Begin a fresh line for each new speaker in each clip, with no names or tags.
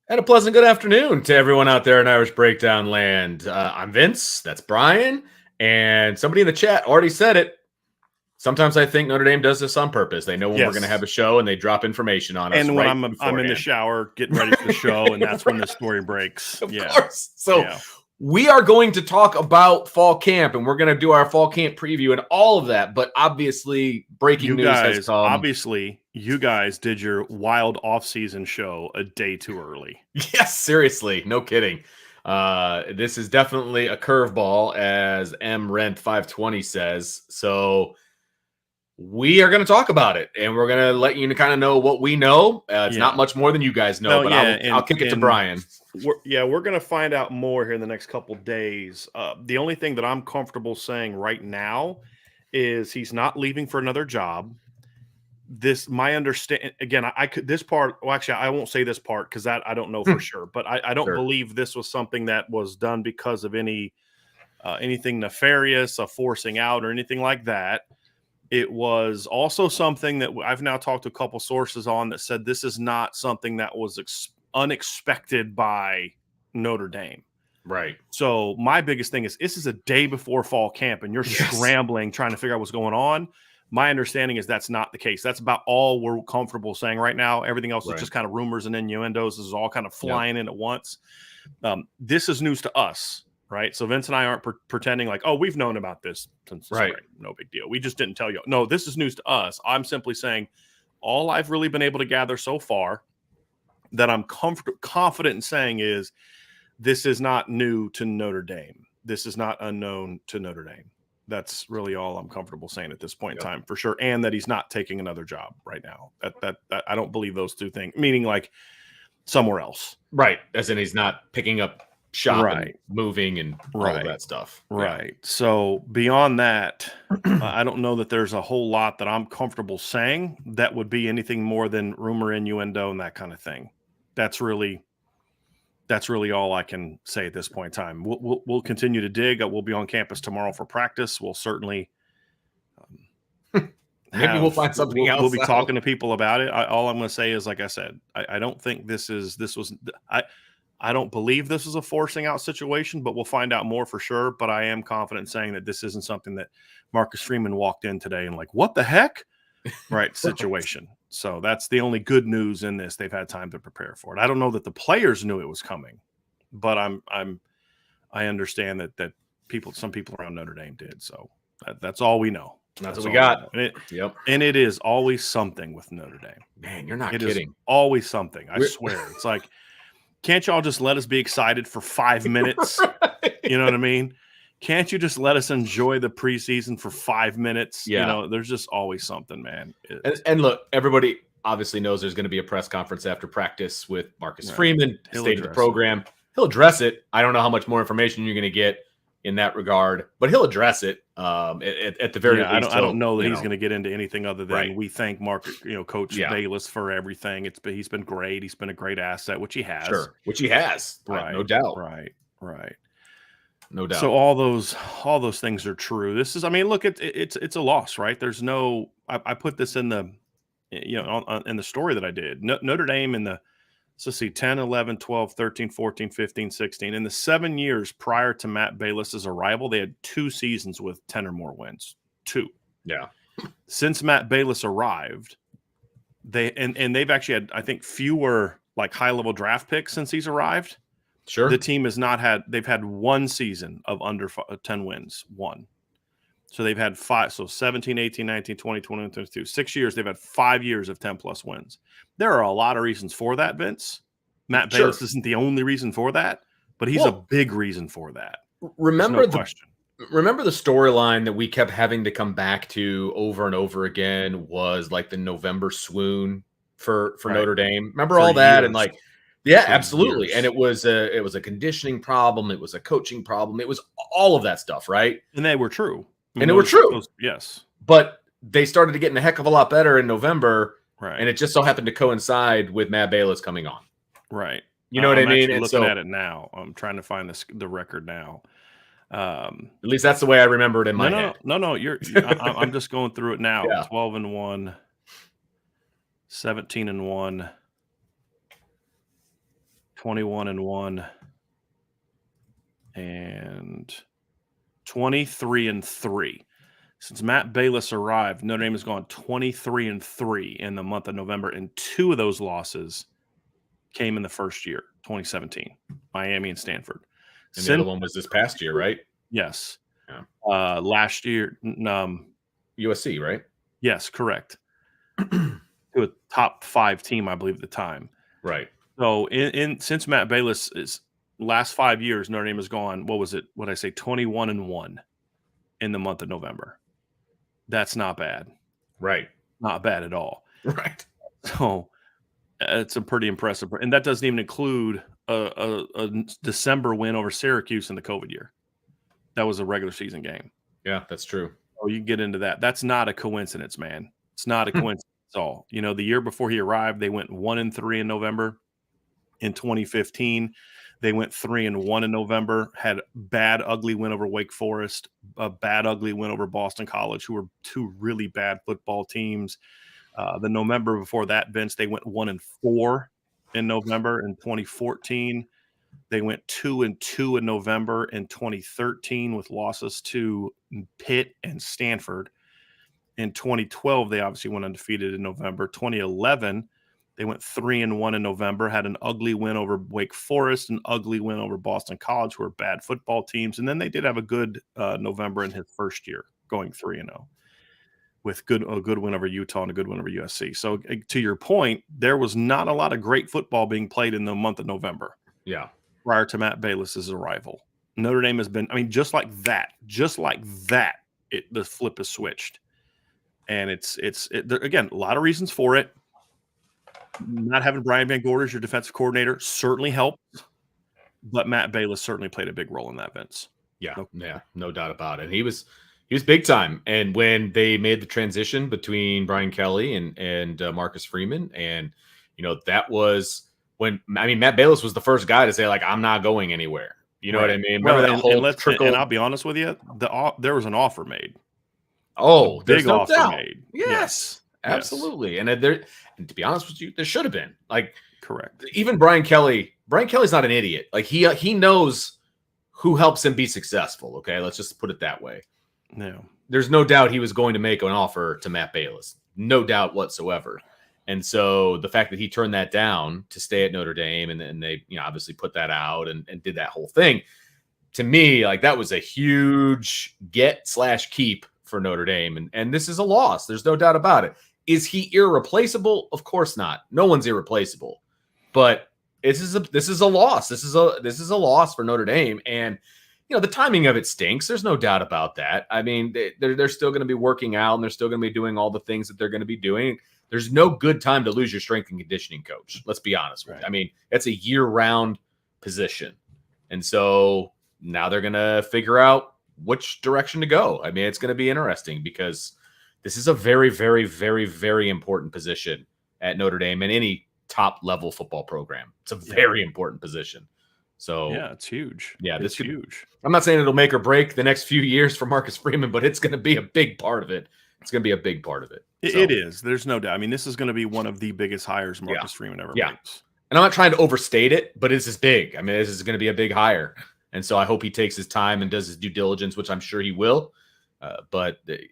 And a pleasant good afternoon to everyone out there in Irish Breakdown land. I'm Vince, that's Brian, and somebody in the chat already said it. Sometimes I think Notre Dame does this on purpose. They know when we're going to have a show and they drop information on us
And when
right
I'm in the shower getting ready for the show, and that's when the story breaks.
Of course. So we are going to talk about fall camp, and we're going to do our fall camp preview and all of that. But obviously, breaking news has come.
Obviously, you guys did your wild off-season show a day too early.
Yes, seriously, no kidding. This is definitely a curveball, as M Rent 520 says. So we are going to talk about it, and we're going to let you kind of know what we know. It's not much more than you guys know, but I'll kick it to Brian.
We're going to find out more here in the next couple days. The only thing that I'm comfortable saying right now is he's not leaving for another job. My understanding, again, I could this part. Well, actually, I won't say this part because I don't know for sure. But I don't believe this was something that was done because of anything nefarious, a forcing out, or anything like that. It was also something that I've now talked to a couple sources on that said this is not something that was unexpected by Notre Dame.
Right.
So my biggest thing is this is a day before fall camp and you're scrambling, trying to figure out what's going on. My understanding is that's not the case. That's about all we're comfortable saying right now. Everything else is just kind of rumors and innuendos. This is all kind of flying in at once. This is news to us. Right. So Vince and I aren't pretending like, oh, we've known about this since spring. No big deal. We just didn't tell you. No, this is news to us. I'm simply saying all I've really been able to gather so far that I'm confident in saying is this is not new to Notre Dame. This is not unknown to Notre Dame. That's really all I'm comfortable saying at this point in time, for sure. And that he's not taking another job right now. That I don't believe those two things, meaning like somewhere else.
Right. As in he's not picking up shop and moving and all of that stuff.
Right. So beyond that, I don't know that there's a whole lot that I'm comfortable saying that would be anything more than rumor, innuendo, and that kind of thing. That's really all I can say at this point in time. We'll continue to dig. We'll be on campus tomorrow for practice. We'll certainly
maybe we'll find something else.
We'll be talking to people about it. All I'm going to say is, like I said, I don't think I don't believe this is a forcing out situation, but we'll find out more for sure. But I am confident saying that this isn't something that Marcus Freeman walked in today and like, what the heck? Right situation. So that's the only good news in this. They've had time to prepare for it. I don't know that the players knew it was coming, but I understand that some people around Notre Dame did. So that's all we know.
That's what we got.
And it is always something with Notre Dame.
Man, you're not kidding.
It is always something. I swear. It's like, can't y'all just let us be excited for 5 minutes? Right. You know what I mean? Can't you just let us enjoy the preseason for 5 minutes?
Yeah.
You know, there's just always something, man.
And look, everybody obviously knows there's going to be a press conference after practice with Marcus Freeman, state of the program. He'll address it. I don't know how much more information you're going to get in that regard, but he'll address it at the very least.
I don't know that he's going to get into anything other than we thank Coach Bayless for everything. He's been great. He's been a great asset, which he has.
Sure, which he has. Right, no doubt.
Right.
No doubt.
So all those things are true. This is, I mean, look, it's a loss, right? There's no. I put this in the, in the story that I did. Notre Dame in the. So let's see, 10, 11, 12, 13, 14, 15, 16. In the 7 years prior to Matt Bayless's arrival, they had 2 seasons with 10 or more wins. 2.
Yeah.
Since Matt Bayless arrived, they've actually had, I think, fewer like high-level draft picks since he's arrived.
Sure.
The team has not had – they've had 1 season of under 10 wins. 1. So they've had 5. So 17, 18, 19, 20, 21, 22. 6 years, they've had 5 years of 10-plus wins. There are a lot of reasons for that, Vince. Matt Bayless isn't the only reason for that, but he's a big reason for that.
Remember the storyline that we kept having to come back to over and over again was like the November swoon for Notre Dame. Remember all that? And like, yeah, absolutely. And it was a conditioning problem. It was a coaching problem. It was all of that stuff, right?
And they were true.
And they were true.
Yes.
But they started to get a heck of a lot better in November.
Right.
And it just so happened to coincide with Matt Bayless coming on.
Right.
You know what I mean?
I'm looking at it now. I'm trying to find the record now.
At least that's the way I remember it in my head.
No. I'm just going through it now. Yeah. 12-1, 17-1. 21-1 and 23-3. Since Matt Bayless arrived, Notre Dame has gone 23-3 in the month of November, and 2 of those losses came in the first year, 2017, Miami and Stanford.
And the other one was this past year, right?
Yes.
Yeah.
Last year,
USC, right?
Yes, correct. To a top 5 team, I believe, at the time.
Right.
So, since Matt Bayless is last 5 years, Notre Dame has gone. What was it? What did I say? 21-1 in the month of November. That's not bad.
Right.
Not bad at all.
Right.
So, it's a pretty impressive, and that doesn't even include a December win over Syracuse in the COVID year. That was a regular season game.
Yeah, that's true.
Oh, you get into that. That's not a coincidence, man. It's not a coincidence at all. You know, the year before he arrived, they went 1-3 in November. In 2015, they went 3-1 in November, had a bad, ugly win over Wake Forest, a bad, ugly win over Boston College, who were 2 really bad football teams. The November before that, Vince, they went 1-4 in November. In 2014, they went 2-2 in November. In 2013, with losses to Pitt and Stanford. In 2012, they obviously went undefeated in November. 2011, they went 3-1 in November, had an ugly win over Wake Forest, an ugly win over Boston College, who are bad football teams. And then they did have a good November in his first year, going 3-0. With a good win over Utah and a good win over USC. So to your point, there was not a lot of great football being played in the month of November.
Yeah.
Prior to Matt Bayless's arrival. Notre Dame has been, just like that, the flip is switched. And it's again, a lot of reasons for it. Not having Brian Van Gorder as your defensive coordinator certainly helped, but Matt Bayless certainly played a big role in that, Vince.
Yeah, no doubt about it. He was big time. And when they made the transition between Brian Kelly and Marcus Freeman, and that was when Matt Bayless was the first guy to say, like, I'm not going anywhere. You know what I mean? Remember that whole trickle?
And I'll be honest with you, there was an offer made.
Oh,
big offer made.
Yes, absolutely. And and to be honest with you, there should have been. Like,
correct.
Even Brian Kelly's not an idiot. Like, he knows who helps him be successful. Okay, let's just put it that way.
No,
there's no doubt he was going to make an offer to Matt Bayless. No doubt whatsoever. And so the fact that he turned that down to stay at Notre Dame, and they obviously put that out and did that whole thing, to me, like, that was a huge get/keep for Notre Dame. And this is a loss. There's no doubt about it. Is he irreplaceable? Of course not. No one's irreplaceable. But this is a loss. This is a loss for Notre Dame. And the timing of it stinks. There's no doubt about that. I mean, they're still going to be working out, and they're still going to be doing all the things that they're going to be doing. There's no good time to lose your strength and conditioning coach. Let's be honest with you. I mean, it's a year-round position. And so now they're going to figure out which direction to go. I mean, it's going to be interesting because this is a very, very, very, very important position at Notre Dame and any top-level football program. It's a very important position. So
yeah, it's huge.
Yeah,
it's huge.
I'm not saying it'll make or break the next few years for Marcus Freeman, but it's going to be a big part of it. It's going to be a big part of it.
It is. There's no doubt. I mean, this is going to be one of the biggest hires Marcus Freeman ever makes.
And I'm not trying to overstate it, but this is big. I mean, this is going to be a big hire. And so I hope he takes his time and does his due diligence, which I'm sure he will. But this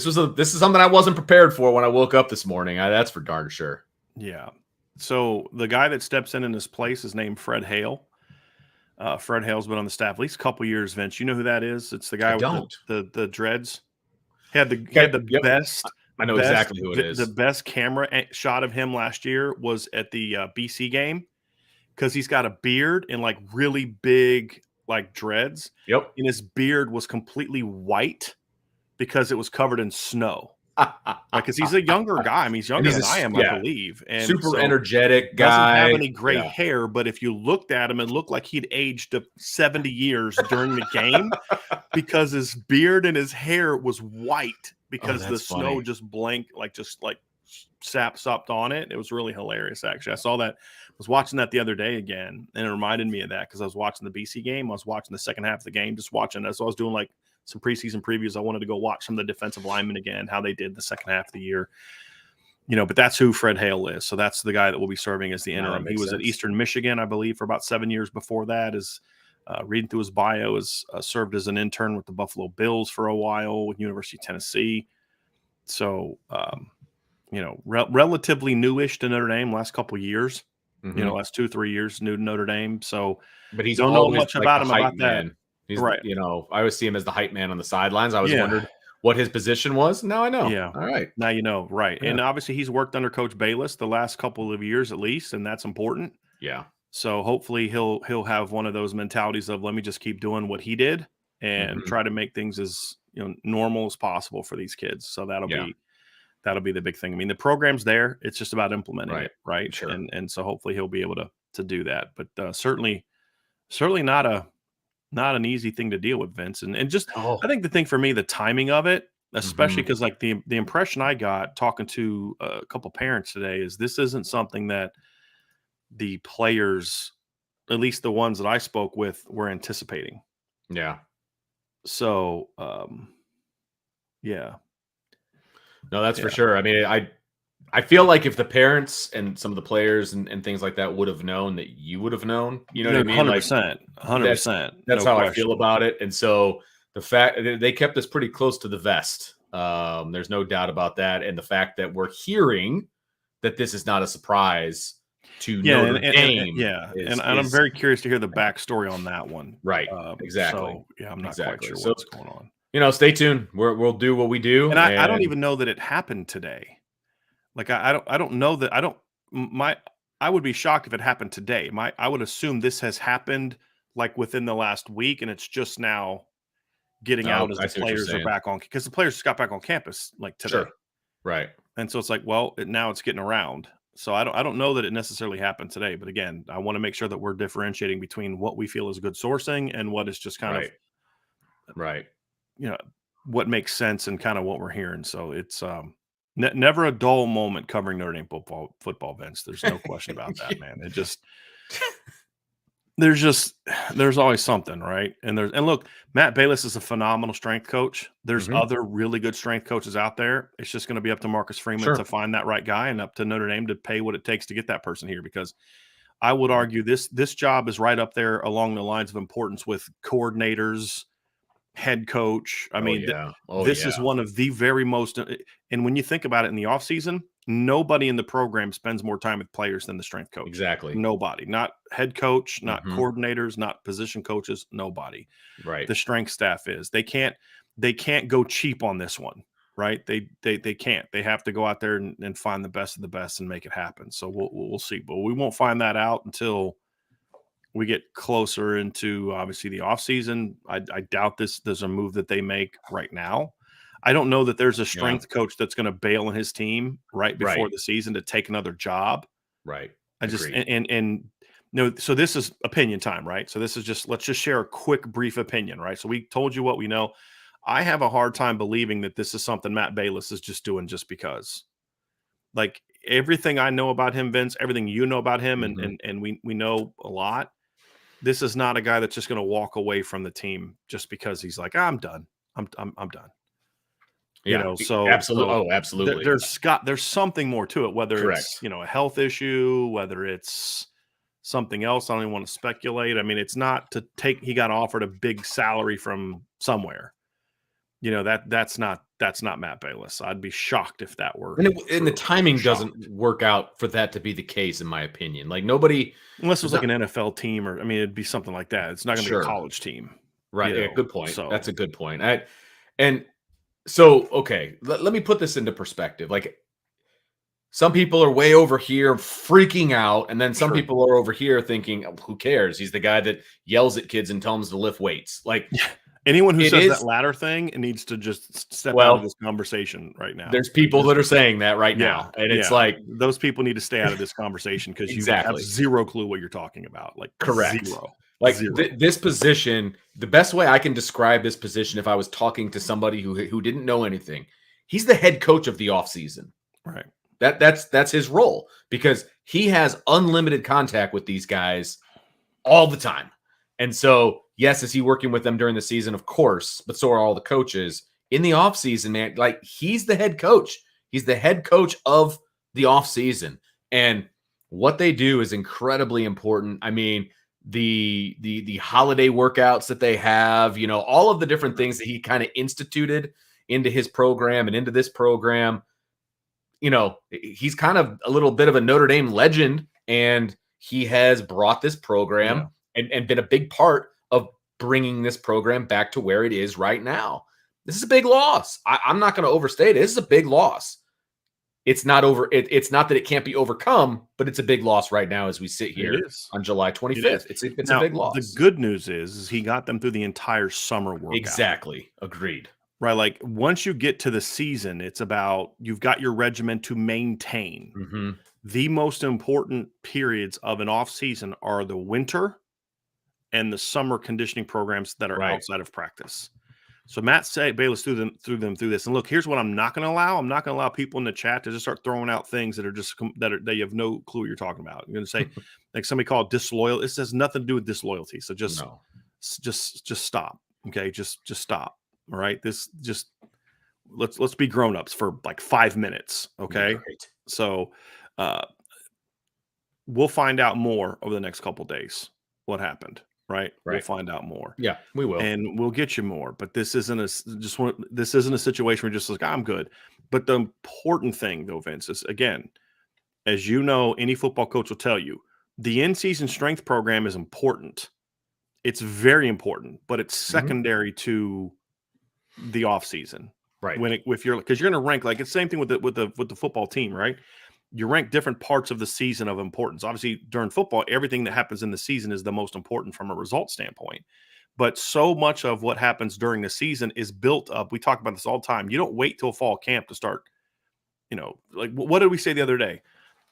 is something I wasn't prepared for when I woke up this morning. That's for darn sure.
Yeah. So the guy that steps in his place is named Fred Hale. Fred Hale's been on the staff at least a couple years, Vince. You know who that is? It's the guy with the dreads. He had the best.
I know exactly who it is.
The best camera shot of him last year was at the BC game because he's got a beard and like really big like dreads.
Yep.
And his beard was completely white because it was covered in snow. Because he's a younger guy. I mean, he's younger than I am, I believe. And
super energetic guy.
Doesn't have any gray hair, but if you looked at him, it looked like he'd aged 70 years during the game because his beard and his hair was white because the snow just sapped on it. It was really hilarious, actually. I saw that. I was watching that the other day again, and it reminded me of that because I was watching the BC game. I was watching the second half of the game, just watching that. So I was doing like some preseason previews. I wanted to go watch some of the defensive linemen again, how they did the second half of the year. But that's who Fred Hale is. So that's the guy that will be serving as the interim. He was
sense.
at Eastern Michigan, I believe, for about 7 years before that. Reading through his bio, has served as an intern with the Buffalo Bills for a while, with University of Tennessee. So, relatively newish to Notre Dame last couple of years. Last 2-3 years new to Notre Dame. So,
but he's
don't know much about him about
man.
that.
He's
right.
I always see him as the hype man on the sidelines. I was wondered what his position was. Now I know.
Yeah.
All right.
Now you know. Right.
Yeah.
And obviously he's worked under Coach Bayless the last couple of years at least, and that's important.
Yeah.
So hopefully he'll have one of those mentalities of, let me just keep doing what he did and try to make things as normal as possible for these kids. So that'll be the big thing. I mean, the program's there. It's just about implementing it, right?
Sure.
And so hopefully he'll be able to do that. But certainly not an easy thing to deal with, Vince. And just I think the thing for me, the timing of it, especially because like the impression I got talking to a couple parents today is this isn't something that the players, at least the ones that I spoke with, were anticipating.
Yeah.
So, yeah.
No, that's for sure. I mean, I feel like if the parents and some of the players and things like that would have known, that you would have known, you know what I mean?
100%. 100%.
That's how I feel about it. And so the fact they kept us pretty close to the vest. There's no doubt about that. And the fact that we're hearing that this is not a surprise to Notre Dame.
And I'm very curious to hear the backstory on that one.
Right. Exactly.
So, I'm not quite sure what's going on.
Stay tuned. We'll do what we do.
And I don't even know that it happened today. Like I don't know that I would be shocked if it happened today. I would assume this has happened like within the last week, and it's just now getting out as the players are back on, because the players just got back on campus like today.
Sure. Right.
And so it's like, well, now it's getting around. So I don't know that it necessarily happened today, but again, I want to make sure that we're differentiating between what we feel is good sourcing and what is just kind of
right.
What makes sense and kind of what we're hearing. So it's never a dull moment covering Notre Dame football, Vince. There's no question about that, man. It just there's always something, right? And look, Matt Bayless is a phenomenal strength coach. There's other really good strength coaches out there. It's just going to be up to Marcus Freeman to find that right guy, and up to Notre Dame to pay what it takes to get that person here. Because I would argue this job is right up there along the lines of importance with coordinators, head coach. I mean, this is one of the very most, and when you think about it in the offseason, nobody in the program spends more time with players than the strength coach.
Exactly.
Nobody, not head coach, not coordinators, not position coaches, nobody.
Right.
The strength staff is. They can't go cheap on this one, right? They can't. They have to go out there and find the best of the best and make it happen. So we'll see, but we won't find that out until we get closer into obviously the offseason. I doubt there's a move that they make right now. I don't know that there's a strength coach that's going to bail on his team right before the season to take another job.
Right.
I just so this is opinion time, right? So this is let's just share a quick brief opinion, right? So we told you what we know. I have a hard time believing that this is something Matt Bayless is just doing just because. Like everything I know about him, Vince, everything you know about him, and we know a lot. This is not a guy that's just going to walk away from the team just because he's like, I'm done. I'm done.
Yeah.
So
absolutely. Absolutely.
There's something more to it, whether it's, a health issue, whether it's something else. I don't even want to speculate. I mean, it's not he got offered a big salary from somewhere. That's not Matt Bayless. I'd be shocked if that were.
And the timing doesn't work out for that to be the case, in my opinion. Like nobody,
unless it was like an NFL team, or it'd be something like that. It's not going to be a college team,
right? Yeah, good point. So that's a good point. Okay, let me put this into perspective. Like some people are way over here freaking out, and then some people are over here thinking, oh, "Who cares? He's the guy that yells at kids and tells them to lift weights." Like.
Anyone who says that latter thing needs to just step out of this conversation right now.
There's people that are saying that right now. And it's like
those people need to stay out of this conversation because you have zero clue what you're talking about. Like
correct.
Zero.
Like
zero.
This position, the best way I can describe this position if I was talking to somebody who didn't know anything, he's the head coach of the offseason.
Right.
That's his role because he has unlimited contact with these guys all the time. And so, yes, is he working with them during the season? Of course, but so are all the coaches. In the offseason, man, like he's the head coach. He's the head coach of the off season, and what they do is incredibly important. I mean, the holiday workouts that they have, all of the different things that he kind of instituted into his program and into this program. He's kind of a little bit of a Notre Dame legend, and he has brought this program and been a big part of bringing this program back to where it is right now. This is a big loss. I'm not going to overstate it. This is a big loss. It's not over. It's not that it can't be overcome, but it's a big loss right now as we sit here on July 25th. It's a big loss.
The good news is he got them through the entire summer workout.
Exactly. Agreed.
Right. Like once you get to the season, it's about you've got your regimen to maintain.
Mm-hmm.
The most important periods of an off season are the winter and the summer conditioning programs that are outside of practice. So Bayless threw them through this. And look, here's what I'm not going to allow. I'm not going to allow people in the chat to just start throwing out things that are just that you have no clue what you're talking about. You're going to say like somebody called disloyal. This has nothing to do with disloyalty. So just stop. Okay, just stop. All right. Let's be grown-ups for like 5 minutes. Okay.
Right.
So we'll find out more over the next couple of days what happened. Right. We'll find out more.
Yeah, we will.
And we'll get you more. But this isn't a situation where you're just like, I'm good. But the important thing though, Vince, is again, as you know, any football coach will tell you, the in-season strength program is important. It's very important, but it's secondary to the off season.
Right.
Because you're going to rank, like it's the same thing with the football team, right? You rank different parts of the season of importance. Obviously, during football, everything that happens in the season is the most important from a result standpoint. But so much of what happens during the season is built up. We talk about this all the time. You don't wait till fall camp to start, like what did we say the other day?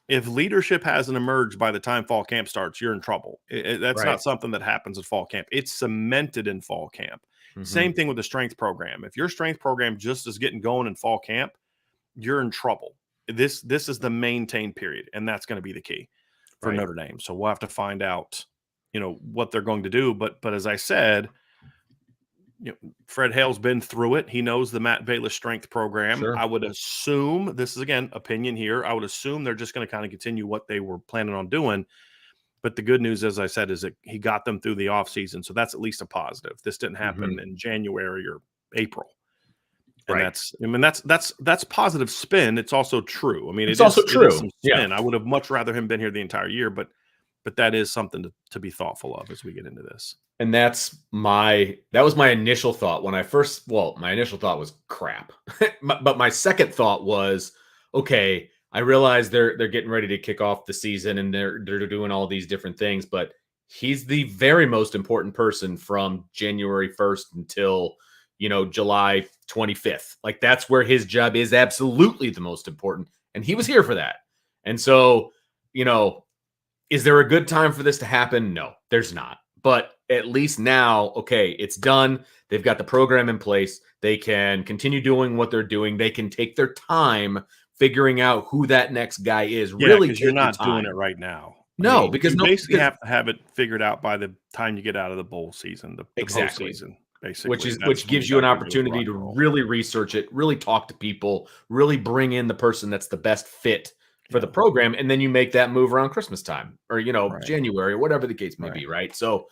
If leadership hasn't emerged by the time fall camp starts, you're in trouble. That's not something that happens at fall camp. It's cemented in fall camp. Mm-hmm. Same thing with the strength program. If your strength program just is getting going in fall camp, you're in trouble. This is the maintain period, and that's going to be the key for Notre Dame. So we'll have to find out, what they're going to do. But as I said, Fred Hale's been through it. He knows the Matt Bayless strength program. Sure. I would assume, this is again opinion here, I would assume they're just going to kind of continue what they were planning on doing. But the good news, as I said, is that he got them through the offseason. So that's at least a positive. This didn't happen in January or April. And that's positive spin. It's also true. I mean, it's also true. It is some spin. I would have much rather him been here the entire year, but that is something to be thoughtful of as we get into this.
And that was my initial thought when my initial thought was crap. But my second thought was, okay, I realize they're getting ready to kick off the season and they're doing all these different things, but he's the very most important person from January 1st until July 25th. Like that's where his job is absolutely the most important. And he was here for that. And so, is there a good time for this to happen? No, there's not. But at least now, okay, it's done. They've got the program in place. They can continue doing what they're doing. They can take their time figuring out who that next guy is.
Yeah, really, because you're not doing it right now.
No, because
you basically have to have it figured out by the time you get out of the bowl season, the postseason. Basically,
which gives you an opportunity to really research it, really talk to people, really bring in the person that's the best fit for the program, and then you make that move around Christmas time or January or whatever the case may be, right? So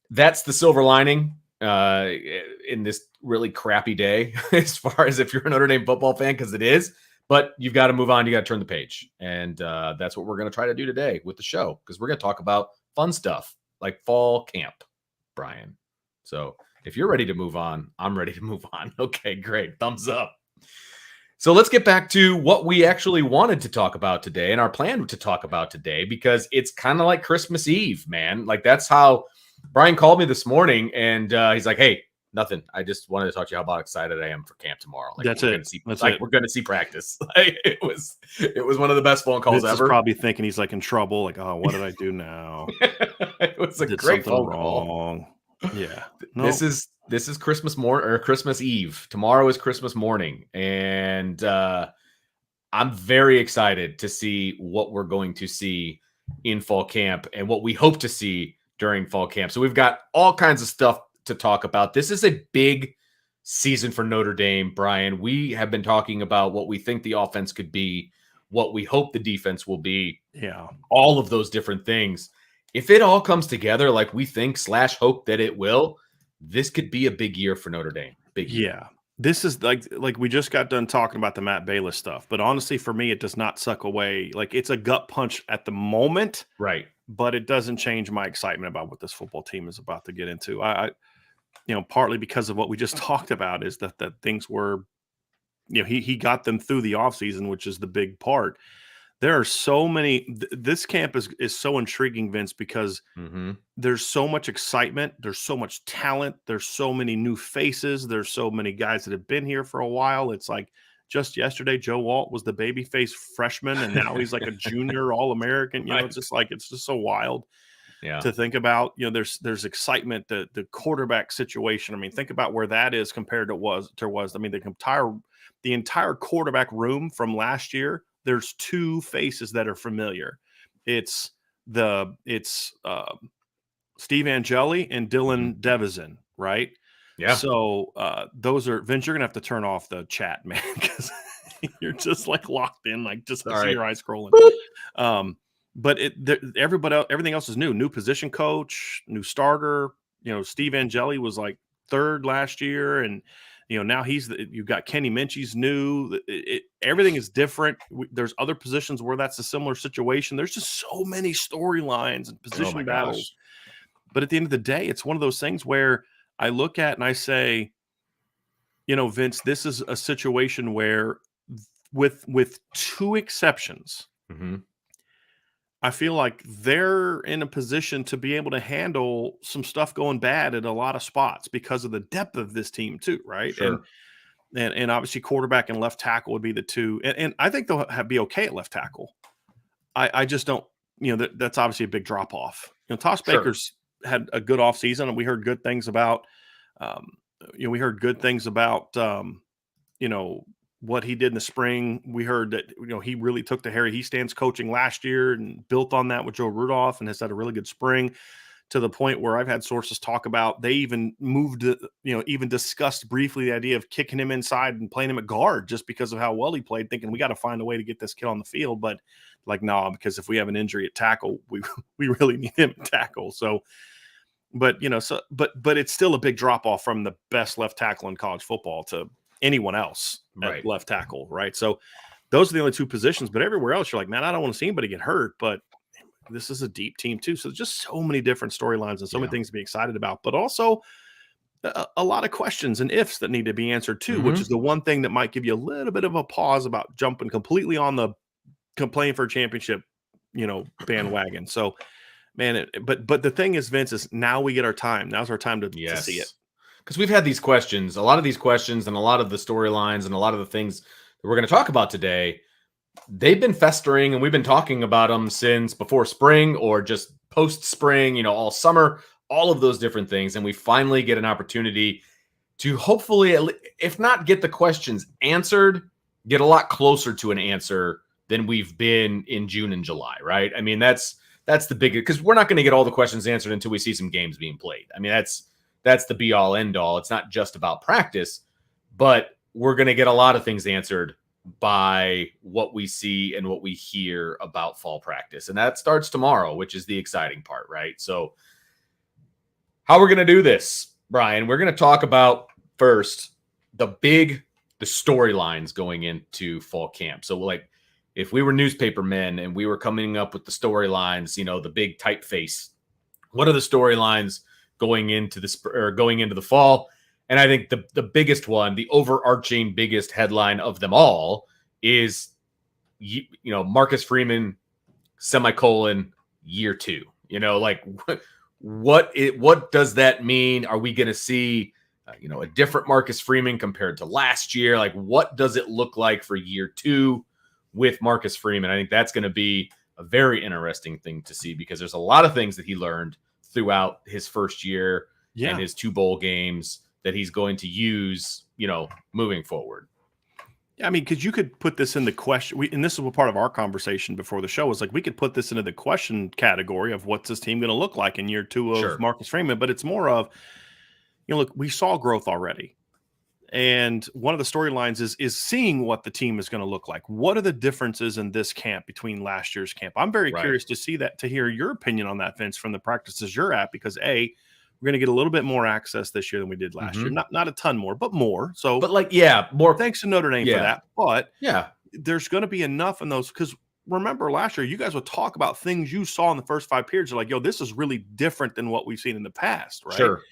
that's the silver lining in this really crappy day as far as if you're a Notre Dame football fan, because it is. But you've got to move on. You got to turn the page, and that's what we're going to try to do today with the show, because we're going to talk about fun stuff like fall camp, Brian. So if you're ready to move on, I'm ready to move on. Okay, great. Thumbs up. So let's get back to what we actually wanted to talk about today and our plan to talk about today, because it's kind of like Christmas Eve, man. Like that's how Brian called me this morning, and he's like, hey, nothing. I just wanted to talk to you about how excited I am for camp tomorrow. Like,
that's it.
We're going to see practice. Like, it was one of the best phone calls ever.
He's probably thinking he's like in trouble. Like, oh, what did I do now?
It was a great phone call.
Yeah.
No. This is Christmas morning or Christmas Eve. Tomorrow is Christmas morning, and I'm very excited to see what we're going to see in fall camp and what we hope to see during fall camp. So we've got all kinds of stuff to talk about. This is a big season for Notre Dame, Brian. We have been talking about what we think the offense could be, what we hope the defense will be.
Yeah.
All of those different things. If it all comes together like we think / hope that it will, this could be a big year for Notre Dame. Big year.
Yeah. This is like we just got done talking about the Matt Bayless stuff, but honestly, for me, it does not suck away. Like, it's a gut punch at the moment,
right?
But it doesn't change my excitement about what this football team is about to get into. I partly because of what we just talked about is that things were, he got them through the offseason, which is the big part. There are so many. This camp is so intriguing, Vince, because there's so much excitement. There's so much talent. There's so many new faces. There's so many guys that have been here for a while. It's like just yesterday, Joe Alt was the babyface freshman, and now he's like a junior All-American.
Right.
It's just so wild to think about. There's excitement. The quarterback situation. I mean, think about where that is compared to was. I mean, the entire quarterback room from last year. There's two faces that are familiar. It's Steve Angeli and Dylan Devizin, right?
Yeah.
So those are, Vince, you're gonna have to turn off the chat, man, because you're just like locked in, like just see your eyes scrolling. But everything else is new. New position coach, new starter. Steve Angeli was like third last year, and now you've got Kenny Minchie's new. Everything is different. There's other positions where that's a similar situation. There's just so many storylines and position battles. But at the end of the day, it's one of those things where I look at and I say, Vince, this is a situation where with two exceptions, I feel like they're in a position to be able to handle some stuff going bad at a lot of spots because of the depth of this team too, right?
Sure.
And obviously quarterback and left tackle would be the two. And I think they'll be okay at left tackle. I just don't, that's obviously a big drop off. Toss Baker's had a good offseason, and we heard good things about, what he did in the spring. We heard that, he really took to Harry Hiestands coaching last year and built on that with Joe Rudolph and has had a really good spring, to the point where I've had sources talk about they even even discussed briefly the idea of kicking him inside and playing him at guard just because of how well he played, thinking we got to find a way to get this kid on the field. But no, because if we have an injury at tackle, we really need him at tackle. So, but it's still a big drop off from the best left tackle in college football to anyone else at left tackle, right? So those are the only two positions, but everywhere else you're like, man, I don't want to see anybody get hurt, but this is a deep team too. So just so many different storylines and so many things to be excited about, but also a lot of questions and ifs that need to be answered too, which is the one thing that might give you a little bit of a pause about jumping completely on the playing for a championship, bandwagon. So, man, but the thing is, Vince, is now we get our time. Now's our time to see it.
Because we've had these questions, a lot of these questions and a lot of the storylines and a lot of the things that we're going to talk about today, they've been festering, and we've been talking about them since before spring or just post-spring, all summer, all of those different things. And we finally get an opportunity to hopefully, if not get the questions answered, get a lot closer to an answer than we've been in June and July, right? I mean, that's the big, because we're not going to get all the questions answered until we see some games being played. I mean, that's the be all end all. It's not just about practice, but we're going to get a lot of things answered by what we see and what we hear about fall practice. And that starts tomorrow, which is the exciting part, right? So how we're going to do this, Brian, we're going to talk about first the storylines going into fall camp. So if we were newspaper men and we were coming up with the storylines, the big typeface, what are the storylines going into the fall? And I think the biggest one, the overarching biggest headline of them all is, Marcus Freeman, year 2. What does that mean? Are we going to see, a different Marcus Freeman compared to last year? Like, what does it look like for year 2 with Marcus Freeman? I think that's going to be a very interesting thing to see, because there's a lot of things that he learned throughout his first year and his 2 bowl games that he's going to use, moving forward.
Yeah, I mean, because you could put this in the question, and this is part of our conversation before the show, is like we could put this into the question category of what's this team going to look like in year 2 of Marcus Freeman, but it's more of, look, we saw growth already. And one of the storylines is seeing what the team is going to look like. What are the differences in this camp between last year's camp? I'm very curious to see that, to hear your opinion on that, Vince, from the practices you're at, because we're going to get a little bit more access this year than we did last year. Not a ton more, but more. So,
more.
Thanks to Notre Dame for that. But there's going to be enough in those, because remember last year, you guys would talk about things you saw in the first 5 periods. You're like, yo, this is really different than what we've seen in the past, right?
Sure.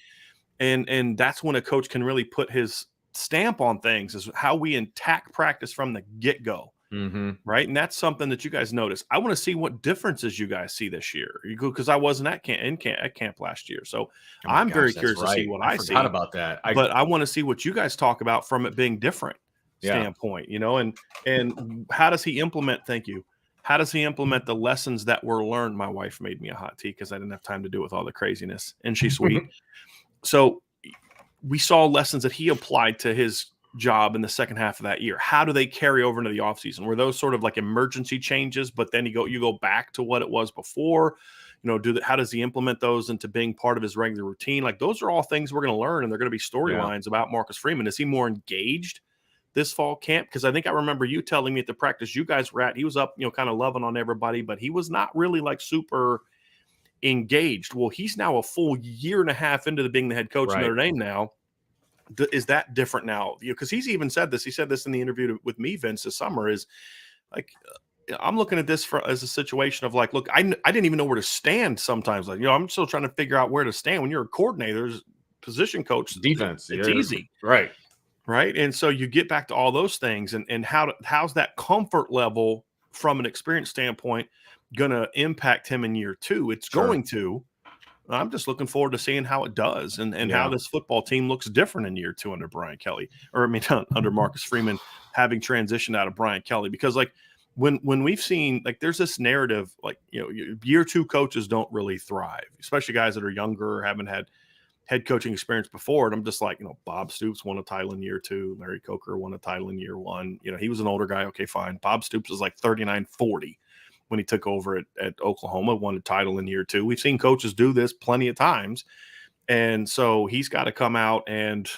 And that's when a coach can really put his stamp on things, is how we attack practice from the get-go. Right. And that's something that you guys notice. I want to see what differences you guys see this year, because I wasn't at camp last year. So I'm very curious to see what I see.
Forgot about that.
But I want to see what you guys talk about from it being different standpoint, and how does he implement? Thank you. How does he implement the lessons that were learned? My wife made me a hot tea because I didn't have time to do it with all the craziness, and she's sweet. So we saw lessons that he applied to his job in the second half of that year. How do they carry over into the offseason? Were those sort of like emergency changes, but then you go back to what it was before? How does he implement those into being part of his regular routine? Like, those are all things we're going to learn, and they're going to be storylines about Marcus Freeman. Is he more engaged this fall camp? Because I think I remember you telling me at the practice you guys were at, he was up, kind of loving on everybody, but he was not really like super engaged. Well, he's now a full year and a half into being the head coach of Notre Dame now. Is that different now? Because he's even said this. He said this in the interview with me, Vince, this summer, is like, I'm looking at this as a situation of like, look, I didn't even know where to stand sometimes. Like, I'm still trying to figure out where to stand. When you're a coordinator, position coach,
defense,
it's easy.
Right.
And so you get back to all those things, and how's that comfort level from an experience standpoint going to impact him in year 2? It's going to. I'm just looking forward to seeing how it does, and how this football team looks different in year 2 under Brian Kelly, under Marcus Freeman, having transitioned out of Brian Kelly. Because like when we've seen, like, there's this narrative, like, year 2 coaches don't really thrive, especially guys that are younger or haven't had head coaching experience before. And I'm just like, Bob Stoops won a title in year 2. Larry Coker won a title in year 1. He was an older guy. Okay, fine. Bob Stoops was like 39-40 when he took over at Oklahoma, won a title in year 2. We've seen coaches do this plenty of times. And so he's got to come out and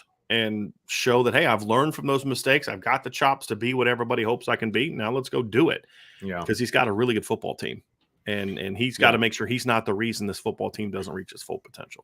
show that, hey, I've learned from those mistakes. I've got the chops to be what everybody hopes I can be. Now let's go do it. Because he's got a really good football team. And he's got to make sure he's not the reason this football team doesn't reach its full potential.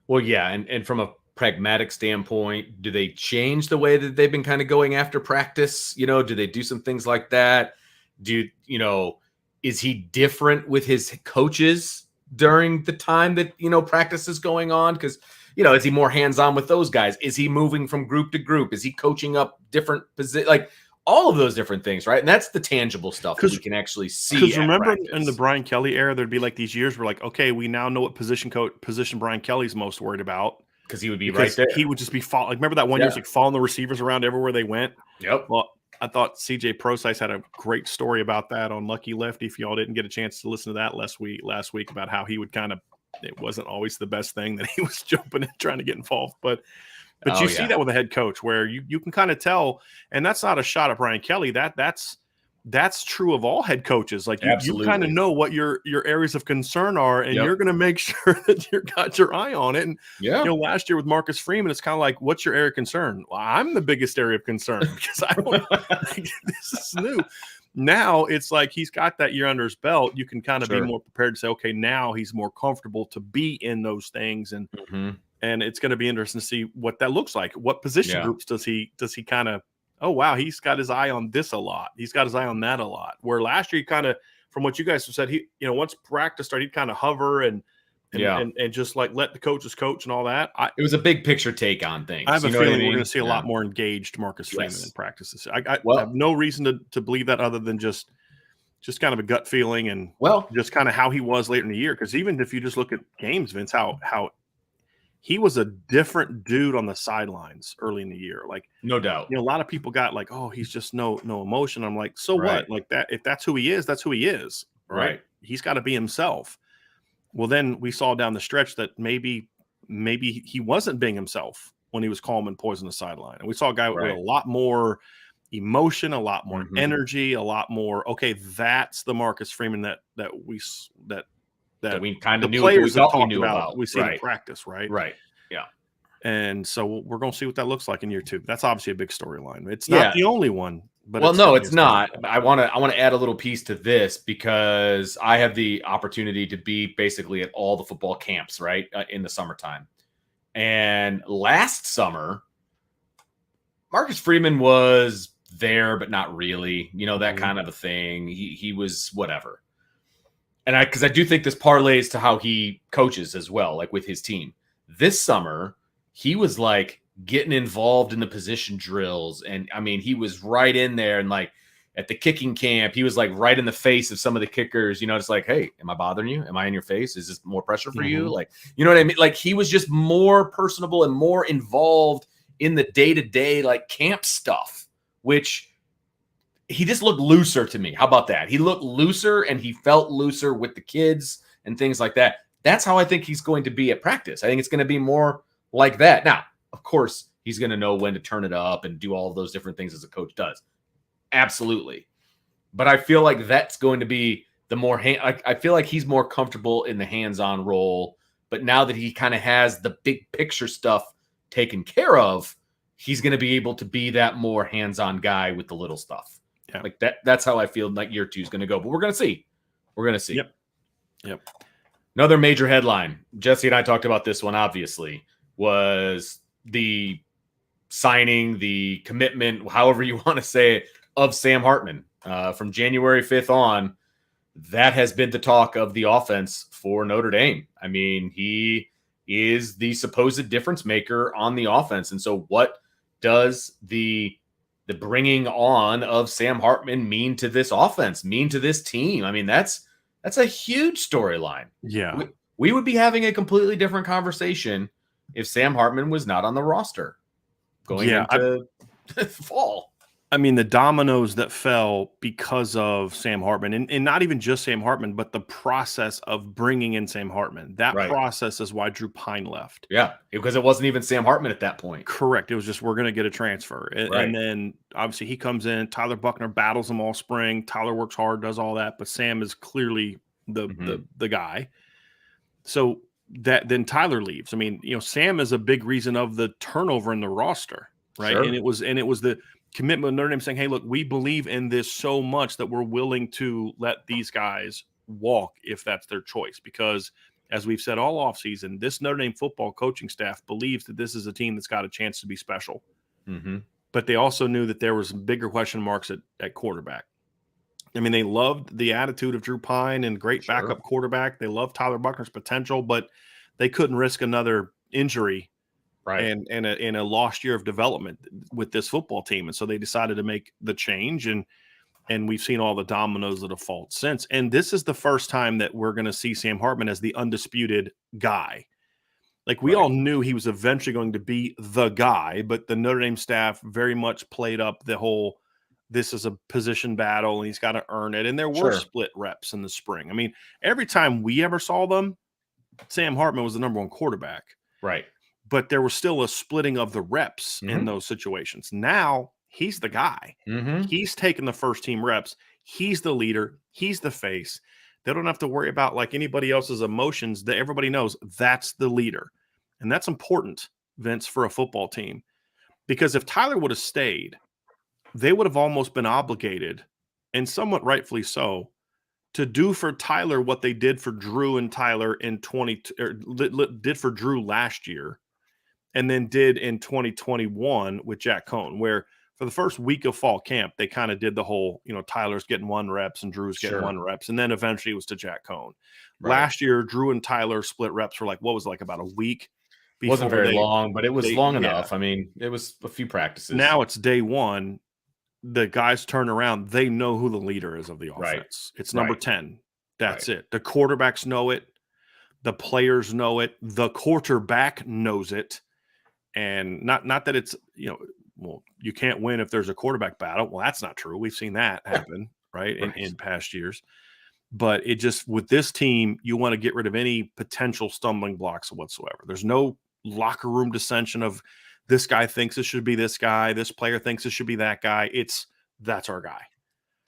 Well, yeah. And from a pragmatic standpoint, do they change the way that they've been kind of going after practice? Do they do some things like that? Is he different with his coaches during the time that, practice is going on? Because, is he more hands-on with those guys? Is he moving from group to group? Is he coaching up different positions? Like, all of those different things, right? And that's the tangible stuff that we can actually see.
Because remember, in the Brian Kelly era, there'd be like these years where, like, okay, we now know what position Brian Kelly's most worried about.
Because he would be right there.
He would just be following. Like, remember that one year, was like following the receivers around everywhere they went?
Yep.
Well, I thought CJ Prosise had a great story about that on Lucky Lefty. If y'all didn't get a chance to listen to that last week about how he would it wasn't always the best thing that he was jumping and trying to get involved. But you see that with a head coach where you can kind of tell, and that's not a shot at Brian Kelly. That's true of all head coaches. Like, you kind of know what your areas of concern are, and you're going to make sure that you've got your eye on it. And last year with Marcus Freeman, it's kind of like, what's your area of concern? Well, I'm the biggest area of concern because I don't like, this is new. Now it's like he's got that year under his belt. You can kind of be more prepared to say, okay, now he's more comfortable to be in those things, and it's going to be interesting to see what that looks like. What position groups does he kind of? Oh, wow, he's got his eye on this a lot. He's got his eye on that a lot. Where last year, he kind of, from what you guys have said, he, once practice started, he'd kind of hover and just like let the coaches coach and all that.
It was a big picture take on things.
I have a feeling we're going to see a lot more engaged Marcus Freeman in practices. I have no reason to believe that other than just kind of a gut feeling and just kind of how he was later in the year. Because even if you just look at games, Vince, how he was a different dude on the sidelines early in the year. Like,
no doubt.
A lot of people got like, oh, he's just no emotion. I'm like, so what? Like, that, if that's who he is, that's who he is. Right. He's got to be himself. Well, then we saw down the stretch that maybe he wasn't being himself when he was calm and poised on the sideline. And we saw a guy with a lot more emotion, a lot more energy, a lot more. Okay, that's the Marcus Freeman that we kind of knew.
Players we thought we knew about.
We see in practice, right?
Right. Yeah.
And so we're going to see what that looks like in year 2. That's obviously a big storyline. It's not the only one, but
it's not. I want to add a little piece to this because I have the opportunity to be basically at all the football camps, right, in the summertime. And last summer, Marcus Freeman was there, but not really, that kind of a thing. He was whatever. And because I do think this parlays to how he coaches as well, like with his team. This summer, he was like getting involved in the position drills. And I mean, he was right in there. And like at the kicking camp, he was like right in the face of some of the kickers, it's like, hey, am I bothering you? Am I in your face? Is this more pressure for you? Like, you know what I mean? Like he was just more personable and more involved in the day-to-day like camp stuff, which he just looked looser to me. How about that? He looked looser and he felt looser with the kids and things like that. That's how I think he's going to be at practice. I think it's going to be more like that. Now, of course, he's going to know when to turn it up and do all of those different things as a coach does. Absolutely. But I feel like that's going to be the more I feel like he's more comfortable in the hands-on role. But now that he kind of has the big picture stuff taken care of, he's going to be able to be that more hands-on guy with the little stuff. Yeah. Like that's how I feel like year 2 is going to go. But we're going to see. We're going to see.
Yep.
Another major headline, Jesse and I talked about this one, obviously, was the signing, the commitment, however you want to say it, of Sam Hartman. From January 5th on, that has been the talk of the offense for Notre Dame. I mean, he is the supposed difference maker on the offense. And so what does the bringing on of Sam Hartman mean to this offense, mean to this team? I mean, that's a huge storyline.
Yeah.
We would be having a completely different conversation if Sam Hartman was not on the roster going into fall.
I mean, the dominoes that fell because of Sam Hartman, and not even just Sam Hartman, but the process of bringing in Sam Hartman. That process is why Drew Pine left.
Yeah, because it wasn't even Sam Hartman at that point.
Correct. It was just, we're going to get a transfer. And then, obviously, he comes in. Tyler Buckner battles him all spring. Tyler works hard, does all that. But Sam is clearly the guy. So then Tyler leaves. I mean, Sam is a big reason of the turnover in the roster, right? Sure. And it was the commitment of Notre Dame saying, hey, look, we believe in this so much that we're willing to let these guys walk if that's their choice. Because as we've said all offseason, this Notre Dame football coaching staff believes that this is a team that's got a chance to be special. But they also knew that there was bigger question marks at quarterback. I mean, they loved the attitude of Drew Pine and great backup quarterback. They loved Tyler Buckner's potential, but they couldn't risk another injury and in a lost year of development with this football team. And so they decided to make the change, and we've seen all the dominoes that have fallen since. And this is the first time that we're going to see Sam Hartman as the undisputed guy. Like, we all knew he was eventually going to be the guy, but the Notre Dame staff very much played up the whole, this is a position battle and he's got to earn it. And there were split reps in the spring. I mean, every time we ever saw them, Sam Hartman was the number one quarterback.
Right.
But there was still a splitting of the reps in those situations. Now he's the guy. He's taking the first team reps. He's the leader. He's the face. They don't have to worry about like anybody else's emotions. That everybody knows that's the leader. And that's important, Vince, for a football team. Because if Tyler would have stayed, they would have almost been obligated, and somewhat rightfully so, to do for Tyler what they did for Drew and Tyler in did for Drew last year. And then did in 2021 with Jack Cohn, where for the first week of fall camp, they kind of did the whole, Tyler's getting 1 reps and Drew's getting 1 reps. And then eventually it was to Jack Cohn. Last year, Drew and Tyler split reps for about a week.
It wasn't very long, but it was long enough. I mean, it was a few practices.
Now it's day 1. The guys turn around. They know who the leader is of the offense. It's number 10. That's it. The quarterbacks know it. The players know it. The quarterback knows it. And not that it's, you can't win if there's a quarterback battle. Well, that's not true. We've seen that happen, in past years. But it just, with this team, you want to get rid of any potential stumbling blocks whatsoever. There's no locker room dissension of this guy thinks it should be this guy. This player thinks it should be that guy. that's our guy.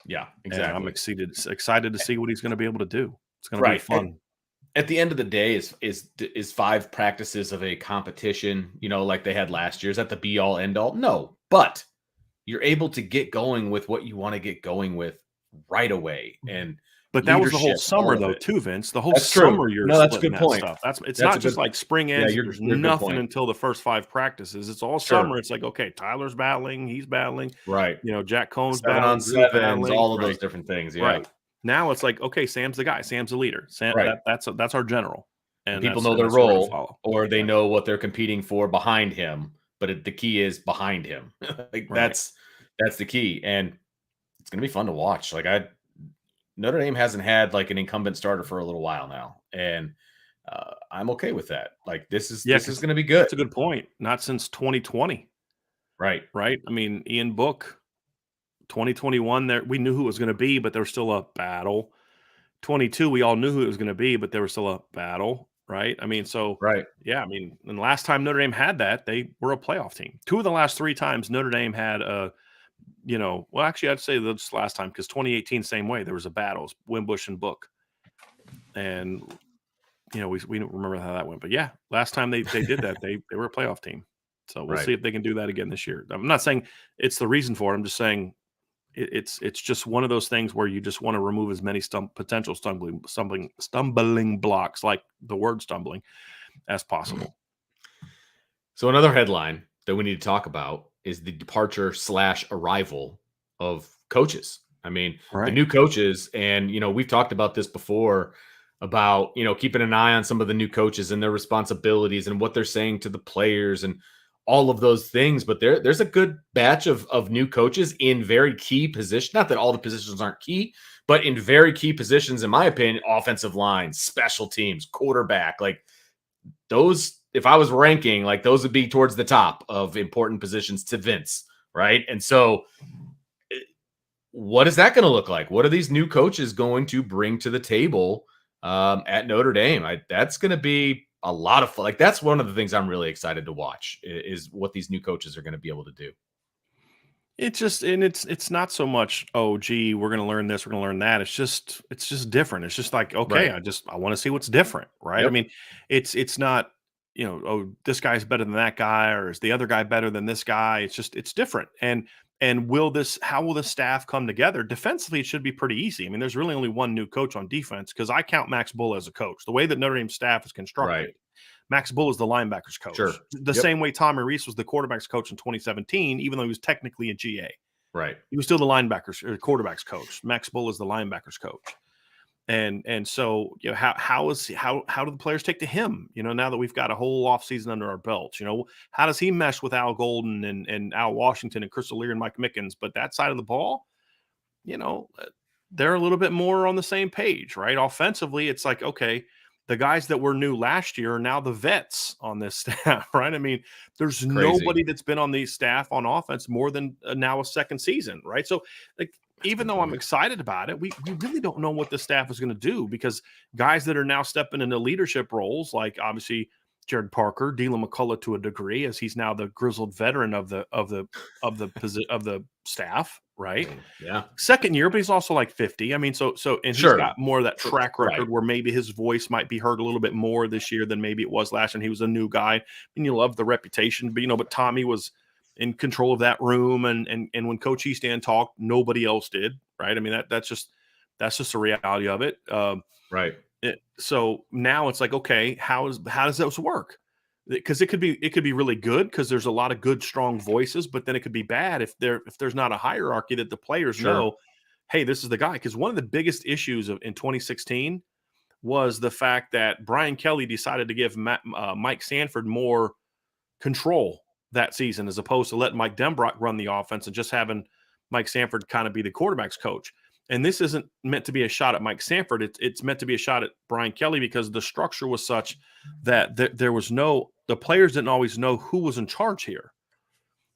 Yeah, exactly.
And I'm excited to see what he's going to be able to do. It's going to be fun.
at the end of the day, is 5 practices of a competition, like they had last year? Is that the be all end all? No, but you're able to get going with what you want to get going with right away. And
But that was the whole summer, though, too, Vince. The whole summer you're splitting that stuff. It's not just like spring ends. There's nothing until the first 5 practices. It's all summer. It's like, okay, Tyler's battling. He's battling.
Right.
Jack Cohn's
7
battling.
on 7s, all of those different things. Yeah.
Right. Now it's like, okay, Sam's the guy. Sam's the leader. Sam, that's our general. And
people know their role, or they know what they're competing for behind him. But the key is behind him. That's the key. And it's going to be fun to watch. Notre Dame hasn't had like an incumbent starter for a little while now, and I'm okay with that. This is going to be good.
That's a good point. Not since 2020,
right?
I mean, Ian Book, 2021. There we knew who it was going to be, but there was still a battle. 22, we all knew who it was going to be, but there was still a battle, right? I mean, yeah. I mean, and the last time Notre Dame had that, they were a playoff team. 2 of the last 3 times Notre Dame had a. Well, actually, I'd say this last time because 2018, same way. There was a battle, Wimbush and Book, and we don't remember how that went. But yeah, last time they did that, they were a playoff team. So we'll see if they can do that again this year. I'm not saying it's the reason for it. I'm just saying it's just one of those things where you just want to remove as many potential stumbling blocks, like the word stumbling, as possible.
So another headline that we need to talk about is the departure / arrival of coaches. I mean, the new coaches, and, we've talked about this before about, keeping an eye on some of the new coaches and their responsibilities and what they're saying to the players and all of those things. But there's a good batch of new coaches in very key positions. Not that all the positions aren't key, but in very key positions, in my opinion, offensive line, special teams, quarterback, those. If I was ranking, those would be towards the top of important positions to Vince, right? And so what is that going to look like? What are these new coaches going to bring to the table at Notre Dame? That's going to be a lot of fun. That's one of the things I'm really excited to watch is what these new coaches are going to be able to do.
It's not so much, oh, gee, we're going to learn this, we're going to learn that. It's just different. It's just like, okay, I want to see what's different, right? Yep. I mean, it's not, oh, this guy's better than that guy, or is the other guy better than this guy? It's different. And how will the staff come together? Defensively, it should be pretty easy. I mean, there's really only one new coach on defense because I count Max Bull as a coach. The way that Notre Dame staff is constructed, Max Bull is the linebackers coach.
Sure.
The same way Tommy Rees was the quarterbacks coach in 2017, even though he was technically a GA.
Right.
He was still the linebackers or quarterbacks coach. Max Bull is the linebackers coach. And so, how do the players take to him? Now that we've got a whole offseason under our belts, how does he mesh with Al Golden and Al Washington and Chris O'Leary and Mike Mickens? But that side of the ball, they're a little bit more on the same page, right? Offensively, it's like, okay, the guys that were new last year are now the vets on this staff, right? I mean, there's nobody that's been on these staff on offense more than now a second season, right? So, even though I'm excited about it, we really don't know what the staff is going to do because guys that are now stepping into leadership roles, like obviously Jared Parker, Dylan McCullough to a degree, as he's now the grizzled veteran of the staff, right?
Yeah.
Second year, but he's also like 50. I mean, and he's got more of that track record where maybe his voice might be heard a little bit more this year than maybe it was last year. And he was a new guy, and you love the reputation, but Tommy was in control of that room, and when Coach Easton talked, nobody else did, right? I mean, that's just the reality of it.
Right.
So now it's like, okay, how does this work? Because it could be really good because there's a lot of good, strong voices, but then it could be bad if there's not a hierarchy that the players know, hey, this is the guy. Because one of the biggest issues in 2016 was the fact that Brian Kelly decided to give Mike Sanford more control that season, as opposed to letting Mike Denbrock run the offense and just having Mike Sanford kind of be the quarterback's coach. And this isn't meant to be a shot at Mike Sanford. It's meant to be a shot at Brian Kelly because the structure was such that the players didn't always know who was in charge here.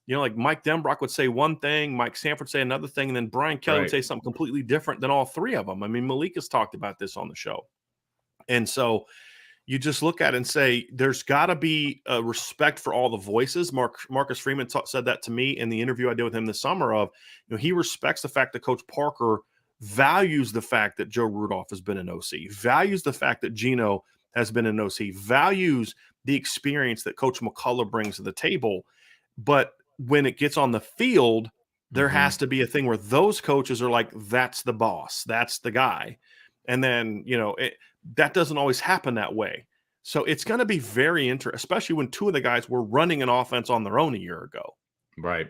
Like Mike Denbrock would say one thing, Mike Sanford say another thing, and then Brian Kelly would say something completely different than all three of them. I mean, Malik has talked about this on the show. And so you just look at it and say, there's got to be a respect for all the voices. Marcus Freeman said that to me in the interview I did with him this summer he respects the fact that Coach Parker values the fact that Joe Rudolph has been an OC, values the fact that Geno has been an OC, values the experience that Coach McCullough brings to the table. But when it gets on the field, there has to be a thing where those coaches are like, that's the boss, that's the guy. And then, that doesn't always happen that way. So it's going to be very interesting, especially when two of the guys were running an offense on their own a year ago.
Right.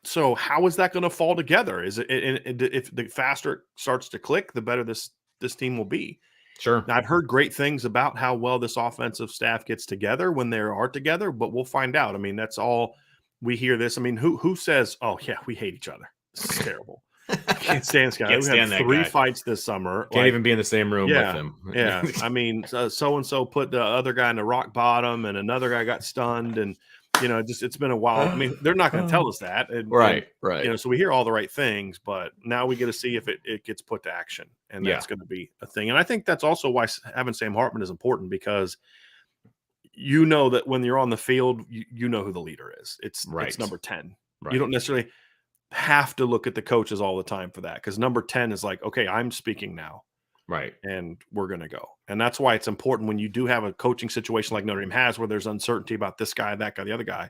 So how is that going to fall together? Is it if the faster it starts to click, the better this team will be.
Sure.
Now, I've heard great things about how well this offensive staff gets together when they are together, but we'll find out. I mean, that's all we hear this. I mean, who says, oh yeah, we hate each other. This is terrible. Can't stand this guy. We had 3 fights this summer.
Can't even be in the same room with him.
Yeah. I mean, so-and-so put the other guy in the rock bottom and another guy got stunned. And, it's been a while. I mean, they're not going to tell us that.
Right.
So we hear all the right things, but now we get to see if it gets put to action. And that's going to be a thing. And I think that's also why having Sam Hartman is important, because that when you're on the field, you know who the leader is. It's number 10. Right. You don't necessarily have to look at the coaches all the time for that, because number 10 is like, okay, I'm speaking now.
Right.
And we're going to go. And that's why it's important when you do have a coaching situation like Notre Dame has, where there's uncertainty about this guy, that guy, the other guy,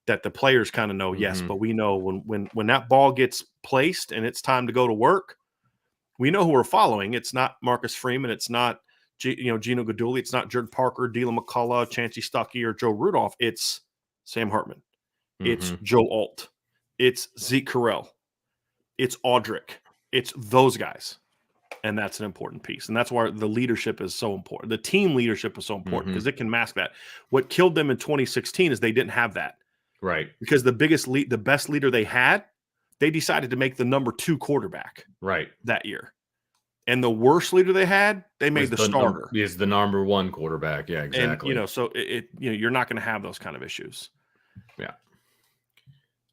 that the players kind of know, yes, but we know when that ball gets placed and it's time to go to work, we know who we're following. It's not Marcus Freeman. It's not, Gino Guidugli. It's not Jordan Parker, Dylan McCullough, Chancey Stuckey, or Joe Rudolph. It's Sam Hartman. It's Joe Alt. It's Zeke Carell. It's Audric. It's those guys. And that's an important piece. And that's why the leadership is so important. The team leadership is so important, because it can mask that. What killed them in 2016 is they didn't have that.
Right.
Because the best leader they had, they decided to make the number 2 quarterback that year. And the worst leader they had, they made the starter.
Is the number 1 quarterback. Yeah, exactly.
And, so you're not going to have those kind of issues.
Yeah.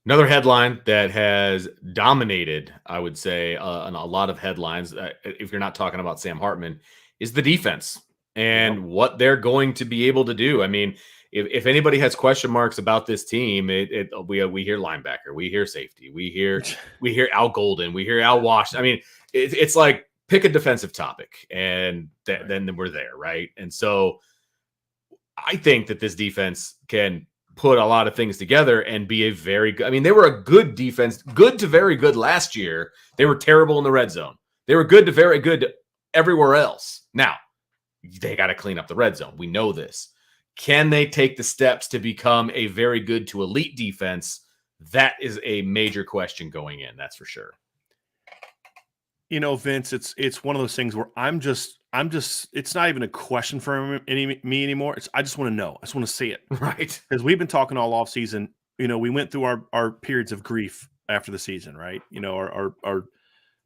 Another headline that has dominated, I would say, on a lot of headlines, if you're not talking about Sam Hartman, is the defense and what they're going to be able to do. I mean, if anybody has question marks about this team, we hear linebacker, we hear safety, we hear Al Golden, we hear Al Wash. I mean, it's like pick a defensive topic, and then we're there, right? And so I think that this defense can put a lot of things together and be a very good. I mean, they were a good defense, good to very good last year. They were terrible in the red zone. They were good to very good everywhere else. Now, they got to clean up the red zone. We know this. Can they take the steps to become a very good to elite defense? That is a major question going in. That's for sure.
Vince, it's one of those things where I'm just, it's not even a question for me anymore. I just want to know. I just want to see it.
Right.
Because we've been talking all off season. We went through our periods of grief after the season, right? Our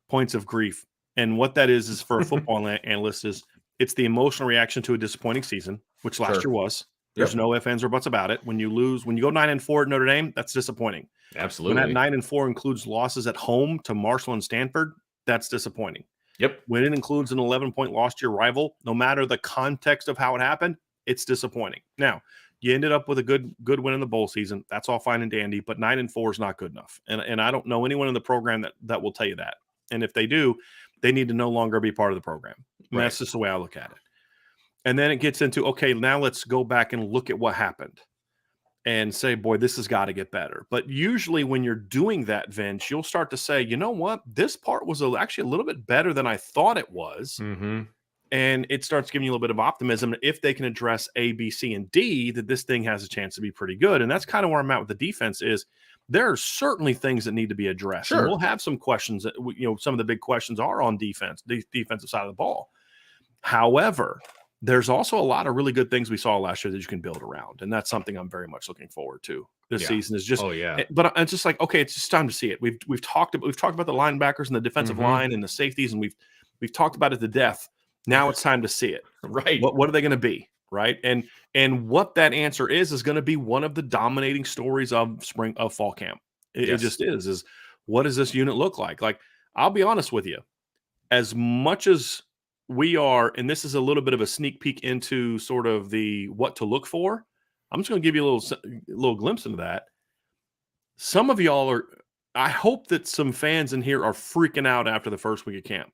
points of grief. And what that is for a football analyst is it's the emotional reaction to a disappointing season, which last year was. There's no ifs, ands, or buts about it. When you lose, when you go 9-4 at Notre Dame, that's disappointing.
Absolutely.
When that 9-4 includes losses at home to Marshall and Stanford, that's disappointing.
Yep.
When it includes an 11-point loss to your rival, no matter the context of how it happened, it's disappointing. Now, you ended up with a good win in the bowl season. That's all fine and dandy, but 9-4 is not good enough. And I don't know anyone in the program that will tell you that. And if they do, they need to no longer be part of the program. And that's just the way I look at it. And then it gets into, okay, now let's go back and look at what happened and say, boy, this has got to get better. But usually when you're doing that, Vince, you'll start to say, you know what? This part was actually a little bit better than I thought it was.
Mm-hmm.
And it starts giving you a little bit of optimism. If they can address A, B, C, and D, that this thing has a chance to be pretty good. And that's kind of where I'm at with the defense is there are certainly things that need to be addressed.
Sure.
And we'll have some questions that, some of the big questions are on defense, the defensive side of the ball. However, there's also a lot of really good things we saw last year that you can build around. And that's something I'm very much looking forward to this season is just, but it's just like, okay, it's just time to see it. We've talked about the linebackers and the defensive line and the safeties, and we've talked about it to death. Now it's time to see it.
Right.
What are they going to be? Right. And what that answer is going to be one of the dominating stories of fall camp. It just is what does this unit look like? Like, I'll be honest with you, as much as we are, and this is a little bit of a sneak peek into sort of the what to look for. I'm just going to give you a little glimpse into that. Some of y'all I hope that some fans in here are freaking out after the first week of camp.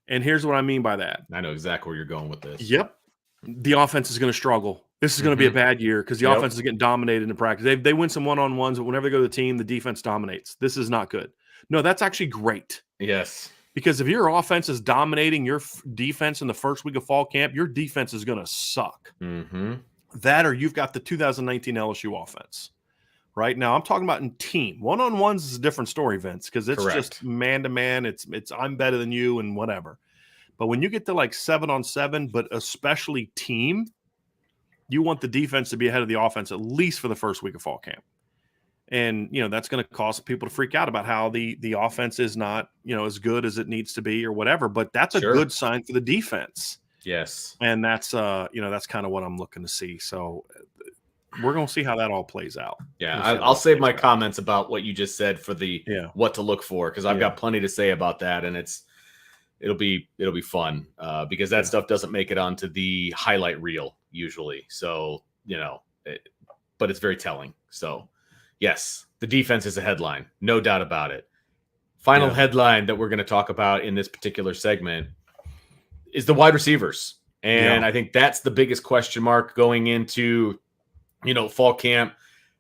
And here's what I mean by that.
I know exactly where you're going with this.
Yep. The offense is going to struggle. This is going to be a bad year because the offense is getting dominated in practice. They win some one-on-ones, but whenever they go to the team, the defense dominates. This is not good. No, that's actually great.
Yes.
Because if your offense is dominating your defense in the first week of fall camp, your defense is going to suck. That or you've got the 2019 LSU offense. Right now, I'm talking about in team. One-on-ones is a different story, Vince, because it's just man-to-man. It's I'm better than you and whatever. But when you get to like 7-on-7, but especially team, you want the defense to be ahead of the offense at least for the first week of fall camp. And, that's going to cause people to freak out about how the offense is not, as good as it needs to be or whatever. But that's a good sign for the defense.
Yes.
And that's, that's kind of what I'm looking to see. So we're going to see how that all plays out.
Yeah, I'll save my comments about what you just said for the what to look for, because I've got plenty to say about that, and it'll be fun because that stuff doesn't make it onto the highlight reel usually. So but it's very telling. So yes, the defense is a headline, no doubt about it. Final headline that we're going to talk about in this particular segment is the wide receivers, and I think that's the biggest question mark going into fall camp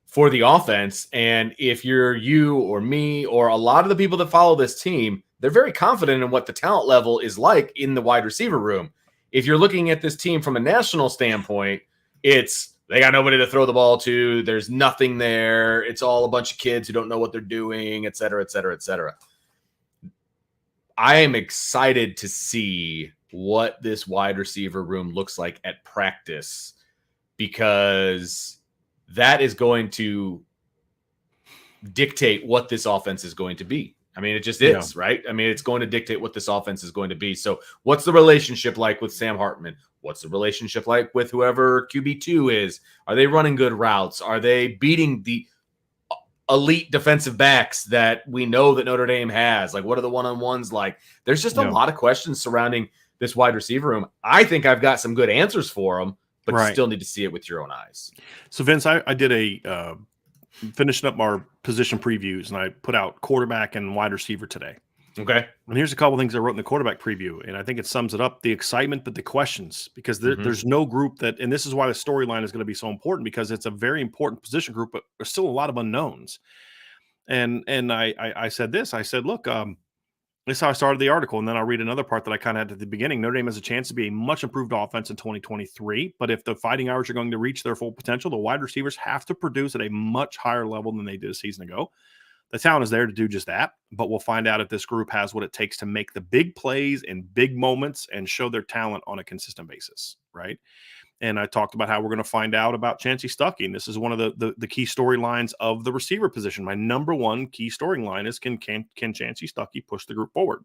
for the offense. And if you're you or me or a lot of the people that follow this team, they're very confident in what the talent level is like in the wide receiver room. If you're looking at this team from a national standpoint, they got nobody to throw the ball to. There's nothing there. It's all a bunch of kids who don't know what they're doing, et cetera, et cetera, et cetera. I am excited to see what this wide receiver room looks like at practice, because that is going to dictate what this offense is going to be. I mean, it just is, right? I mean, it's going to dictate what this offense is going to be. So what's the relationship like with Sam Hartman? What's the relationship like with whoever QB2 is? Are they running good routes? Are they beating the elite defensive backs that we know that Notre Dame has? Like, what are the one-on-ones like? There's just a lot of questions surrounding this wide receiver room. I think I've got some good answers for them, but you still need to see it with your own eyes.
So, Vince, I did finishing up our position previews, and I put out quarterback and wide receiver today.
Okay.
And here's a couple things I wrote in the quarterback preview, and I think it sums it up: the excitement, but the questions, because there's no group that, and this is why the storyline is going to be so important, because it's a very important position group, but there's still a lot of unknowns. And I said this. I said, look, this is how I started the article, and then I'll read another part that I kind of had at the beginning. Notre Dame has a chance to be a much improved offense in 2023, but if the Fighting Irish are going to reach their full potential, the wide receivers have to produce at a much higher level than they did a season ago. The talent is there to do just that, but we'll find out if this group has what it takes to make the big plays and big moments and show their talent on a consistent basis, right? And I talked about how we're going to find out about Chancey Stuckey, and this is one of the key storylines of the receiver position. My number one key storyline is can Chancey Stuckey push the group forward?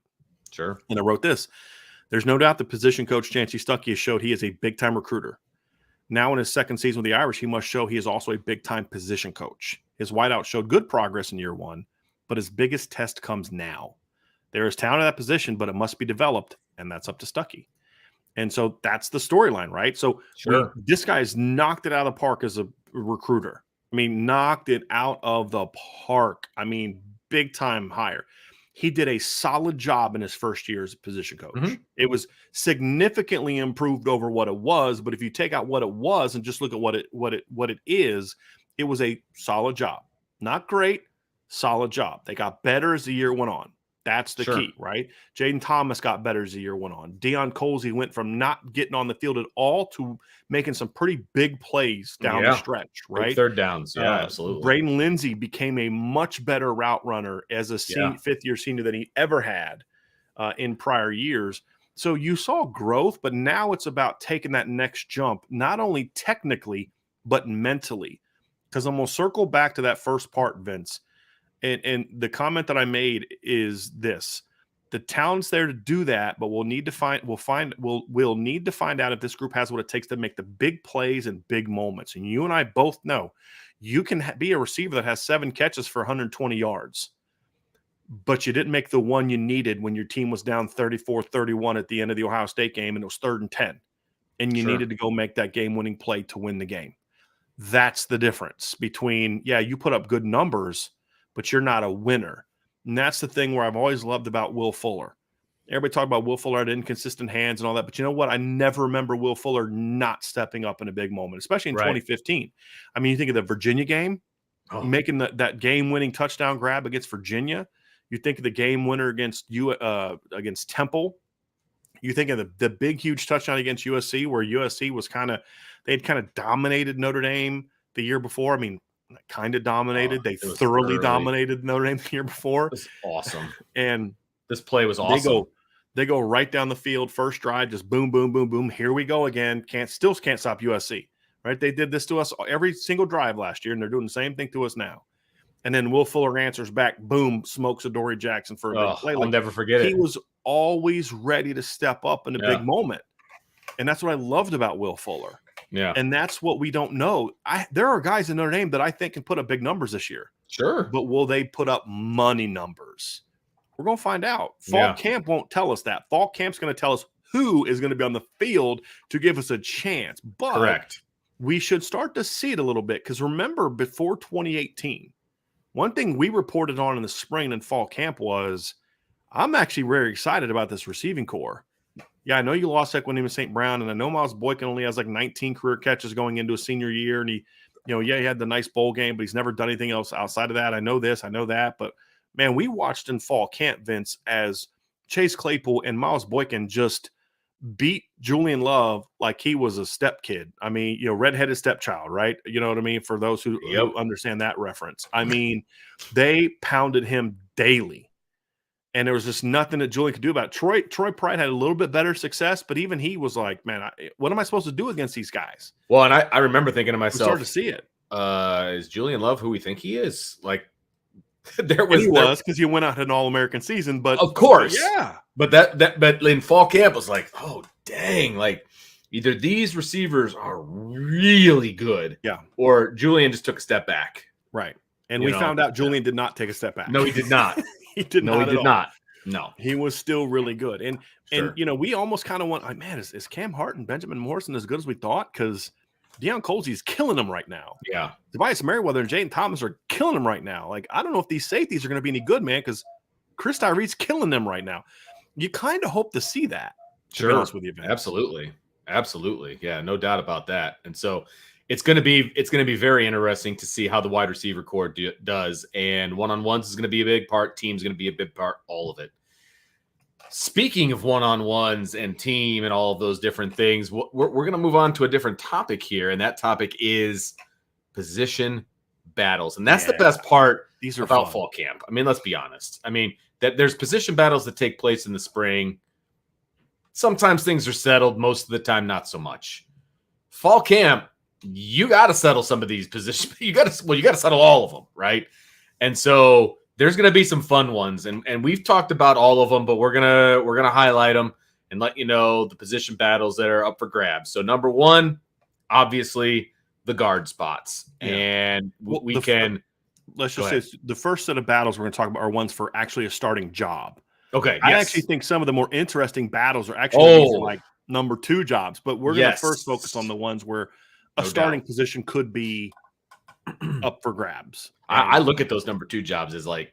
Sure.
And I wrote this: there's no doubt the position coach Chancey Stuckey has showed he is a big-time recruiter. Now in his second season with the Irish, he must show he is also a big-time position coach. His wideout showed good progress in year one, but his biggest test comes now. There is talent at that position, but it must be developed, and that's up to Stuckey. And so that's the storyline, right? So this guy's knocked it out of the park as a recruiter. I mean, knocked it out of the park. I mean, big time hire. He did a solid job in his first year as a position coach. It was significantly improved over what it was, but if you take out what it was and just look at what it is, it was a solid job. Not great, solid job. They got better as the year went on. That's the key, right? Jaden Thomas got better as the year went on. Deion Colsey went from not getting on the field at all to making some pretty big plays down the stretch, right?
Big third downs, absolutely.
Braden Lindsey became a much better route runner as a fifth-year senior than he ever had in prior years. So you saw growth, but now it's about taking that next jump, not only technically, but mentally. Because I'm going to circle back to that first part, Vince. And the comment that I made is this: the talent's there to do that, but we'll need to find out if this group has what it takes to make the big plays and big moments. And you and I both know you can be a receiver that has 7 catches for 120 yards, but you didn't make the one you needed when your team was down 34-31 at the end of the Ohio State game and it was 3rd and 10, and you needed to go make that game-winning play to win the game. That's the difference between, you put up good numbers, but you're not a winner. And that's the thing where I've always loved about Will Fuller. Everybody talk about Will Fuller had inconsistent hands and all that, but you know what? I never remember Will Fuller not stepping up in a big moment, especially in 2015. I mean, you think of the Virginia game, making that game-winning touchdown grab against Virginia. You think of the game winner against Temple. You think of the big, huge touchdown against USC, where USC was they'd kind of dominated Notre Dame the year before. I mean, kind of dominated. They thoroughly dominated Notre Dame the year before.
It was awesome.
And
this play was awesome.
They go right down the field, first drive, just boom, boom, boom, boom. Here we go again. Still can't stop USC, right? They did this to us every single drive last year, and they're doing the same thing to us now. And then Will Fuller answers back, boom, smokes Adoree Jackson for a big play.
I'll never forget it.
He was always ready to step up in a big moment. And that's what I loved about Will Fuller.
Yeah.
And that's what we don't know. There are guys in Notre Dame that I think can put up big numbers this year.
Sure.
But will they put up money numbers? We're going to find out. Fall camp won't tell us that. Fall camp's going to tell us who is going to be on the field to give us a chance. But we should start to see it a little bit, because remember, before 2018, one thing we reported on in the spring and fall camp was, I'm actually very excited about this receiving core. Yeah, I know you lost Equanimeous St. Brown, and I know Miles Boykin only has like 19 career catches going into his senior year, and he had the nice bowl game, but he's never done anything else outside of that. I know this, I know that, but man, we watched in fall camp, Vince, as Chase Claypool and Miles Boykin just beat Julian Love like he was a step kid. I mean, redheaded stepchild, right? You know what I mean? For those who understand that reference. I mean, they pounded him daily. And there was just nothing that Julian could do about it. Troy Pride had a little bit better success, but even he was like, man, what am I supposed to do against these guys?
Well, and I remember thinking to myself,
we started to see it.
Is Julian Love who we think he is? Like,
he was, because he went out an All-American season, but
of course,
but
but in fall camp was like, oh dang, like either these receivers are really good, or Julian just took a step back,
right? And we found out Julian did not take a step back.
No, he did not.
He did not.
No,
he was still really good, and we almost kind of went, like, man, is Cam Hart and Benjamin Morrison as good as we thought? Because Deion Colsey's killing them right now.
Yeah.
Tobias Merriweather and Jayden Thomas are killing them right now. Like, I don't know if these safeties are going to be any good, man, because Chris Tyree's killing them right now. You kind of hope to see that. To be honest with you, Vince.
Absolutely. Yeah, no doubt about that. And so it's going to be very interesting to see how the wide receiver core does. And one-on-ones is going to be a big part. Team's going to be a big part. All of it. Speaking of one-on-ones and team and all of those different things, we're going to move on to a different topic here, and that topic is position battles. And that's the best part about fall camp. I mean, let's be honest. I mean, that there's position battles that take place in the spring. Sometimes things are settled. Most of the time, not so much. Fall camp, you got to settle some of these positions. You got to settle all of them, right? And so there's going to be some fun ones, and we've talked about all of them, but we're gonna highlight them and let you know the position battles that are up for grabs. So number one, obviously, the guard spots, and let's just say
the first set of battles we're going to talk about are ones for actually a starting job.
Okay,
I actually think some of the more interesting battles are actually like number two jobs, but we're going to first focus on the ones where a starting position could be up for grabs.
I look at those number two jobs as like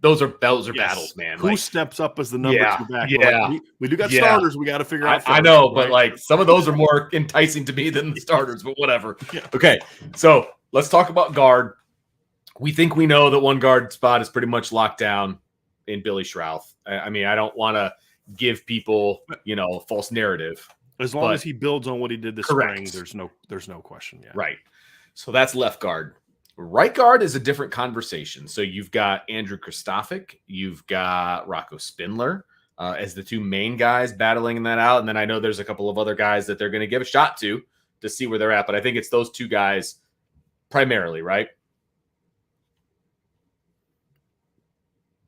those are battles, man.
Who steps up as the number two back?
Yeah,
like, we do got starters. We got to figure out.
I know, but like some of those are more enticing to me than the starters. But whatever. Okay, so let's talk about guard. We think we know that one guard spot is pretty much locked down in Billy Schrouth. I mean, I don't want to give people a false narrative.
As long as he builds on what he did this spring, there's no question. Yeah,
right. So that's left guard. Right guard is a different conversation. So you've got Andrew Kristofic, you've got Rocco Spindler as the two main guys battling that out. And then I know there's a couple of other guys that they're going to give a shot to see where they're at. But I think it's those two guys primarily, right?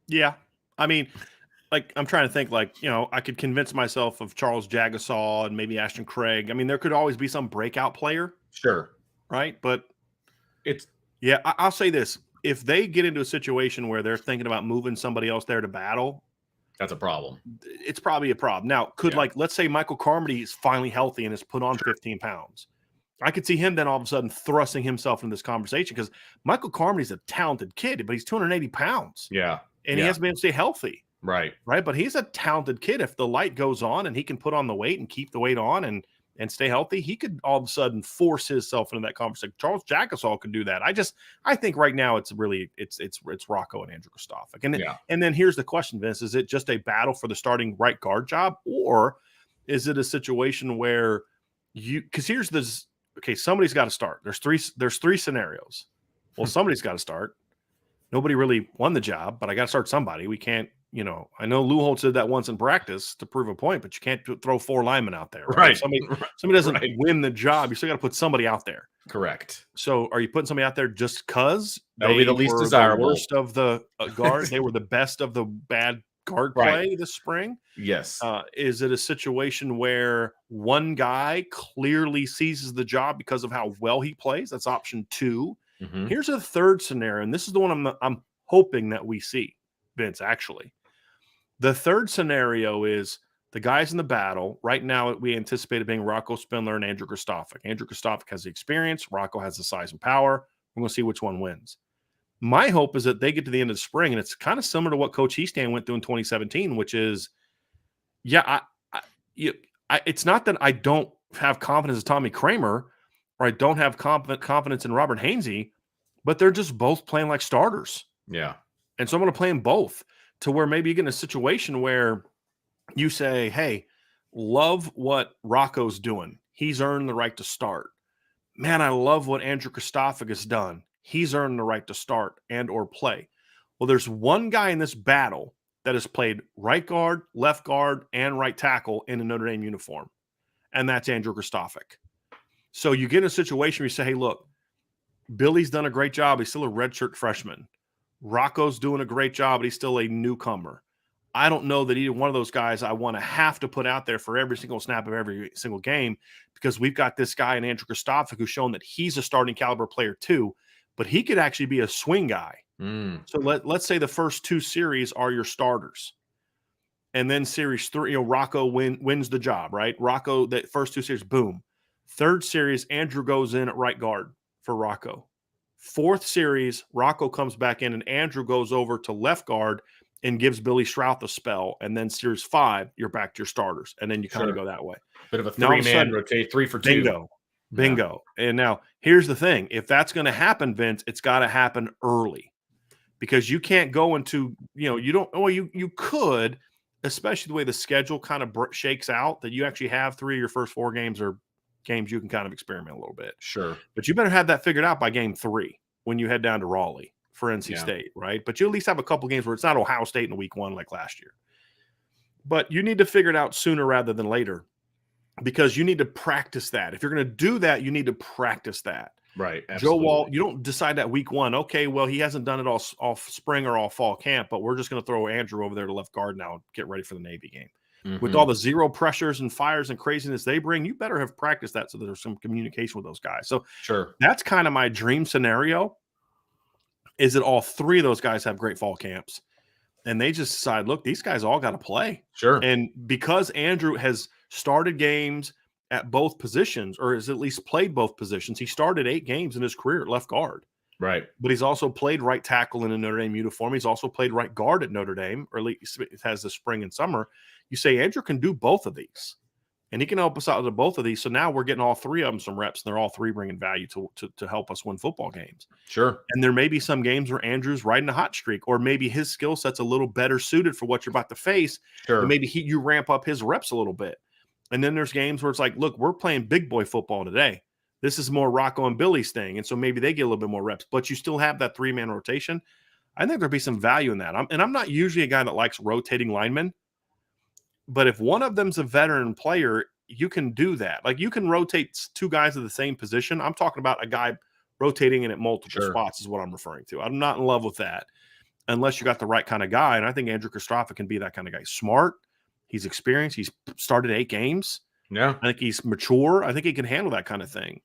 Yeah. I mean, like, I'm trying to think, like, I could convince myself of Charles Jagasaw and maybe Ashton Craig. I mean, there could always be some breakout player.
Sure.
Right. But I'll say this. If they get into a situation where they're thinking about moving somebody else there to battle,
that's a problem.
It's probably a problem. Now, let's say Michael Carmody is finally healthy and has put on 15 pounds. I could see him then all of a sudden thrusting himself into this conversation because Michael Carmody's a talented kid, but he's 280 pounds.
Yeah.
And he hasn't been able to stay healthy.
Right.
But he's a talented kid. If the light goes on and he can put on the weight and keep the weight on and stay healthy, he could all of a sudden force himself into that conversation. Charles Jackasaw could do that. I think right now it's Rocco and Andrew Kristofic. And then here's the question, Vince: is it just a battle for the starting right guard job, or is it a situation where because here's this? Okay, somebody's got to start. There's three scenarios. Well, somebody's got to start. Nobody really won the job, but I got to start somebody. We can't. I know Lou did that once in practice to prove a point, but you can't throw 4 linemen out there. Right? Somebody doesn't win the job. You still got to put somebody out there.
Correct.
So are you putting somebody out there just because
that would be the least desirable?
The worst of the guard. They were the best of the bad guard play this spring.
Yes.
Is it a situation where one guy clearly seizes the job because of how well he plays? That's option 2. Mm-hmm. Here's a third scenario, and this is the one I'm hoping that we see, Vince, actually. The third scenario is the guys in the battle. Right now, we anticipate it being Rocco Spindler and Andrew Kristofic. Andrew Kristofic has the experience. Rocco has the size and power. We're going to see which one wins. My hope is that they get to the end of the spring, and it's kind of similar to what Coach Easton went through in 2017, which is, it's not that I don't have confidence in Tommy Kramer or I don't have confidence in Robert Hainsey, but they're just both playing like starters.
Yeah.
And so I'm going to play them both to where maybe you get in a situation where you say, hey, love what Rocco's doing. He's earned the right to start. Man, I love what Andrew Kristofic has done. He's earned the right to start and or play. Well, there's one guy in this battle that has played right guard, left guard, and right tackle in a Notre Dame uniform, and that's Andrew Kristofic. So you get in a situation where you say, hey, look, Billy's done a great job. He's still a redshirt freshman. Rocco's doing a great job, but he's still a newcomer. I don't know that either one of those guys I want to have to put out there for every single snap of every single game because we've got this guy in Andrew Kristofic who's shown that he's a starting caliber player too, but he could actually be a swing guy. So let's say the first 2 series are your starters. And then series 3, Rocco wins the job, right? Rocco, that first 2 series, boom. Third series, Andrew goes in at right guard for Rocco. Fourth series, Rocco comes back in and Andrew goes over to left guard and gives Billy Strouth a spell. And then series 5, you're back to your starters. And then you kind of go that way.
Bit of a 3-man rotate, 3 for 2.
Bingo. Yeah. And now here's the thing. If that's going to happen, Vince, it's got to happen early because you can't go into, you could, especially the way the schedule kind of shakes out, that you actually have 3 of your first 4 games or games you can kind of experiment a little bit.
Sure.
But you better have that figured out by game 3 when you head down to Raleigh for NC State, right? But you at least have a couple games where it's not Ohio State in week 1 like last year. But you need to figure it out sooner rather than later because you need to practice that. If you're going to do that, you need to practice that.
Right.
Absolutely. Joe Wall, you don't decide that week 1. Okay, well, he hasn't done it all spring or all fall camp, but we're just going to throw Andrew over there to left guard now and get ready for the Navy game. Mm-hmm. With all the zero pressures and fires and craziness they bring, you better have practiced that so there's some communication with those guys. So that's kind of my dream scenario is that all 3 of those guys have great fall camps and they just decide, look, these guys all got to play.
Sure.
And because Andrew has started games at both positions or has at least played both positions, he started 8 games in his career at left guard.
Right.
But he's also played right tackle in a Notre Dame uniform. He's also played right guard at Notre Dame, or at least it has the spring and summer. You say Andrew can do both of these, and he can help us out with both of these. So now we're getting all 3 of them some reps, and they're all 3 bringing value to help us win football games.
Sure. And
there may be some games where Andrew's riding a hot streak, or maybe his skill set's a little better suited for what you're about to face.
Sure.
And maybe you ramp up his reps a little bit. And then there's games where it's like, look, we're playing big boy football today. This is more Rocco and Billy's thing. And so maybe they get a little bit more reps, but you still have that 3-man rotation. I think there'd be some value in that. I'm not usually a guy that likes rotating linemen, but if one of them's a veteran player, you can do that. Like you can rotate 2 guys of the same position. I'm talking about a guy rotating in at multiple spots is what I'm referring to. I'm not in love with that unless you got the right kind of guy. And I think Andrew Kristofic can be that kind of guy. Smart. He's experienced. He's started 8 games.
Yeah.
I think he's mature. I think he can handle that kind of thing.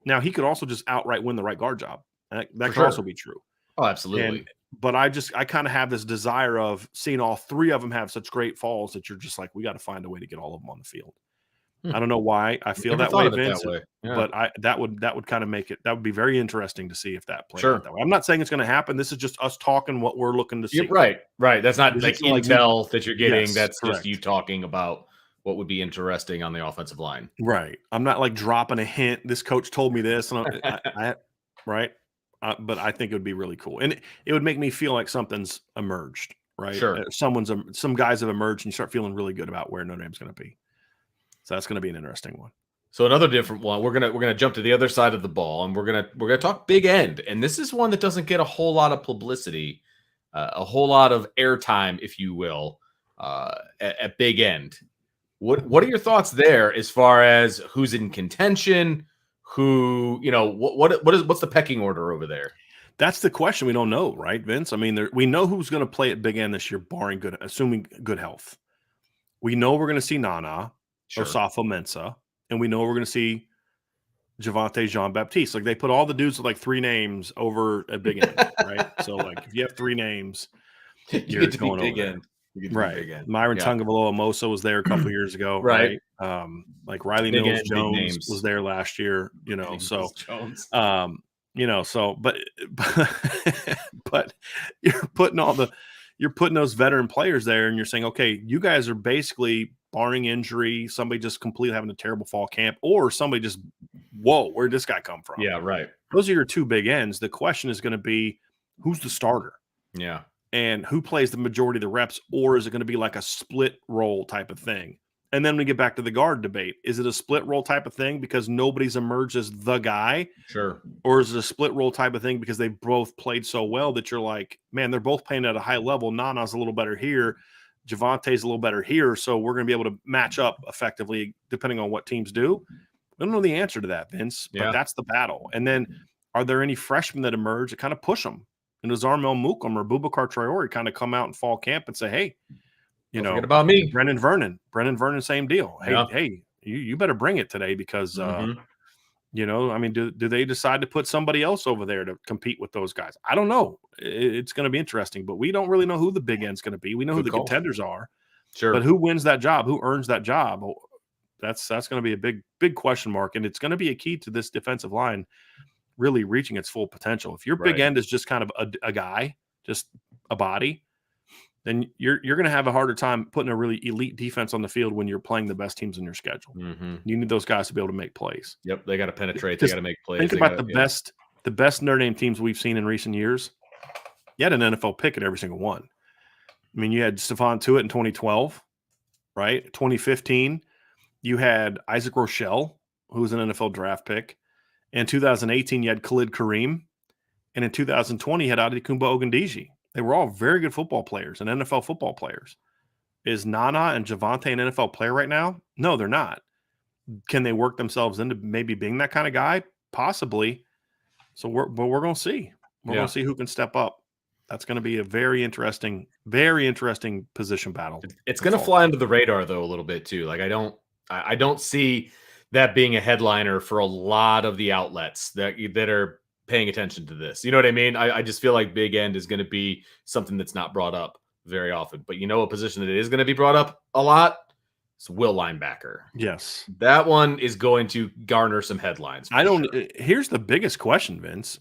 Now, he could also just outright win the right guard job. That could also be true.
Oh, absolutely.
But I kind of have this desire of seeing all 3 of them have such great falls that you're just like, we got to find a way to get all of them on the field. I don't know why I feel that way, Vince,
Yeah.
but that would kind of make it. That would be very interesting to see if that played
Sure.
out that way. I'm not saying it's going to happen. This is just us talking what we're looking to see.
Right. That's not like intel that you're getting.
Yes,
that's
correct.
just you talking about what would be interesting on the offensive line.
Right. I'm not like dropping a hint. This coach told me this, and right. But I think it would be really cool, and it would make me feel like something's emerged. Right.
Sure.
Some guys have emerged, and you start feeling really good about where Notre Dame's going to be. So that's going to be an interesting one.
So another different one. We're gonna jump to the other side of the ball, and we're gonna talk Big End, and this is one that doesn't get a whole lot of publicity, a whole lot of airtime, if you will, at Big End. What are your thoughts there as far as who's in contention? Who what's the pecking order over there?
That's the question. We don't know, right, Vince? I mean, we know who's going to play at Big End this year, assuming good health. We know we're going to see Nana. Osafo-Mensah, and we know we're going to see Javonte Jean-Baptiste. Like, they put all the dudes with like 3 names over at Big End, right? So, like, if you have 3 names,
you're going over there.
Right. Myron Tungavaloa-Mosa was there a couple years ago, right? Like Riley Mills-Jones was there last year, so but you're putting those veteran players there, and you're saying, okay, you guys are basically, barring injury, somebody just completely having a terrible fall camp, or somebody just, whoa, where'd this guy come from?
Yeah, right.
Those are your 2 big ends. The question is going to be, who's the starter?
Yeah.
And who plays the majority of the reps, or is it going to be like a split role type of thing? And then we get back to the guard debate. Is it a split role type of thing because nobody's emerged as the guy?
Sure.
Or is it a split role type of thing because they both played so well that you're like, man, they're both playing at a high level. Nana's a little better here. Javonte's a little better here, so we're going to be able to match up effectively depending on what teams do. We don't know the answer to that, Vince, but that's the battle. And then are there any freshmen that emerge that kind of push them? And does Armel Mukum or Boubacar Traore kind of come out in fall camp and say, hey,
forget about me.
Brennan Vernon, same deal. Hey, you better bring it today because I mean, do they decide to put somebody else over there to compete with those guys? I don't know. It's going to be interesting, but we don't really know who the big end's going to be. We know who the contenders are.
Sure.
But who wins that job? Who earns that job? That's going to be a big question mark, and it's going to be a key to this defensive line really reaching its full potential. If your big end is just kind of a guy, just a body, then you're going to have a harder time putting a really elite defense on the field when you're playing the best teams in your schedule.
Mm-hmm.
You need those guys to be able to make plays.
Yep, they got to penetrate. They got to make plays.
Think about the best Notre Dame teams we've seen in recent years. You had an NFL pick at every single one. I mean, you had Stephon Tuitt in 2012, right? 2015, you had Isaac Rochelle, who was an NFL draft pick. In 2018, you had Khalid Kareem. And in 2020, you had Adekunbo Ogundeji. They were all very good football players and NFL football players. Is Nana and Javonte an NFL player right now? No, they're not. Can they work themselves into maybe being that kind of guy? Possibly. So we're going to see. We're going to see who can step up. That's going to be a very interesting position battle.
It's going to fly under the radar though a little bit too. Like I don't see that being a headliner for a lot of the outlets that are paying attention to this. You know what I mean? I just feel like big end is going to be something that's not brought up very often. But a position that is going to be brought up a lot is will linebacker.
Yes.
That one is going to garner some headlines.
Here's the biggest question, Vince,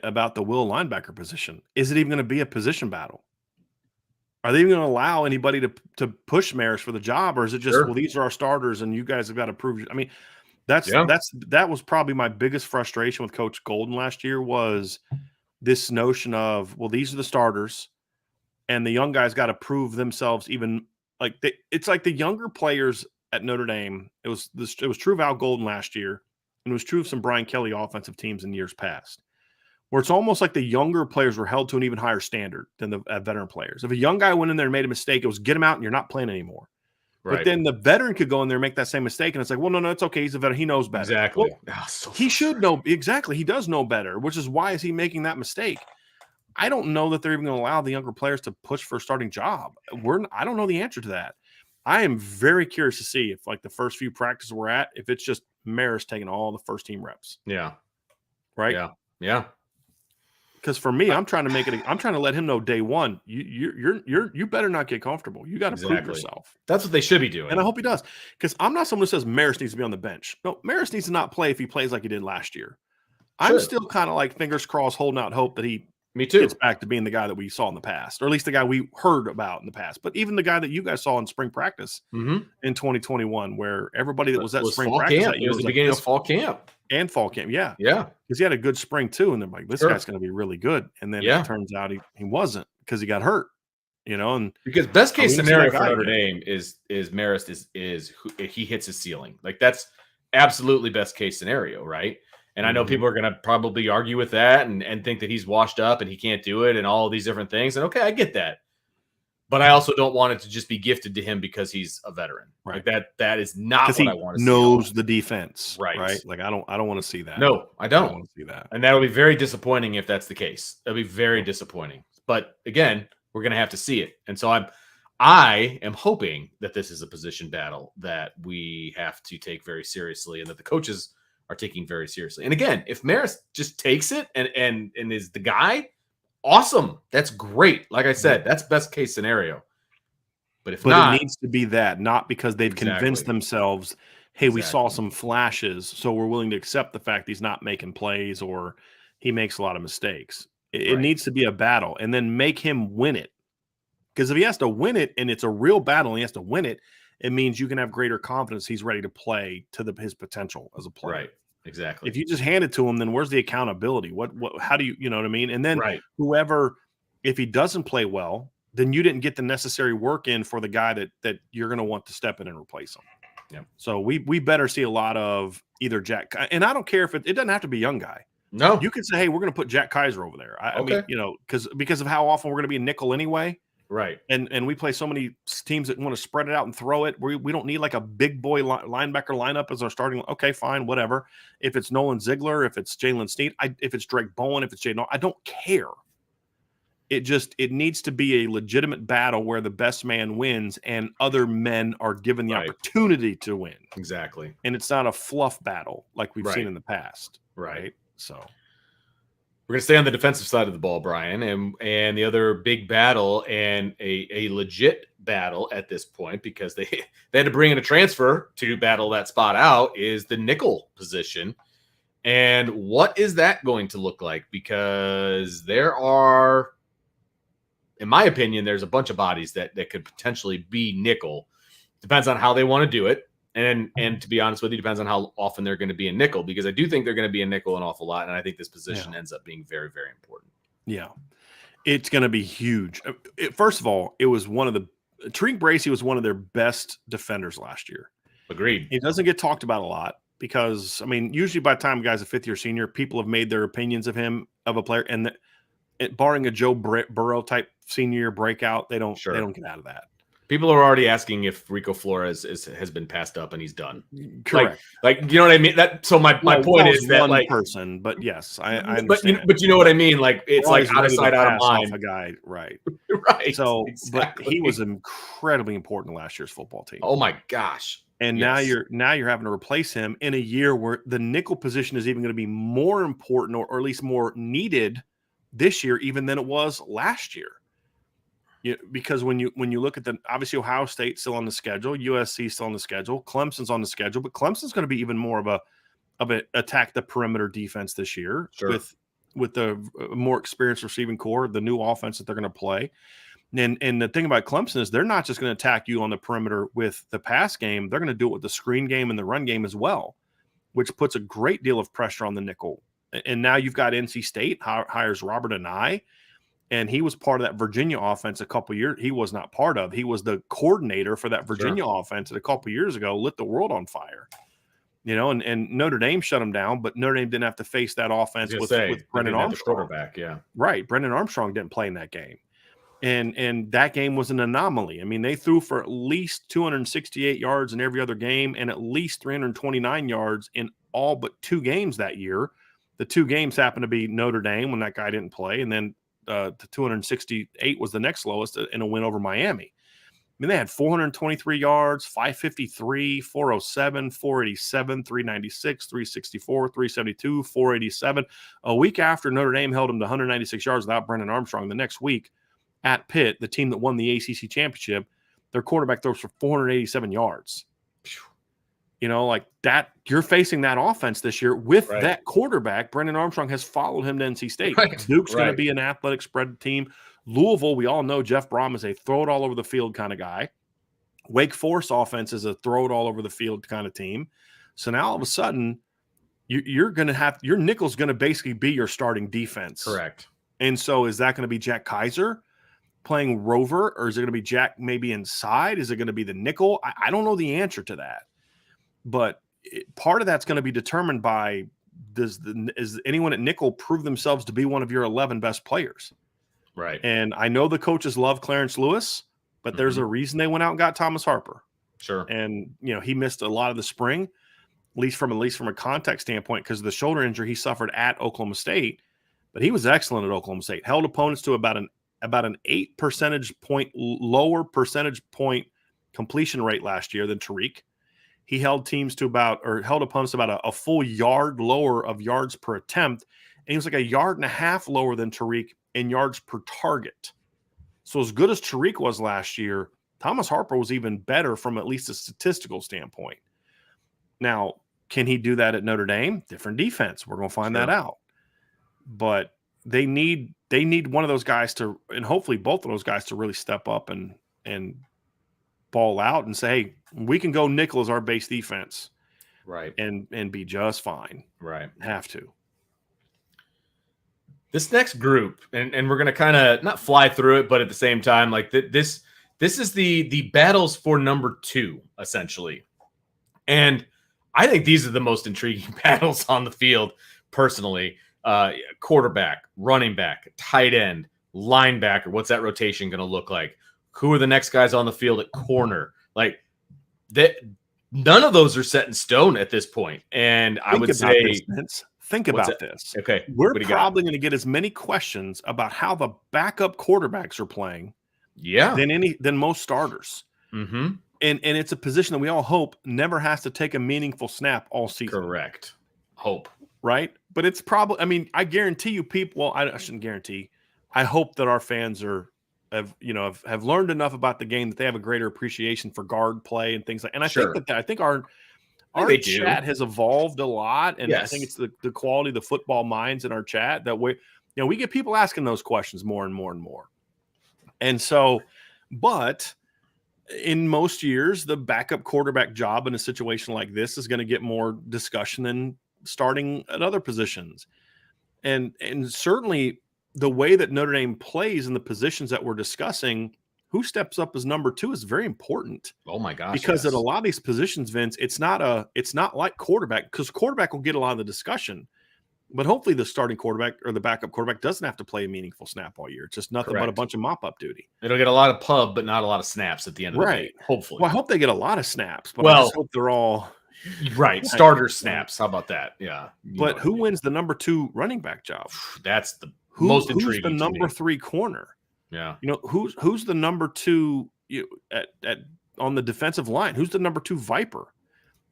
about the will linebacker position. Is it even going to be a position battle? Are they even going to allow anybody to push Maris for the job? Or is it just, well, these are our starters and you guys have got to prove – I mean, that was probably my biggest frustration with Coach Golden last year was this notion of, well, these are the starters and the young guys got to prove themselves even like it's like the younger players at Notre Dame. It was true of Al Golden last year, and it was true of some Brian Kelly offensive teams in years past, where it's almost like the younger players were held to an even higher standard than the veteran players. If a young guy went in there and made a mistake, it was get him out and you're not playing anymore. Right. But then the veteran could go in there and make that same mistake, and it's like, well, no, it's okay. He's a veteran. He knows better.
Exactly.
Well, he should know. Exactly. He does know better, which is why is he making that mistake? I don't know that they're even going to allow the younger players to push for a starting job. I don't know the answer to that. I am very curious to see if, like, the first few practices we're at, if it's just Maris taking all the first team reps.
Yeah.
Right?
Yeah.
Because for me, I'm trying to let him know day one, you better not get comfortable. You got to prove yourself.
That's what they should be doing.
And I hope he does. Because I'm not someone who says Maris needs to be on the bench. No, Maris needs to not play if he plays like he did last year. I'm still kind of like fingers crossed, holding out hope that he gets back to being the guy that we saw in the past, or at least the guy we heard about in the past. But even the guy that you guys saw in spring practice in 2021, where everybody that was at spring practice that year
was the beginning of fall camp.
And fall camp, yeah. Because he had a good spring too, and they're like, this guy's going to be really good. And then it turns out he wasn't, because he got hurt. And
because best case scenario for Notre Dame is Maris is he hits his ceiling. Like, that's absolutely best case scenario, right? And I know people are going to probably argue with that and think that he's washed up and he can't do it and all of these different things. And okay, I get that. But I also don't want it to just be gifted to him because he's a veteran. Right. Like that is not what I want to see.
Knows the defense. Right. Like I don't want to see that.
No, I don't
want to see that.
And that'll be very disappointing if that's the case. That'll be very disappointing. But again, we're going to have to see it. And so I am hoping that this is a position battle that we have to take very seriously and that the coaches are taking very seriously. And again, if Maris just takes it and is the guy, awesome. That's great. Like I said, that's best case scenario. But not,
it needs to be that, not because they've convinced themselves, hey, we saw some flashes, so we're willing to accept the fact he's not making plays or he makes a lot of mistakes. It needs to be a battle, and then make him win it. Because if he has to win it and it's a real battle and he has to win it, it means you can have greater confidence he's ready to play to his potential as a player.
Right. Exactly.
If you just hand it to him, then where's the accountability? How do you know what I mean? And then whoever, if he doesn't play well, then you didn't get the necessary work in for the guy that you're going to want to step in and replace him. Yeah. So we better see a lot of either Jack, and I don't care if it doesn't have to be a young guy.
No,
you could say, hey, we're going to put Jack Kaiser over there. I mean, because of how often we're going to be a nickel anyway.
Right.
And we play so many teams that want to spread it out and throw it. We don't need like a big boy linebacker lineup as our starting. Okay, fine, whatever. If it's Nolan Ziegler, if it's Jalen Snead, if it's Drake Bowen, if it's Jaden, I don't care. It needs to be a legitimate battle where the best man wins and other men are given the opportunity to win.
Exactly.
And it's not a fluff battle like we've seen in the past.
Right.
So
we're going to stay on the defensive side of the ball, Brian, and the other big battle and a legit battle at this point, because they had to bring in a transfer to battle that spot out, is the nickel position. And what is that going to look like? Because there are, in my opinion, there's a bunch of bodies that could potentially be nickel. Depends on how they want to do it. And to be honest with you, depends on how often they're going to be in nickel, because I do think they're going to be in nickel an awful lot. And I think this position ends up being very, very important.
Yeah, it's going to be huge. First of all, it was Tariq Bracy was one of their best defenders last year.
Agreed.
He doesn't get talked about a lot because, I mean, usually by the time a guy's a fifth-year senior, people have made their opinions of him, of a player. And barring a Joe Burrow type senior year breakout, they don't get out of that.
People are already asking if Rico Flores has been passed up and he's done.
Correct.
Like you know what I mean? So my point is that
one person, but yes, I
understand. But you know what I mean? Like it's like out of sight, out of mind.
A guy, right?
Right.
So, exactly. But he was incredibly important in last year's football team.
Oh my gosh!
And now you're having to replace him in a year where the nickel position is even going to be more important, or at least more needed this year, even than it was last year. Because when you look at obviously Ohio State's still on the schedule, USC still on the schedule, Clemson's on the schedule, but Clemson's going to be even more of a attack the perimeter defense this year with the more experienced receiving core, the new offense that they're going to play. And the thing about Clemson is they're not just going to attack you on the perimeter with the pass game, they're going to do it with the screen game and the run game as well, which puts a great deal of pressure on the nickel. And now you've got NC State hires Robert Anae. And he was part of that Virginia offense a couple years. He was not part of. He was the coordinator for that Virginia offense that a couple years ago lit the world on fire. And Notre Dame shut him down, but Notre Dame didn't have to face that offense with Brennan Armstrong.
Quarterback, yeah.
Right. Brennan Armstrong didn't play in that game. And that game was an anomaly. I mean, they threw for at least 268 yards in every other game and at least 329 yards in all but 2 games that year. The 2 games happened to be Notre Dame when that guy didn't play, and then the 268 was the next lowest in a win over Miami. mean, they had 423 yards, 553, 407, 487, 396, 364, 372, 487. A week after Notre Dame held them to 196 yards without Brennan Armstrong, the next week at Pitt, the team that won the ACC championship, their quarterback throws for 487 yards. You know, like that, you're facing that offense this year with that quarterback. Brennan Armstrong has followed him to NC State. Duke's going to be an athletic spread team. Louisville, we all know Jeff Brom is a throw it all over the field kind of guy. Wake Forest offense is a throw it all over the field kind of team. So now all of a sudden, you're going to have your nickel's going to basically be your starting defense.
Correct.
And so is that going to be Jack Kaiser playing rover, or is it going to be Jack maybe inside? Is it going to be the nickel? I don't know the answer to that. But part of that's going to be determined by is anyone at nickel prove themselves to be one of your 11 best players?
Right.
And I know the coaches love Clarence Lewis, but there's a reason they went out and got Thomas Harper.
Sure.
And, you know, he missed a lot of the spring, at least from a context standpoint, because of the shoulder injury he suffered at Oklahoma State. But he was excellent at Oklahoma State. Held opponents to about an 8 percentage point lower percentage point completion rate last year than Tariq. He held opponents to about a full yard lower of yards per attempt. And he was like a yard and a half lower than Tariq in yards per target. So as good as Tariq was last year, Thomas Harper was even better from at least a statistical standpoint. Now, can he do that at Notre Dame? Different defense. We're going to find that out. But they need one of those guys to, and hopefully both of those guys to really step up and ball out and say, hey, we can go nickel as our base defense.
Right.
And be just fine.
Right.
Have to.
This next group, and we're going to kind of not fly through it, but at the same time, like this is the battles for number 2, essentially. And I think these are the most intriguing battles on the field, personally. Quarterback, running back, tight end, linebacker. What's that rotation going to look like? Who are the next guys on the field at corner? Like that, none of those are set in stone at this point. And I would say,
think about this.
Okay,
we're probably going to get as many questions about how the backup quarterbacks are playing, than most starters.
Mm-hmm.
And it's a position that we all hope never has to take a meaningful snap all season.
Correct. Hope.
Right? But it's probably, I mean, I guarantee you people, well, I shouldn't guarantee. I hope that our fans have learned enough about the game that they have a greater appreciation for guard play and things like, and I think our chat has evolved a lot. And I think it's the quality of the football minds in our chat that we get people asking those questions more and more and more. And so, but in most years, the backup quarterback job in a situation like this is going to get more discussion than starting at other positions. And certainly the way that Notre Dame plays in the positions that we're discussing, who steps up as number 2 is very important.
Oh my gosh.
Because at a lot of these positions, Vince, it's not like quarterback, because quarterback will get a lot of the discussion. But hopefully the starting quarterback or the backup quarterback doesn't have to play a meaningful snap all year. It's just nothing but a bunch of mop-up duty.
It'll get a lot of pub, but not a lot of snaps at the end of the day. Hopefully.
Well, I hope they get a lot of snaps, but I just hope they're all
starter snaps. How about that? Yeah.
But who wins the number 2 running back job?
That's the most intriguing.
Who's the number 3 corner?
Yeah.
Who's the number 2 on the defensive line? Who's the number 2 Viper?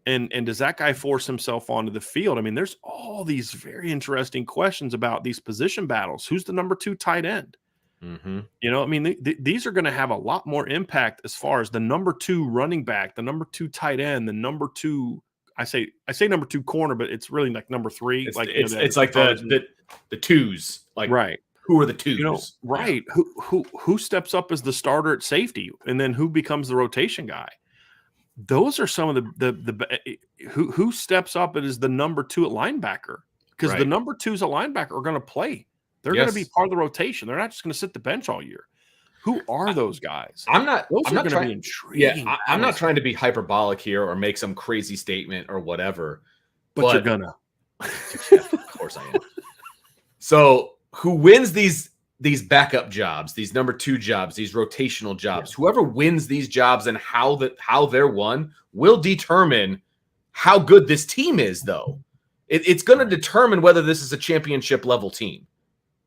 And does that guy force himself onto the field? I mean, there's all these very interesting questions about these position battles. Who's the number 2 tight end?
Mm-hmm.
I mean, these are going to have a lot more impact as far as the number 2 running back, the number 2 tight end, the number 2. I say number 2 corner, but it's really like number 3.
It's like the twos. Like
right.
Who are the twos?
Right. Who steps up as the starter at safety, and then who becomes the rotation guy? Those are some of the who steps up as the number 2 at linebacker, because the number 2s at linebacker are going to play. They're going to be part of the rotation. They're not just going to sit the bench all year. Who are those guys?
I'm not
going to be intriguing.
Yeah, I'm not trying to be hyperbolic here or make some crazy statement or whatever.
But you're gonna.
Yeah, of course I am. So who wins these backup jobs, these number 2 jobs, these rotational jobs? Yeah. Whoever wins these jobs and how they're won will determine how good this team is, though. It's going to determine whether this is a championship level team,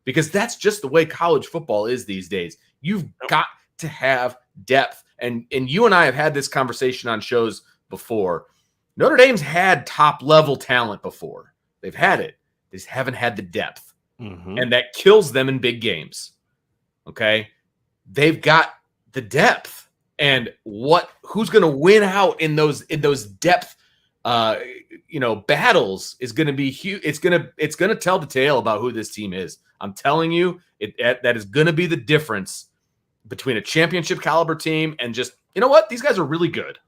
because that's just the way college football is these days. You've got to have depth And you and I have had this conversation on shows before. Notre Dame's had top level talent before. They've had it. They just haven't had the depth. And that kills them in big games. Okay. They've got the depth, and who's going to win out in those depth, battles is going to be huge. It's going to tell the tale about who this team is. I'm telling you, that is going to be the difference between a championship caliber team and just, you know what? These guys are really good.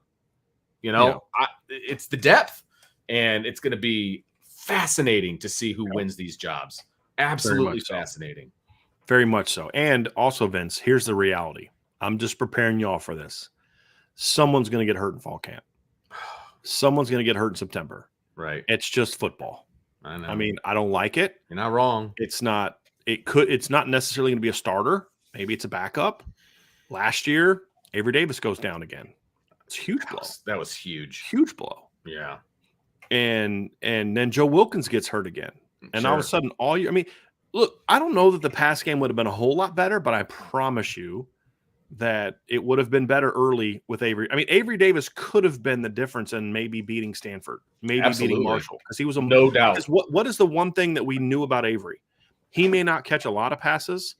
It's the depth, and it's going to be fascinating to see who wins these jobs. Absolutely fascinating.
Very much so. And also, Vince, here's the reality. I'm just preparing y'all for this. Someone's going to get hurt in fall camp. Someone's going to get hurt in September.
Right.
It's just football.
I know.
I mean, I don't like it.
You're not wrong.
It's not necessarily going to be a starter. Maybe it's a backup. Last year, Avery Davis goes down again. It's a huge blow.
That was huge.
Huge blow.
Yeah.
And then Joe Wilkins gets hurt again. And all of a sudden, look, I don't know that the pass game would have been a whole lot better, but I promise you that it would have been better early with Avery. I mean, Avery Davis could have been the difference in maybe beating Stanford, maybe beating Marshall, because he was
no doubt.
Because what is the one thing that we knew about Avery? He may not catch a lot of passes,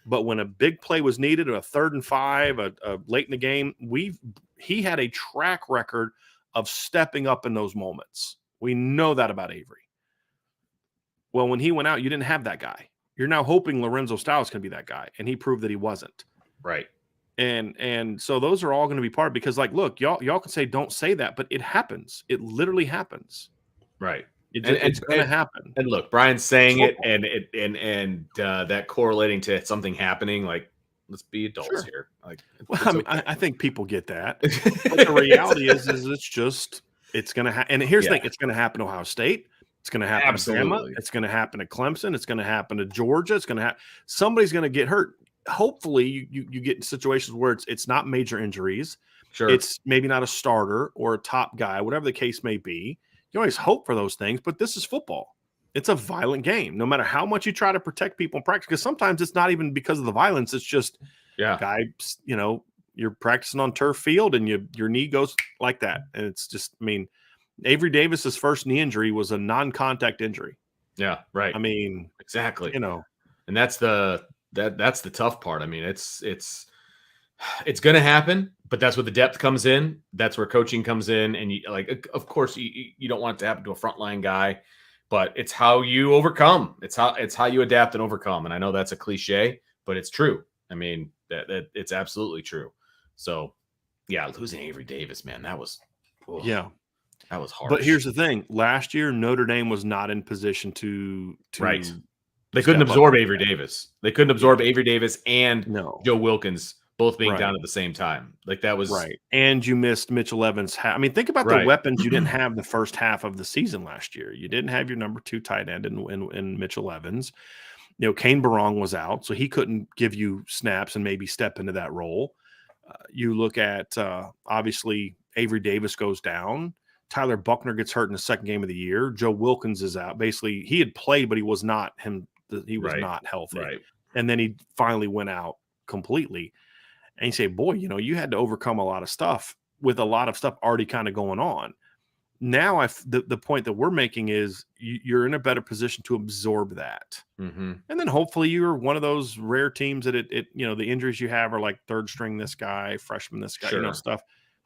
but when a big play was needed, a 3rd and 5, late in the game, he had a track record of stepping up in those moments. We know that about Avery. Well, when he went out, you didn't have that guy. You're now hoping Lorenzo Styles can be that guy, and he proved that he wasn't.
Right.
And so those are all going to be part, because, like, look, y'all can say don't say that, but it happens. It literally happens.
Right.
It's going to happen.
And look, Brian's saying it, and that correlating to something happening. Like, let's be adults here. Like,
I think people get that. But the reality is it's going to happen. And here's the thing: it's going to happen to Ohio State. It's going to happen to Bama. It's going to happen to Clemson. It's going to happen to Georgia. It's going to happen. Somebody's going to get hurt. Hopefully, you get in situations where it's not major injuries.
Sure.
It's maybe not a starter or a top guy, whatever the case may be. You always hope for those things, but this is football. It's a violent game. No matter how much you try to protect people in practice, because sometimes it's not even because of the violence. It's just, guy, you're practicing on turf field and your knee goes like that. And it's just, I mean, Avery Davis's first knee injury was a non-contact injury.
Yeah, right.
I mean,
exactly.
And
that's the tough part. I mean, it's going to happen, but that's where the depth comes in. That's where coaching comes in. And of course, you don't want it to happen to a frontline guy, but it's how you overcome. It's how you adapt and overcome. And I know that's a cliche, but it's true. I mean, that it's absolutely true. So, yeah, losing Avery Davis, man, that was that was hard.
But here's the thing: last year, Notre Dame was not in position to
right. They couldn't absorb Avery Davis. They couldn't absorb Avery Davis and Joe Wilkins both being down at the same time. Like, that was
right. And you missed Mitchell Evans. I mean, think about the weapons you didn't have the first half of the season last year. You didn't have your number 2 tight end in Mitchell Evans. Kane Barong was out, so he couldn't give you snaps and maybe step into that role. You look at obviously Avery Davis goes down. Tyler Buckner gets hurt in the second game of the year. Joe Wilkins is out. Basically, he had played, but he was not not healthy.
Right.
And then he finally went out completely. And you say, boy, you had to overcome a lot of stuff with a lot of stuff already kind of going on. Now, the point that we're making is you're in a better position to absorb that.
Mm-hmm.
And then hopefully you're one of those rare teams that the injuries you have are like third string this guy, freshman this guy, stuff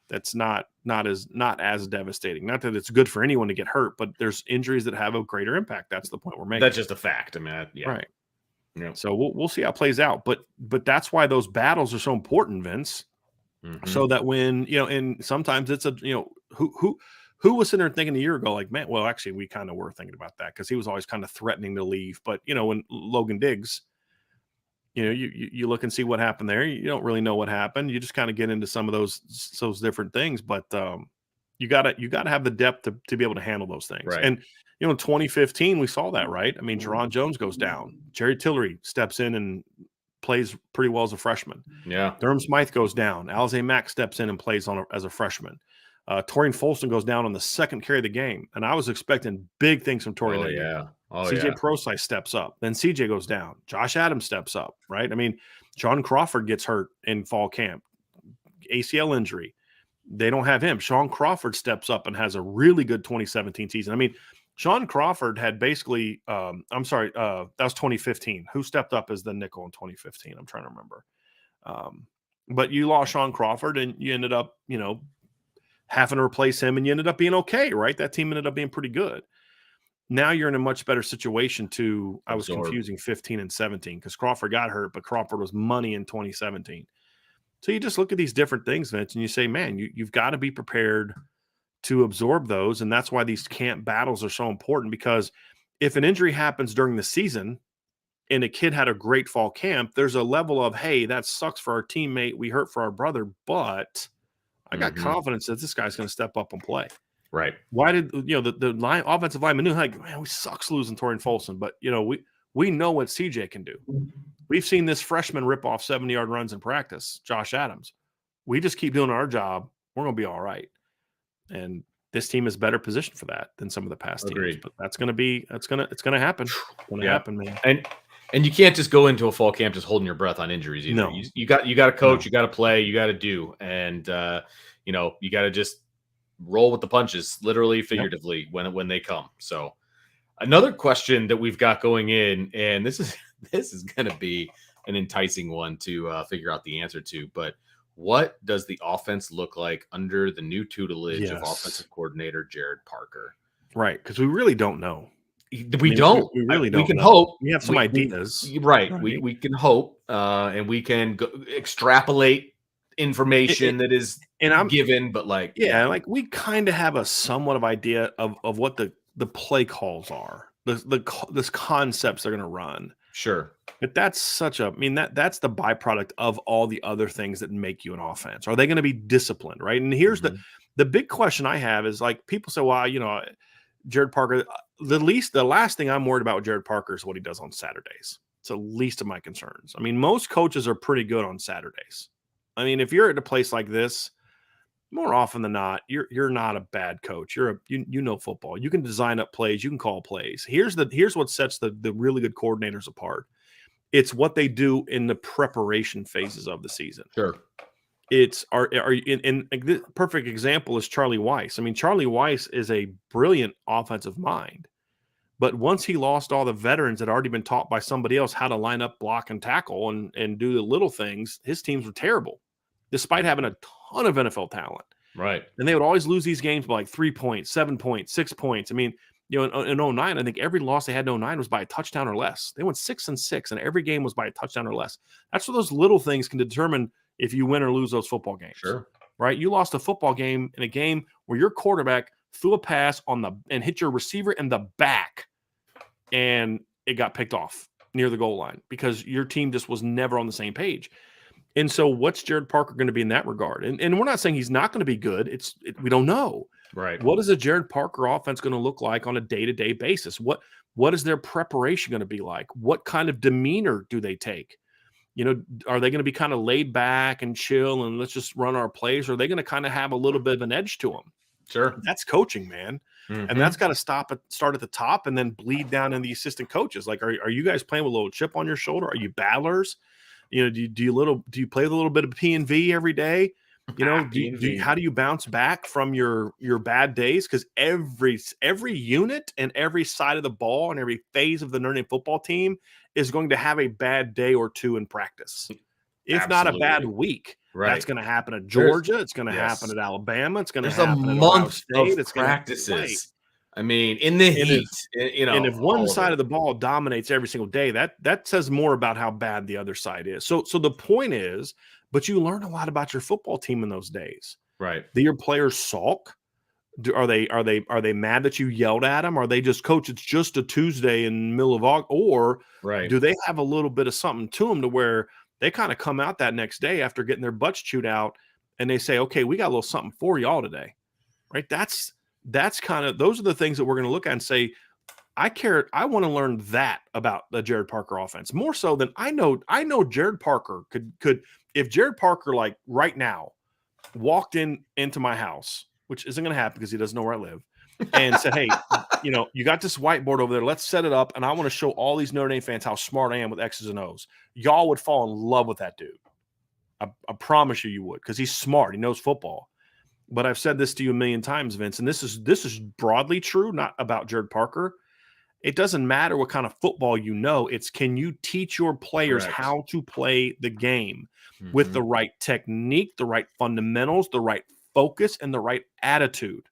that's not as devastating. Not that it's good for anyone to get hurt, but there's injuries that have a greater impact. That's the point we're making.
That's just a fact. I mean,
right. Yeah. So we'll see how it plays out. But that's why those battles are so important, Vince. Mm-hmm. So that when, and sometimes it's who was sitting there thinking a year ago, like, man, well, actually, we kind of were thinking about that because he was always kind of threatening to leave. But, when Logan Diggs, you look and see what happened there. You don't really know what happened. You just kind of get into some of those different things. But you gotta have the depth to be able to handle those things.
Right.
And, in 2015, we saw that, right? I mean, Jerron Jones goes down. Jerry Tillery steps in and plays pretty well as a freshman.
Yeah.
Durham Smythe goes down. Alize Mack steps in and plays as a freshman. Torian Folston goes down on the second carry of the game. And I was expecting big things from Torian.
Oh, yeah.
CJ Prosise steps up. Then CJ goes down. Josh Adams steps up, right? I mean, John Crawford gets hurt in fall camp. ACL injury. They don't have him. Sean Crawford steps up and has a really good 2017 season. I mean, Sean Crawford had basically that was 2015. Who stepped up as the nickel in 2015? I'm trying to remember. But you lost Sean Crawford and you ended up, having to replace him, and you ended up being okay, right? That team ended up being pretty good. Now you're in a much better situation to – I was confusing 15 and 17 because Crawford got hurt, but Crawford was money in 2017. So you just look at these different things, Vince, and you say, man, you've got to be prepared to absorb those, and that's why these camp battles are so important, because if an injury happens during the season and a kid had a great fall camp, there's a level of, hey, that sucks for our teammate. We hurt for our brother, but – I got confidence that this guy's going to step up and play.
Right.
Why did the offensive lineman knew, like, man, we sucks losing Torian Folsom, but we know what CJ can do. We've seen this freshman rip off 70-yard runs in practice, Josh Adams. We just keep doing our job. We're going to be all right. And this team is better positioned for that than some of the past teams. But it's going to happen. It's going to happen, man.
And you can't just go into a fall camp just holding your breath on injuries either.
No.
You got to coach, you got to play, you got to do, and you got to just roll with the punches, literally, figuratively, when they come. So, another question that we've got going in, and this is going to be an enticing one to figure out the answer to. But what does the offense look like under the new tutelage of offensive coordinator Gerad Parker?
Right, because we really don't know.
We don't.
We really don't.
We can hope.
We have some ideas.
Right. We can hope, and we can extrapolate information that is given. But
we kind of have a somewhat of idea of what the play calls are, the concepts they're going to run.
Sure.
But that's that's the byproduct of all the other things that make you an offense. Are they going to be disciplined, right? And here's the big question I have is, like, people say, well, Gerad Parker, the last thing I'm worried about with Gerad Parker is what he does on Saturdays. It's the least of my concerns. I mean, most coaches are pretty good on Saturdays. I mean, if you're at a place like this, more often than not, you're not a bad coach. You know football. You can design up plays. You can call plays. Here's what sets the really good coordinators apart. It's what they do in the preparation phases of the season.
Sure.
The perfect example is Charlie Weiss. I mean, Charlie Weiss is a brilliant offensive mind, but once he lost all the veterans that had already been taught by somebody else how to line up, block, and tackle and do the little things, his teams were terrible, despite having a ton of NFL talent.
Right.
And they would always lose these games by like 3 points, 7 points, 6 points. I mean, in 09, I think every loss they had in 09 was by a touchdown or less. They went 6-6, and every game was by a touchdown or less. That's what those little things can determine if you win or lose those football games.
Sure.
Right? You lost a football game in a game where your quarterback threw a pass and hit your receiver in the back, and it got picked off near the goal line because your team just was never on the same page. And so what's Gerad Parker going to be in that regard? And we're not saying he's not going to be good. We don't know.
Right.
What is a Gerad Parker offense going to look like on a day-to-day basis? What is their preparation going to be like? What kind of demeanor do they take? Are they going to be kind of laid back and chill and let's just run our plays? Or are they going to kind of have a little bit of an edge to them?
Sure.
That's coaching, man. Mm-hmm. And that's got to start at the top and then bleed down in the assistant coaches. Like, are you guys playing with a little chip on your shoulder? Are you battlers? Do you play with a little bit of P&V every day? How do you bounce back from your bad days? Because every unit and every side of the ball and every phase of the Notre Dame football team is going to have a bad day or two in practice, if not a bad week. Right. That's going to happen at Georgia. It's going to happen at Alabama. It's going to happen at Ohio State. It's
practices. I mean, in the heat,
and if one side of the ball dominates every single day, that says more about how bad the other side is. So the point is, but you learn a lot about your football team in those days.
Right.
Do your players sulk? Are they mad that you yelled at them? Are they just, coach, it's just a Tuesday in the middle of August? Or do they have a little bit of something to them to where they kind of come out that next day after getting their butts chewed out and they say, okay, we got a little something for y'all today, right? That's kind of, those are the things that we're going to look at and say, I want to learn that about the Gerad Parker offense more so than I know Gerad Parker could, if Gerad Parker, like right now, walked into my house, which isn't going to happen because he doesn't know where I live, and said, hey, you got this whiteboard over there. Let's set it up. And I want to show all these Notre Dame fans how smart I am with X's and O's. Y'all would fall in love with that dude. I promise you would, because he's smart. He knows football. But I've said this to you a million times, Vince, and this is broadly true, not about Jared Parker. It doesn't matter what kind of football you know. It's, can you teach your players how to play the game with the right technique, the right fundamentals, the right focus, and the right attitude.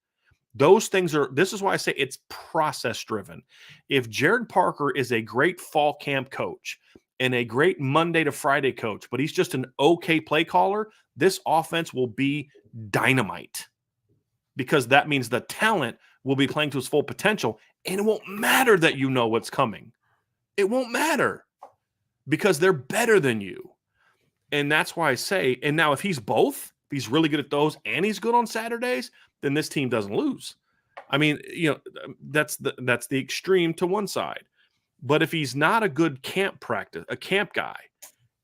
Those things are, this is why I say it's process driven. If Jared Parker is a great fall camp coach and a great Monday to Friday coach, but he's just an okay play caller, this offense will be dynamite, because that means the talent will be playing to its full potential, and it won't matter that you know what's coming. It won't matter, because they're better than you. And that's why I say, and now if he's both, if he's really good at those and he's good on Saturdays, then this team doesn't lose. I mean, you know, that's the extreme to one side. But if he's not a good camp guy,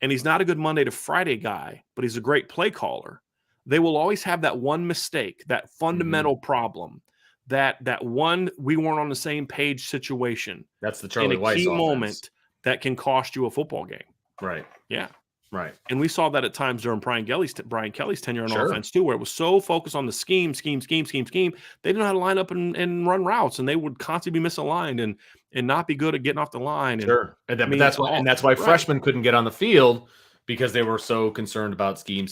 and he's not a good Monday to Friday guy, but he's a great play caller, they will always have that one mistake, that fundamental problem, that one we weren't on the same page situation.
That's the Charlie Weiss
key
offense.
Moment that can cost you a football game.
Right.
Yeah.
Right.
And we saw that at times during Brian Kelly's tenure on offense too, where it was so focused on the scheme. They didn't know how to line up and run routes, and they would constantly be misaligned and not be good at getting off the line.
Sure. And that's why freshmen couldn't get on the field, because they were so concerned about scheme.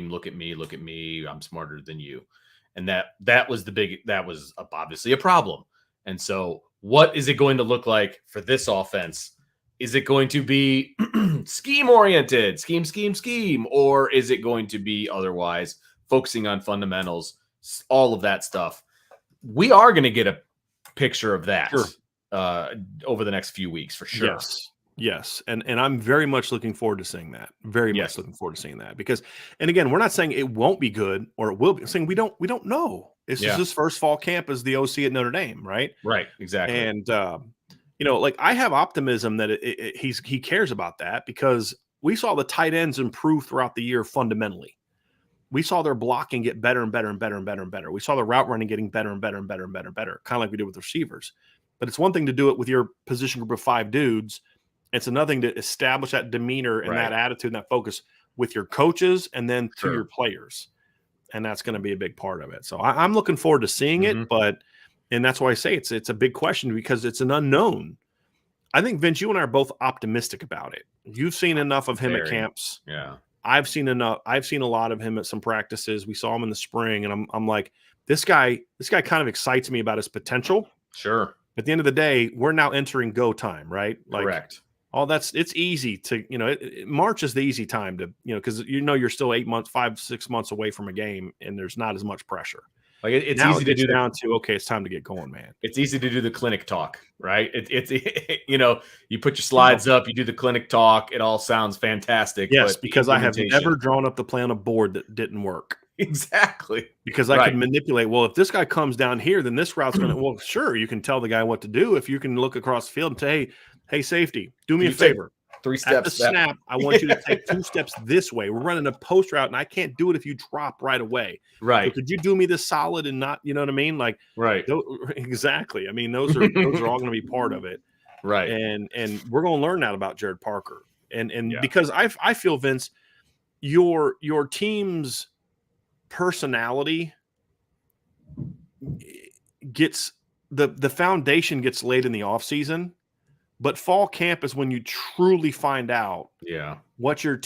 Look at me. I'm smarter than you. And that was obviously a problem. And so what is it going to look like for this offense? Is it going to be scheme-oriented, scheme, or is it going to be otherwise, focusing on fundamentals, all of that stuff? We are going to get a picture of that over the next few weeks, for sure.
Yes. And I'm very much looking forward to seeing that. Much looking forward to seeing that. Because, and again, we're not saying it won't be good or it will be. We're saying we don't know. This is his first fall camp as the OC at Notre Dame, right?
Right, exactly.
And you know, like, I have optimism that he cares about that, because we saw the tight ends improve throughout the year fundamentally. We saw their blocking get better and better and better and better and better. We saw the route running getting better and better and better and better and better, kind of like we did with receivers. But it's one thing to do it with your position group of 5 dudes. It's another thing to establish that demeanor and that attitude and that focus with your coaches and then to your players. And that's going to be a big part of it. So I'm looking forward to seeing it, and that's why I say it's a big question, because it's an unknown. I think, Vince, you and I are both optimistic about it. You've seen enough of him at camps.
Yeah.
I've seen enough. I've seen a lot of him at some practices. We saw him in the spring, and I'm like, this guy kind of excites me about his potential.
Sure.
At the end of the day, we're now entering go time, right? Like,
correct.
It's easy to, March is the easy time to, because you're still 5-6 months away from a game, and there's not as much pressure.
Like, it's easy to do
down to, okay, it's time to get going, man.
It's easy to do the clinic talk, right? It's you put your slides up, you do the clinic talk. It all sounds fantastic.
Yes, because I have never drawn up the plan on a board that didn't work.
Exactly.
Because I could manipulate. Well, if this guy comes down here, then this route's going to, well, sure, you can tell the guy what to do. If you can look across the field and say, hey, safety, do me a favor.
3 steps.
At the snap, I want you to take 2 steps this way. We're running a post route, and I can't do it if you drop right away.
Right.
So could you do me this solid and not, you know what I mean? Like,
right.
Exactly. I mean, those are all going to be part of it.
Right.
And we're going to learn that about Jared Parker. And because I feel, Vince, your team's personality gets the foundation gets laid in the offseason. But fall camp is when you truly find out what your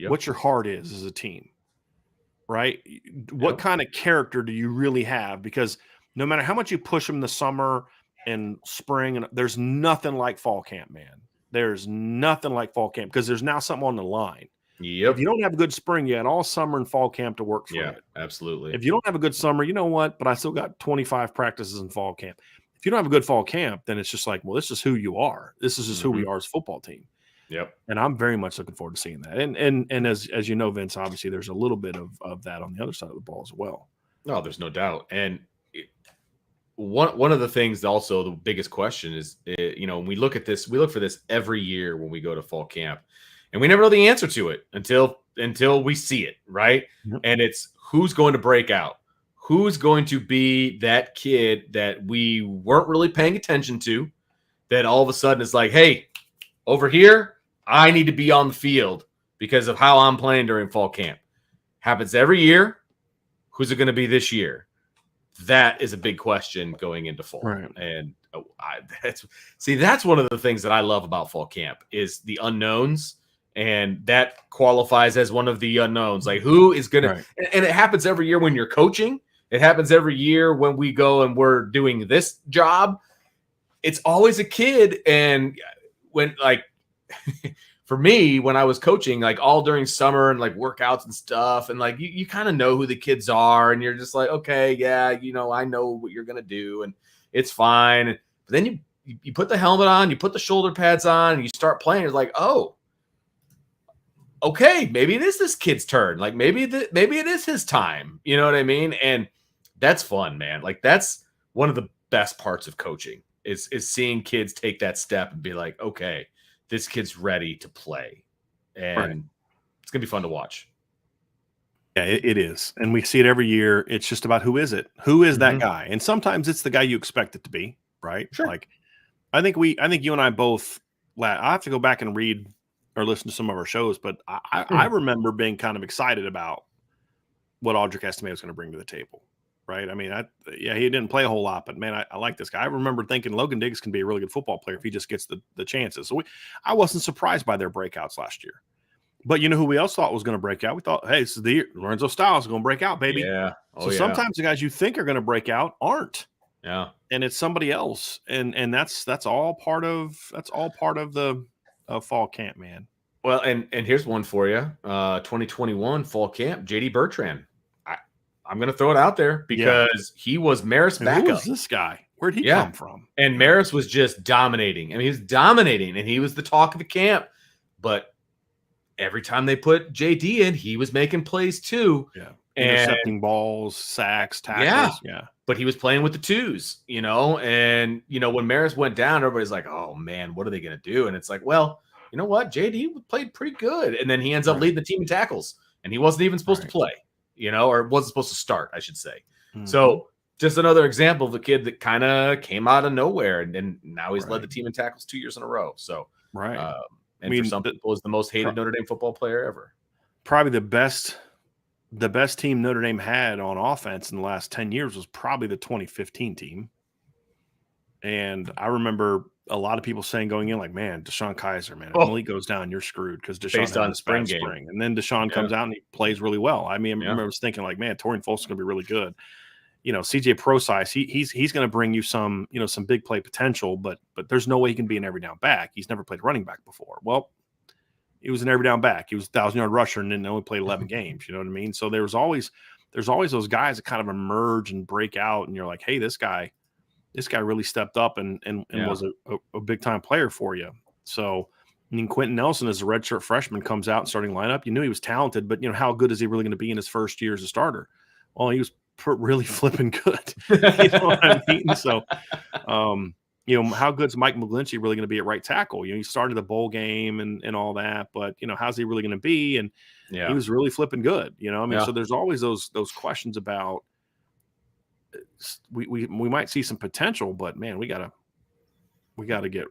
what your heart is as a team, right? What kind of character do you really have? Because no matter how much you push them in the summer and spring, and there's nothing like fall camp, man. There's nothing like fall camp, because there's now something on the line.
Yep.
If you don't have a good spring, you had all summer and fall camp to work for it.
Absolutely.
If you don't have a good summer, you know what? But I still got 25 practices in fall camp. If you don't have a good fall camp, then it's just like, well, this is who you are. This is just who we are as a football team.
Yep.
And I'm very much looking forward to seeing that. And as you know, Vince, obviously there's a little bit of that on the other side of the ball as well.
No, there's no doubt. And one of the things, also the biggest question is, when we look for this every year when we go to fall camp, and we never know the answer to it until we see it, right?
Yep.
And it's who's going to break out. Who's going to be that kid that we weren't really paying attention to, that all of a sudden is like, hey, over here, I need to be on the field because of how I'm playing during fall camp. Happens every year. Who's it going to be this year? That is a big question going into fall.
Right.
And that's one of the things that I love about fall camp is the unknowns. And that qualifies as one of the unknowns. Like who is going to, and it happens every year when you're coaching. It happens every year when we go and we're doing this job. It's always a kid. And when like, for me, when I was coaching, like all during summer and like workouts and stuff, and like you kind of know who the kids are, and you're just like, okay, yeah, I know what you're going to do, and it's fine. But then you put the helmet on, you put the shoulder pads on, and you start playing. It's like, oh, okay, maybe it is this kid's turn. Like maybe it is his time. You know what I mean? And that's fun, man. Like that's one of the best parts of coaching is seeing kids take that step and be like, okay, this kid's ready to play. And it's going to be fun to watch.
Yeah, it is. And we see it every year. It's just about who is it? Who is that guy? And sometimes it's the guy you expect it to be, right?
Sure.
Like I think you and I both, I have to go back and read or listen to some of our shows, but I remember being kind of excited about what Audric Estime was going to bring to the table, right? I mean, he didn't play a whole lot, but man, I like this guy. I remember thinking Logan Diggs can be a really good football player if he just gets the chances. So I wasn't surprised by their breakouts last year. But you know who we else thought was going to break out? We thought, hey, this is the year. Lorenzo Styles is going to break out, baby.
Yeah.
Sometimes the guys you think are going to break out aren't.
Yeah.
And it's somebody else. And that's all part of the fall camp, man.
Well, and here's one for you. 2021 fall camp, JD Bertrand. I'm going to throw it out there because he was Maris' backup.
Who was this guy? Where'd he come from?
And Maris was just dominating. I mean, he was dominating, and he was the talk of the camp. But every time they put JD in, he was making plays too.
Yeah. Intercepting balls, sacks, tackles. Yeah.
But he was playing with the twos, and, when Maris went down, everybody's like, oh, man, what are they going to do? And it's like, well, you know what? JD played pretty good. And then he ends up leading the team in tackles, and he wasn't even supposed to play, or wasn't supposed to start, I should say. Mm-hmm. So just another example of a kid that kind of came out of nowhere, and now he's led the team in tackles 2 years in a row. So, and for some people, is the most hated Notre Dame football player ever.
Probably the best team Notre Dame had on offense in the last 10 years was probably the 2015 team. And I remember a lot of people saying going in, like, man, Deshaun Kaiser, man, if Malik goes down, you're screwed because Deshaun
based on
the spring. And then Deshaun comes out and he plays really well. I mean, I remember thinking, like, man, Torian Folk's going to be really good. CJ Procise, he's going to bring you some big play potential, but there's no way he can be an every down back. He's never played running back before. Well, he was an every down back. He was a 1,000-yard rusher and then only played 11 games. You know what I mean? So there's always those guys that kind of emerge and break out, and you're like, hey, this guy really stepped up and was a big time player for you. So I mean, Quentin Nelson as a redshirt freshman comes out and starting lineup. You knew he was talented, but how good is he really going to be in his first year as a starter? Well, he was really flipping good. You know what I mean? So, how good's Mike McGlinchey really going to be at right tackle? He started the bowl game and all that, but how's he really going to be? And he was really flipping good. So there's always those questions about we might see some potential, but man, we gotta get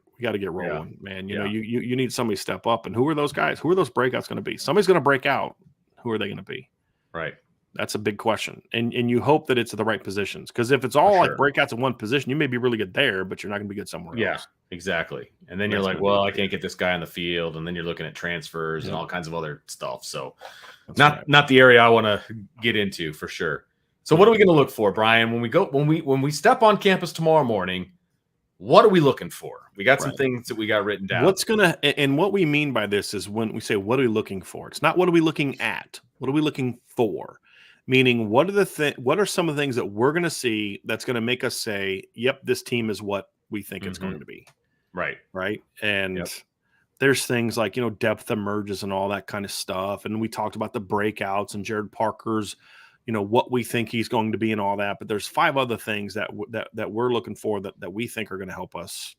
rolling, man. You need somebody to step up. And who are those guys? Who are those breakouts going to be? Somebody's going to break out. Who are they going to be?
Right.
That's a big question. And you hope that it's at the right positions. Because if it's all like breakouts in one position, you may be really good there, but you're not going to be good somewhere else.
Yeah, exactly. And then you're like, well, I can't get this guy on the field. And then you're looking at transfers and all kinds of other stuff. So not the area I want to get into for sure. So what are we going to look for, Brian, when we step on campus tomorrow morning? What are we looking for? We got some things that we got written down.
And what we mean by this is when we say, what are we looking for? It's not what are we looking at? What are we looking for? Meaning, what are some of the things that we're going to see that's going to make us say, yep, this team is what we think it's going to be.
Right.
Right. And there's things like, depth emerges and all that kind of stuff. And we talked about the breakouts and Jared Parker's, what we think he's going to be and all that. But there's 5 other things that we're looking for that we think are going to help us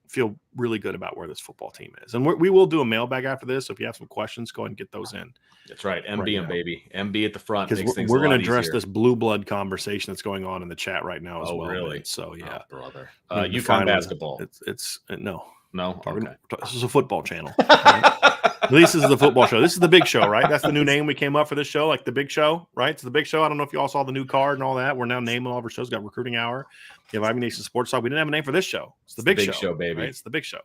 feel really good about where this football team is. And we will do a mailbag after this. So if you have some questions, go ahead and get those in.
That's right. MB, baby. MB at the front.
Because we're going to address this blue blood conversation that's going on in the chat right now as well.
Really?
Man. So, yeah.
Oh, brother. UConn basketball.
It's no.
No? Okay.
This is a football channel. Right? At least this is the football show. This is the big show, right? That's the new name we came up for this show, like the big show, right? It's the big show. I don't know if you all saw the new card and all that. We're now naming all of our shows. Got Recruiting Hour. You have Ivy Nation Sports Talk. We didn't have a name for this show. It's the big show,
baby.
Right? It's the big show.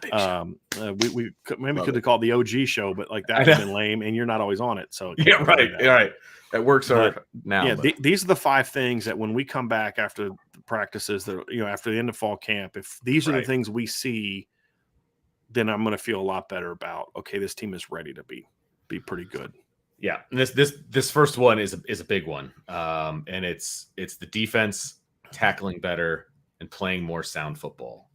We could have called the OG show, but like that would have been lame, and you're not always on it. So
yeah, right. Right. That works now.
Yeah, these are the 5 things that when we come back after the practices, that after the end of fall camp, if these are the things we see, then I'm going to feel a lot better about, okay, this team is ready to be pretty good.
Yeah, and this first one is a big one, and it's the defense tackling better and playing more sound football.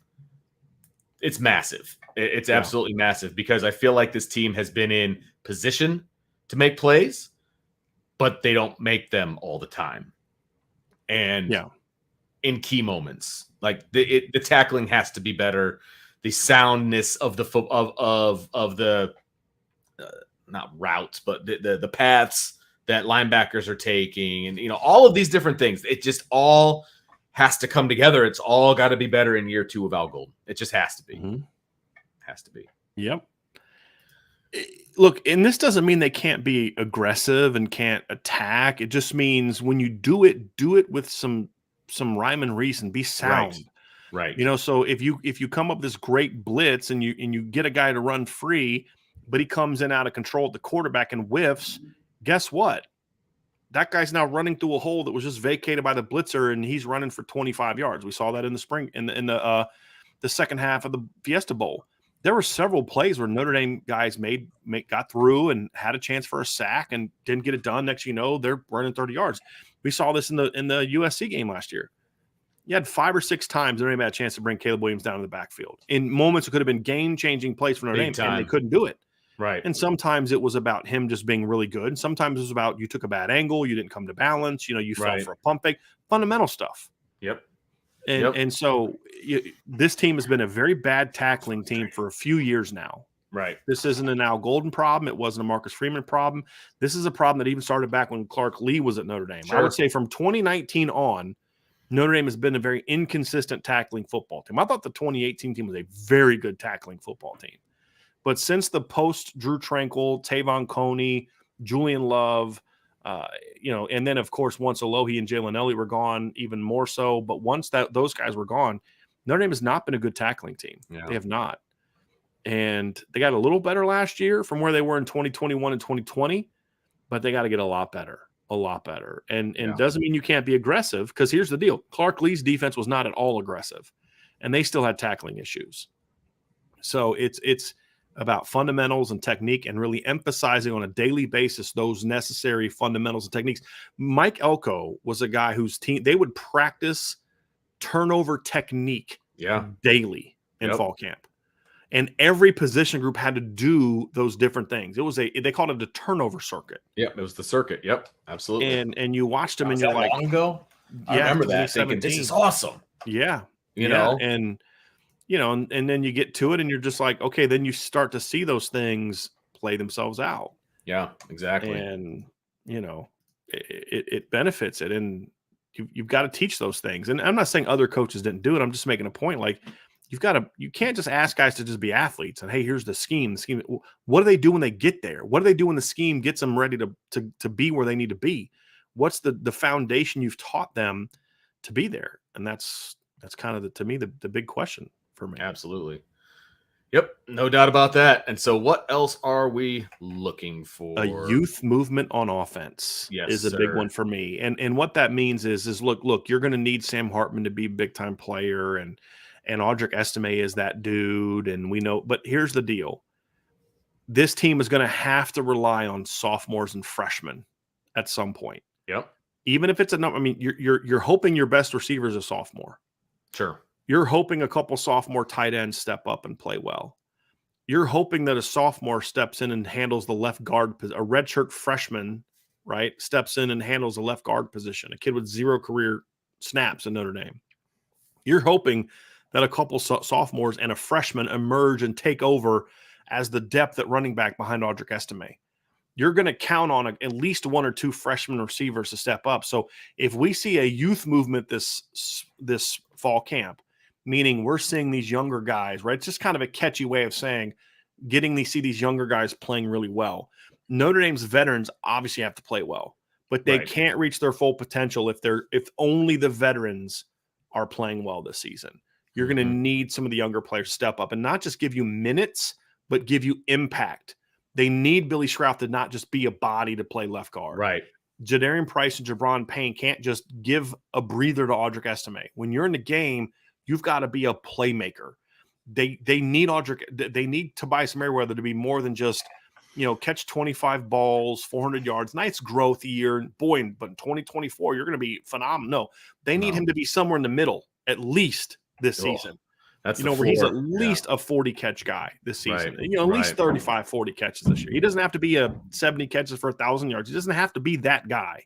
It's massive. It's absolutely massive, because I feel like this team has been in position to make plays, but they don't make them all the time. And in key moments, like the tackling has to be better. The soundness of the not routes, but the paths that linebackers are taking, and all of these different things. It just all has to come together. It's all got to be better in year 2 of Al Golden. It just has to be. Mm-hmm. Has to be.
Yep. Look, and this doesn't mean they can't be aggressive and can't attack. It just means when you do it with some rhyme and reason. Be sound.
Right.
So if you come up with this great blitz and you get a guy to run free, but he comes in out of control at the quarterback and whiffs, guess what? That guy's now running through a hole that was just vacated by the blitzer, and he's running for 25 yards. We saw that in the spring in the second half of the Fiesta Bowl. There were several plays where Notre Dame guys got through and had a chance for a sack and didn't get it done. Next thing you know, they're running 30 yards. We saw this in the USC game last year. You had 5 or 6 times Notre Dame had a chance to bring Caleb Williams down to the backfield. In moments it could have been game-changing plays for Notre Dame, and they couldn't do it.
Right.
And sometimes it was about him just being really good. And sometimes it was about you took a bad angle, you didn't come to balance, you fell for a pump fake, fundamental stuff.
Yep.
And so this team has been a very bad tackling team for a few years now.
Right.
This isn't an Al Golden problem. It wasn't a Marcus Freeman problem. This is a problem that even started back when Clark Lee was at Notre Dame. Sure. I would say from 2019 on, Notre Dame has been a very inconsistent tackling football team. I thought the 2018 team was a very good tackling football team. But since the post Drew Tranquill, Tavon Coney, Julian Love, and then, of course, once Alohi and Jalen Elliott were gone, even more so. But once those guys were gone, Notre Dame has not been a good tackling team. Yeah. They have not. And they got a little better last year from where they were in 2021 and 2020, but they got to get a lot better. And doesn't mean you can't be aggressive, because here's the deal. Clark Lee's defense was not at all aggressive, and they still had tackling issues. So it's about fundamentals and technique, and really emphasizing on a daily basis those necessary fundamentals and techniques. Mike Elko was a guy whose team, they would practice turnover technique daily in fall camp. And every position group had to do those different things. It was they called it the turnover circuit.
Yep, it was the circuit. Yep, absolutely.
And you watched them, and you're like,
long ago? I remember that. Thinking, this is awesome.
Yeah, and then you get to it, and you're just like, okay. Then you start to see those things play themselves out.
Yeah, exactly.
And it benefits it, and you've got to teach those things. And I'm not saying other coaches didn't do it. I'm just making a point, like. You can't just ask guys to just be athletes and, hey, here's the scheme. What do they do when they get there? What do they do when the scheme gets them ready to be where they need to be? What's the foundation you've taught them to be there? And that's kind of to me the big question for me.
Absolutely. Yep, no doubt about that. And so what else are we looking for?
A youth movement on offense is a big one for me. And what that means is look, you're going to need Sam Hartman to be a big-time player, and Audric Estime is that dude, and we know. But here's the deal: this team is going to have to rely on sophomores and freshmen at some point.
Yep.
Even if it's a number, I mean, you're hoping your best receiver is a sophomore.
Sure.
You're hoping a couple sophomore tight ends step up and play well. You're hoping that a sophomore steps in and handles the left guard. A redshirt freshman, right, steps in and handles the left guard position. A kid with 0 career snaps in Notre Dame. You're hoping that a couple sophomores and a freshman emerge and take over as the depth at running back behind Audric Estime. You're going to count on at least 1 or 2 freshman receivers to step up. So if we see a youth movement this fall camp, meaning we're seeing these younger guys, right? It's just kind of a catchy way of saying see these younger guys playing really well. Notre Dame's veterans obviously have to play well, but they can't reach their full potential if only the veterans are playing well this season. You're going to need some of the younger players to step up and not just give you minutes, but give you impact. They need Billy Schrauth to not just be a body to play left guard.
Right.
Jadarian Price and Jabron Payne can't just give a breather to Audric Estime. When you're in the game, you've got to be a playmaker. They need Audric. They need Tobias Merriweather to be more than just, catch 25 balls, 400 yards. Nice growth year. Boy, but in 2024, you're going to be phenomenal. No, they need him to be somewhere in the middle, at least this season.
That's
where he's at least a 40 catch guy this season. At least 35, 40 catches this year. He doesn't have to be a 70 catches for 1,000 yards. He doesn't have to be that guy,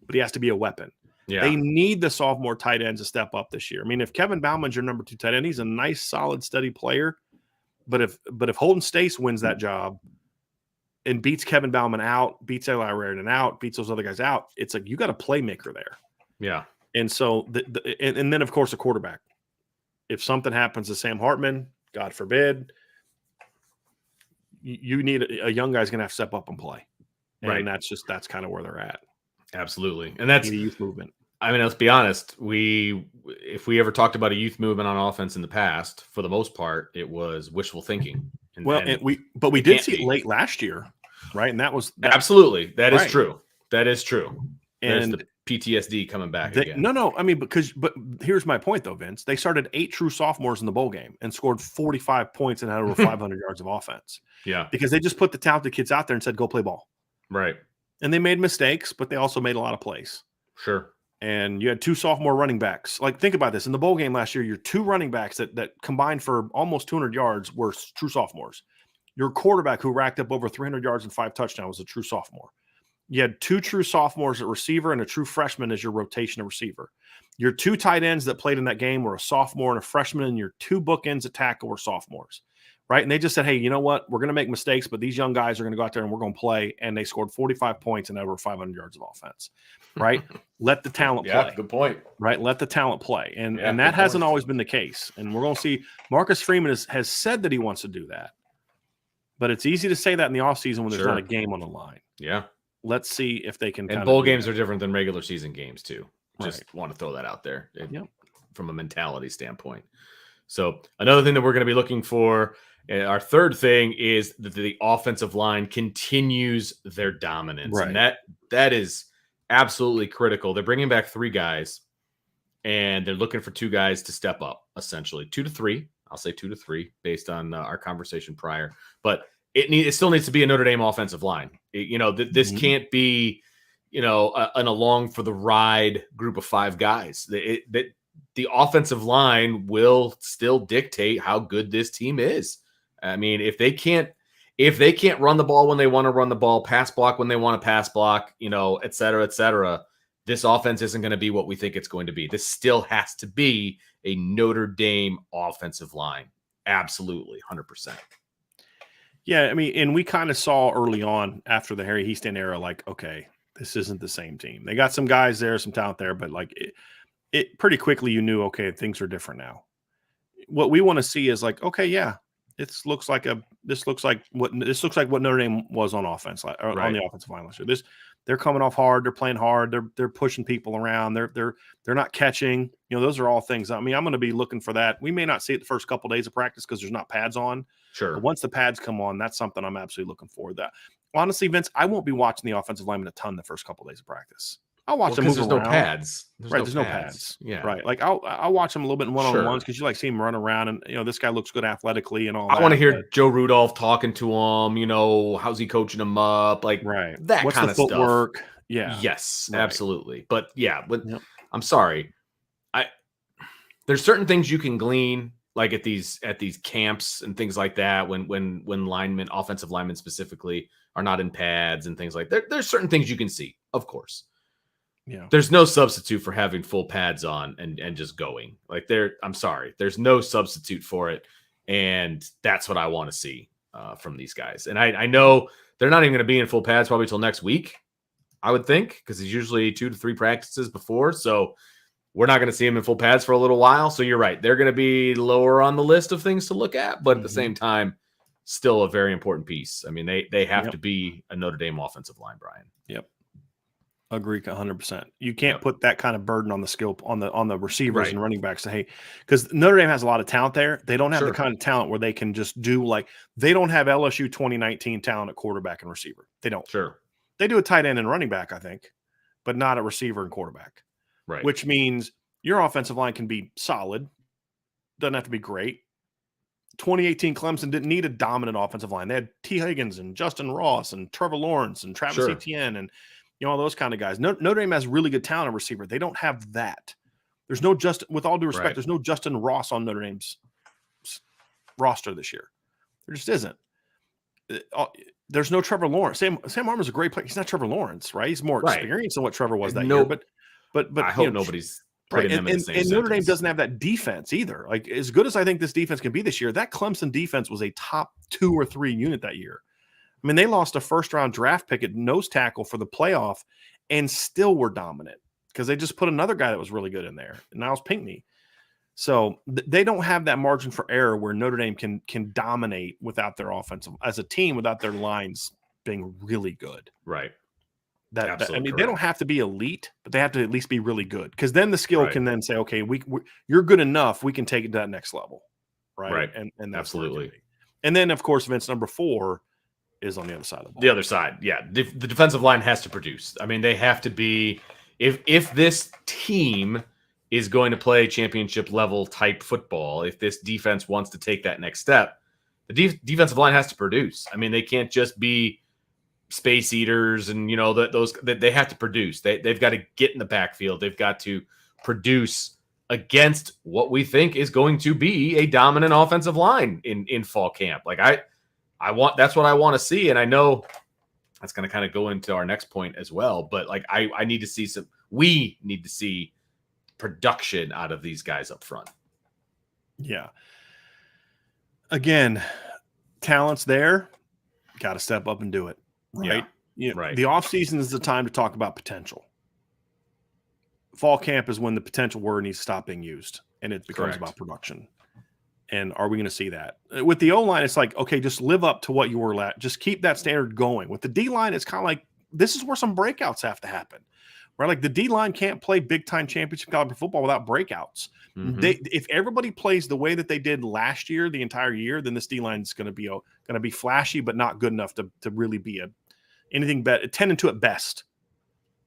but he has to be a weapon. Yeah. They need the sophomore tight ends to step up this year. I mean, if Kevin Bauman's your number 2 tight end, he's a nice, solid, steady player. But if Holden Stace wins that job and beats Kevin Bauman out, beats Eli Raridan out, beats those other guys out, it's like you got a playmaker there.
Yeah.
And so, and then, of course, a quarterback. If something happens to Sam Hartman, God forbid, you need a young guy's going to have to step up and play. And that's kind of where they're at.
Absolutely. And that's
the youth movement.
I mean, let's be honest. If we ever talked about a youth movement on offense in the past, for the most part, it was wishful thinking.
We did see it late last year, right? And that was
absolutely. That is true. That is true.
And
the PTSD coming back again.
No. I mean, but here's my point, though, Vince. They started 8 true sophomores in the bowl game and scored 45 points and had over 500 yards of offense.
Yeah.
Because they just put the talented kids out there and said, go play ball.
Right.
And they made mistakes, but they also made a lot of plays.
Sure.
And you had 2 sophomore running backs. Like, think about this. In the bowl game last year, your 2 running backs that combined for almost 200 yards were true sophomores. Your quarterback, who racked up over 300 yards and 5 touchdowns, was a true sophomore. You had 2 true sophomores at receiver and a true freshman as your rotation of receiver. Your 2 tight ends that played in that game were a sophomore and a freshman, and your 2 bookends at tackle were sophomores, right? And they just said, hey, you know what? We're going to make mistakes, but these young guys are going to go out there and we're going to play. And they scored 45 points and over 500 yards of offense, right? Let the talent play.
Good point.
Right? Let the talent play. And that hasn't always been the case. And we're going to see Marcus Freeman has said that he wants to do that. But it's easy to say that in the offseason when there's not a game on the line.
Yeah.
Let's see if they can.
And bowl games are different than regular season games too. Just want to throw that out there from a mentality standpoint. So another thing that we're going to be looking for, our third thing, is that the offensive line continues their dominance.
Right.
And that is absolutely critical. They're bringing back 3 guys, and they're looking for 2 guys to step up, essentially 2 to 3. I'll say 2 to 3 based on our conversation prior. But it still needs to be a Notre Dame offensive line. This can't be, an along for the ride group of 5 guys. The offensive line will still dictate how good this team is. I mean, if they can't run the ball when they want to run the ball, pass block when they want to pass block, et cetera, this offense isn't going to be what we think it's going to be. This still has to be a Notre Dame offensive line. Absolutely, 100%.
Yeah, I mean, and we kind of saw early on after the Harry Hiestand era, like, okay, this isn't the same team. They got some guys there, some talent there, but like it pretty quickly you knew, okay, things are different now. What we want to see is like, okay, yeah, this looks like what Notre Dame was on offense, on the offensive line last year. They're coming off hard, they're playing hard, they're pushing people around, they're not catching. Those are all things. I mean, I'm going to be looking for that. We may not see it the first couple of days of practice because there's not pads on.
Sure.
But once the pads come on, that's something I'm absolutely looking for. That honestly, Vince, I won't be watching the offensive lineman a ton the first couple of days of practice. I'll watch them move around.
There's no pads.
There's no pads. Yeah. Right. Like I'll watch them a little bit in one-on-ones because you like see him run around and this guy looks good athletically and all that.
I want to hear Joe Rudolph talking to him, how's he coaching him up? Like that
What's
kind
the
of
footwork?
Stuff.
Yeah.
Yes, absolutely. But I'm sorry. There's certain things you can glean like at these camps and things like that when linemen, offensive linemen specifically, are not in pads and things like that. There's certain things you can see, of course.
Yeah.
There's no substitute for having full pads on and just going. Like I'm sorry. There's no substitute for it. And that's what I want to see from these guys. And I know they're not even going to be in full pads probably till next week, I would think, because it's usually 2 to 3 practices before. So we're not going to see them in full pads for a little while. So you're right. They're going to be lower on the list of things to look at. But at the same time, still a very important piece. I mean, they have to be a Notre Dame offensive line, Brian.
Yep. Agree 100%. You can't put that kind of burden on the skill on the receivers and running backs. Because Notre Dame has a lot of talent there. They don't have the kind of talent where they can just do they don't have LSU 2019 talent at quarterback and receiver. They don't.
Sure.
They do a tight end and running back, I think, but not a receiver and quarterback.
Right.
Which means your offensive line can be solid. Doesn't have to be great. 2018 Clemson didn't need a dominant offensive line. They had T. Higgins and Justin Ross and Trevor Lawrence and Travis Etienne and all those kind of guys. Notre Dame has really good talent at receiver. They don't have that. There's no with all due respect, there's no Justin Ross on Notre Dame's roster this year. There just isn't. There's no Trevor Lawrence. Sam Hartman's a great player. He's not Trevor Lawrence, right? He's more experienced than what Trevor was that year. But
I hope nobody's putting them in the same
and Notre Dame doesn't have that defense either. Like, as good as I think this defense can be this year, that Clemson defense was a top 2 or 3 unit that year. I mean, they lost a first-round draft pick at nose tackle for the playoff and still were dominant because they just put another guy that was really good in there, Niles Pinckney. So they don't have that margin for error where Notre Dame can dominate without their offensive as a team, without their lines being really good.
Right.
I mean, they don't have to be elite, but they have to at least be really good because then the skill can then say, okay, you're good enough. We can take it to that next level. Right. And that's
absolutely.
And then, of course, Vince, number 4 is on the other side of the ball.
The other side. Yeah. The defensive line has to produce. I mean, they have to be, if this team is going to play championship level type football, if this defense wants to take that next step, the defensive line has to produce. I mean, they can't just be space eaters and, they have to produce. They've got to get in the backfield. They've got to produce against what we think is going to be a dominant offensive line in fall camp. Like that's what I want to see. And I know that's going to kind of go into our next point as well, but we need to see production out of these guys up front.
Yeah. Again, talent's there. Got to step up and do it. Right.
Yeah, right.
The offseason is the time to talk about potential. Fall camp is when the potential word needs to stop being used and it becomes about production. And are we going to see that? With the O-line, it's like, okay, just live up to what you were at. Just keep that standard going. With the D-line, it's kind of like this is where some breakouts have to happen. Right? Like the D-line can't play big-time championship caliber football without breakouts. Mm-hmm. If everybody plays the way that they did last year, the entire year, then this D-line is going to be flashy, but not good enough to really be anything better, 10 and 2 at best.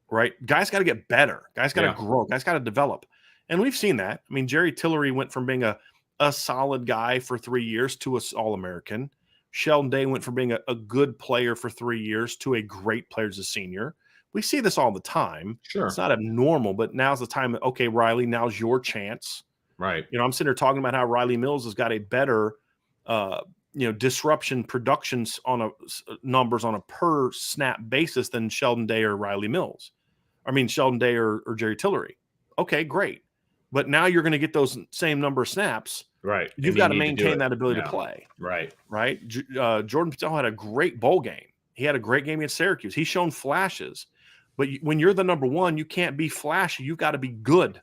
Right? Guys got to get better. Guys got to grow. Guys got to develop. And we've seen that. I mean, Jerry Tillery went from being a solid guy for 3 years to an All-American. Sheldon Day went from being a good player for 3 years to a great player as a senior. We see this all the time.
Sure.
It's not abnormal, but now's the time. Okay, Riley, now's your chance.
Right.
I'm sitting here talking about how Riley Mills has got a better, disruption productions numbers on a per snap basis than Sheldon Day or Riley Mills. I mean, Sheldon Day or Jerry Tillery. Okay, great. But now you're going to get those same number of snaps.
Right.
You've got to maintain that ability to play.
Right.
Right. Jordan Patel had a great bowl game. He had a great game against Syracuse. He's shown flashes. But when you're the number 1, you can't be flashy. You got to be good.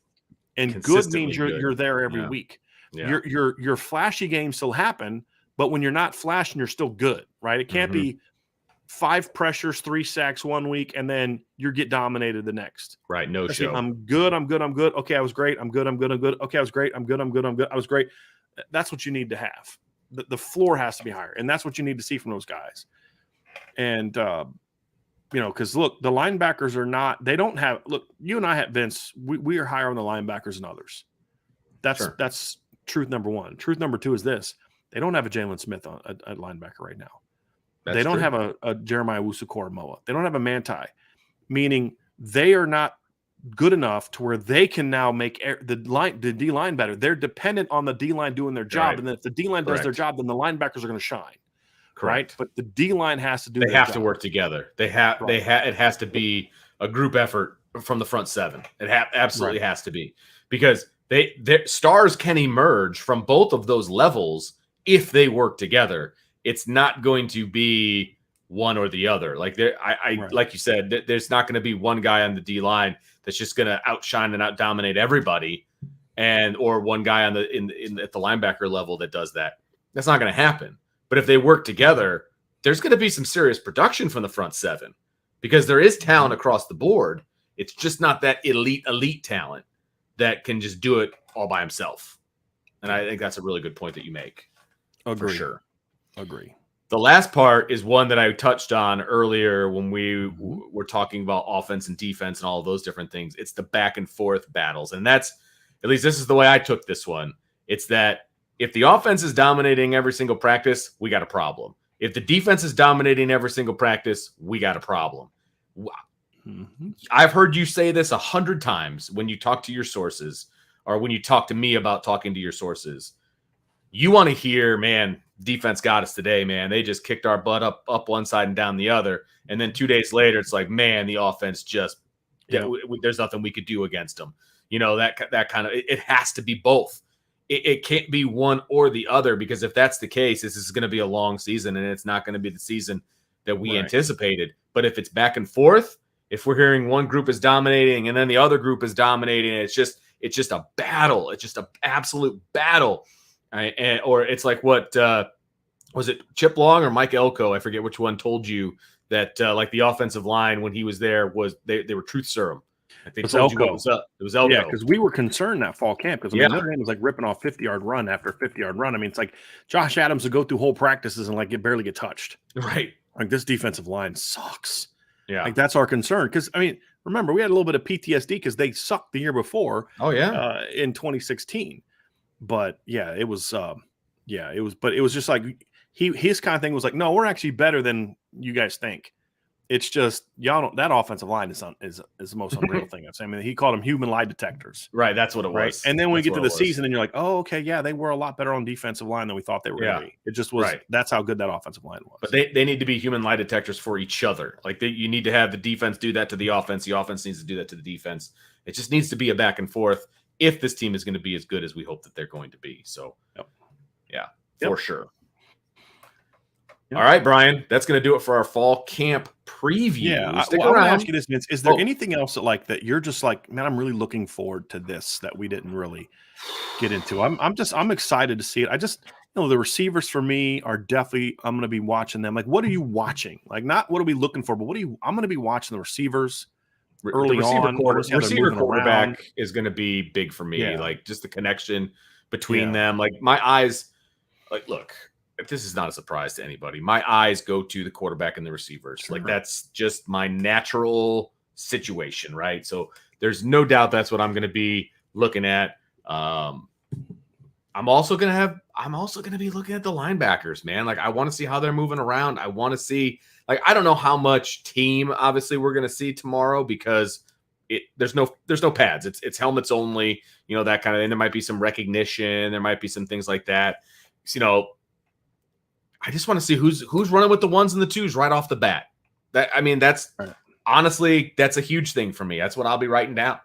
And good means you're there every week.
Yeah.
Your flashy games still happen, but when you're not flashing, you're still good, right? It can't be 5 pressures, 3 sacks 1 week, and then you get dominated the next.
Right. No show.
I'm good. Okay, I was great. I'm good. Okay, I was great. I'm good. I was great. That's what you need to have. The floor has to be higher, and that's what you need to see from those guys. And because look, the linebackers are not. They don't have. Look, you and I have Vince. We are higher on the linebackers than others. That's truth number 1. Truth number 2 is this: they don't have a Jalen Smith at linebacker right now. They don't have a Jeremiah Owusu-Koramoah. They don't have a Manti, meaning they are not good enough to where they can now make the D-line better. They're dependent on the D-line doing their job, and then if the D-line does their job, then the linebackers are going to shine. Correct. Right? But the D-line has to do
They have to work together. It has to be a group effort from the front 7. It absolutely has to be, because their stars can emerge from both of those levels if they work together. It's not going to be one or the other. Like like you said, there's not going to be one guy on the D line that's just going to outshine and outdominate everybody, or one guy at the linebacker level that does that. That's not going to happen. But if they work together, there's going to be some serious production from the front seven because there is talent across the board. It's just not that elite talent that can just do it all by himself. And I think that's a really good point that you make.
Agree.
For sure.
Agree.
The last part is one that I touched on earlier when we were talking about offense and defense and all of those different things. It's the back and forth battles. And that's, at least this is the way I took this one. It's that if the offense is dominating every single practice, we got a problem. If the defense is dominating every single practice, we got a problem. I've heard you say this 100 times when you talk to your sources or when you talk to me about talking to your sources. You want to hear, man, defense got us today, man. They just kicked our butt up one side and down the other. And then 2 days later, it's like, man, the offense just, there's nothing we could do against them. You know, that kind of, it has to be both. It can't be one or the other, because if that's the case, this is going to be a long season and it's not going to be the season that we anticipated. But if it's back and forth, if we're hearing one group is dominating and then the other group is dominating, it's just a battle. It's just an absolute battle. Or it's like what was it Chip Long or Mike Elko? I forget which one told you that like the offensive line when he was there was they were truth serum. It was Elko. It was Elko.
Yeah, because we were concerned that fall camp because Notre Dame was like ripping off 50-yard run after 50-yard run. I mean, it's like Josh Adams would go through whole practices and like barely get touched.
Right.
Like this defensive line sucks.
Yeah.
Like that's our concern. Because I mean, remember we had a little bit of PTSD because they sucked the year before.
Oh yeah.
In 2016. But yeah, it was but it was just like his kind of thing was like, no, we're actually better than you guys think. It's just y'all don't, that offensive line is the most unreal thing I've seen. I mean, he called them human lie detectors.
Right, that's what it was.
And then when we get to the season, and you're like, oh, okay, yeah, they were a lot better on defensive line than we thought they were going to be. It just was. Right. That's how good that offensive line was.
But they need to be human lie detectors for each other. Like you need to have the defense do that to the offense. The offense needs to do that to the defense. It just needs to be a back and forth if this team is going to be as good as we hope that they're going to be. So, for sure. All right, Brian, that's going to do it for our fall camp preview.
Yeah,
Stick
around. I want to
around.
ask you this, Vince. Is there anything else that you're just like, man, I'm really looking forward to this that we didn't really get into? I'm excited to see it. I just, the receivers for me are definitely, I'm going to be watching them. Like, what are you watching? Like, not what are we looking for, but I'm going to be watching the receivers early on.
Receiver quarterback is going to be big for me. Yeah. Like just the connection between them. Like my eyes, like, look, this is not a surprise to anybody. My eyes go to the quarterback and the receivers. Sure. Like that's just my natural situation, right? So there's no doubt that's what I'm going to be looking at. I'm also going to be looking at the linebackers, man. Like I want to see how they're moving around. I want to see, like, I don't know how much team obviously we're going to see tomorrow because there's no pads. It's helmets only, that kind of, and there might be some recognition. There might be some things like that. I just want to see who's running with the ones and the twos right off the bat. That's honestly, that's a huge thing for me. That's what I'll be writing down.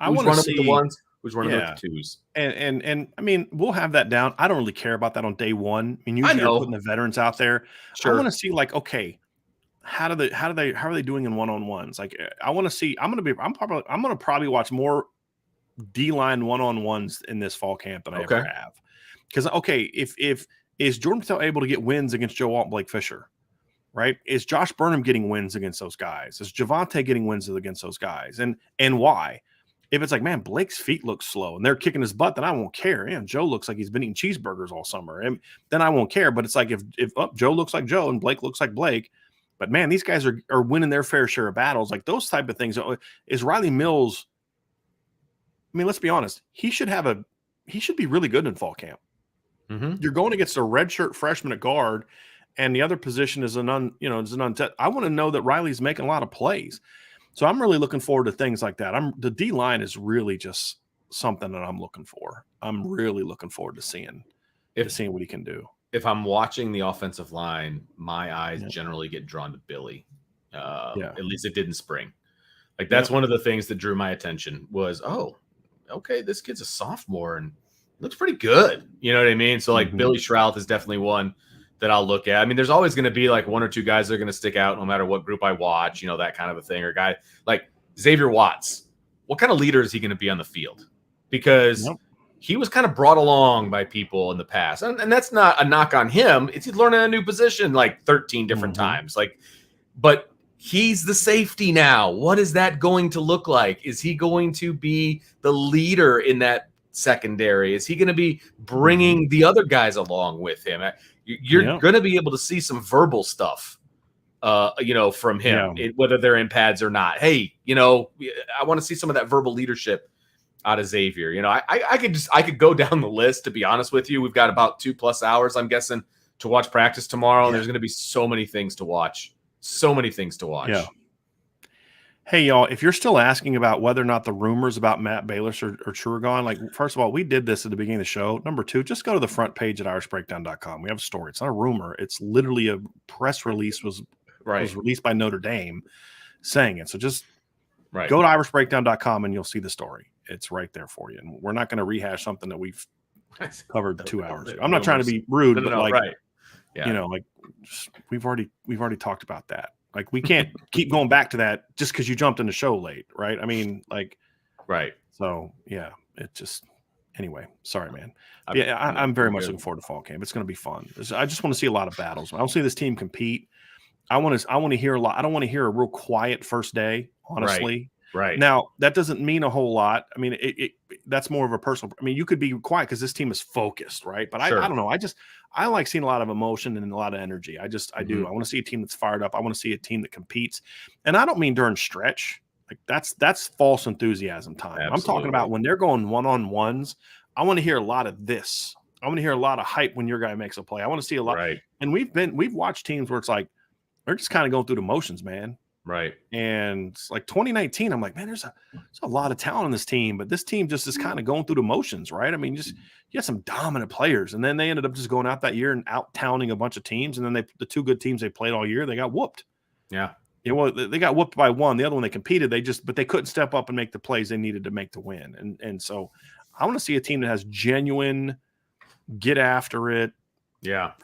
I want to see
with the ones, who's running with the twos.
And I mean, we'll have that down. I don't really care about that on day one. I mean, usually you're putting the veterans out there. Sure. I want to see like, okay, how are they doing in one-on-ones? Like I want to see, I'm going to probably watch more D-line one-on-ones in this fall camp than I ever have. Because if is Jordan Patel able to get wins against Joe Alt and Blake Fisher, right? Is Josh Burnham getting wins against those guys? Is Javonte getting wins against those guys? And why? If it's like, man, Blake's feet look slow and they're kicking his butt, then I won't care. Man, Joe looks like he's been eating cheeseburgers all summer. And then I won't care. But it's like if Joe looks like Joe and Blake looks like Blake, but man, these guys are winning their fair share of battles. Like those type of things. Is Riley Mills? I mean, let's be honest. He should be really good in fall camp. Mm-hmm. You're going against a redshirt freshman at guard, and the other position is an untested. I want to know that Riley's making a lot of plays, so I'm really looking forward to things like that. The D line is really just something that I'm looking for. I'm really looking forward to seeing what he can do.
If I'm watching the offensive line, my eyes generally get drawn to Billy. At least it did in spring. Like that's one of the things that drew my attention was, oh, okay, this kid's a sophomore and looks pretty good. You know what I mean? So like Billy Shrouth is definitely one that I'll look at. I mean, there's always going to be like one or two guys that are going to stick out no matter what group I watch, that kind of a thing. Or guy like Xavier Watts. What kind of leader is he going to be on the field? Because he was kind of brought along by people in the past. And that's not a knock on him. He's learning a new position like 13 different times. But he's the safety now. What is that going to look like? Is he going to be the leader in that secondary? Is he going to be bringing the other guys along with him? You're going to be able to see some verbal stuff, from him, whether they're in pads or not. Hey, I want to see some of that verbal leadership out of Xavier. I could go down the list, to be honest with you. We've got about 2+ hours, I'm guessing, to watch practice tomorrow. And there's going to be so many things to watch. Yeah.
Hey, y'all, if you're still asking about whether or not the rumors about Matt Bayless are true or gone, first of all, we did this at the beginning of the show. Number two, just go to the front page at irishbreakdown.com. We have a story. It's not a rumor. It's literally a press release was released by Notre Dame saying it. So just go to irishbreakdown.com and you'll see the story. It's right there for you. And we're not going to rehash something that we've covered 2 hours ago. I'm not trying to be rude, but we've already talked about that. We can't keep going back to that just because you jumped in the show late, right? I mean, So, it just – anyway, sorry, man. I'm very much looking forward to fall camp. It's going to be fun. I just want to see a lot of battles. I want to see this team compete. I want to hear a lot. I don't want to hear a real quiet first day, honestly.
Right.
Now, that doesn't mean a whole lot. I mean, that's more of a personal – I mean, you could be quiet because this team is focused, right? But I don't know. I like seeing a lot of emotion and a lot of energy. I do. I want to see a team that's fired up. I want to see a team that competes. And I don't mean during stretch. That's false enthusiasm time. Absolutely. I'm talking about when they're going one-on-ones. I want to hear a lot of this. I want to hear a lot of hype when your guy makes a play. I want to see a lot.
Right.
And we've watched teams where it's like they're just kind of going through the motions, man.
Right.
And it's like 2019, I'm like, man, there's a lot of talent on this team, but this team just is kind of going through the motions, right? I mean, you had some dominant players, and then they ended up just going out that year and out-towning a bunch of teams, and then the two good teams they played all year, they got whooped.
Yeah.
They got whooped by one. The other one they competed, but they couldn't step up and make the plays they needed to make to win. And so I want to see a team that has genuine get after it,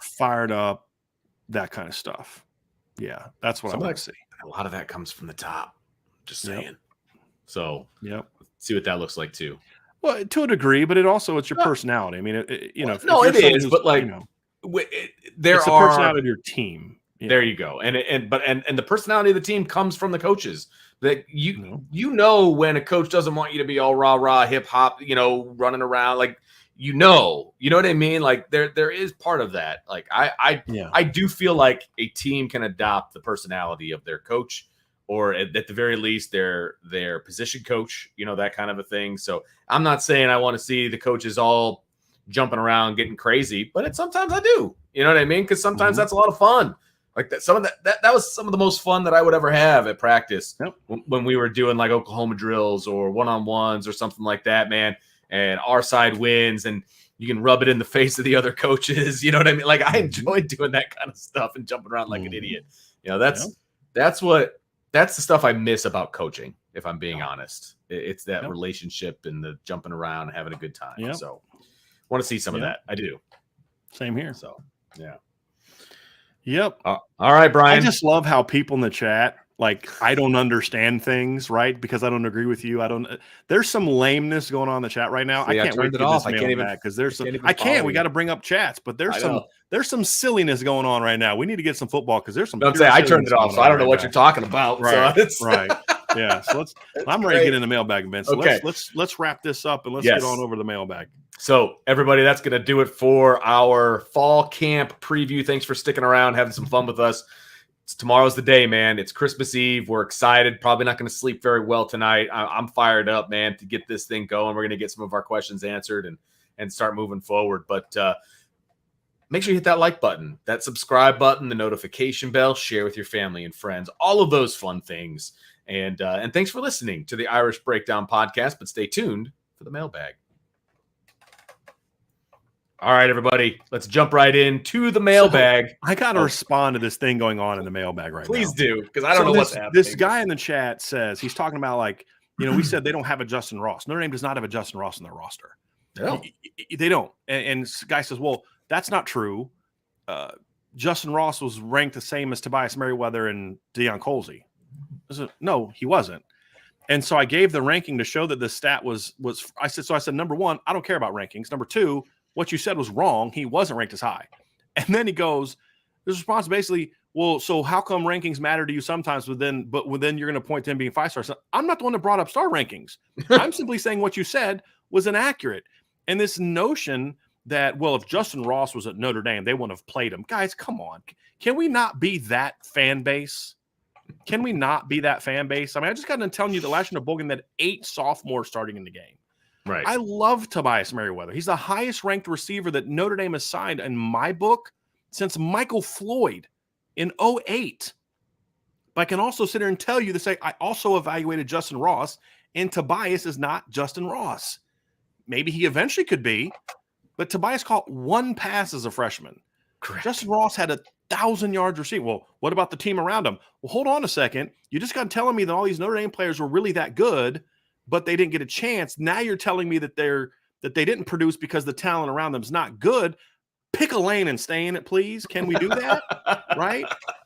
fired up, that kind of stuff. Yeah, that's what I want to see.
A lot of that comes from the top. Just saying.
Yep.
So, see what that looks like too.
Well, to a degree, but it's your personality. I mean, it is,
but
it's the personality of your team.
There you go. And the personality of the team comes from the coaches. That when a coach doesn't want you to be all rah hip hop, running around you know what I mean? There is part of that. I do feel like a team can adopt the personality of their coach, or at the very least their position coach, that kind of a thing. So I'm not saying I want to see the coaches all jumping around getting crazy, but sometimes I do. You know what I mean? Because sometimes that's a lot of fun. That was some of the most fun that I would ever have at practice when we were doing Oklahoma drills or one-on-ones or something like that, man. And our side wins, and you can rub it in the face of the other coaches. You know what I mean? I enjoyed doing that kind of stuff and jumping around like an idiot. That's the stuff I miss about coaching, if I'm being honest. It's that relationship and the jumping around and having a good time. Yep. So want to see some of that. I do.
Same here.
So, yeah.
Yep.
All right, Brian.
I just love how people in the chat, I don't understand things, right? Because I don't agree with you. There's some lameness going on in the chat right now. I can't wait to get this mail back because there's we got to bring up chats, but there's some silliness going on right now. We need to get some football because there's some.
Don't say I turned it off, so I don't know what you're talking about.
Right. So right. Yeah. So I'm ready to get in the mailbag, Ben. So let's wrap this up and let's get on over to the mailbag.
So, everybody, that's going to do it for our fall camp preview. Thanks for sticking around, having some fun with us. Tomorrow's the day, man. It's Christmas Eve. We're excited. Probably not going to sleep very well tonight. I'm fired up, man, to get this thing going. We're going to get some of our questions answered and start moving forward. But make sure you hit that like button, that subscribe button, the notification bell, share with your family and friends, all of those fun things. And thanks for listening to the Irish Breakdown podcast. But stay tuned for the mailbag. All right, everybody, let's jump right into the mailbag.
So, I got to respond to this thing going on in the mailbag right now.
Please do, because I don't know what's happening.
This guy in the chat says, he's talking about we said they don't have a Justin Ross. Notre Dame does not have a Justin Ross in their roster. They don't. And the guy says, well, that's not true. Justin Ross was ranked the same as Tobias Merriweather and Deion Colsey. No, he wasn't. And so I gave the ranking to show that the stat was I said, number one, I don't care about rankings. Number two, what you said was wrong. He wasn't ranked as high. And then he goes, his response basically, well, so how come rankings matter to you sometimes, but then you're going to point to him being 5-star? So I'm not the one that brought up star rankings. I'm simply saying what you said was inaccurate. And this notion that, well, if Justin Ross was at Notre Dame, they wouldn't have played him. Guys, come on. Can we not be that fan base? Can we not be that fan base? I mean, I just got done telling you that last year in the bowl game that 8 sophomores starting in the game.
Right.
I love Tobias Merriweather. He's the highest ranked receiver that Notre Dame has signed in my book since Michael Floyd in 2008. But I can also sit here and tell you to say I also evaluated Justin Ross, and Tobias is not Justin Ross. Maybe he eventually could be, but Tobias caught 1 pass as a freshman.
Correct.
Justin Ross had 1,000 yards received. Well, what about the team around him? Well, hold on a second. You just got telling me that all these Notre Dame players were really that good, but they didn't get a chance. Now you're telling me that they didn't produce because the talent around them is not good. Pick a lane and stay in it, please. Can we do that? Right?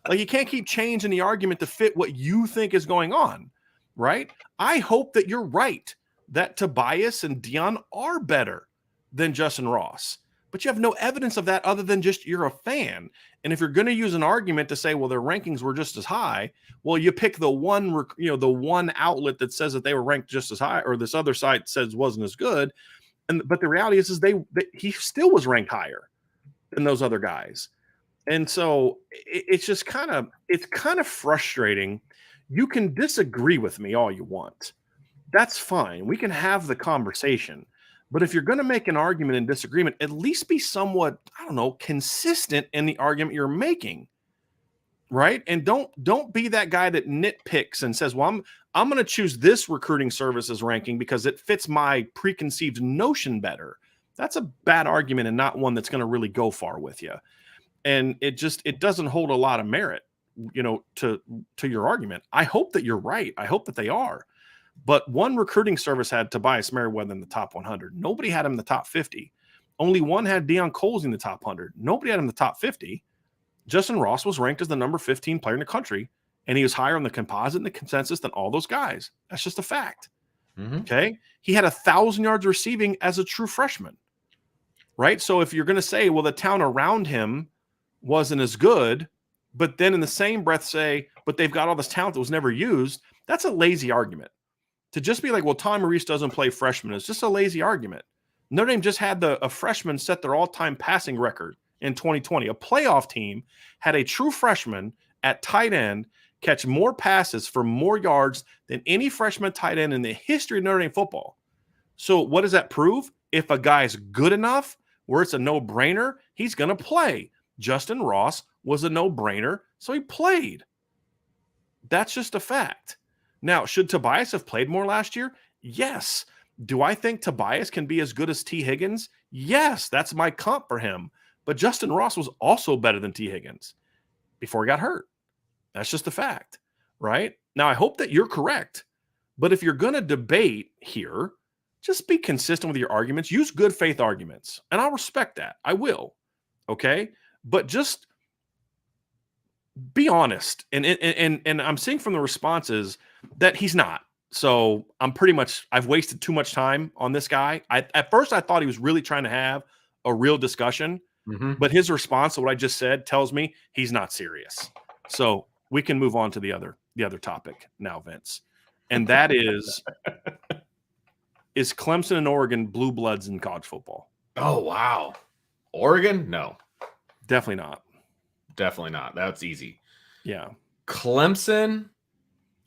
Like, you can't keep changing the argument to fit what you think is going on, right? I hope that you're right, that Tobias and Deion are better than Justin Ross. But you have no evidence of that other than just you're a fan. And if you're going to use an argument to say, well, their rankings were just as high, well, you pick the one outlet that says that they were ranked just as high, or this other site says wasn't as good. But the reality is he still was ranked higher than those other guys. And so it's just kind of frustrating. You can disagree with me all you want. That's fine. We can have the conversation. But if you're going to make an argument in disagreement, at least be somewhat, consistent in the argument you're making, right? And don't be that guy that nitpicks and says, well, I'm going to choose this recruiting services ranking because it fits my preconceived notion better. That's a bad argument and not one that's going to really go far with you. And it doesn't hold a lot of merit, to your argument. I hope that you're right. I hope that they are. But one recruiting service had Tobias Merriweather in the top 100. Nobody had him in the top 50. Only one had Deion Colsey in the top 100. Nobody had him in the top 50. Justin Ross was ranked as the number 15 player in the country, and he was higher on the composite and the consensus than all those guys. That's just a fact. Mm-hmm. Okay? He had 1,000 yards receiving as a true freshman, right? So if you're going to say, well, the town around him wasn't as good, but then in the same breath say, but they've got all this talent that was never used, that's a lazy argument. To just be like, well, Tom Maurice doesn't play freshmen is just a lazy argument. Notre Dame just had a freshman set their all-time passing record in 2020. A playoff team had a true freshman at tight end catch more passes for more yards than any freshman tight end in the history of Notre Dame football. So what does that prove? If a guy's good enough where it's a no-brainer, he's going to play. Justin Ross was a no-brainer, so he played. That's just a fact. Now, should Tobias have played more last year? Yes. Do I think Tobias can be as good as T. Higgins? Yes, that's my comp for him. But Justin Ross was also better than T. Higgins before he got hurt. That's just a fact, right? Now, I hope that you're correct. But if you're going to debate here, just be consistent with your arguments. Use good faith arguments. And I'll respect that. I will. Okay? But just be honest. And I'm seeing from the responses that he's not. So I've wasted too much time on this guy. At first I thought he was really trying to have a real discussion, but his response to what I just said tells me he's not serious. So we can move on to the other topic now, Vince. And that is Clemson and Oregon blue bloods in college football?
Oh, wow. Oregon? No.
Definitely not.
Definitely not. That's easy.
Yeah.
Clemson?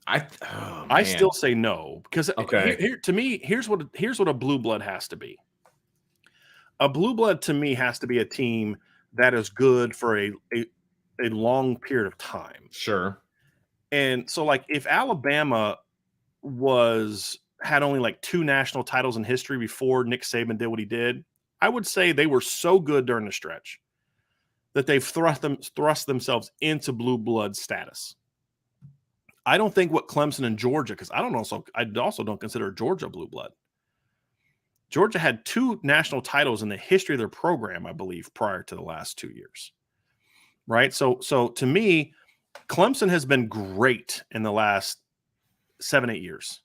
I still say no because to me, here's what a blue blood has to be. A blue blood to me has to be a team that is good for a long period of time.
Sure.
And so, like, if Alabama had only like 2 national titles in history before Nick Saban did what he did, I would say they were so good during the stretch that they've thrust themselves into blue blood status. I don't think what Clemson and Georgia, because I also don't consider Georgia blue blood. Georgia had 2 national titles in the history of their program, I believe, prior to the last 2 years. Right? So to me, Clemson has been great in the last 7-8 years.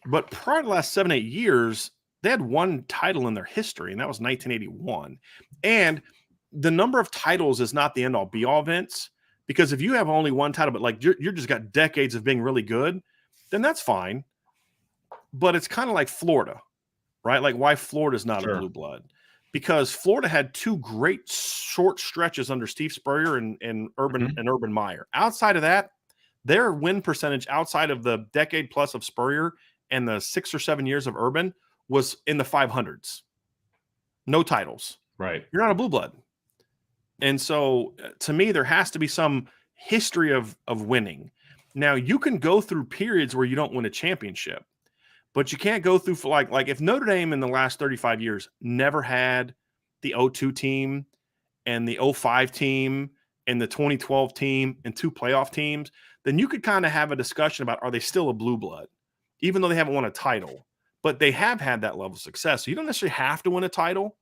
But prior to the last 7-8 years, they had one title in their history, and that was 1981. And the number of titles is not the end all be all, Vince, because if you have only one title, but like you're just got decades of being really good, then that's fine. But it's kind of like Florida, right? Like why Florida's not a blue blood. Because Florida had two great short stretches under Steve Spurrier and Urban Meyer. Outside of that, their win percentage outside of the decade plus of Spurrier and the 6 or 7 years of Urban was in the 500s. No titles.
Right.
You're not a blue blood. And so to me, there has to be some history of winning. Now, you can go through periods where you don't win a championship, but you can't go through for like if Notre Dame in the last 35 years never had the 02 team and the 05 team and the 2012 team and 2 playoff teams, then you could kind of have a discussion about, are they still a blue blood, even though they haven't won a title, but they have had that level of success. So you don't necessarily have to win a title.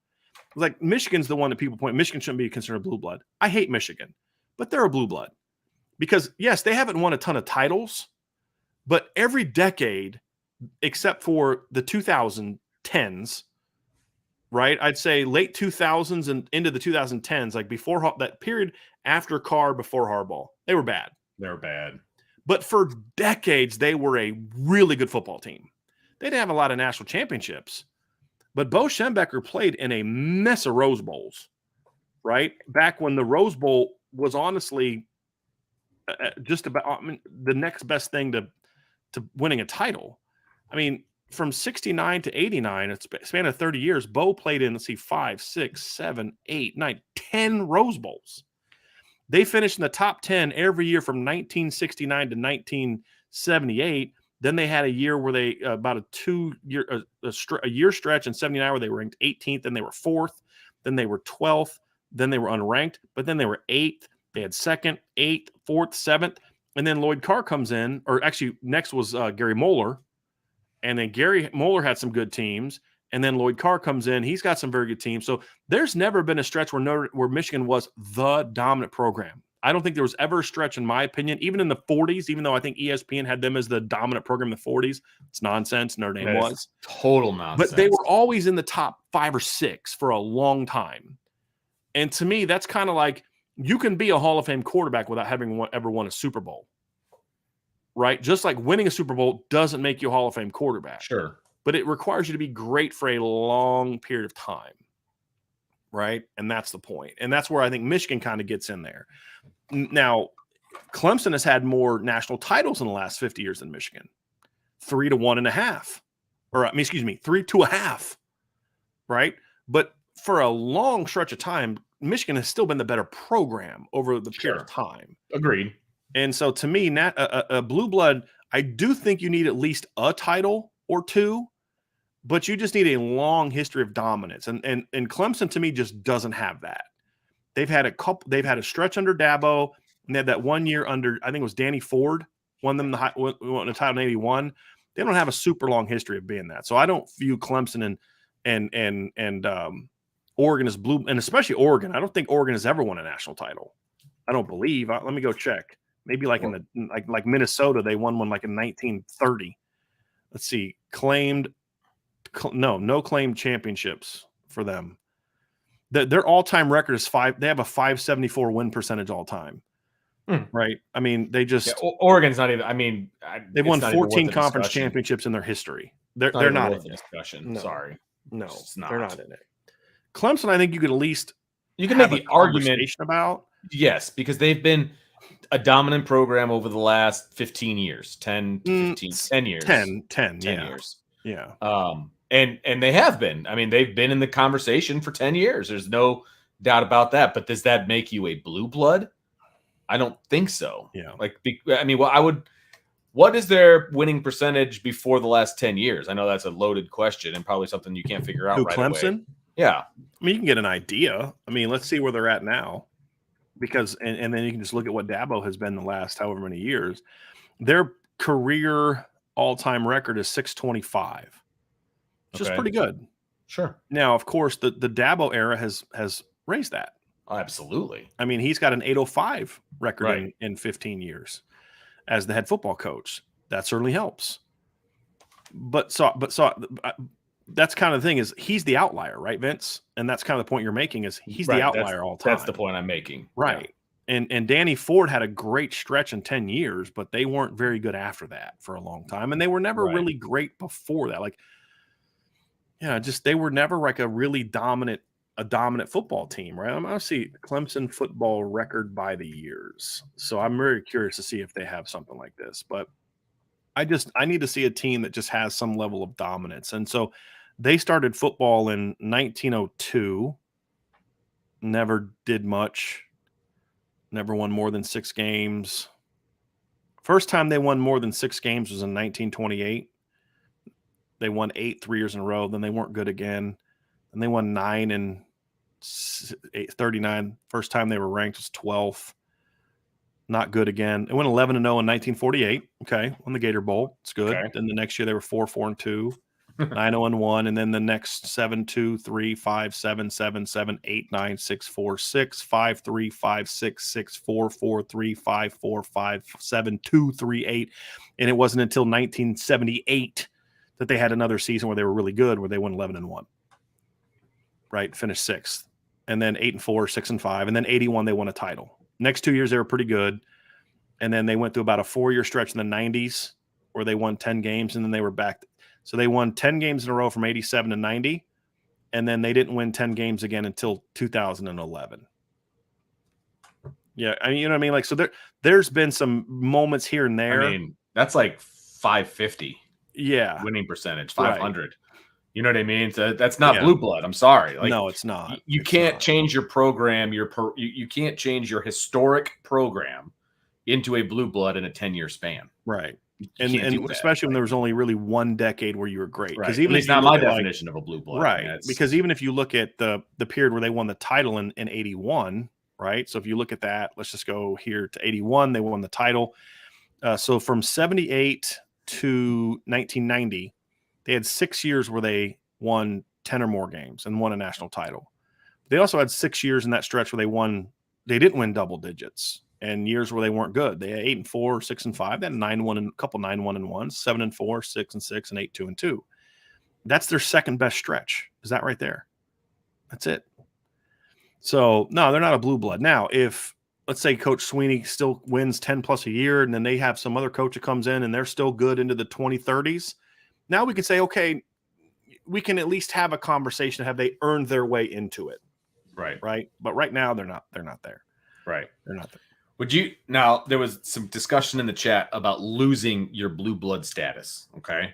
Like Michigan's the one that people point, Michigan shouldn't be considered a blue blood. I hate Michigan, but they're a blue blood because yes, they haven't won a ton of titles, but every decade, except for the 2010s, right? I'd say late 2000s and into the 2010s, like before that period after Carr, before Harbaugh, they were bad.
They're bad.
But for decades, they were a really good football team. They didn't have a lot of national championships, but Bo Schembechler played in a mess of Rose Bowls, right? Back when the Rose Bowl was honestly just about the next best thing to winning a title. I mean, from 69 to 89, it's a span of 30 years, Bo played in, 5, 6, 7, 8, 9, 10 Rose Bowls. They finished in the top 10 every year from 1969 to 1978. Then they had a year where they about a year stretch in 79 where they were ranked 18th, then they were 4th, then they were 12th, then they were unranked, but then they were 8th. They had 2nd, 8th, 4th, 7th, and then Lloyd Carr comes in, or actually next was Gary Moeller. And then Gary Moeller had some good teams. And then Lloyd Carr comes in. He's got some very good teams. So there's never been a stretch where Michigan was the dominant program. I don't think there was ever a stretch, in my opinion, even in the 40s, even though I think ESPN had them as the dominant program in the 40s. It's nonsense. Notre Dame was.
Total nonsense.
But they were always in the top 5 or 6 for a long time. And to me, that's kind of like you can be a Hall of Fame quarterback without having ever won a Super Bowl. Right? Just like winning a Super Bowl doesn't make you a Hall of Fame quarterback.
Sure.
But it requires you to be great for a long period of time. Right? And that's the point. And that's where I think Michigan kind of gets in there. Now, Clemson has had more national titles in the last 50 years than Michigan. 3 to 1.5. Or, 3-2.5. Right? But for a long stretch of time, Michigan has still been the better program over the period of time.
Agreed.
And so to me, a blue blood, I do think you need at least a title or 2, but you just need a long history of dominance. And Clemson to me just doesn't have that. They've had a stretch under Dabo, and they had that 1 year under, I think it was Danny Ford, won the title in 81. They don't have a super long history of being that. So I don't view Clemson and Oregon as blue, and especially Oregon. I don't think Oregon has ever won a national title. I don't believe. Let me go check. Maybe like in the like Minnesota, they won one like in 1930. Let's see, no claimed championships for them. Their all-time record is 5. They have a 574 win percentage all time. Right? I mean, they just
Oregon's not even. I mean,
they've won 14 conference championships in their history. They're not in the
discussion. No. Sorry,
no, they're not in it. Clemson, I think you could at least
make the argument
about.
Yes, because they've been a dominant program over the last 15 years, 10 years.
10 years. Yeah.
And they have been. I mean, they've been in the conversation for 10 years. There's no doubt about that. But does that make you a blue blood? I don't think so.
Yeah.
What is their winning percentage before the last 10 years? I know that's a loaded question and probably something you can't figure out right
Clemson?
away. Yeah.
I mean, you can get an idea. I mean, let's see where they're at now. Because and then you can just look at what Dabo has been the last however many years. Their career all-time record is 625. Which is pretty good.
Sure.
Now, of course, the Dabo era has raised that.
Oh, absolutely.
I mean, he's got an 805 record in 15 years as the head football coach. That certainly helps. that's kind of the thing is he's the outlier, right, Vince? And that's kind of the point you're making is he's the outlier all time.
That's the point I'm making.
Right. Yeah. And Danny Ford had a great stretch in 10 years, but they weren't very good after that for a long time. And they were never really great before that. Like, they were never like a really dominant football team, right? I'm going to see Clemson football record by the years. So I'm very curious to see if they have something like this, but I need to see a team that just has some level of dominance. And so they started football in 1902, never did much, never won more than 6 games. First time they won more than 6 games was in 1928. They won 8 3 years in a row. Then they weren't good again. And they won 9 and 39. First time they were ranked was 12th. Not good again. They went 11-0 in 1948. Okay, won the Gator Bowl. It's good. Okay. Then the next year they were 4-4-2, 9-0-1, and then the next 7-2, 3, 5, 7, 7, 7, 8, 9, 6, 4, 6, 5, 3, 5, 6, 6, 4, 4, 3, 5, 4, 5, 7, 2, 3, 8. And it wasn't until 1978 that they had another season where they were really good, where they won 11-1. Right, finished 6th. And then 8-4, 6-5, and then 81 they won a title. Next 2 years, they were pretty good. And then they went through about a 4-year stretch in the 90s where they won 10 games, and then they were back. So they won 10 games in a row from 87 to 90, and then they didn't win 10 games again until 2011. Yeah, I mean, you know what I mean? Like, so there's been some moments here and there.
I mean, that's like 550.
Yeah.
Winning percentage, 500. Right. You know what I mean? So that's not blue blood. I'm sorry. Like,
no, it's not.
You can't change your program. You can't change your historic program into a blue blood in a 10-year span.
Right. And especially when there was only really one decade where you were great.
Because even it's not my definition of a blue blood.
Right. I mean, because even if you look at the period where they won the title in 81, right? So if you look at that, let's just go here to 81, they won the title. So from 78 to 1990, they had 6 years where they won 10 or more games and won a national title. They also had 6 years in that stretch where they didn't win double digits, and years where they weren't good. They had 8-4, 6-5, they had 9-1 and a couple 9-1 and 1, 7-4, 6-6, and 8-2-2. That's their second best stretch. Is that right there? That's it. So no, they're not a blue blood. Now, if let's say Coach Sweeney still wins 10 plus a year, and then they have some other coach that comes in and they're still good into the 2030s. Now we can say, okay, we can at least have a conversation. Have they earned their way into it?
Right.
Right. But right now they're not there.
Right.
They're not there.
Now there was some discussion in the chat about losing your blue blood status. Okay.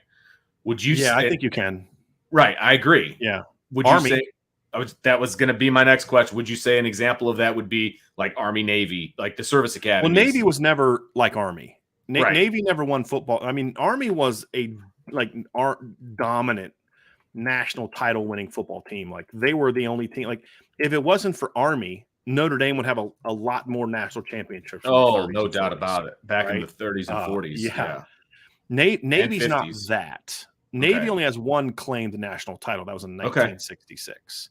Would you say,
I think you can.
Right. I agree.
Yeah.
Would Army. You say, that was going to be my next question. Would you say an example of that would be like Army, Navy, like the service academy?
Well, Navy was never like Army. Navy never won football. I mean, Army was a dominant national title winning football team. Like they were the only team. Like if it wasn't for Army, Notre Dame would have a lot more national championships.
Oh, no doubt about it. Back in the 30s and 40s.
Yeah. Navy's not that. Navy only has one claimed national title. That was in 1966.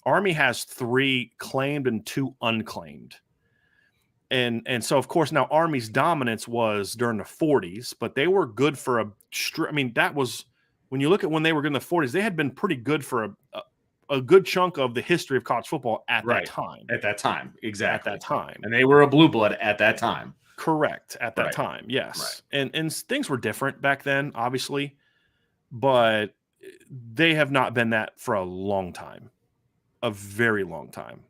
Army has 3 claimed and 2 unclaimed. And so, of course, now Army's dominance was during the 40s, but they were good for that was when you look at when they were good in the 40s, they had been pretty good for a good chunk of the history of college football at that time.
At that time, exactly.
At that time.
And they were a blue blood at that time.
Correct. At that time, yes. Right. And things were different back then, obviously, but they have not been that for a long time, a very long time.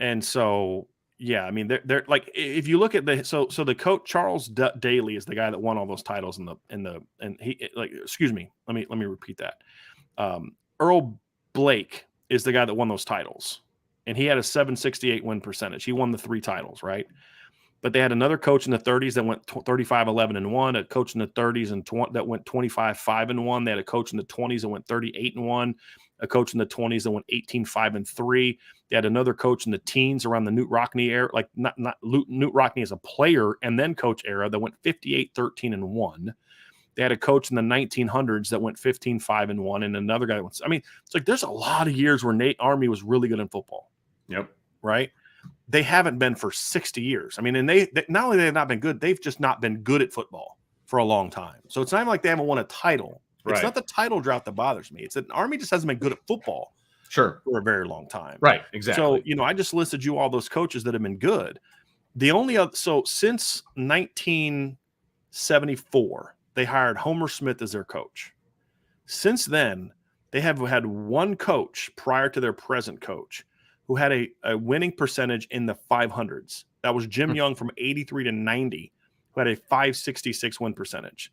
And so, yeah, I mean, they're like, if you look at the coach Charles Daly is the guy that won all those titles excuse me, let me repeat that. Earl Blake is the guy that won those titles, and he had a 768 win percentage. He won the 3 titles, right? But they had another coach in the 30s that went 35-11-1, a coach in the 30s that went 25-5-1. They had a coach in the 20s that went 38-1, a coach in the 20s that went 18-5-3. They had another coach in the teens around the Newt Rockne era, like not Newt Rockne as a player and then coach era, that went 58-13-1. They had a coach in the 1900s that went 15-5-1, and another guy that went. I mean, it's like there's a lot of years where Army was really good in football.
Yep.
Right. They haven't been for 60 years. I mean, and they not only have not been good, they've just not been good at football. for a long time. So it's not even like they haven't won a title. It's not the title drought that bothers me. It's that Army just hasn't been good at football for a very long time.
Right, exactly.
So, I just listed you all those coaches that have been good. The only other, so since 1974, they hired Homer Smith as their coach. Since then, they have had one coach prior to their present coach who had a winning percentage in the 500s. That was Jim Young from 83 to 90, who had a 566 win percentage.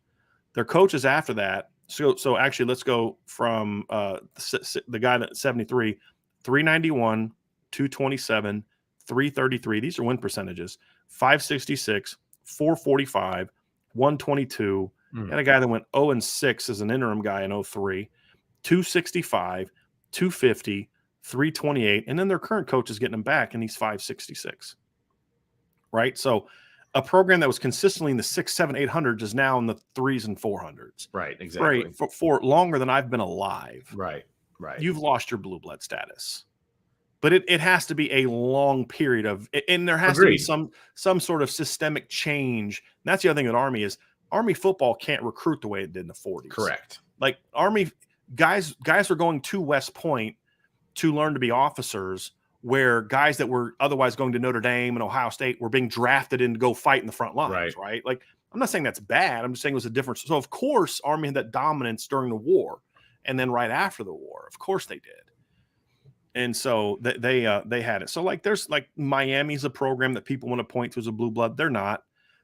Their coaches after that, so actually let's go from the guy that 73, 391, 227, 333. These are win percentages. 566, 445, 122. And a guy that went 0-6 as an interim guy in 03, 265, 250, 328. And then their current coach is getting them back, and he's 566. Right? So a program that was consistently in the 6, 7, 800s is now in the 3s and 400s.
Right, exactly.
Right, for longer than I've been alive.
Right.
You've lost your blue blood status. But it has to be a long period of, and there has to be some sort of systemic change. And that's the other thing with Army is Army football can't recruit the way it did in the 40s.
Correct.
Like Army guys were going to West Point to learn to be officers, where guys that were otherwise going to Notre Dame and Ohio State were being drafted in to go fight in the front lines, right? Like, I'm not saying that's bad. I'm just saying it was a difference. So, of course, Army had that dominance during the war and then right after the war. Of course they did. And so they had it. So, like, there's like Miami's a program that people want to point to as a blue blood. They're not.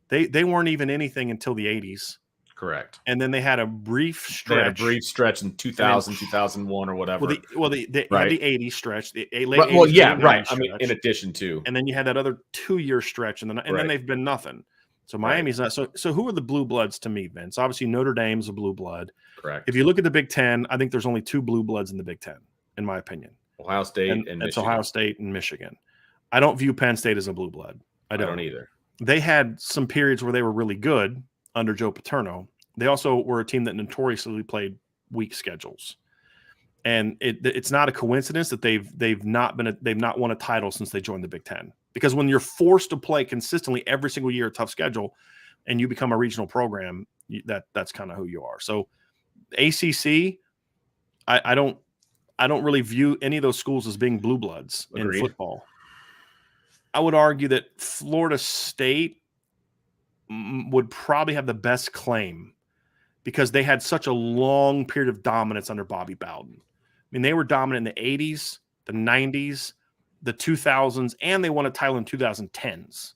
They weren't even anything until the 80s.
Correct.
And then they had a brief stretch.
In 2000, 2001 or whatever.
Well, they had the 80s stretch. The late
right. Well,
80s,
yeah, right.
Stretch.
I mean, in addition to.
And then you had that other 2-year stretch, and then they've been nothing. So Miami's not. So who are the blue bloods to me, Vince? Obviously, Notre Dame's a blue blood.
Correct.
If you look at the Big Ten, I think there's only 2 blue bloods in the Big Ten, in my opinion.
Ohio State and Michigan.
It's Ohio State and Michigan. I don't view Penn State as a blue blood. I don't
either.
They had some periods where they were really good under Joe Paterno. They also were a team that notoriously played weak schedules, and it's not a coincidence that they've not won a title since they joined the Big Ten. Because when you're forced to play consistently every single year a tough schedule, and you become a regional program, that's kind of who you are. So, ACC, I don't really view any of those schools as being blue bloods in football. I would argue that Florida State would probably have the best claim, because they had such a long period of dominance under Bobby Bowden. I mean, they were dominant in the 80s, the 90s, the 2000s, and they won a title in 2010s.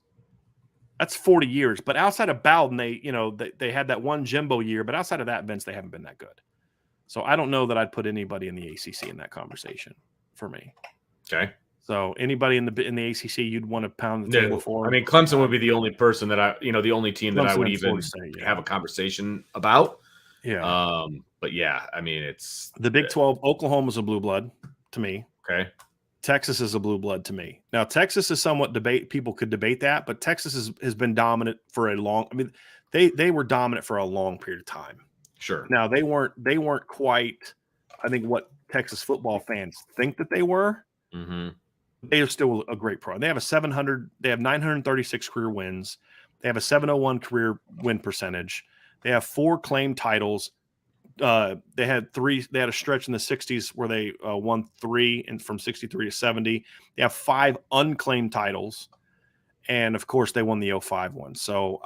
That's 40 years. But outside of Bowden, they had that one Jimbo year. But outside of that, Vince, they haven't been that good. So I don't know that I'd put anybody in the ACC in that conversation for me.
Okay.
So anybody in the ACC you'd want to pound the table for?
I mean, Clemson would be the only person that the only team that I would even have a conversation about.
Yeah.
But yeah, I mean, it's
the Big 12. Oklahoma's a blue blood to me.
Okay.
Texas is a blue blood to me. Now, Texas is somewhat people could debate that, but Texas has been dominant for a long. I mean, they were dominant for a long period of time.
Sure.
Now they weren't quite, I think, what Texas football fans think that they were.
Mm-hmm.
They are still a great program. They have 936 career wins. They have a 701 career win percentage. They have 4 claimed titles. They had a stretch in the 60s where they won 3 and from 63 to 70. They have 5 unclaimed titles. And of course they won the 05 one. So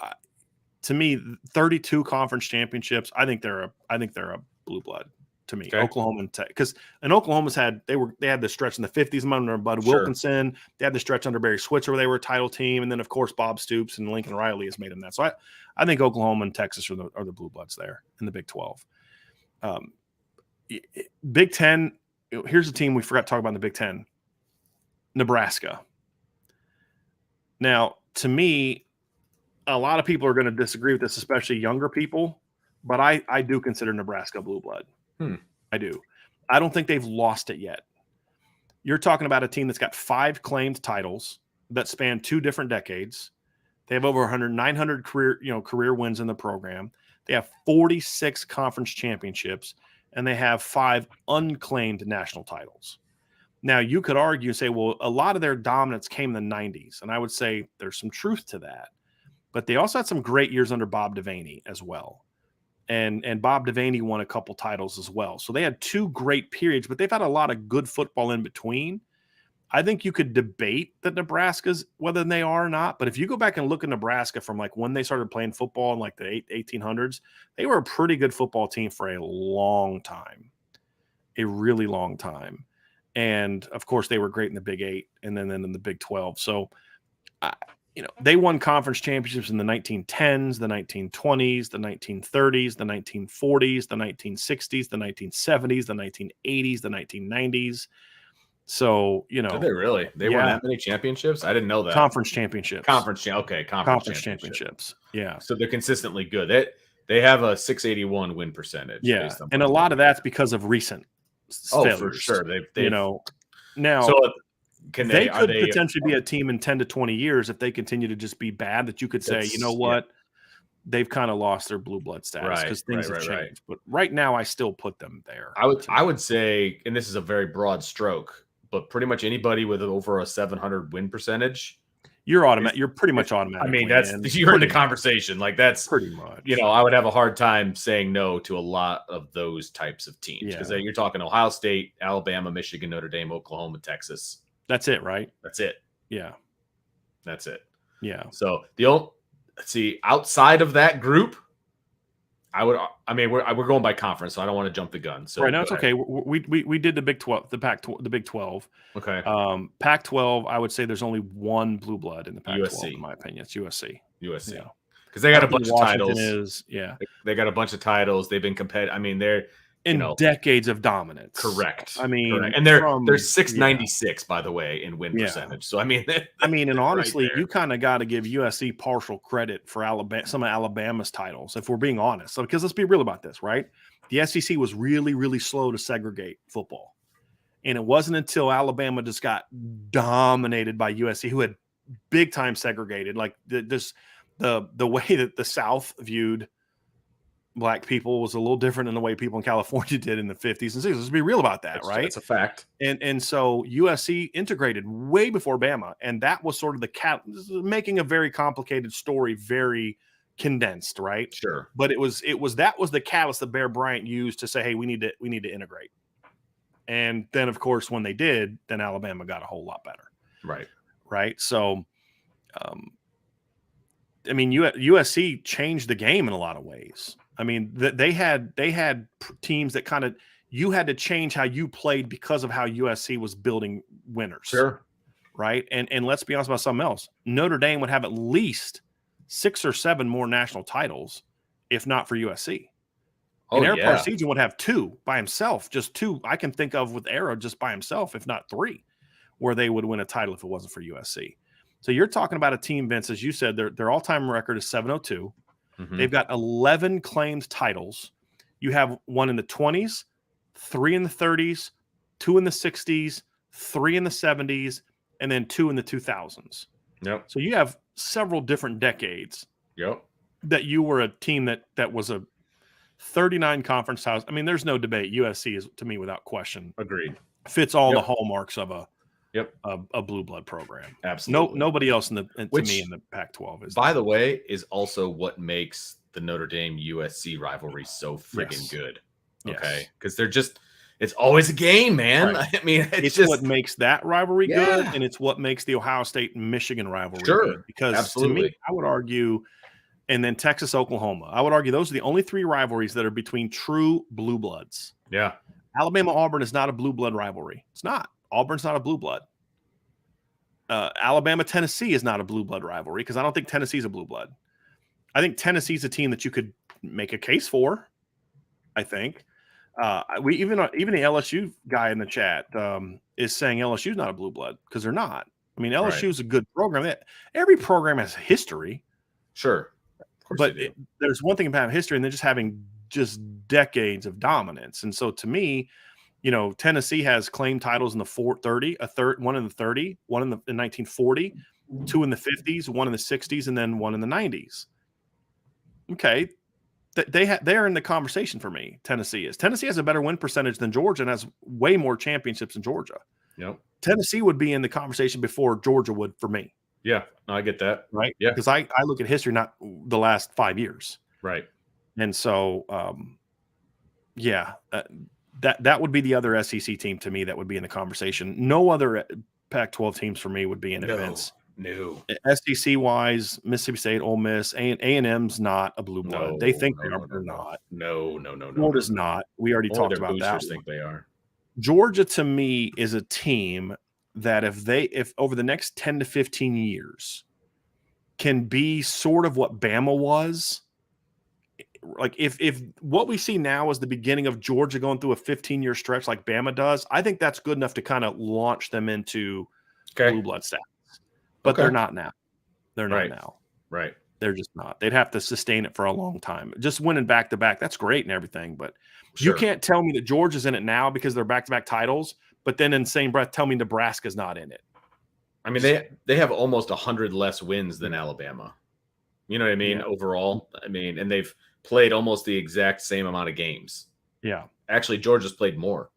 to me, 32 conference championships, I think they're a blue blood to me. Okay. Oklahoma and because Oklahoma's they had the stretch in the 50s under Bud Wilkinson. They had the stretch under Barry Switzer where they were a title team, and then of course Bob Stoops and Lincoln Riley has made them that. So I think Oklahoma and Texas are the blue bloods there in the Big 12. Big 10. Here's a team we forgot to talk about in the Big 10. Nebraska. Now, to me, a lot of people are going to disagree with this, especially younger people, but I do consider Nebraska blue blood. I do. I don't think they've lost it yet. You're talking about a team that's got 5 claimed titles that span 2 different decades. They have over 900 career wins in the program. They have 46 conference championships, and they have 5 unclaimed national titles. Now, you could argue and say, well, a lot of their dominance came in the 90s, and I would say there's some truth to that. but they also had some great years under Bob Devaney as well. And Bob Devaney won a couple titles as well. So they had 2 great periods, but they've had a lot of good football in between. I think you could debate that Nebraska's whether they are or not, but if you go back and look at Nebraska from like when they started playing football in like the 1800s, they were a pretty good football team for a long time, a really long time. And of course, they were great in the Big 8 and then in the Big 12. So, they won conference championships in the 1910s, the 1920s, the 1930s, the 1940s, the 1960s, the 1970s, the 1980s, the 1990s. So,
Did they really? They won that many championships? I didn't know that.
Conference championships.
Conference championships.
Yeah.
So they're consistently good. They have a 681 win percentage.
Yeah. And a lot of that's because of recent failures.
For sure.
Now
so
they could potentially be a team in 10 to 20 years if they continue to just be bad that you could say, you know what? They've kind of lost their blue blood status because things have changed. But right now I still put them there.
I would say, and this is a very broad stroke, but pretty much anybody with over a 700 win percentage,
you're pretty much automatic.
I mean, you're in the conversation. Like that's
pretty much.
I would have a hard time saying no to a lot of those types of teams because you're talking Ohio State, Alabama, Michigan, Notre Dame, Oklahoma, Texas.
That's it, right?
That's it.
Yeah,
that's it.
Yeah.
So let's see, outside of that group, we're going by conference, so I don't want to jump the gun. So
right now it's okay. We did the Big 12, the Big 12.
Okay.
Pac-12, I would say there's only one blue blood in the Pac-12,
USC.
in my opinion. It's USC.
USC.
Yeah.
Because they got a bunch of titles.
They
got a bunch of titles. They've been competitive. I mean, they're
in decades of dominance.
Correct.
I mean,
and they're 696 by the way in win percentage. So
and honestly, you kind of got to give USC partial credit for some of Alabama's titles, if we're being honest. So, because let's be real about this, right? The SEC was really, really slow to segregate football, and it wasn't until Alabama just got dominated by USC, who had big time segregated, like the way that the South viewed Black people was a little different than the way people in California did in the 50s and 60s. Let's be real about that, right?
That's a fact.
And so USC integrated way before Bama, and that was sort of making a very complicated story very condensed, right?
Sure.
But that was the catalyst that Bear Bryant used to say, hey, we need to integrate. And then, of course, when they did, then Alabama got a whole lot better. Right. So, USC changed the game in a lot of ways. I mean, they had teams that kind of you had to change how you played because of how USC was building winners.
Sure.
Right. And let's be honest about something else. Notre Dame would have at least 6 or 7 more national titles if not for USC. And Eric Parseghian would have 2 by himself, just 2 I can think of with Arrow just by himself, if not 3, where they would win a title if it wasn't for USC. So you're talking about a team, Vince, as you said, their all-time record is 702. Mm-hmm. They've got 11 claimed titles. You have 1 in the 20s, 3 in the 30s, 2 in the 60s, 3 in the 70s, and then 2 in the 2000s.
Yep.
So you have several different decades.
Yep.
That you were a team that was a 39 conference titles. I mean, there's no debate. USC is, to me, without question,
agreed,
fits all the hallmarks of a blue blood program.
Absolutely.
Nobody else in the Pac-12 is.
By the way, is also what makes the Notre Dame USC rivalry so friggin' good. Okay, because they're just it's always a game, man. Right. I mean, it's just
what makes that rivalry good, and it's what makes the Ohio State and Michigan rivalry good. Because to me, I would argue, and then Texas, Oklahoma, I would argue those are the only 3 rivalries that are between true blue bloods.
Yeah,
Alabama Auburn is not a blue blood rivalry. It's not. Auburn's not a blue blood. Alabama Tennessee is not a blue blood rivalry because I don't think Tennessee's a blue blood. I think Tennessee's a team that you could make a case for. I think even the LSU guy in the chat is saying LSU's not a blue blood because they're not. I mean, LSU is a good program. Every program has history,
sure,
but there's one thing about history, and they're just having decades of dominance. And so, to me, Tennessee has claimed titles in the 430, one in the 30, one in 1940, 2 in the 50s, 1 in the 60s, and then 1 in the 90s. Okay, they are in the conversation for me. Tennessee has a better win percentage than Georgia and has way more championships than Georgia.
Yep.
Tennessee would be in the conversation before Georgia would for me.
Yeah, no, I get that.
Right?
Yeah.
Because I look at history, not the last 5 years.
Right.
And so, yeah, that would be the other SEC team to me that would be in the conversation. No other Pac-12 teams for me would be in it, Vince.
No.
SEC wise, Mississippi State, Ole Miss, A&M's not a blue blood. They think they are, but they're not.
No.
Florida's not. We already talked about that.
Think they are.
Georgia to me is a team that if over the next 10 to 15 years can be sort of what Bama was, like if what we see now is the beginning of Georgia going through a 15-year stretch like Bama does, I think that's good enough to kind of launch them into blue blood status. But they're not now. They're not now.
Right.
They're just not. They'd have to sustain it for a long time. Just winning back-to-back, that's great and everything, but you can't tell me that Georgia's in it now because they're back-to-back titles, but then in the same breath tell me Nebraska's not in it.
I mean, they have almost 100 less wins than Alabama. You know what I mean? Yeah. Overall, I mean, and they've played almost the exact same amount of games.
Yeah.
Actually, Georgia's played more.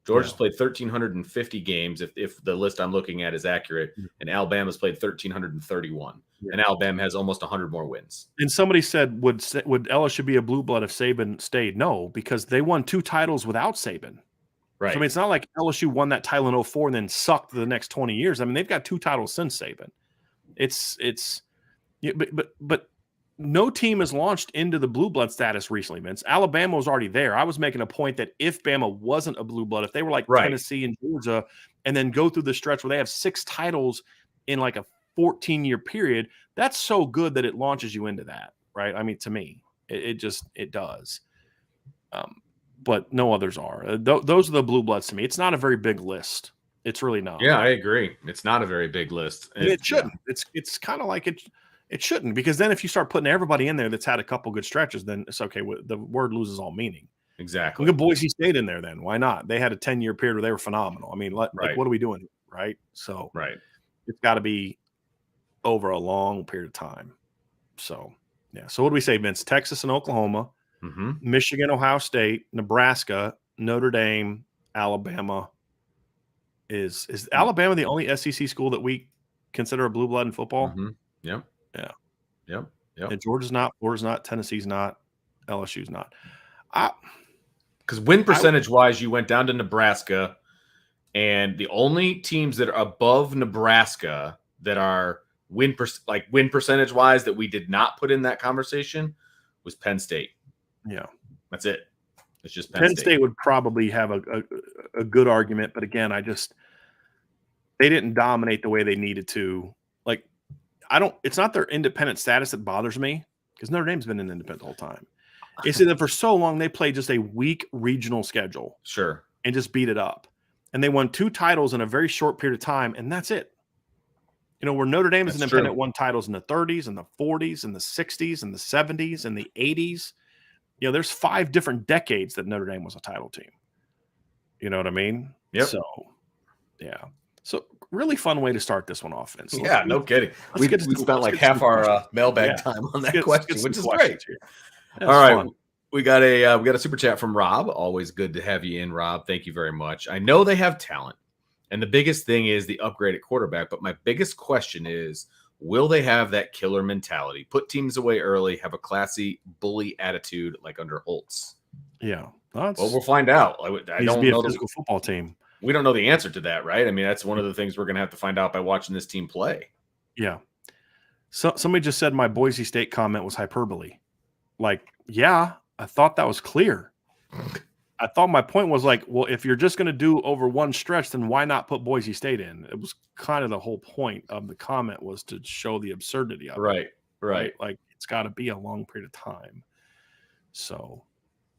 Georgia's played 1,350 games, if the list I'm looking at is accurate, and Alabama's played 1,331. And Alabama has almost 100 more wins.
And somebody said, would LSU be a blue blood if Saban stayed? No, because they won 2 titles without Saban.
Right.
So, I mean, it's not like LSU won that title in 2004 and then sucked the next 20 years. I mean, they've got 2 titles since Saban. But no team has launched into the blue blood status recently, Vince. Alabama was already there. I was making a point that if Bama wasn't a blue blood, if they were like Tennessee and Georgia and then go through the stretch where they have 6 titles in like a 14-year period, that's so good that it launches you into that, right? I mean, to me, it does. But no others are. Those are the blue bloods to me. It's not a very big list. It's really not.
Yeah, I agree. It's not a very big list.
It shouldn't. Yeah. It's kind of like it shouldn't, because then if you start putting everybody in there that's had a couple good stretches, then it's okay. The word loses all meaning.
Exactly.
Look at Boise State in there then. Why not? They had a 10-year period where they were phenomenal. I mean, like, what are we doing? Right? So it's got to be over a long period of time. So, yeah. So what do we say, Vince? Texas and Oklahoma, Michigan, Ohio State, Nebraska, Notre Dame, Alabama. Is Alabama the only SEC school that we consider a blue blood in football?
Yep.
And Georgia's not, Florida's not, Tennessee's not, LSU's not.
Because win percentage wise, you went down to Nebraska, and the only teams that are above Nebraska that are win percentage wise that we did not put in that conversation was Penn State. Yeah, that's it. It's just
Penn State would probably have a good argument, but again, they didn't dominate the way they needed to. Like, it's not their independent status that bothers me, because Notre Dame's been an independent the whole time. It's that for so long they played just a weak regional schedule.
Sure.
And just beat it up. And they won 2 titles in a very short period of time, and that's it. You know, where Notre Dame is independent, won titles in the 30s and the 40s and the 60s and the 70s and the 80s. You know, there's 5 different decades that Notre Dame was a title team. You know what I mean?
Yep.
So, yeah. So, really fun way to start this one off, Vince.
No kidding. We spent like half our mailbag time on that question, which is great. All right. Fun. We got a super chat from Rob. Always good to have you in, Rob. Thank you very much. I know they have talent, and the biggest thing is the upgrade at quarterback. But my biggest question is, will they have that killer mentality? Put teams away early, have a classy bully attitude like under Holtz?
Yeah.
Well, we'll find out. I don't know.
A physical football team.
We don't know the answer to that, right? I mean, that's one of the things we're going to have to find out by watching this team play.
Yeah. So somebody just said my Boise State comment was hyperbole. Like, yeah, I thought that was clear. I thought my point was like, well, if you're just going to do over one stretch, then why not put Boise State in? It was kind of the whole point of the comment, was to show the absurdity of it. Right. Like, it's got to be a long period of time. So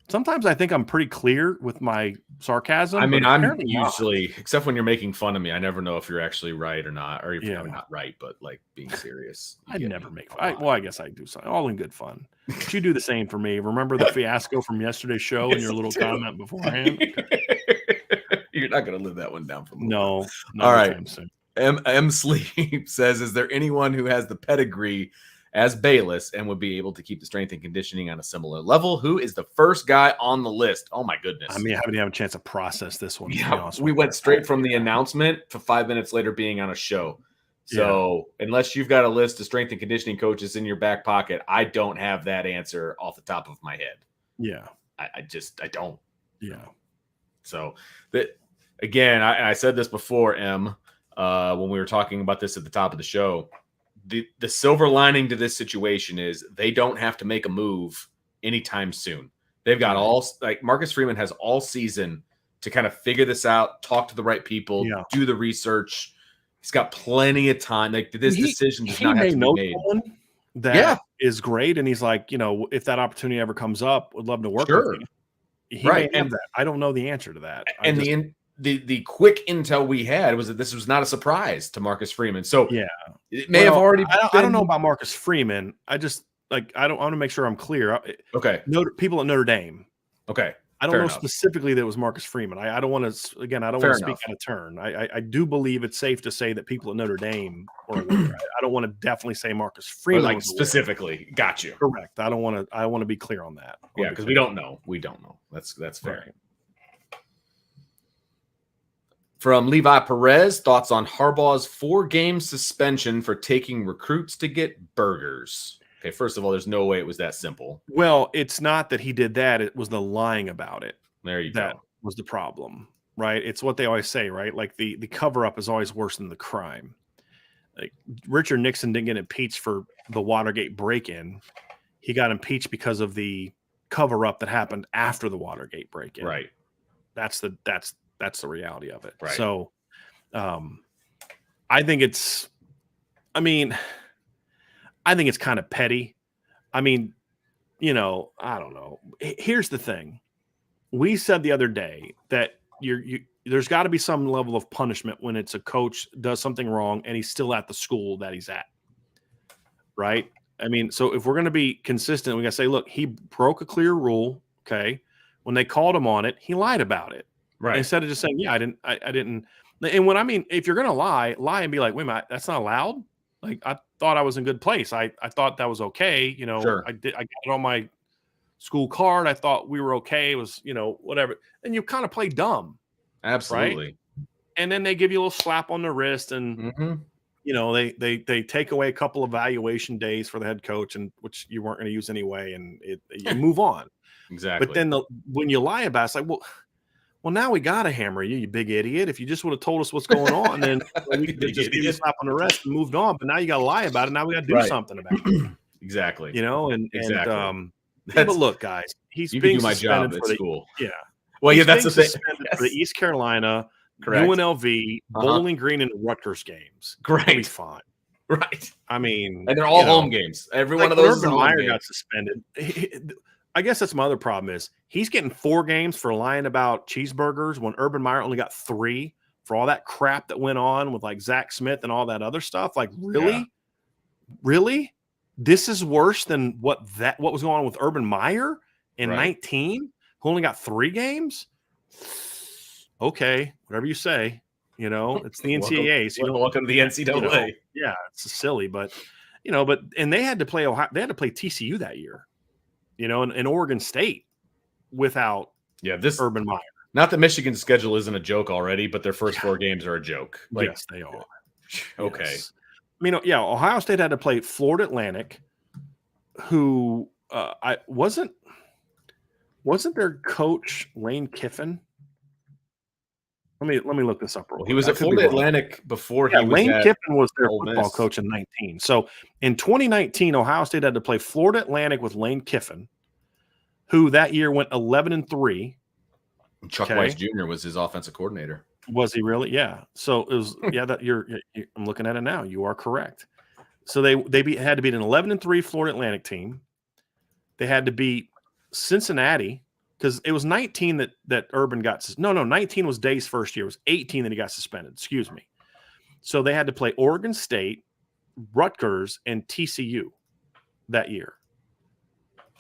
sometimes I think I'm pretty clear with my sarcasm.
I mean, I'm usually, except when you're making fun of me, I never know if you're actually right or not, or if you're not right, but like being serious.
I never make fun. Well, I guess I do something, all in good fun. But you do the same for me. Remember the fiasco from yesterday's show and your little comment beforehand?
You're not going to live that one down for me.
No.
All right. M Sleep says, is there anyone who has the pedigree as Bayless and would be able to keep the strength and conditioning on a similar level? Who is the first guy on the list? Oh my goodness.
I mean, I haven't had a chance to process this one.
Yeah, we went straight from the announcement to 5 minutes later being on a show. So unless you've got a list of strength and conditioning coaches in your back pocket, I don't have that answer off the top of my head.
Yeah.
I don't.
Yeah.
So that, again, I said this before, when we were talking about this at the top of the show. The silver lining to this situation is they don't have to make a move anytime soon. They've got Marcus Freeman has all season to kind of figure this out, talk to the right people, do the research. He's got plenty of time. Like, this decision does not have to be made.
That is great. And he's like, if that opportunity ever comes up, would love to work with you. He may have that. I don't know the answer to that.
And the quick intel we had was that this was not a surprise to Marcus Freeman. So it may have already been.
I don't know about Marcus Freeman. I want to make sure I'm clear.
Okay.
People at Notre Dame.
Okay.
I don't know specifically that it was Marcus Freeman. I don't want to, again, I don't want to speak out of turn. I do believe it's safe to say that people at Notre Dame were aware. I don't want to definitely say Marcus Freeman.
Like, specifically. Got you.
Correct. I want to be clear on that.
Yeah, because we don't know. We don't know. That's fair. Right. From Levi Perez, thoughts on Harbaugh's 4-game suspension for taking recruits to get burgers. Okay, first of all, there's no way it was that simple.
Well, it's not that he did that. It was the lying about it.
There you
go. That was the problem, right? It's what they always say, right? Like the cover-up is always worse than the crime. Like, Richard Nixon didn't get impeached for the Watergate break-in. He got impeached because of the cover-up that happened after the Watergate break-in.
Right.
That's the reality of it.
Right.
So I think it's kind of petty. I mean, I don't know. Here's the thing. We said the other day that there's got to be some level of punishment when it's a coach does something wrong and he's still at the school that he's at. Right? I mean, so if we're going to be consistent, we got to say, look, he broke a clear rule. Okay. When they called him on it, he lied about it.
Right.
Instead of just saying, yeah, I didn't. And if you're going to lie and be like, wait a minute, that's not allowed. Like, I thought I was in good place. I thought that was okay.
Sure.
I got it on my school card. I thought we were okay. It was, whatever. And you kind of play dumb.
Absolutely.
Right? And then they give you a little slap on the wrist and, they take away a couple of evaluation days for the head coach, and which you weren't going to use anyway. And you move on.
Exactly.
But then when you lie about it, it's like, well, now we got to hammer you, you big idiot. If you just would have told us what's going on, then we could just give you a slap on the wrist and moved on. But now you got to lie about it. Now we got to do something about it.
Exactly.
But look, guys, he's being suspended for
school.
Yeah.
Well, that's the thing.
For the East Carolina, UNLV, Bowling Green, and Rutgers games.
Great.
It'll be fine.
Right.
I mean,
and they're all home games. Every one of those.
Urban Meyer got suspended. I guess that's my other problem is he's getting 4 games for lying about cheeseburgers when Urban Meyer only got 3 for all that crap that went on with like Zach Smith and all that other stuff. Like, really?
Yeah.
Really? This is worse than what was going on with Urban Meyer in 19, who only got 3 games? Okay, whatever you say. It's the NCAA. So
welcome to the NCAA.
It's silly, but and they had to play TCU that year. In Oregon State without
this
Urban Meyer.
Not that Michigan's schedule isn't a joke already, but their first 4 games are a joke.
Yes, they are.
Okay.
Yes. Ohio State had to play Florida Atlantic, who wasn't their coach Lane Kiffin? Let me look this up real quick.
He was at Florida Atlantic before he was
Lane Kiffin was their
Ole
football
Miss.
coach in 19. So in 2019, Ohio State had to play Florida Atlantic with Lane Kiffin, who that year went 11-3.
Chuck Weiss Jr. was his offensive coordinator.
Was he really? Yeah. So it was. I'm looking at it now. You are correct. So they had to beat an 11-3 Florida Atlantic team. They had to beat Cincinnati. Because it was 19 that Urban got – no, 19 was Day's first year. It was 18 that he got suspended. Excuse me. So they had to play Oregon State, Rutgers, and TCU that year.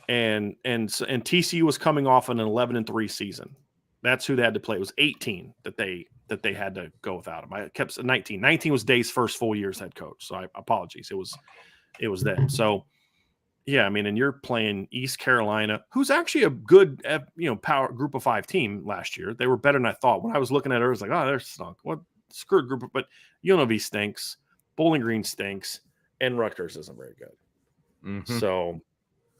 And TCU was coming off an 11-3 season. That's who they had to play. It was 18 that they had to go without him. I kept 19. 19 was Day's first full year as head coach. So apologies. It was them. So – yeah, I mean, and you're playing East Carolina, who's actually a good, power group of 5 team last year. They were better than I thought. When I was looking at it, I was like, oh, they're stunk. What screwed group? But UNLV stinks. Bowling Green stinks, and Rutgers isn't very good.
Mm-hmm.
So,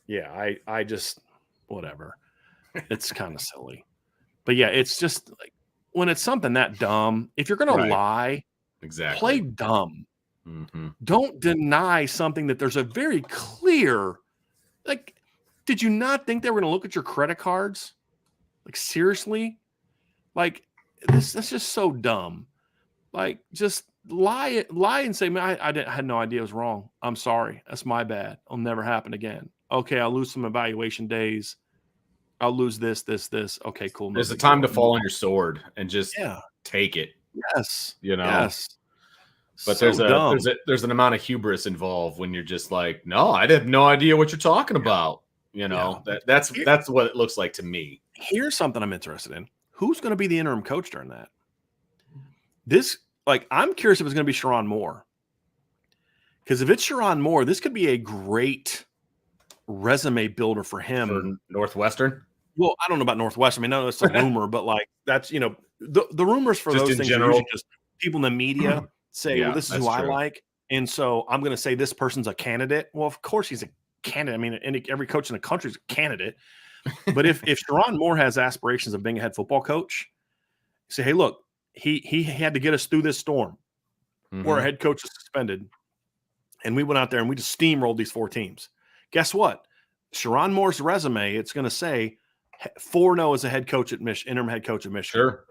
yeah, I just whatever. It's kind of silly, but yeah, it's just like when it's something that dumb. If you're gonna lie, play dumb.
Mm-hmm.
Don't deny something that there's a very clear. Like, did you not think they were gonna look at your credit cards? Like, seriously? Like, that's just so dumb. Like, just lie and say, man, I had no idea it was wrong. I'm sorry. That's my bad. It'll never happen again. Okay, I'll lose some evaluation days. I'll lose this. Okay, cool.
There's a time to fall on your sword and just take it.
Yes.
You know?
Yes.
But
So
there's an amount of hubris involved when you're just like, no, I have no idea what you're talking about. You know, that's what it looks like to me.
Here's something I'm interested in. Who's going to be the interim coach during that? I'm curious if it's going to be Sherrone Moore. Because if it's Sherrone Moore, this could be a great resume builder for him.
For Northwestern?
Well, I don't know about Northwestern. I mean, no, it's a rumor, but like that's, the rumors for just those things are usually just people in the media say, well, this is who I like. And so I'm going to say this person's a candidate. Well, of course he's a candidate. I mean, every coach in the country is a candidate. But if Sherrone Moore has aspirations of being a head football coach, say, hey, look, he had to get us through this storm where our head coach is suspended. And we went out there and we just steamrolled these 4 teams. Guess what? Sherrone Moore's resume, it's going to say 4-0 as a head coach at interim head coach at Michigan.
Sure.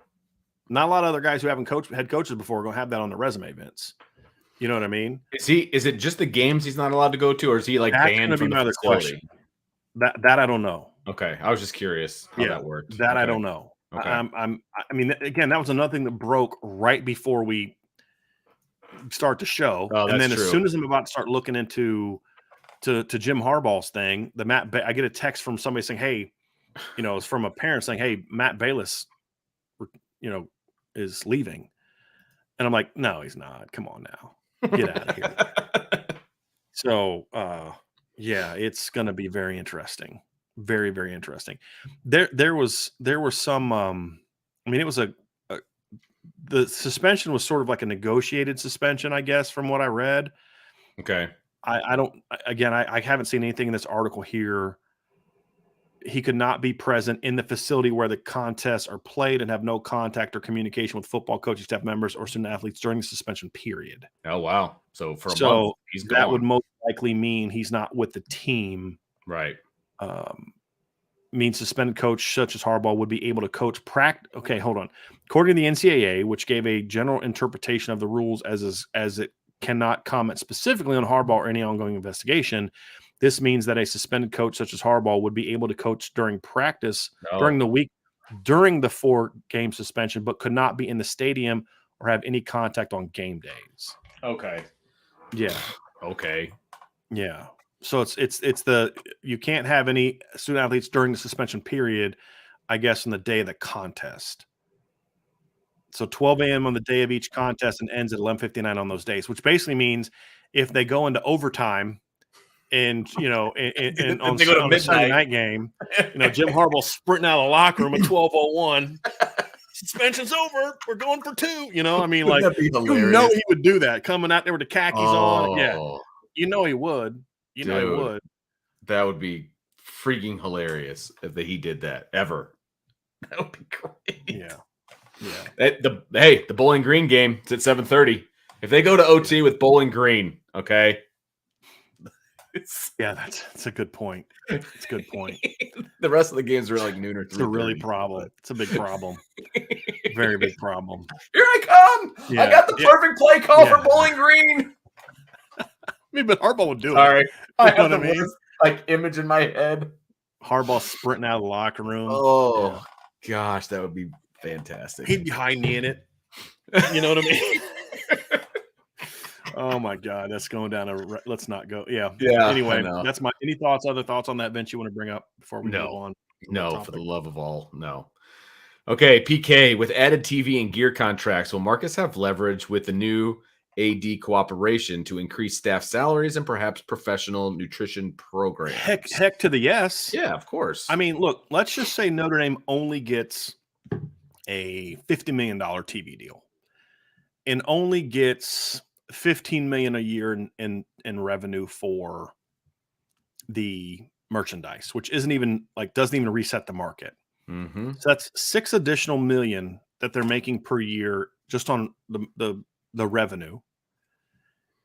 Not a lot of other guys who haven't head coaches before are going to have that on their resume, Vince. You know what I mean?
Is it just the games he's not allowed to go to, or is he like banned from the facility?
Question. That I don't know.
Okay, I was just I that worked.
I don't know. Okay. I mean, again, that was another thing that broke right before we start the show, and then as soon as I'm about to start looking into to Jim Harbaugh's thing, I get a text from somebody saying, "Hey, it's from a parent saying, hey, Matt Bayless, is leaving," and I'm like, "No, he's not. Come on now, get out of here." So, it's going to be very interesting. Very, very interesting. There was some. I mean, it was the suspension was sort of like a negotiated suspension, I guess, from what I read.
Okay.
I haven't seen anything in this article here. He could not be present in the facility where the contests are played and have no contact or communication with football coaching staff members or student athletes during the suspension period.
Oh, wow. So for a month, he's gone.
That would most likely mean he's not with the team.
Right.
Means suspended coach such as Harbaugh would be able to coach Okay, hold on. According to the NCAA, which gave a general interpretation of the rules as it cannot comment specifically on Harbaugh or any ongoing investigation, this means that a suspended coach such as Harbaugh would be able to coach during practice during the week during the 4-game suspension, but could not be in the stadium or have any contact on game days.
Okay.
Yeah.
Okay.
Yeah. So it's you can't have any student athletes during the suspension period, I guess, on the day of the contest. So 12 a.m. on the day of each contest and ends at 11:59 on those days, which basically means if they go into overtime and on a Sunday night game, Jim Harbaugh sprinting out of the locker room at 12:01. Suspension's over. We're going for 2. I mean, like, he would do that coming out there with the khakis on. Yeah, he would. He would.
That would be freaking hilarious if he did that ever. That would be great.
Yeah.
The Bowling Green game, it's at 7:30. If they go to OT with Bowling Green, okay.
That's a good point. It's a good point.
The rest of the games are like noon or 3:30.
It's a really problem. It's a big problem. Very big problem.
Here I come. Yeah. I got the perfect play call for Bowling Green.
I mean, but Harbaugh would do it.
Sorry. I have the worst, image in my head.
Harbaugh sprinting out of the locker room.
Oh, gosh, that would be fantastic.
He'd be high-kneeing it. You know what I mean? Oh, my God. That's going down let's not go. Yeah. Anyway, that's any other thoughts on that, Vince, you want to bring up before we move on?
No, for the love of all, no. Okay, PK, with added TV and gear contracts, will Marcus have leverage with the new AD cooperation to increase staff salaries and perhaps professional nutrition programs?
Heck to the yes.
Yeah, of course.
I mean, look, let's just say Notre Dame only gets a $50 million TV deal and only gets $15 million a year in revenue for the merchandise, which isn't even doesn't even reset the market.
Mm-hmm.
So that's $6 additional million that they're making per year just on the revenue.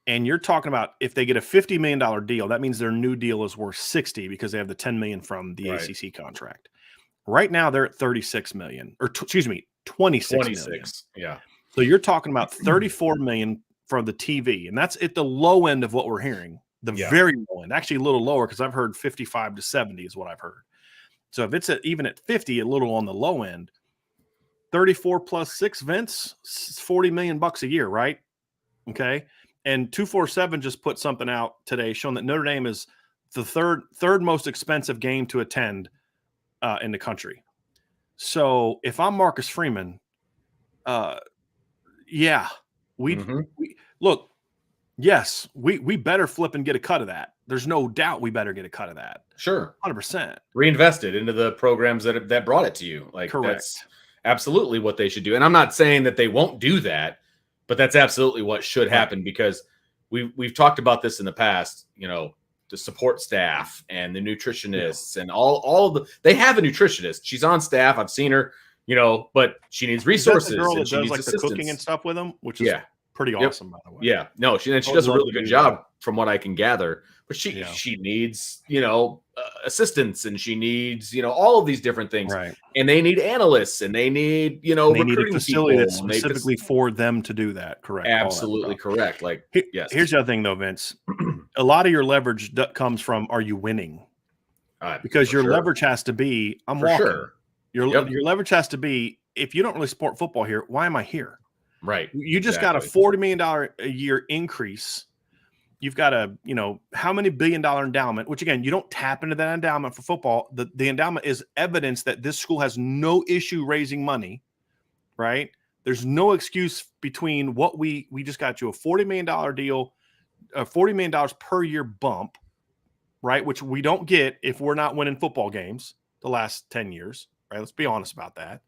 And you're talking about if they get a $50 million deal, that means their new deal is worth 60 because they have the 10 million from the ACC contract. Right now they're at 36 million, or 26 million.
Yeah.
So you're talking about 34 million for the TV, and that's at the low end of what we're hearing. The very low end, actually a little lower, because I've heard 55 to 70 is what I've heard. So if it's even at 50, a little on the low end, 34 plus 6, Vince, it's $40 million a year, right? Okay. And 247 just put something out today showing that Notre Dame is the third most expensive game to attend in the country. So if I'm Marcus Freeman, we look. Yes, we better flip and get a cut of that. There's no doubt we better get a cut of that.
Sure,
100%.
Reinvest it into the programs that brought it to you.
Correct.
That's absolutely what they should do. And I'm not saying that they won't do that, but that's absolutely what should happen, because we've talked about this in the past. The support staff and the nutritionists and all they have a nutritionist. She's on staff. I've seen her. But she needs resources.
Is that the girl that
she
does
needs
the cooking and stuff with them, which is pretty awesome, by the way.
Yeah, no, she does a really good job from what I can gather. But she needs assistants, and she needs all of these different things,
right?
And they need analysts, and they need
they need a facility that's specifically for them to do that. Correct.
Absolutely correct.
Here's the other thing, though, Vince. A lot of your leverage comes from, are you winning? Because your leverage has to be, I'm walking. Sure. Your leverage has to be, if you don't really support football here, why am I here?
Right.
You just got a $40 million a year increase. You've got how many billion-dollar endowment, which, again, you don't tap into that endowment for football. The endowment is evidence that this school has no issue raising money, right? There's no excuse between what we just got you a $40 million deal, $40 million per year bump, right? Which we don't get if we're not winning football games the last 10 years, right? Let's be honest about that.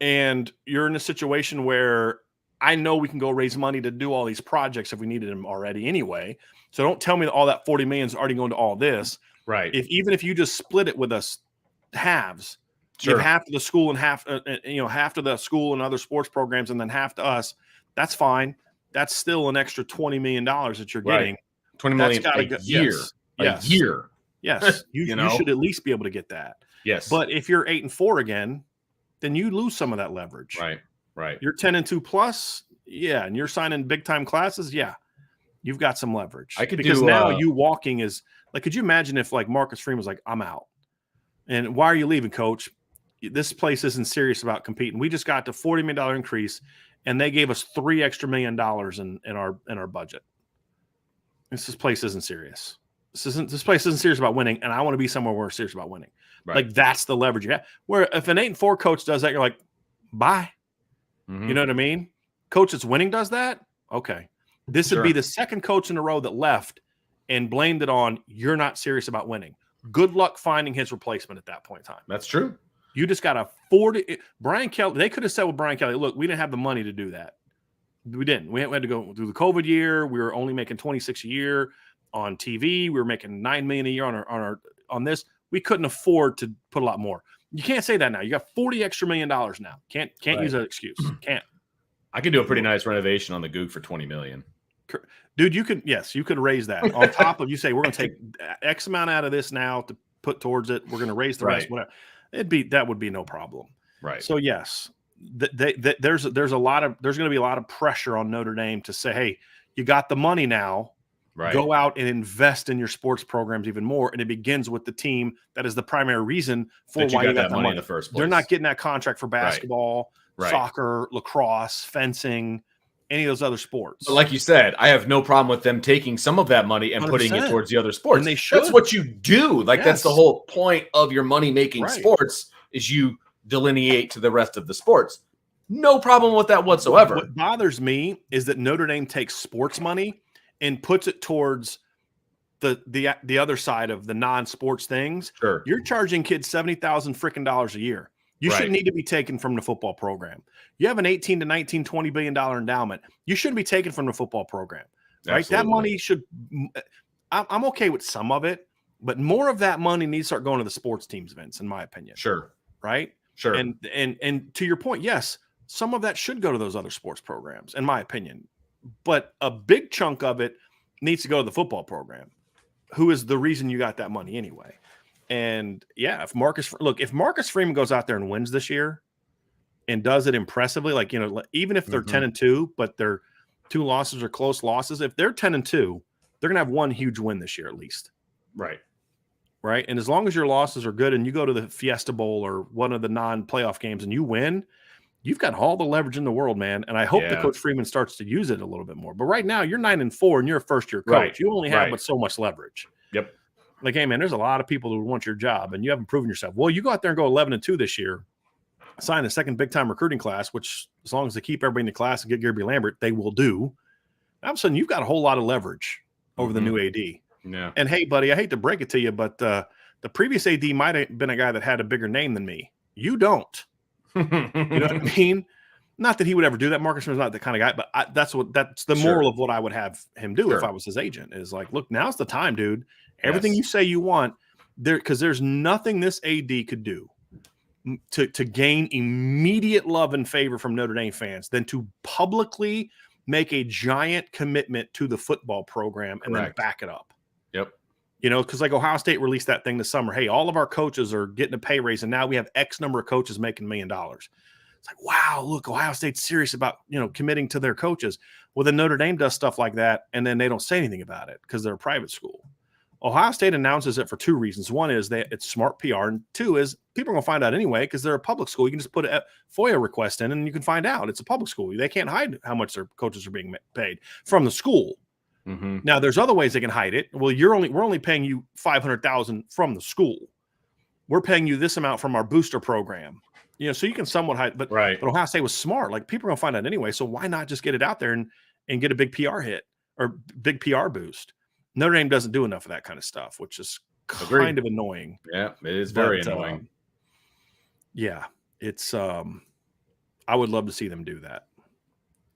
And you're in a situation where I know we can go raise money to do all these projects if we needed them already anyway. So don't tell me that all that 40 million is already going to all this.
Right.
Even if you just split it with us halves, give half to the school and half to the school and other sports programs, and then half to us, that's fine. That's still an extra $20 million that you're getting.
$20 million a year.
Yes.
A year.
Yes. You should at least be able to get that.
Yes.
But if you're 8-4 again, then you lose some of that leverage.
Right.
You're 10-2 plus, and you're signing big time classes, you've got some leverage. Because now you walking is like, could you imagine if Marcus Freeman was like, I'm out, and why are you leaving, coach? This place isn't serious about competing. We just got the $40 million increase, and they gave us $3 extra million in our budget. This place isn't serious. This place isn't serious about winning, and I want to be somewhere where we're serious about winning. Right. That's the leverage you have. Where if an 8-4 coach does that, you're like, bye. Mm-hmm. You know what I mean? Coach that's winning does that. Okay. This would be the second coach in a row that left and blamed it on, you're not serious about winning. Good luck finding his replacement at that point in time.
That's true.
You just got to afford it. Brian Kelly, they could have said with Brian Kelly, look, we didn't have the money to do that. We didn't. We had to go through the COVID year. We were only making $26 a year on TV. We were making $9 million a year on this. We couldn't afford to put a lot more. You can't say that now. You got $40 extra million now. Can't use that excuse. Can't.
I could do a pretty nice renovation on the Goog for $20 million.
Dude, you could raise that on top of, you say we're going to take X amount out of this now to put towards it. We're going to raise the rest. Whatever. That would be no problem.
Right.
So yes, there's going to be a lot of pressure on Notre Dame to say, hey, you got the money now. Right. Go out and invest in your sports programs even more. And it begins with the team that is the primary reason for why you got that money in the first place. They're not getting that contract for basketball, soccer, lacrosse, fencing, any of those other sports.
But like you said, I have no problem with them taking some of that money and 100%. Putting it towards the other sports. And they should. That's what you do. That's the whole point of your money-making sports is you delineate to the rest of the sports. No problem with that whatsoever.
What bothers me is that Notre Dame takes sports money and puts it towards the other side of the non-sports things.
Sure.
You're charging kids $70,000 freaking a year. You shouldn't need to be taken from the football program. You have an 18 to 19, $20 billion endowment. You shouldn't be taken from the football program, right?
Absolutely.
That money should – I'm okay with some of it, but more of that money needs to start going to the sports teams, Vince, in my opinion.
Sure.
Right?
Sure.
And to your point, yes, some of that should go to those other sports programs, in my opinion. But a big chunk of it needs to go to the football program, who is the reason you got that money anyway. And yeah, if Marcus Freeman goes out there and wins this year and does it impressively, like, even if they're 10-2, but their 2 losses are close losses, if they're 10-2, they're going to have one huge win this year at least.
Right.
Right. And as long as your losses are good and you go to the Fiesta Bowl or one of the non-playoff games and you win, you've got all the leverage in the world, man. And I hope that Coach Freeman starts to use it a little bit more. But right now, you're 9-4 and you're a first-year coach. Right. You only have but so much leverage.
Yep.
Like, hey, man, there's a lot of people who want your job and you haven't proven yourself. Well, you go out there and go 11-2 this year, sign the second big-time recruiting class, which as long as they keep everybody in the class and get Gary Lambert, they will do. All of a sudden, you've got a whole lot of leverage over the new AD.
Yeah.
And, hey, buddy, I hate to break it to you, but the previous AD might have been a guy that had a bigger name than me. You don't. You know what I mean? Not that he would ever do that. Marcus was not the kind of guy, but that's the moral of what I would have him do if I was his agent is like, look, now's the time, dude. Everything you say you want there, because there's nothing this AD could do to gain immediate love and favor from Notre Dame fans than to publicly make a giant commitment to the football program and then back it up.
Yep.
Because like Ohio State released that thing this summer. Hey, all of our coaches are getting a pay raise, and now we have X number of coaches making $1 million. It's like, wow, look, Ohio State's serious about, committing to their coaches. Well, then Notre Dame does stuff like that, and then they don't say anything about it because they're a private school. Ohio State announces it for 2 reasons. One is that it's smart PR, and 2 is people are going to find out anyway because they're a public school. You can just put a FOIA request in, and you can find out. It's a public school. They can't hide how much their coaches are being paid from the school. Mm-hmm. Now, there's other ways they can hide it. Well, we're only paying you $500,000 from the school. We're paying you this amount from our booster program. So you can somewhat hide, but Ohio State was smart. Like, people are going to find out anyway, so why not just get it out there and get a big PR hit or big PR boost? Notre Dame doesn't do enough of that kind of stuff, which is kind of annoying.
Yeah, it is very annoying.
Yeah, it's I would love to see them do that.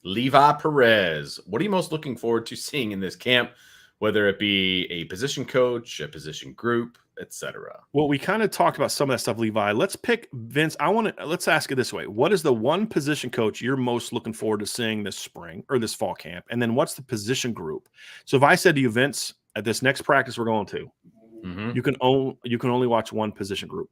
Levi Perez, what are you most looking forward to seeing in this camp, whether it be a position coach, a position group, etc.?
Well, we kind of talked about some of that stuff, Levi. Let's pick Vince. Let's ask it this way. What is the one position coach you're most looking forward to seeing this spring or this fall camp? And then what's the position group? So if I said to you, Vince, at this next practice we're going to, you can only watch one position group.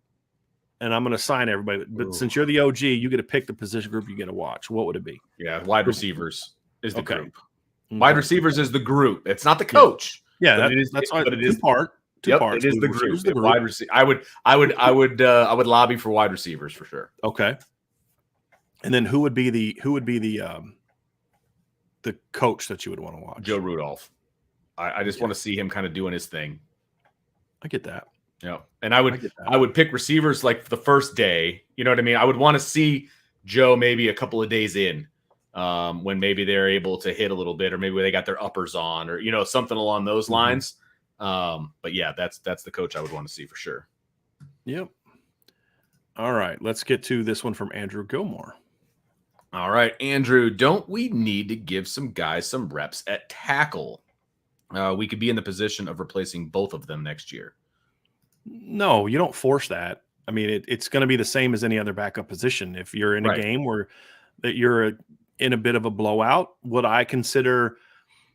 And I'm going to assign everybody. But since you're the OG, you get to pick the position group you're going to watch. What would it be?
Yeah, wide receivers is the group. Wide receivers is the group. It's not the coach.
Yeah, but it is part. Two parts.
It is the group. Wide receiver. I would lobby for wide receivers for sure.
Okay. And then who would be the coach that you would want to watch?
Joe Rudolph. I just want to see him kind of doing his thing.
I get that.
Yeah, and I would pick receivers like the first day. You know what I mean? I would want to see Joe maybe a couple of days in, when maybe they're able to hit a little bit, or maybe they got their uppers on, or something along those lines. But yeah, that's the coach I would want to see for sure.
Yep. All right, let's get to this one from Andrew Gilmore.
All right, Andrew, don't we need to give some guys some reps at tackle? We could be in the position of replacing both of them next year.
No, you don't force that. I mean, it's going to be the same as any other backup position. If you're in a game where that you're in a bit of a blowout, what I consider,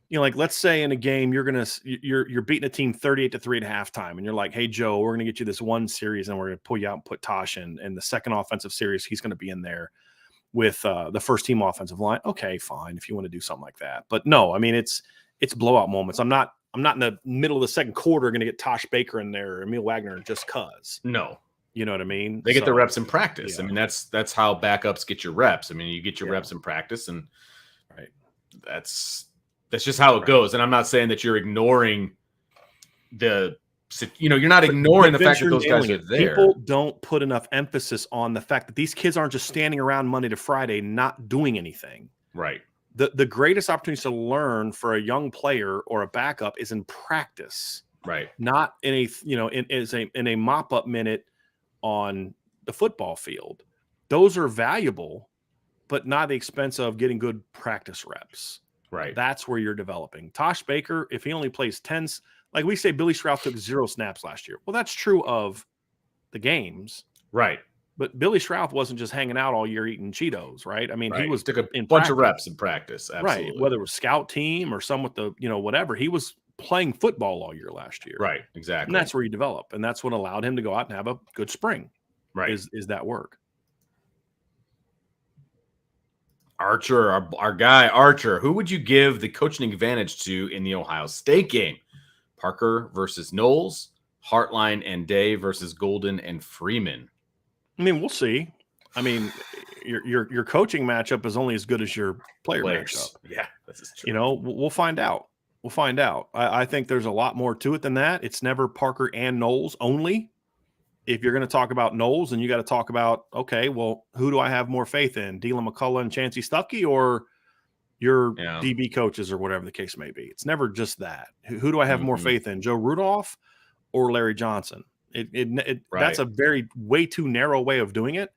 like let's say in a game you're beating a team 38-3 at halftime, and you're like, hey Joe, we're going to get you this one series, and we're going to pull you out and put Tosh in, and the second offensive series he's going to be in there with the first team offensive line. Okay, fine, if you want to do something like that, but no, I mean it's blowout moments. I'm not in the middle of the second quarter going to get Tosh Baker in there or Emil Wagner just cuz.
No.
You know what I mean?
They get their reps in practice. Yeah. I mean, that's how backups get your reps. I mean, you get your reps in practice, and that's just how it goes. And I'm not saying that you're ignoring you're not ignoring the fact that those guys are there.
People don't put enough emphasis on the fact that these kids aren't just standing around Monday to Friday not doing anything.
Right.
The greatest opportunity to learn for a young player or a backup is in practice.
Right.
Not in a mop-up minute on the football field. those are valuable, but not at the expense of getting good practice reps.
Right.
That's where you're developing. Tosh Baker, if he only plays 10, like we say, Billy Schrauth took 0 snaps last year. Well, that's true of the games.
Right.
But Billy Schrauth wasn't just hanging out all year eating Cheetos, right? I mean, he was
took a
in
bunch
practice.
of reps in practice. Absolutely.
Right. Whether it was scout team or some with the, whatever, he was playing football all year last year.
Right. Exactly.
And that's where you develop. And that's what allowed him to go out and have a good spring.
Right.
Is that work.
Archer, our guy, Archer, who would you give the coaching advantage to in the Ohio State game? Parker versus Knowles, Hartline and Day versus Golden and Freeman.
I mean, we'll see. I mean, your coaching matchup is only as good as your player matchup.
Yeah, this is true.
We'll find out. We'll find out. I think there's a lot more to it than that. It's never Parker and Knowles only. If you're going to talk about Knowles, and you got to talk about, okay, well, who do I have more faith in? Dylan McCullough and Chancey Stuckey, or your DB coaches, or whatever the case may be. It's never just that. Who do I have more faith in? Joe Rudolph or Larry Johnson? That's a way too narrow way of doing it.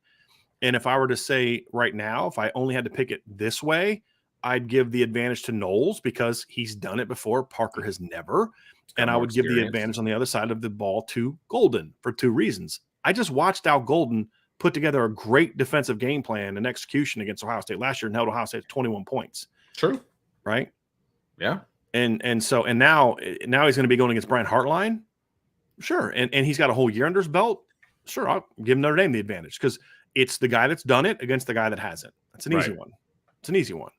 And if I were to say right now, if I only had to pick it this way, I'd give the advantage to Knowles because he's done it before. Parker has never. And I would give the advantage on the other side of the ball to Golden for 2 reasons. I just watched Al Golden put together a great defensive game plan and execution against Ohio State last year and held Ohio State 21 points.
True.
Right?
Yeah.
And now he's going to be going against Brian Hartline. Sure. And he's got a whole year under his belt. Sure. I'll give Notre Dame the advantage because it's the guy that's done it against the guy that hasn't. That's an easy one. It's an easy one.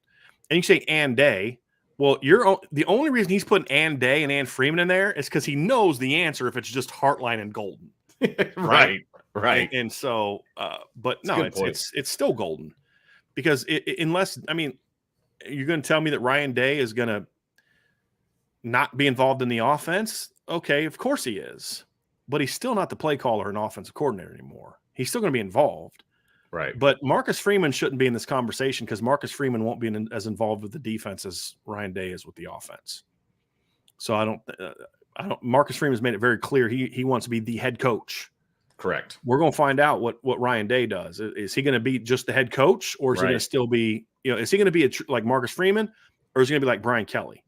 And you say and Day. Well, the only reason he's putting and Day and Freeman in there is because he knows the answer if it's just Hartline and Golden.
Right.
And so, but no, it's still Golden because unless, I mean, you're going to tell me that Ryan Day is going to not be involved in the offense? Okay, of course he is, but he's still not the play caller and offensive coordinator anymore. He's still going to be involved.
Right.
But Marcus Freeman shouldn't be in this conversation because Marcus Freeman won't be as involved with the defense as Ryan Day is with the offense. So I don't. Marcus Freeman's made it very clear he wants to be the head coach.
Correct.
We're going to find out what Ryan Day does. Is he going to be just the head coach, or is he going to still be? Is he going to be like Marcus Freeman, or is he going to be like Brian Kelly?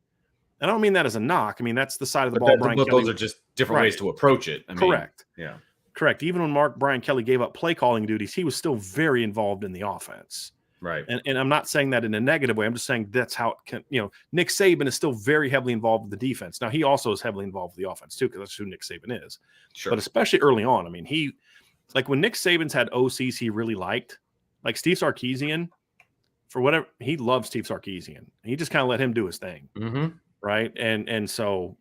And I don't mean that as a knock. I mean that's the side of the ball.
Those are just different ways to approach it.
Correct.
Yeah.
Correct. Even when Brian Kelly gave up play calling duties, he was still very involved in the offense.
Right.
And I'm not saying that in a negative way. I'm just saying that's how it can, Nick Saban is still very heavily involved with the defense. Now, he also is heavily involved with the offense, too, because that's who Nick Saban is.
Sure.
But especially early on, I mean, when Nick Saban's had OCs he really liked, like Steve Sarkisian, for whatever, he loves Steve Sarkisian. He just kind of let him do his thing.
Mm-hmm.
Right. And so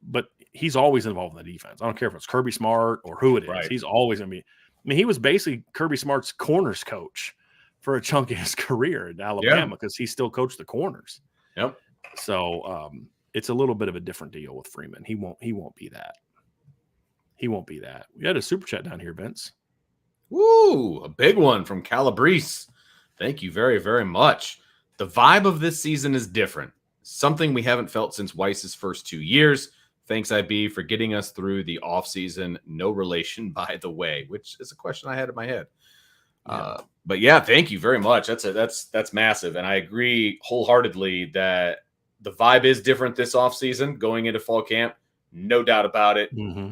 but he's always involved in the defense. I don't care if it's Kirby Smart or who it is.
Right.
He's always going to be. I mean, he was basically Kirby Smart's corners coach for a chunk of his career at Alabama because he still coached the corners.
Yep.
So it's a little bit of a different deal with Freeman. He won't be that. He won't be that. We had a super chat down here, Vince.
Woo! A big one from Calabrese. Thank you very, very much. The vibe of this season is different. Something we haven't felt since Weiss's first 2 years. Thanks, IB, for getting us through the offseason. No relation, by the way, which is a question I had in my head.
Yeah.
But yeah, thank you very much. That's massive. And I agree wholeheartedly that the vibe is different this offseason going into fall camp. No doubt about it.
Mm-hmm.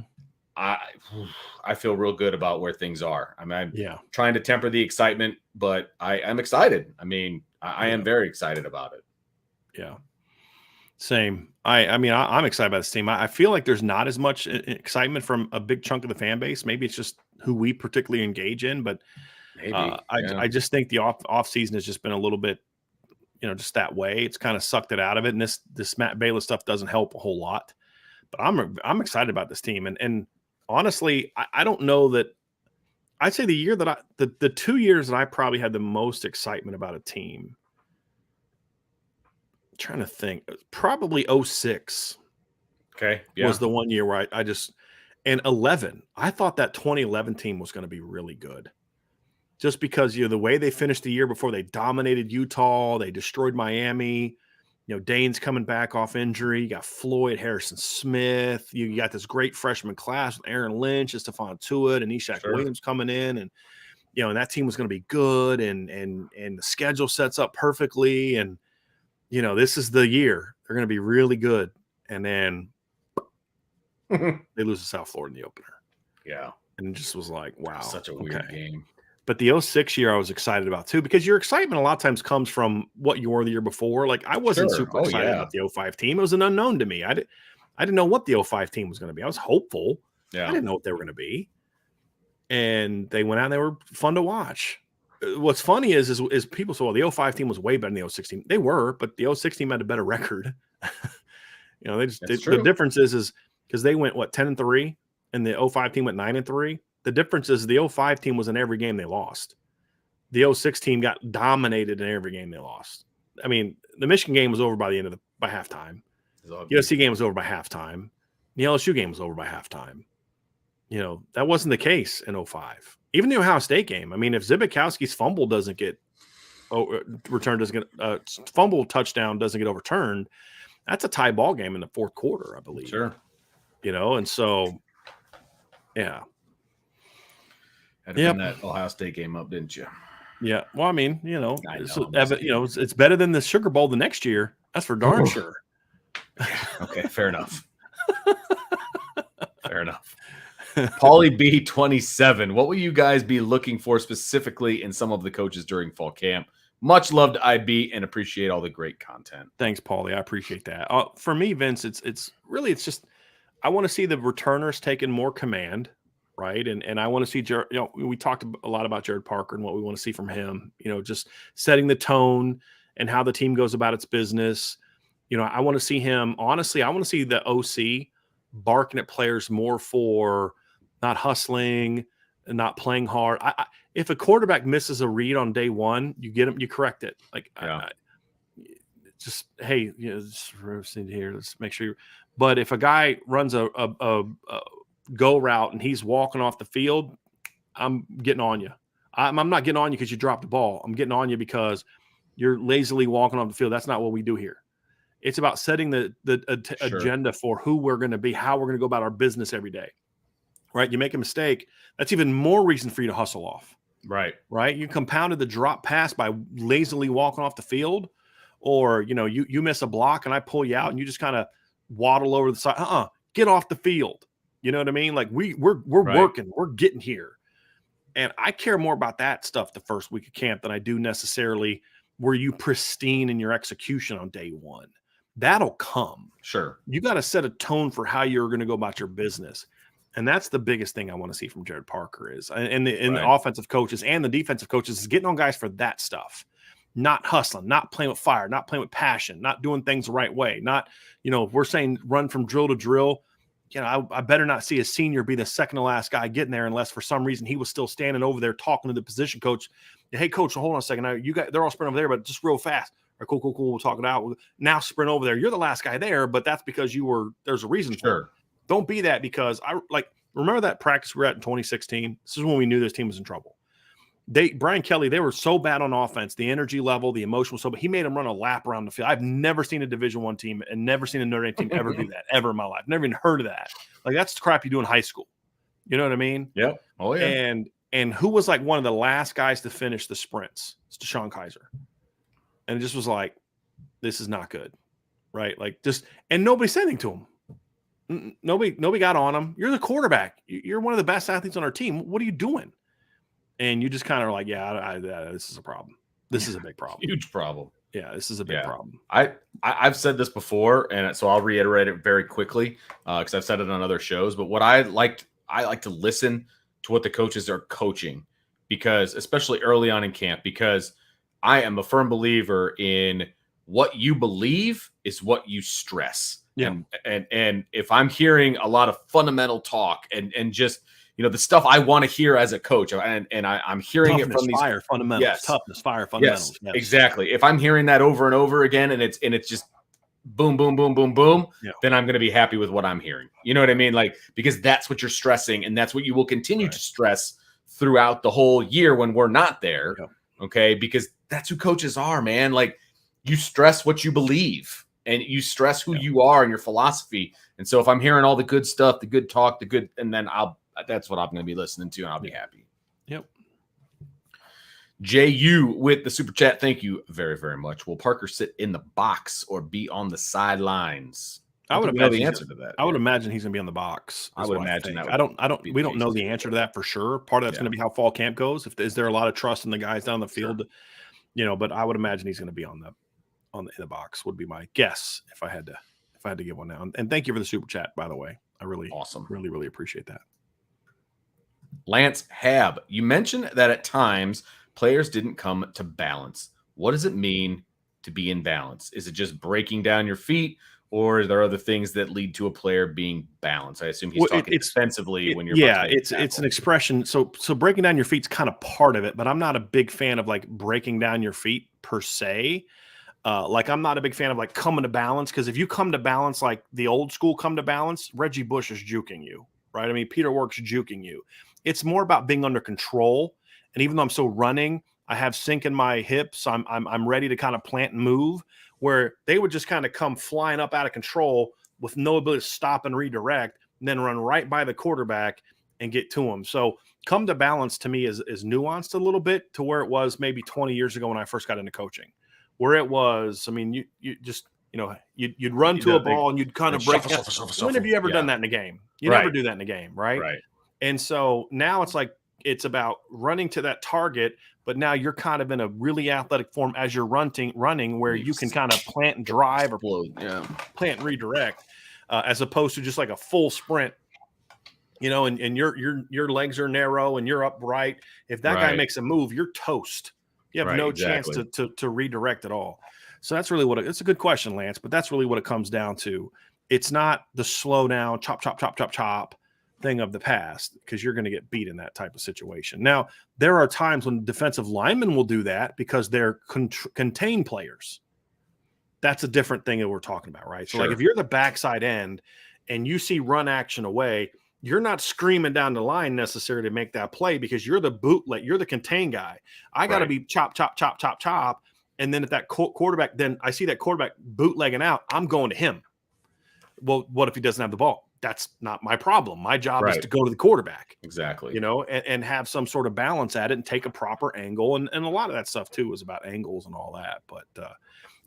I feel real good about where things are. I mean,
I'm
trying to temper the excitement, but I'm excited. I mean, I am very excited about it.
Yeah. Same. I'm excited about this team. I feel like there's not as much excitement from a big chunk of the fan base. Maybe it's just who we particularly engage in, but I just think the off season has just been a little bit, just that way. It's kind of sucked it out of it. And this Matt Bayless stuff doesn't help a whole lot, but I'm excited about this team. And honestly, I don't know that I'd say the year that the 2 years that I probably had the most excitement about a team, trying to think, probably 06.
Okay.
Was the 1 year where I just, and 11, I thought that 2011 team was going to be really good. Just because, the way they finished the year before, they dominated Utah, they destroyed Miami. Dane's coming back off injury. You got Floyd, Harrison Smith. You got this great freshman class with Aaron Lynch and Stephon Tuitt and Ishaq Williams coming in. And and that team was going to be good, and the schedule sets up perfectly, and this is the year they're going to be really good, and then they lose to South Florida in the opener.
Yeah,
and it just was like, wow,
such a weird game.
But the 06 year I was excited about too, because your excitement a lot of times comes from what you were the year before. Like I wasn't super excited about the 05 team. It was an unknown to me. I didn't know what the 05 team was going to be. I was hopeful. I didn't know what they were going to be. And they went out and they were fun to watch. What's funny is people say, well, the 05 team was way better than the 06 team. They were, but the 06 team had a better record. The difference is because they went 10-3, and the 05 team went 9-3. The difference is the 05 team was in every game they lost. The 06 team got dominated in every game they lost. I mean, the Michigan game was over by halftime. The USC game was over by halftime. The LSU game was over by halftime. That wasn't the case in 05. Even the Ohio State game. I mean, if Zbikowski's fumble doesn't get fumble touchdown doesn't get overturned, that's a tie ball game in the fourth quarter, I believe.
Sure.
And so, yeah.
Had to bring that Ohio State game up, didn't you?
Yeah. Well, I mean, it's better than the Sugar Bowl the next year. That's for darn sure.
Okay, fair enough. Fair enough. Paulie B 27. What will you guys be looking for specifically in some of the coaches during fall camp? Much loved IB and appreciate all the great content.
Thanks, Paulie. I appreciate that. For me, Vince, it's just I want to see the returners taking more command. Right. And I want to see, we talked a lot about Jared Parker and what we want to see from him, just setting the tone and how the team goes about its business. I want to see him, honestly, I want to see the OC barking at players more for not husling and not playing hard. If a quarterback misses a read on day one, you get him, you correct it. Like, just, hey, just here, let's make sure but if a guy runs a go route and he's walking off the field, I'm getting on you. I'm not getting on you because you dropped the ball. I'm getting on you because you're lazily walking off the field. That's not what we do here. It's about setting the agenda for who we're going to be, how we're going to go about our business every day. Right? You make a mistake, that's even more reason for you to hustle off.
Right.
You compounded the drop pass by lazily walking off the field, or you miss a block and I pull you out and you just kind of waddle over the side. Get off the field. You know what I mean? Like we're working, we're getting here. And I care more about that stuff the first week of camp than I do necessarily were you pristine in your execution on day one. That'll come.
Sure.
You got to set a tone for how you're going to go about your business. And that's the biggest thing I want to see from Jared Parker is, and the offensive coaches and the defensive coaches is getting on guys for that stuff. Not hustling, not playing with fire, not playing with passion, not doing things the right way. Not, if we're saying run from drill to drill, I better not see a senior be the second to last guy getting there unless for some reason he was still standing over there talking to the position coach. Hey, coach, hold on a second. Now they're all sprinting over there, but just real fast. All right, cool. We'll talk it out. Now sprint over there. You're the last guy there, but that's because there's a reason for it. Don't be that because remember that practice we were at in 2016? This is when we knew this team was in trouble. Brian Kelly, they were so bad on offense, the energy level, the emotion was so bad. He made them run a lap around the field. I've never seen a Division I team and never seen a Notre Dame team ever do that, ever in my life. Never even heard of that. Like, that's the crap you do in high school. You know what I mean?
Yep. Oh, yeah.
And who was like one of the last guys to finish the sprints? It's Deshaun Kaiser. And it just was like, this is not good. Right? Like, and nobody said anything to him. Nobody got on him. You're the quarterback. You're one of the best athletes on our team. What are you doing? And you just kind of are like, this is a problem. This is a big problem.
Huge problem.
Yeah, this is a big problem.
I've said this before, and so I'll reiterate it very quickly because I've said it on other shows. But what I like to listen to what the coaches are coaching, because especially early on in camp, because I am a firm believer in what you believe is what you stress.
Yeah.
And if I'm hearing a lot of fundamental talk and just the stuff I want to hear as a coach, and I'm hearing
toughness,
it from these
fire fundamentals, toughness, fire fundamentals.
Yes, exactly. If I'm hearing that over and over again, and it's just boom, boom, boom, boom, boom, then I'm going to be happy with what I'm hearing. You know what I mean? Like, because that's what you're stressing, and that's what you will continue to stress throughout the whole year when we're not there. Yeah. Okay, because that's who coaches are, man. Like, you stress what you believe, and you stress who you are and your philosophy. And so, if I'm hearing all the good stuff, the good talk, and then that's what I'm going to be listening to, and I'll be happy.
Yep.
JU with the super chat. Thank you very, very much. Will Parker sit in the box or be on the sidelines?
I would imagine
the answer to that.
I would imagine he's going to be on the box.
I would imagine that.
We don't know the answer to that for sure. Part of that's going to be how fall camp goes. Is there a lot of trust in the guys down the field? Sure. But I would imagine he's going to be in the box. Would be my guess if I had to give one now. And thank you for the super chat, by the way. I really really appreciate that.
Lance Hab, you mentioned that at times players didn't come to balance. What does it mean to be in balance? Is it just breaking down your feet, or are there other things that lead to a player being balanced? I assume he's talking extensively when you're
it's an expression. So breaking down your feet is kind of part of it, but I'm not a big fan of like breaking down your feet per se. Like I'm not a big fan of like coming to balance, because if you come to balance like the old school come to balance, Reggie Bush is juking you, right? I mean, Peter Work's juking you. It's more about being under control. And even though I'm still running, I have sync in my hips. I'm ready to kind of plant and move, where they would just kind of come flying up out of control with no ability to stop and redirect, and then run right by the quarterback and get to him. So come to balance to me is nuanced a little bit to where it was maybe 20 years ago when I first got into coaching, where it was, I mean, you just, you'd run to a ball and you'd kind of break. When have you ever done that in a game? You never do that in a game, right?
Right.
And so now it's about running to that target, but now you're kind of in a really athletic form as you're running where you can kind of plant and drive or plant and redirect, as opposed to just like a full sprint, and your legs are narrow and you're upright. If that guy makes a move, you're toast. You have no chance to redirect at all. So that's really it's a good question, Lance, but that's really what it comes down to. It's not the slow down, chop, chop, chop, chop, chop thing of the past, because you're going to get beat in that type of situation. Now, there are times when defensive linemen will do that because they're contained players. That's a different thing that we're talking about, right? So, like if you're the backside end and you see run action away, you're not screaming down the line necessarily to make that play, because you're the bootleg, you're the contained guy. I got to be chop, chop, chop, chop, chop. And then if that quarterback, then I see that quarterback bootlegging out, I'm going to him. Well, what if he doesn't have the ball? That's not my problem. My job is to go to the quarterback.
Exactly.
And have some sort of balance at it and take a proper angle. And a lot of that stuff too is about angles and all that. But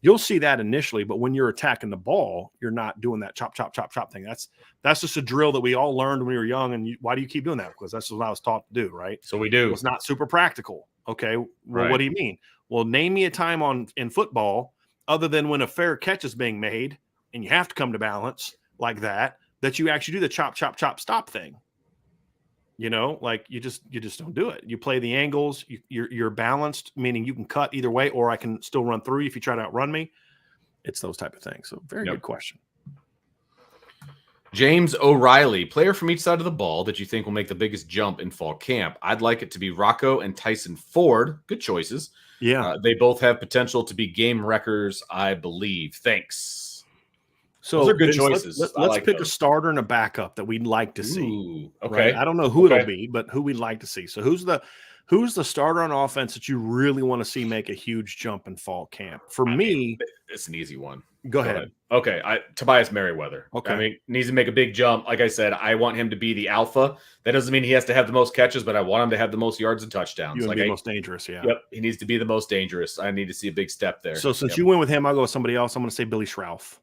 you'll see that initially. But when you're attacking the ball, you're not doing that chop, chop, chop, chop thing. That's just a drill that we all learned when we were young. And why do you keep doing that? Because that's what I was taught to do, right?
So we do.
It's not super practical. Okay. Well, what do you mean? Well, name me a time in football other than when a fair catch is being made and you have to come to balance like that you actually do the chop, chop, chop, stop thing. Like you just don't do it. You play the angles. You're balanced, meaning you can cut either way, or I can still run through you if you try to outrun me. It's those type of things. So very good question.
James O'Reilly, player from each side of the ball that you think will make the biggest jump in fall camp. I'd like it to be Rocco and Tyson Ford. Good choices.
Yeah.
They both have potential to be game wreckers, I believe. Thanks.
So
those are good choices.
Let's pick a starter and a backup that we'd like to see.
Ooh, okay.
Right? I don't know who it'll be, but who we'd like to see. So who's the starter on offense that you really want to see make a huge jump in fall camp? For me,
it's an easy one.
Go ahead.
Okay. Tobias Merriweather.
Okay.
I mean, needs to make a big jump. Like I said, I want him to be the alpha. That doesn't mean he has to have the most catches, but I want him to have the most yards and touchdowns.
You want to be the most dangerous, yeah.
Yep. He needs to be the most dangerous. I need to see a big step there.
So since you went with him, I'll go with somebody else. I'm going to say Billy Schrauth.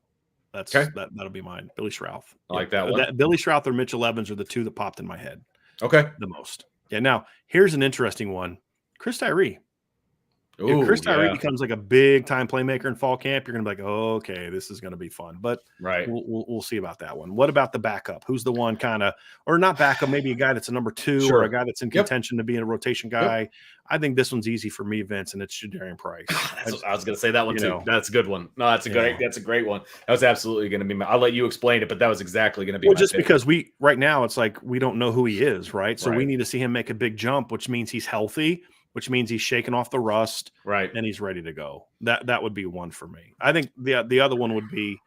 That'll be mine. Billy Schrauth.
I like that one.
Billy Schrauth or Mitchell Evans are the two that popped in my head.
Okay.
The most. Yeah. Now, here's an interesting one. Chris Tyree. If Chris Tyree becomes like a big time playmaker in fall camp, you're going to be like, oh, okay, this is going to be fun. But we'll see about that one. What about the backup? Who's the one or not backup, maybe a guy that's a number two or a guy that's in contention to be a rotation guy. Yep. I think this one's easy for me, Vince, and it's Shadarian Price.
I was going to say that one too. That's a good one. No, that's a great one. That was absolutely going to be I'll let you explain it, but that was exactly going to be
just pick. Because right now it's like we don't know who he is, right? So we need to see him make a big jump, which means he's healthy, which means he's shaking off the rust,
right?
And he's ready to go. That would be one for me. I think the other one would be,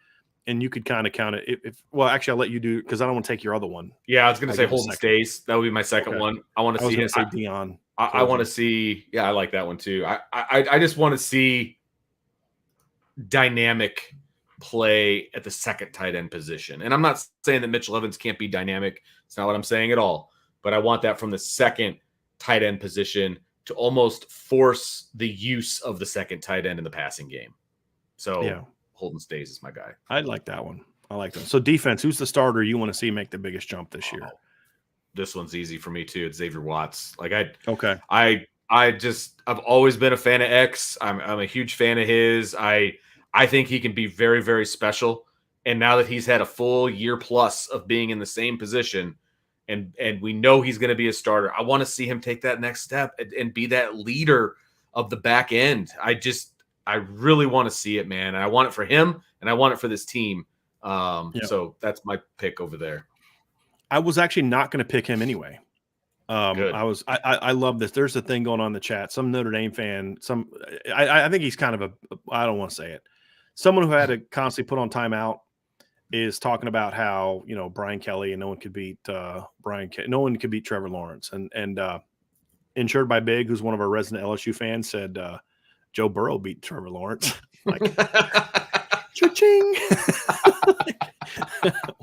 and you could kind of count it. Actually, I'll let you do because I don't want to take your other one.
Yeah, I was going to say Holden Stace. That would be my second one. I want to see him.
Say Dion.
I want to see. Yeah, I like that one too. I just want to see dynamic play at the second tight end position. And I'm not saying that Mitchell Evans can't be dynamic. It's not what I'm saying at all. But I want that from the second tight end position to almost force the use of the second tight end in the passing game. So Holden Stays is my guy.
I like that one. I like that. So defense, who's the starter you want to see make the biggest jump this year?
This one's easy for me too. It's Xavier Watts. Like I've always been a fan of X. I'm a huge fan of his. I think he can be very, very special. And now that he's had a full year plus of being in the same position, and we know he's going to be a starter, I want to see him take that next step and be that leader of the back end. I really want to see it, man. And I want it for him, and I want it for this team. So that's my pick over there.
I was actually not going to pick him anyway.
Good.
I love this. There's a thing going on in the chat. Some Notre Dame fan, I think he's kind of I don't want to say it. Someone who had to constantly put on timeout is talking about how, Brian Kelly and no one could beat Trevor Lawrence. And Insured by Big, who's one of our resident LSU fans, said Joe Burrow beat Trevor Lawrence. Like, cha-ching.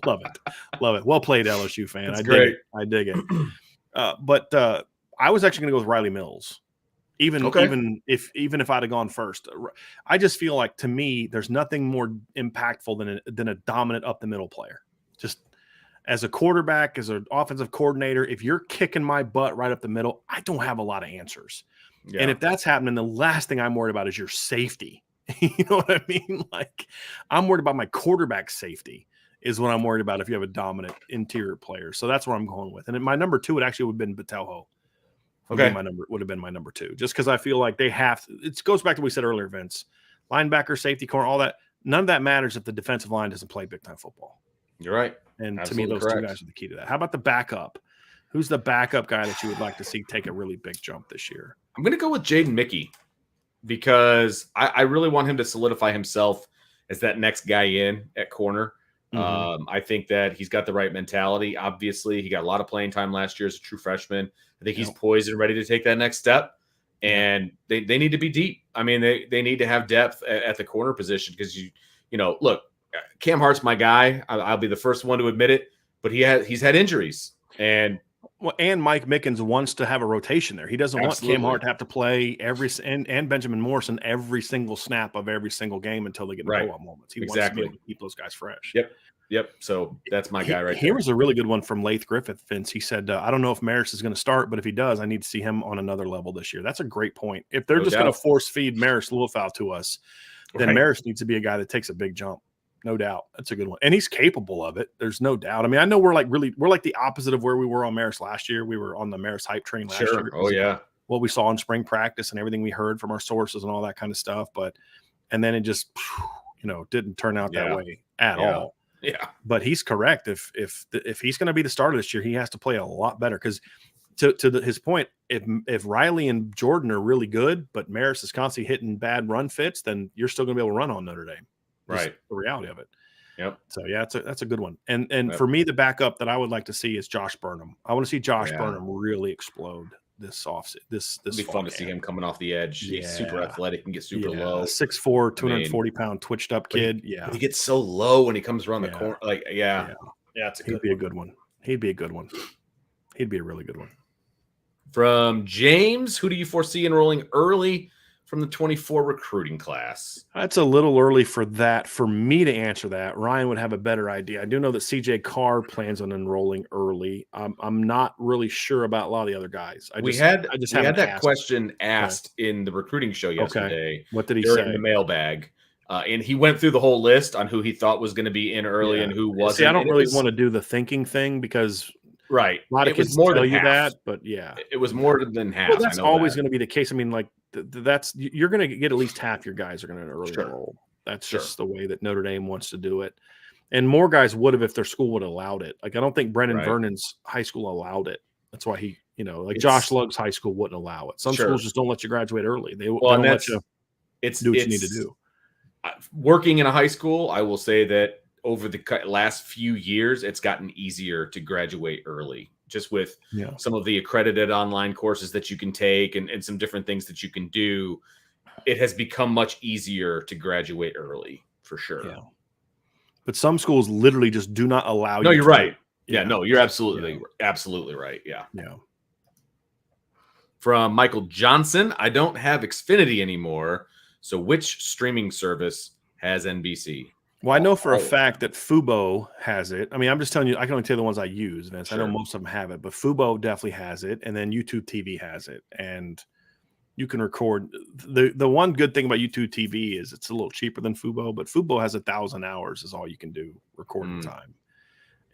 Love it. Well played, LSU fan.
That's great.
I dig it. But I was actually going to go with Riley Mills, even if I'd have gone first. I just feel like, to me, there's nothing more impactful than a dominant up the middle player. Just as a quarterback, as an offensive coordinator, if you're kicking my butt right up the middle, I don't have a lot of answers. Yeah. And if that's happening, the last thing I'm worried about is your safety. You know what I mean? Like, I'm worried about my quarterback safety is what I'm worried about if you have a dominant interior player. So that's what I'm going with. And my number 2 would have been Botelho. Would have been my number 2, just because I feel like they have to. It goes back to what we said earlier, Vince. Linebacker, safety, corner, all that. None of that matters if the defensive line doesn't play big time football.
You're right.
And absolutely, to me, those two guys are the key to that. How about the backup? Who's the backup guy that you would like to see take a really big jump this year?
I'm going to go with Jaden Mickey, because I really want him to solidify himself as that next guy in at corner. Mm-hmm. I think that he's got the right mentality. Obviously, he got a lot of playing time last year as a true freshman. I think he's poised and ready to take that next step. And they need to be deep. I mean, they need to have depth at the corner position, because look, Cam Hart's my guy. I'll be the first one to admit it, but he's had injuries. And
Mike Mickens wants to have a rotation there. He doesn't want Cam Hart to have to play and Benjamin Morrison every single snap of every single game until they get blowout moments. He wants to be able to keep those guys fresh.
Yep. So that's my guy right there.
Here was a really good one from Lath Griffith, Vince. He said, I don't know if Maris is going to start, but if he does, I need to see him on another level this year. That's a great point. If they're just going to force feed Maris Littlefowl to us, then Maris needs to be a guy that takes a big jump. No doubt. That's a good one. And he's capable of it. There's no doubt. I mean, I know we're like the opposite of where we were on Maris last year. We were on the Maris hype train last year.
Oh, yeah.
What we saw in spring practice and everything we heard from our sources and all that kind of stuff. And then it just, didn't turn out that way at all.
Yeah.
But he's correct. If he's going to be the starter this year, he has to play a lot better, because to his point, if Riley and Jordan are really good, but Maris is constantly hitting bad run fits, then you're still going to be able to run on Notre Dame.
Right.
The reality of it.
Yep.
So that's a good one. And for me, the backup that I would like to see is Josh Burnham. I want to see Josh Burnham really explode this offseason. This
it'd be fun to see him coming off the edge. He's super athletic and get super low.
6'4", 240-pound twitched up kid.
He gets so low when he comes around the corner.
He'd be a good one. He'd be a good one. He'd be a really good one.
From James, who do you foresee enrolling early from the 24 recruiting class?
That's a little early for me to answer that. Ryan would have a better idea. I do know that CJ Carr plans on enrolling early. I'm not really sure about a lot of the other guys. We had
that question asked in the recruiting show yesterday.
Okay. What did he say?
In the mailbag. And he went through the whole list on who he thought was going to be in early and who wasn't.
See, I don't really want to do the thinking thing, because a lot of kids tell you that, but
it was more than half.
Well, that's always going to be the case. I mean, like, you're going to get at least half your guys are going to early enroll. That's just the way that Notre Dame wants to do it. And more guys would have if their school would have allowed it. Like, I don't think Brendan Vernon's high school allowed it. That's why he, Josh Lugg's high school wouldn't allow it. Some schools just don't let you graduate early. They don't let you do what you need to do.
Working in a high school, I will say that over the last few years, it's gotten easier to graduate early, just with some of the accredited online courses that you can take and some different things that you can do. It has become much easier to graduate early, for sure.
Yeah. But some schools literally just do not allow you.
No, you're right. Yeah, no, you're absolutely right. Yeah. From Michael Johnson, I don't have Xfinity anymore. So which streaming service has NBC?
Well, I know for a fact that Fubo has it. I mean, I'm just telling you, I can only tell you the ones I use, Vince. Sure. I know most of them have it, but Fubo definitely has it. And then YouTube TV has it. And you can record. The one good thing about YouTube TV is it's a little cheaper than Fubo, but Fubo has 1,000 hours is all you can do recording time.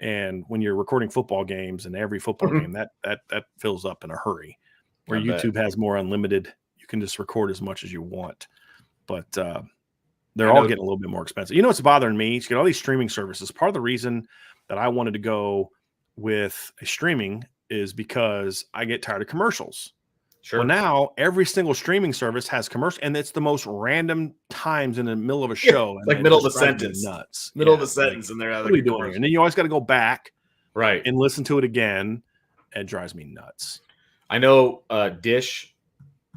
And when you're recording football games and every football game, that fills up in a hurry. Where YouTube has more unlimited, you can just record as much as you want. But they're all getting a little bit more expensive. You know what's bothering me? You get all these streaming services. Part of the reason that I wanted to go with a streaming is because I get tired of commercials. Sure. Well, now every single streaming service has commercials, and it's the most random times in the middle of a show.
Like middle of a sentence.
Nuts.
Middle of a sentence, and they're
what are we doing here? And then you always got to go back
right
and listen to it again. It drives me nuts.
I know Dish,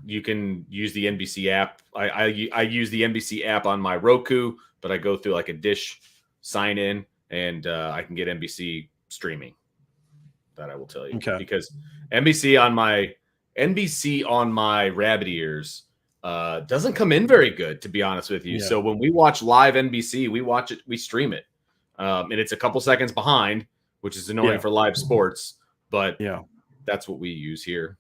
you can use the NBC app. I use the NBC app on my Roku, but I go through like a Dish sign in, and I can get NBC streaming. That I will tell you, because NBC on my rabbit ears doesn't come in very good, to be honest with you. Yeah. So when we watch live NBC, we stream it, and it's a couple seconds behind, which is annoying for live sports. But that's what we use here.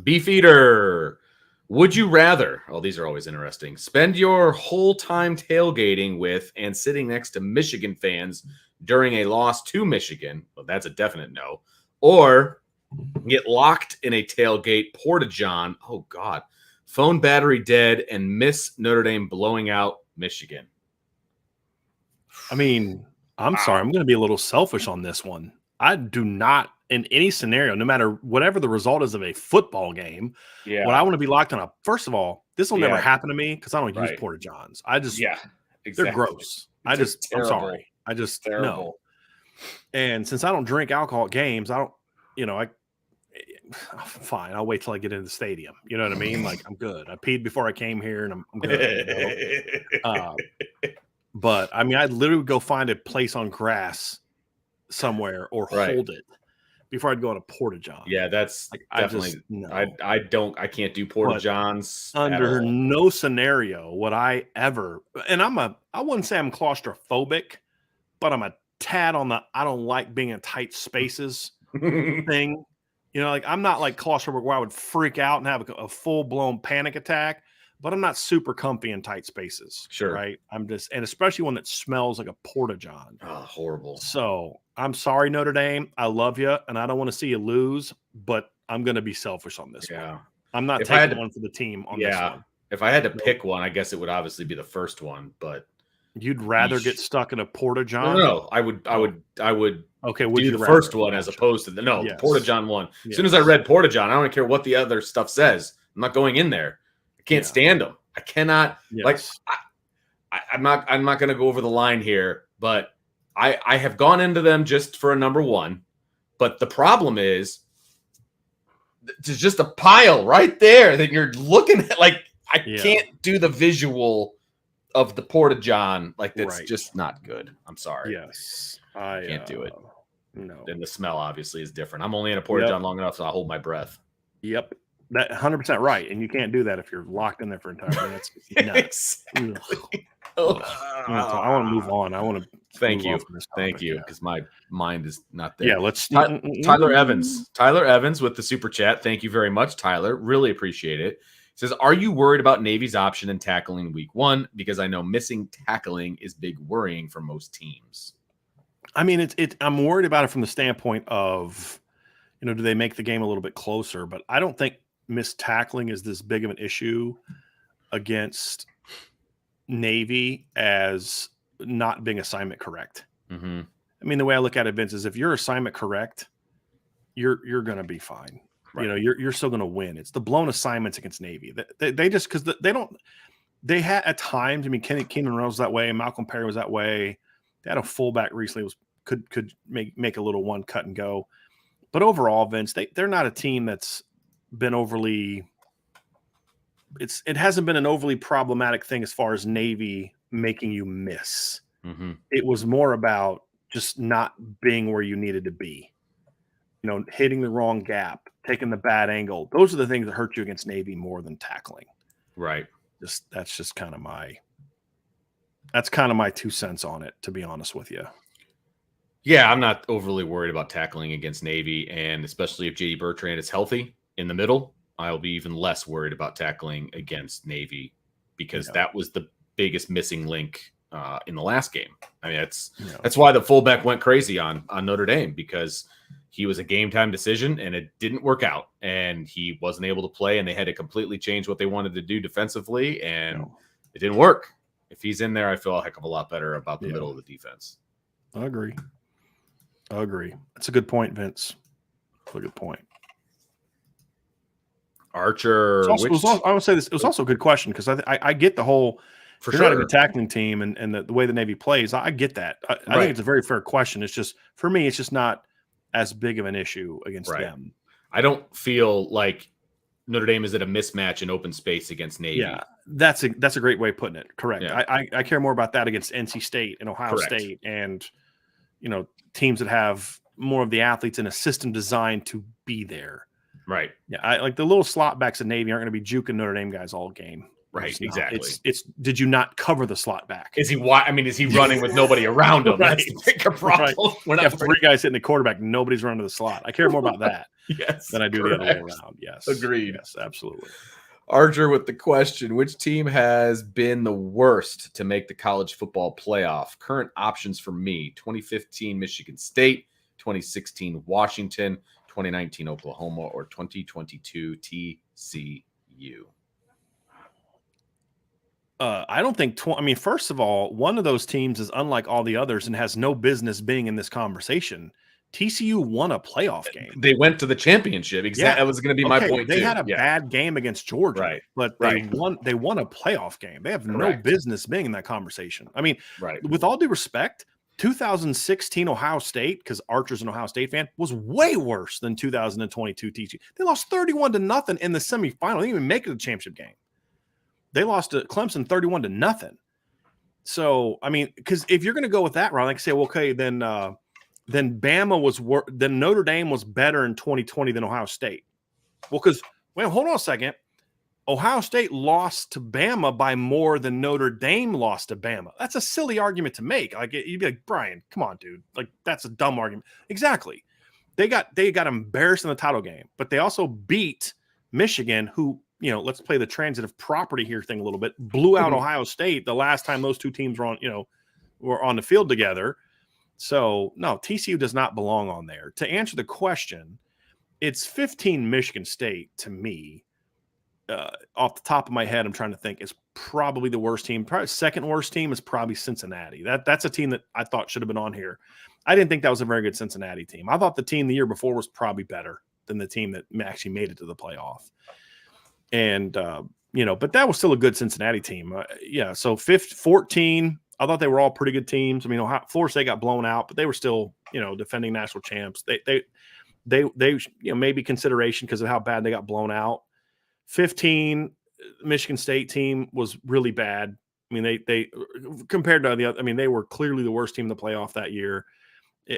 Beefeater, would you rather? Oh, these are always interesting. Spend your whole time tailgating with and sitting next to Michigan fans during a loss to Michigan. Well, that's a definite no. Or get locked in a tailgate porta-john. Oh, God. Phone battery dead and miss Notre Dame blowing out Michigan.
I mean, I'm sorry. I'm going to be a little selfish on this one. I do not, in any scenario, no matter whatever the result is of a football game, when I want to be locked on first of all, this will never happen to me because I don't use porta-johns. I just, they're gross. I'm sorry. I just, no. And since I don't drink alcohol at games, I don't, fine. I'll wait till I get into the stadium. You know what I mean? Like, I'm good. I peed before I came here and I'm good. But I mean, I'd literally go find a place on grass somewhere or hold it before I'd go on a porta-john.
Yeah, that's like, definitely. I can't do porta-johns.
Under no scenario would I ever. And I wouldn't say I'm claustrophobic, but I'm a tad on the I don't like being in tight spaces thing. You know, like I'm not like claustrophobic where I would freak out and have a full-blown panic attack, but I'm not super comfy in tight spaces.
Sure.
Right. I'm just, and especially one that smells like a porta-john.
Oh, horrible.
So I'm sorry, Notre Dame. I love you, and I don't want to see you lose, but I'm going to be selfish on this one. I'm not taking one for the team on this one.
If I had to pick one, I guess it would obviously be the first one, but
you'd rather get stuck in a porta-john?
No, I would
okay,
do the first one as opposed to the porta-john one. As soon as I read porta-john, I don't care what the other stuff says. I'm not going in there. I can't stand them. I cannot I'm not going to go over the line here, but I have gone into them just for a number one, but the problem is there's just a pile right there that you're looking at. Like I can't do the visual of the porta-john. Like that's just not good. I'm sorry.
Yes,
I can't do it.
No,
and the smell obviously is different. I'm only in a porta-john long enough so I'll hold my breath.
Yep. That 100% right, and you can't do that if you're locked in there for entire minutes.
Exactly.
I want to move on. I want to
thank you, because my mind is not there.
Yeah, let's.
Tyler Evans with the super chat. Thank you very much, Tyler. Really appreciate it. Says, are you worried about Navy's option in tackling week one? Because I know missing tackling is big worrying for most teams.
I mean, I'm worried about it from the standpoint of, do they make the game a little bit closer? But I don't think missed tackling is this big of an issue against Navy as not being assignment correct.
Mm-hmm.
I mean, the way I look at it, Vince, is if you're assignment correct, you're going to be fine. Right. You're still going to win. It's the blown assignments against Navy. They just because they had at times. I mean, Keenan Reynolds was that way. Malcolm Perry was that way. They had a fullback recently could make a little one cut and go. But overall, Vince, they're not a team that's been overly. It hasn't been an overly problematic thing as far as Navy making you miss.
Mm-hmm.
It was more about just not being where you needed to be. hitting the wrong gap, taking the bad angle. Those are the things that hurt you against Navy more than tackling.
Right.
That's kind of my 2 cents on it, to be honest with you.
Yeah, I'm not overly worried about tackling against Navy, and especially if JD Bertrand is healthy in the middle, I'll be even less worried about tackling against Navy, because that was the biggest missing link in the last game. I mean, that's why the fullback went crazy on Notre Dame, because he was a game time decision and it didn't work out, and he wasn't able to play, and they had to completely change what they wanted to do defensively, and it didn't work. If he's in there, I feel a heck of a lot better about the middle of the defense.
I agree. That's a good point, Vince. That's a good point.
Archer.
I would say this. It was also a good question, because I get the whole not a good tackling team and the way the Navy plays. I get that. I think it's a very fair question. It's just, for me, it's just not as big of an issue against them.
I don't feel like Notre Dame is at a mismatch in open space against Navy.
Yeah, that's a great way of putting it. Correct. Yeah. I care more about that against NC State and Ohio State, and teams that have more of the athletes in a system designed to be there.
Right.
Yeah. I like the little slot backs at Navy aren't going to be juking Notre Dame guys all game.
Right. Exactly.
It's did you not cover the slot back?
Is he running with nobody around him?
Right.
That's the bigger problem.
Right. Have 3 guys hitting the quarterback. Nobody's running to the slot. I care more about that than I do the other way around. Yes.
Agreed.
Yes, absolutely.
Archer with the question: which team has been the worst to make the college football playoff? Current options for me: 2015 Michigan State, 2016 Washington, 2019 Oklahoma, or 2022 TCU.
I don't think. First of all, one of those teams is unlike all the others and has no business being in this conversation. TCU won a playoff game.
They went to the championship. Exactly. That was going to be my point.
They had a bad game against Georgia, but they won. They won a playoff game. They have no business being in that conversation. I mean, with all due respect, 2016 Ohio State, because Archer's an Ohio State fan, was way worse than 2022 TCU. They lost 31-0 in the semifinal. They didn't even make it to the championship game. They lost to Clemson 31-0. So, because if you're going to go with that route, like I say, well, okay, then Bama was then Notre Dame was better in 2020 than Ohio State. Well, hold on a second. Ohio State lost to Bama by more than Notre Dame lost to Bama. That's a silly argument to make. Like, you'd be like, Brian, come on, dude. Like, that's a dumb argument. Exactly. They got embarrassed in the title game, but they also beat Michigan, who, let's play the transitive property here thing a little bit, blew out Ohio State the last time those two teams were on the field together. So, no, TCU does not belong on there. To answer the question, it's 15 Michigan State to me. Off the top of my head, I'm trying to think, is probably the worst team. Probably second worst team is probably Cincinnati. That's a team that I thought should have been on here. I didn't think that was a very good Cincinnati team. I thought the team the year before was probably better than the team that actually made it to the playoff. And, but that was still a good Cincinnati team. So 14, I thought they were all pretty good teams. Florida State got blown out, but they were still, defending national champs. They maybe consideration because of how bad they got blown out. 15, Michigan State team was really bad. They compared to the other, they were clearly the worst team in the playoff that year.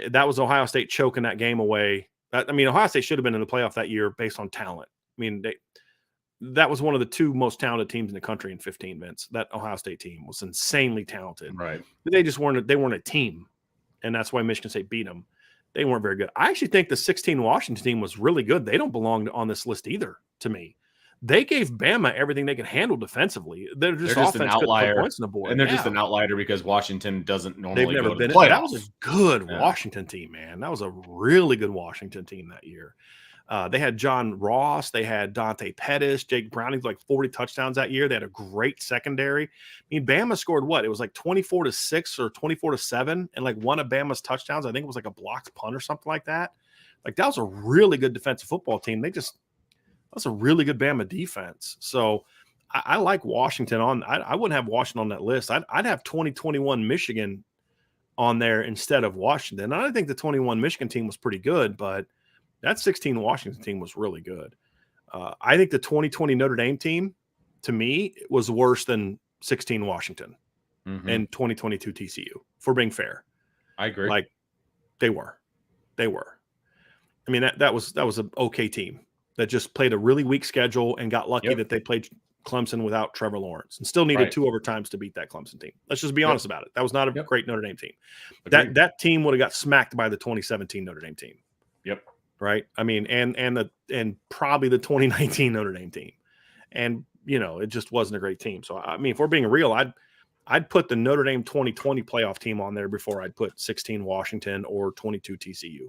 That was Ohio State choking that game away. Ohio State should have been in the playoff that year based on talent. That was one of the 2 most talented teams in the country in 15, Vince. That Ohio State team was insanely talented.
Right.
But they just weren't a team. And that's why Michigan State beat them. They weren't very good. I actually think the 16 Washington team was really good. They don't belong on this list either, to me. They gave Bama everything they could handle defensively. They're just
an outlier.
Put points on the board.
And they're just an outlier because Washington doesn't normally go to the
playoffs. That was a good Washington team, man. That was a really good Washington team that year. They had John Ross. They had Dante Pettis. Jake Browning, like 40 touchdowns that year. They had a great secondary. Bama scored what? It was like 24-6 or 24-7. And like one of Bama's touchdowns, I think it was like a blocked punt or something like that. Like that was a really good defensive football team. That's a really good Bama defense. So I like Washington on. I wouldn't have Washington on that list. I'd have 2021 Michigan on there instead of Washington. And I think the 21 Michigan team was pretty good, but that 16 Washington team was really good. I think the 2020 Notre Dame team, to me, was worse than 16 Washington and 2022 TCU, for being fair.
I agree.
Like, they were. I mean, that was an okay team that just played a really weak schedule and got lucky that they played Clemson without Trevor Lawrence and still needed 2 overtimes to beat that Clemson team. Let's just be honest about it. That was not a great Notre Dame team.
Agreed.
That team would have got smacked by the 2017 Notre Dame team.
Yep.
Right. I mean, and probably the 2019 Notre Dame team. And, it just wasn't a great team. So, I mean, if we're being real, I'd put the Notre Dame 2020 playoff team on there before I'd put 16 Washington or 22 TCU,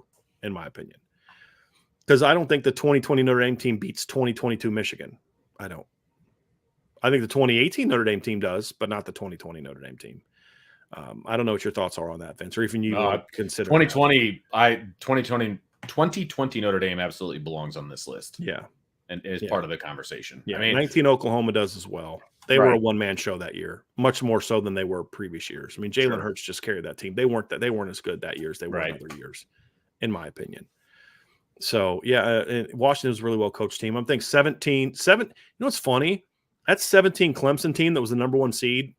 in my opinion. Because I don't think the 2020 Notre Dame team beats 2022 Michigan. I don't. I think the 2018 Notre Dame team does, but not the 2020 Notre Dame team. I don't know what your thoughts are on that, Vince, or even you consider
2020. 2020 Notre Dame absolutely belongs on this list.
Yeah,
and is part of the conversation.
Yeah, I mean, 19 Oklahoma does as well. They were a one-man show that year, much more so than they were previous years. I mean, Jalen Hurts just carried that team. They weren't as good that year as they were in other years, in my opinion. So, Washington was a really well-coached team. I'm thinking 7. You know what's funny? That 17 Clemson team that was the number 1 seed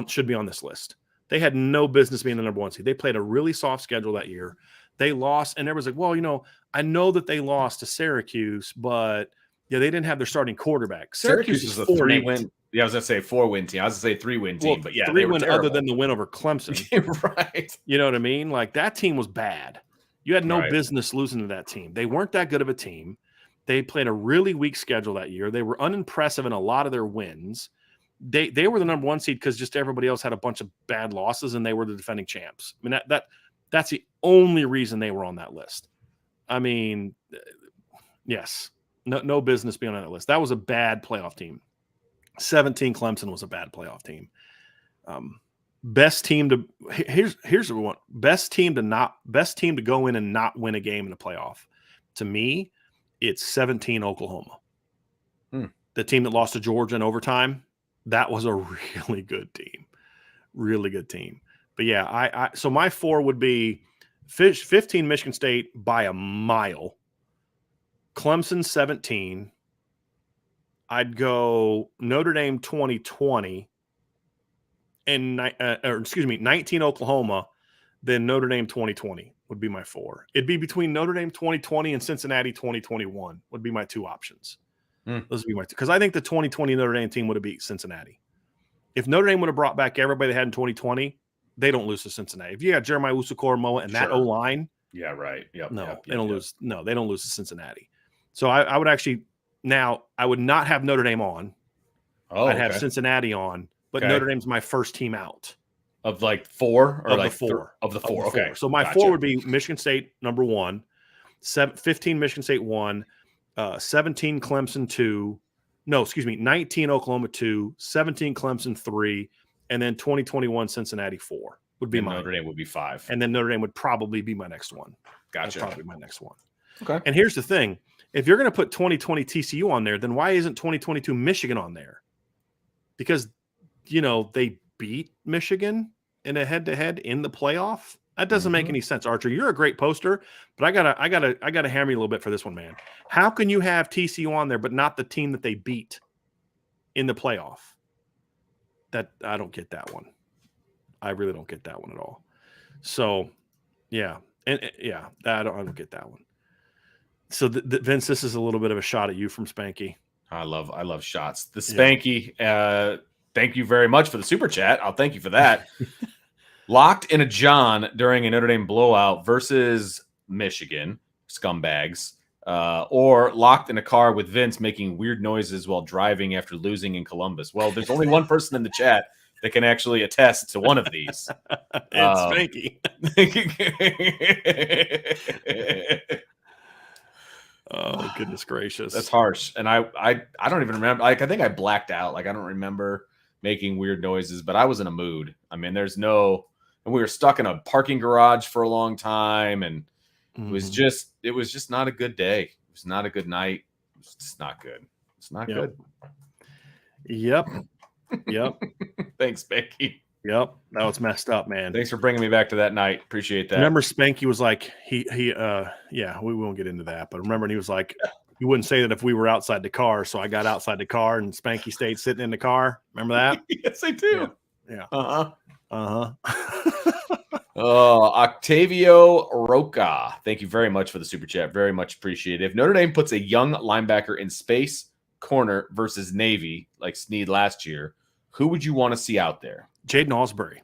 should be on this list. They had no business being the number 1 seed. They played a really soft schedule that year. They lost, and everyone's like, well, I know that they lost to Syracuse, but they didn't have their starting quarterback.
Syracuse is a 3-win. Yeah, I was going to say 4-win team. I was going to say 3-win team, but
3-win other than the win over Clemson.
Right.
You know what I mean? Like, that team was bad. You had no business losing to that team. They weren't that good of a team. They played a really weak schedule that year. They were unimpressive in a lot of their wins. They were the number 1 seed because just everybody else had a bunch of bad losses, and they were the defending champs. I mean, that's the only reason they were on that list. I mean, yes, no business being on that list. That was a bad playoff team. 17 Clemson was a bad playoff team. Best team to here's what we want. Best team to go in and not win a game in a playoff. To me, it's 17 Oklahoma. The team that lost to Georgia in overtime, that was a really good team. Really good team. But yeah, so my 4 would be 15 Michigan State by a mile. Clemson 17. I'd go Notre Dame 2020 and 19 Oklahoma, then Notre Dame 2020 would be my 4. It'd be between Notre Dame 2020 and Cincinnati 2021 would be my 2 options. Those would be my 2. Because I think the 2020 Notre Dame team would have beat Cincinnati. If Notre Dame would have brought back everybody they had in 2020, they don't lose to Cincinnati. If you got Jeremiah Usu-Koramoah and that O-line,
yeah, right. Yep,
they don't lose. No, they don't lose to Cincinnati. So I would actually I would not have Notre Dame on. I'd have Cincinnati on, but Notre Dame's my first team out.
Of like 4 or
of
like
the 4
of the 4. Okay.
So my 4 would be Michigan State number 1, 15 Michigan State 1, 17 Clemson 2. No, excuse me, 19 Oklahoma 2, 17 Clemson 3, and then 2021 Cincinnati 4 would be mine.
Notre Dame would be 5.
And then Notre Dame would probably be my next one.
Gotcha.
That'd probably be my next one.
Okay.
And here's the thing. If you're going to put 2020 TCU on there, then why isn't 2022 Michigan on there? Because, they beat Michigan in a head-to-head in the playoff. That doesn't make any sense, Archer. You're a great poster, but I gotta hammer you a little bit for this one, man. How can you have TCU on there, but not the team that they beat in the playoff? That I don't get that one. I really don't get that one at all. So, yeah, I don't get that one. So, Vince, this is a little bit of a shot at you from Spanky.
I love shots. The Spanky. Thank you very much for the super chat. I'll thank you for that. Locked in a John during a Notre Dame blowout versus Michigan, scumbags, or locked in a car with Vince making weird noises while driving after losing in Columbus. Well, there's only one person in the chat that can actually attest to one of these.
It's Spanky. Oh, goodness gracious.
That's harsh. And I don't even remember. Like, I think I blacked out. Like, I don't remember making weird noises, but I was in a mood. I mean, and we were stuck in a parking garage for a long time, and it was just not a good day. It was not a good night. It was just not good. It's not good.
Yep.
Thanks, Spanky.
Yep. That was messed up, man.
Thanks for bringing me back to that night. Appreciate that.
Remember, Spanky was like, we won't get into that, but remember, and he was like, you wouldn't say that if we were outside the car. So I got outside the car and Spanky stayed sitting in the car. Remember that?
Yes, I do.
Yeah.
Octavio Roca, thank you very much for the super chat. Very much appreciated. If Notre Dame puts a young linebacker in space corner versus Navy, like Snead last year, who would you want to see out there?
Jaden Osbury.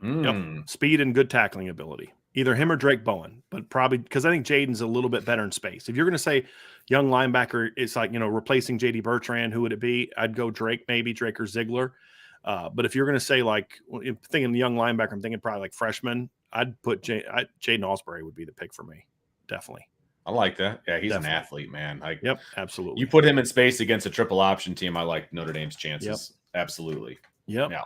Yep. Speed and good tackling ability. Either him or Drake Bowen, but probably because I think Jaden's a little bit better in space. If you're going to say young linebacker, it's like, replacing J.D. Bertrand, who would it be? I'd go Drake or Ziegler. But if you're going to say, like, thinking young linebacker, I'm thinking probably like freshman. I'd put Jaden Osbury would be the pick for me. Definitely.
I like that. Yeah, he's an athlete, man. Like,
yep, absolutely.
You put him in space against a triple option team, I like Notre Dame's chances.
Yep.
Absolutely.
Yep. Yeah.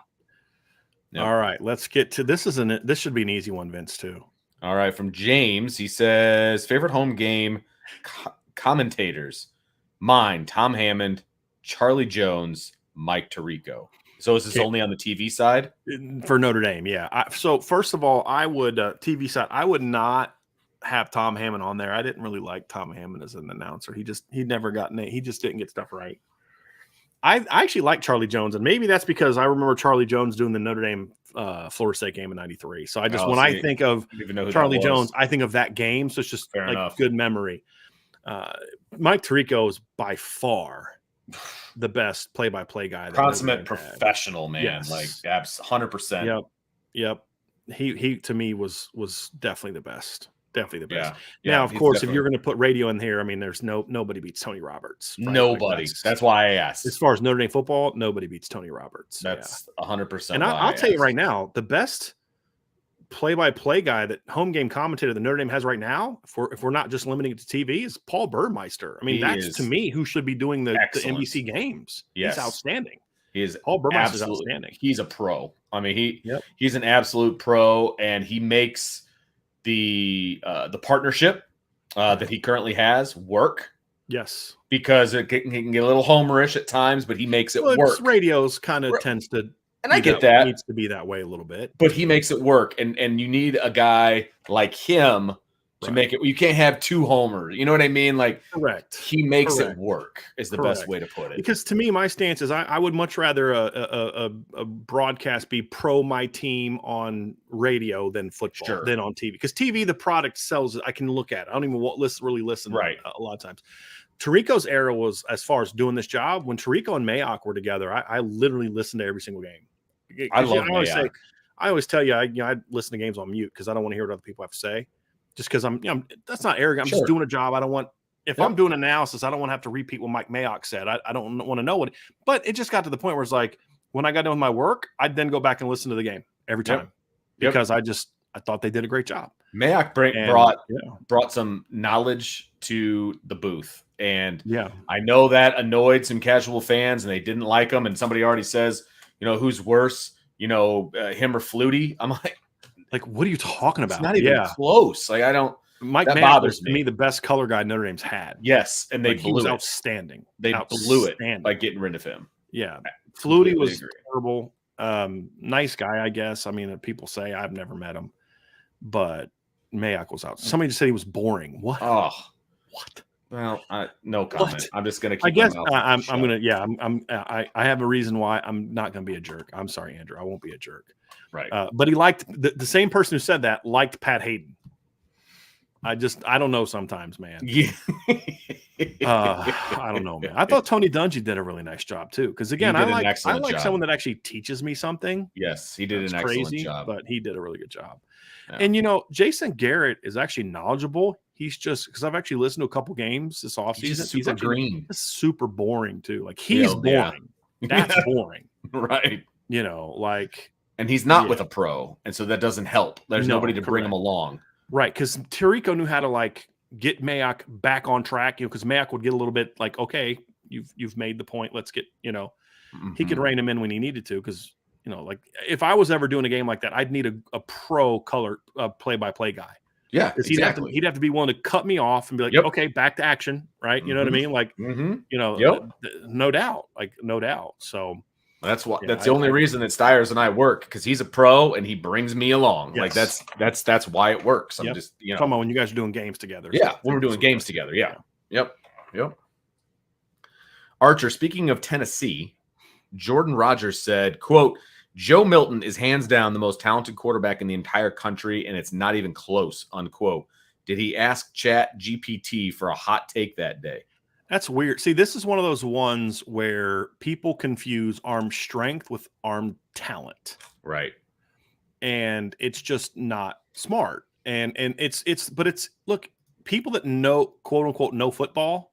Yep. All right, let's get to this. This should be an easy one, Vince, too.
All right, from James, he says, favorite home game commentators. Mine, Tom Hammond, Charlie Jones, Mike Tirico. So is this only on the TV side?
For Notre Dame, yeah. So first of all, I would TV side. I would not have Tom Hammond on there. I didn't really like Tom Hammond as an announcer. He never got he just didn't get stuff right. I actually like Charlie Jones, and maybe that's because I remember Charlie Jones doing the Notre Dame Florida State game in '93. So I just I think of Charlie Jones, I think of that game. So it's just good memory. Mike Tirico is by far the best play-by-play guy.
Consummate professional, man. Yes. Like 100%.
Yep. He to me was definitely the best. Definitely the best.
Yeah.
Now, of course, if you're going to put radio in here, I mean, there's nobody beats Tony Roberts.
Right? Nobody. Like that's why I asked.
As far as Notre Dame football, nobody beats Tony Roberts.
That's 100%.
And I'll tell you right now, the best play-by-play guy that home game commentator that Notre Dame has right now, if we're not just limiting it to TV, is Paul Burmeister. I mean, that's to me who should be doing the NBC games.
Yes.
He's outstanding.
Paul Burmeister's outstanding. He's a pro. I mean, he's an absolute pro, and he makes the partnership that he currently has work.
Yes,
because it can get a little homerish at times, but he makes it work.
Radio's kind of tends to,
and I get that
needs to be that way a little bit,
but he makes it work, and you need a guy like him to make it. You can't have two homers. You know what I mean? Like,
correct.
He makes it work is the best way to put it.
Because to me, my stance is I would much rather a broadcast be pro my team on radio than football than on TV. Because TV, the product sells it. I can look at it. I don't even really listen.
Right.
A lot of times. Tirico's era was, as far as doing this job, when Tirico and Mayock were together, I literally listened to every single game.
I love Mayock.
I always tell you, I listen to games on mute because I don't want to hear what other people have to say. Just because that's not arrogant. I'm just doing a job. I don't want, if I'm doing analysis, I don't want to have to repeat what Mike Mayock said. I don't want to know but it just got to the point where it's like, when I got done with my work, I'd then go back and listen to the game every time because I thought they did a great job.
Mayock brought some knowledge to the booth. And I know that annoyed some casual fans and they didn't like him. And somebody already says, who's worse, him or Flutie. I'm like,
what are you talking about?
It's not even close. Like, I don't.
Mike Mayock was to me the best color guy Notre Dame's had.
Yes, and he
was outstanding.
They blew it by getting rid of him.
Yeah, Flutie was terrible. Nice guy, I guess. I mean, people say I've never met him, but Mayock was out. Somebody just said he was boring. What?
Oh,
what?
Well, no comment. What? I'm just gonna keep.
I guess I'm gonna. Yeah, I have a reason why I'm not gonna be a jerk. I'm sorry, Andrew. I won't be a jerk.
Right.
But he liked the same person who said that liked Pat Hayden. I don't know sometimes, man.
Yeah.
I don't know, man. I thought Tony Dungy did a really nice job too. Because again, I like someone that actually teaches me something.
Yes, he did an excellent job.
But he did a really good job. Yeah. And Jason Garrett is actually knowledgeable. He's just because I've actually listened to a couple games this offseason.
He's actually green.
Super boring too. Like he's boring. Yeah. That's boring.
Right.
And
he's not with a pro, and so that doesn't help. There's nobody to bring him along.
Right, because Tirico knew how to get Mayock back on track, because Mayock would get a little bit like, okay, you've made the point. Let's get, he could rein him in when he needed to, because if I was ever doing a game like that, I'd need a pro color play-by-play guy.
Yeah,
exactly. He'd have to be willing to cut me off and be like, okay, back to action, right? You know what I mean? Like, no doubt, no doubt. So.
That's why. That's the only reason that Stiers and I work, because he's a pro and he brings me along.
Yes.
Like that's why it works. I'm just
talking about when you guys are doing games together.
Yeah, when we're doing games together. Yeah. Yep. Archer, speaking of Tennessee, Jordan Rogers said, "Quote: Joe Milton is hands down the most talented quarterback in the entire country, and it's not even close, unquote. Did he ask Chat GPT for a hot take that day?
That's weird. See, this is one of those ones where people confuse arm strength with arm talent.
Right.
And it's just not smart. And look, people that know, quote unquote, know football,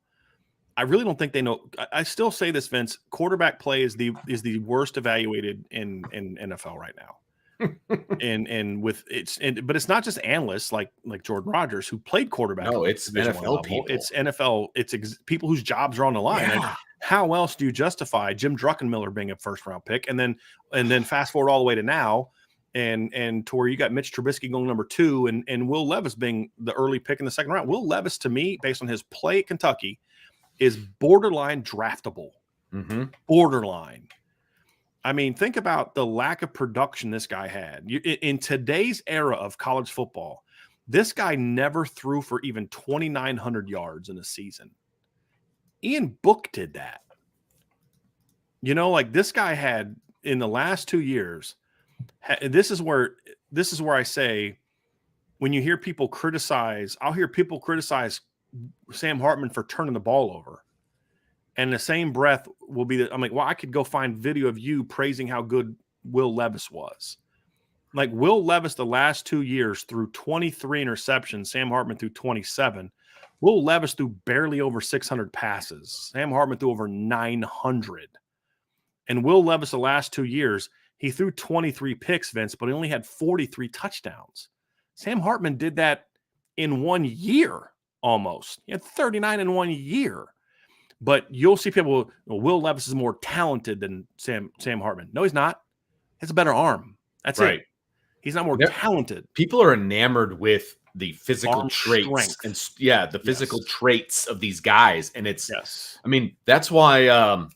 I really don't think they know. I still say this, Vince, quarterback play is the worst evaluated in NFL right now. But it's not just analysts like Jordan Rodgers who played quarterback.
No, it's NFL people.
It's NFL. It's people whose jobs are on the line.
Yeah.
And how else do you justify Jim Druckenmiller being a first round pick, and then fast forward all the way to now, and to where you got Mitch Trubisky going number 2, and Will Levis being the early pick in the second round. Will Levis, to me, based on his play at Kentucky, is borderline draftable.
Mm-hmm.
Borderline. I mean, think about the lack of production this guy had. In today's era of college football, this guy never threw for even 2,900 yards in a season. Ian Book did that. Like this guy had in the last 2 years. This is where I say, when you hear people criticize, I'll hear people criticize Sam Hartman for turning the ball over. And in the same breath will be that I'm like, well, I could go find video of you praising how good Will Levis was. Like Will Levis, the last 2 years threw 23 interceptions. Sam Hartman threw 27. Will Levis threw barely over 600 passes. Sam Hartman threw over 900. And Will Levis, the last 2 years, he threw 23 picks, Vince, but he only had 43 touchdowns. Sam Hartman did that in 1 year almost. He had 39 in 1 year. But you'll see people, Will Levis is more talented than Sam Hartman. No, he's not. He has a better arm. That's right. He's not more talented.
People are enamored with the physical traits
strength.
The physical traits of these guys. And it's, I mean, that's why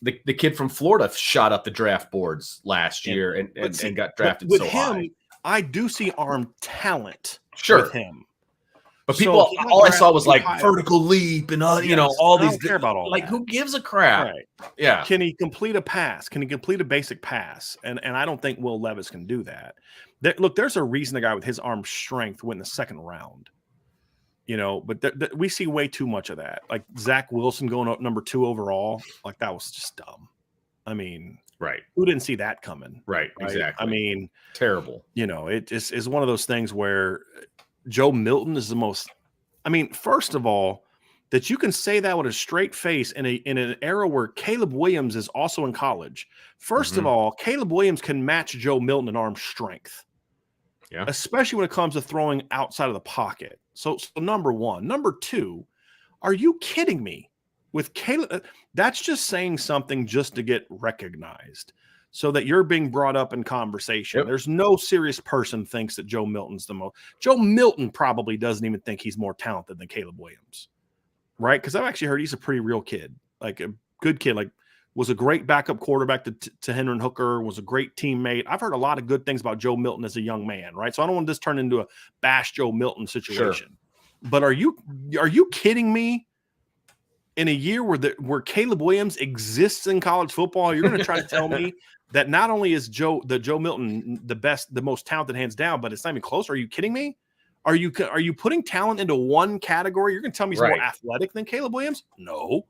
the kid from Florida shot up the draft boards last year and got drafted so high.
I do see arm talent with him.
But people, all I saw was like vertical leap and all these.
I don't care about all
like,
that.
who gives a crap?
Right.
Yeah.
Can he complete a pass? Can he complete a basic pass? And I don't think Will Levis can do that. Look, there's a reason the guy with his arm strength went in the second round. But we see way too much of that. Like Zach Wilson going up number 2 overall. Like that was just dumb. I mean,
right.
Who didn't see that coming?
Right. Exactly.
I mean,
terrible.
It just is one of those things where Joe Milton is the most, first of all, that you can say that with a straight face in an era where Caleb Williams is also in college. First of all, Caleb Williams can match Joe Milton in arm strength. Yeah. Especially when it comes to throwing outside of the pocket. So number one. Number 2, are you kidding me? With Caleb, that's just saying something just to get recognized, so that you're being brought up in conversation. Yep. There's no serious person thinks that Joe Milton's the most. Joe Milton probably doesn't even think he's more talented than Caleb Williams, right? Because I've actually heard he's a pretty real kid, like a good kid, like was a great backup quarterback to Hendon Hooker, was a great teammate. I've heard a lot of good things about Joe Milton as a young man, right? So I don't want this to turn into a bash Joe Milton situation. Sure. But are you kidding me? In a year where Caleb Williams exists in college football, you're going to try to tell me that not only is Joe Milton the best, the most talented, hands down, but it's not even close? Are you kidding me? Are you putting talent into one category? You're going to tell me he's more athletic than Caleb Williams? No.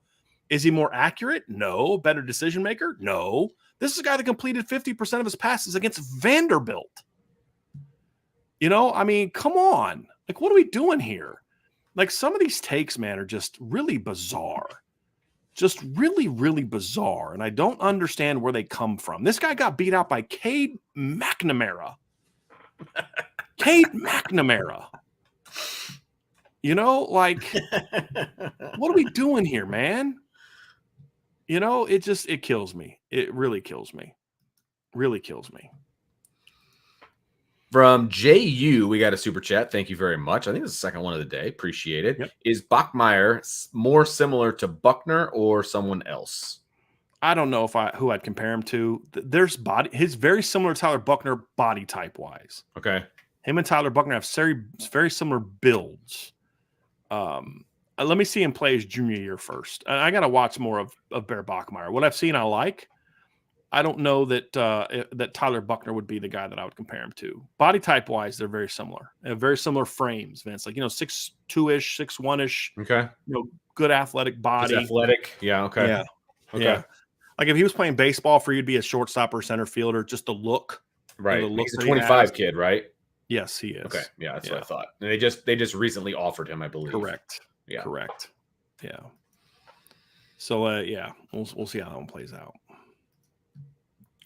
Is he more accurate? No. Better decision maker? No. This is a guy that completed 50% of his passes against Vanderbilt. Come on. Like, what are we doing here? Like, some of these takes, man, are just really bizarre. Just really, really bizarre. And I don't understand where they come from. This guy got beat out by Cade McNamara. Cade McNamara. What are we doing here, man? It kills me. It really kills me. Really kills me.
From JU, we got a super chat. Thank you very much. I think it's the second one of the day. Appreciate it. Yep. Is Bachmeier more similar to Buckner or someone else?
I don't know who I'd compare him to. He's very similar to Tyler Buckner body type wise.
Okay.
Him and Tyler Buckner have very, very similar builds. Let me see him play his junior year first. I got to watch more of Bear Bachmeier. What I've seen, I like. I don't know that that Tyler Buckner would be the guy that I would compare him to. Body type wise, they're very similar. They have very similar frames, Vince. Like 6'2"-ish, 6'1"-ish.
Okay.
Good athletic body.
Just athletic. Yeah. Okay.
Yeah.
Okay.
Yeah. Like if he was playing baseball for you to be a shortstop or center fielder, just the look.
Right.
The look
He's a 25 kid, right?
Yes, he is.
Okay. Yeah, that's what I thought. And they just recently offered him, I believe.
Correct.
Yeah.
Correct. Yeah. So we'll see how that one plays out.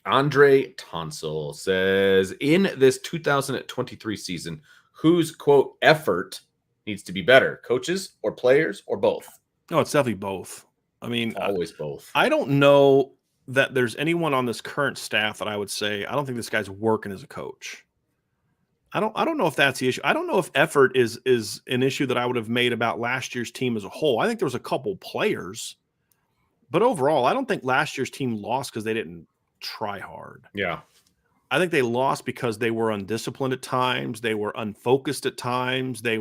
Andre Tonsil says, in this 2023 season, whose quote effort needs to be better, coaches or players or both?
No, it's definitely both. I mean,
always both.
I don't know that there's anyone on this current staff that I would say, I don't think this guy's working as a coach. I don't know if that's the issue. I don't know if effort is an issue that I would have made about last year's team as a whole. I think there was a couple players, but overall, I don't think last year's team lost because they didn't try hard.
Yeah.
I think they lost because they were undisciplined at times. They were unfocused at times. They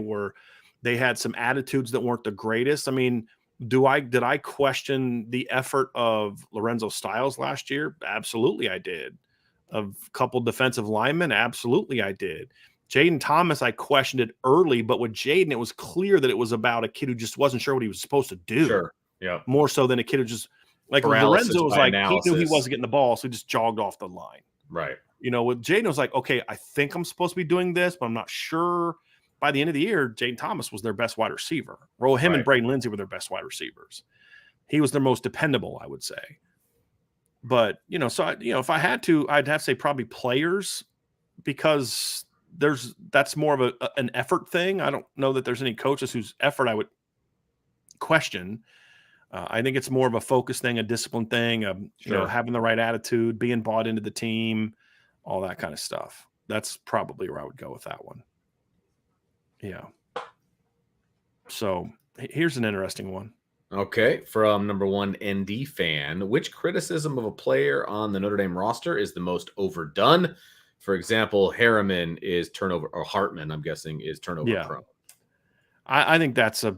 had some attitudes that weren't the greatest. I mean, did I question the effort of Lorenzo Styles last year? Absolutely, I did. A couple defensive linemen, absolutely, I did. Jaden Thomas, I questioned it early, but with Jaden, it was clear that it was about a kid who just wasn't sure what he was supposed to do.
Sure. Yeah.
More so than a kid who just like Lorenzo was like he knew he wasn't getting the ball, so he just jogged off the line.
Right.
With Jaden, it was like, okay, I think I'm supposed to be doing this, but I'm not sure. By the end of the year, Jaden Thomas was their best wide receiver. Him and Braden Lindsey were their best wide receivers. He was their most dependable, I would say. But, if I had to, I'd have to say probably players, because that's more of an effort thing. I don't know that there's any coaches whose effort I would question. I think it's more of a focus thing, a discipline thing, having the right attitude, being bought into the team, all that kind of stuff. That's probably where I would go with that one. Yeah. So here's an interesting one.
Okay. From number one ND fan, which criticism of a player on the Notre Dame roster is the most overdone? For example, Harriman is turnover, or Hartman, I'm guessing, is turnover prone.
I think that's a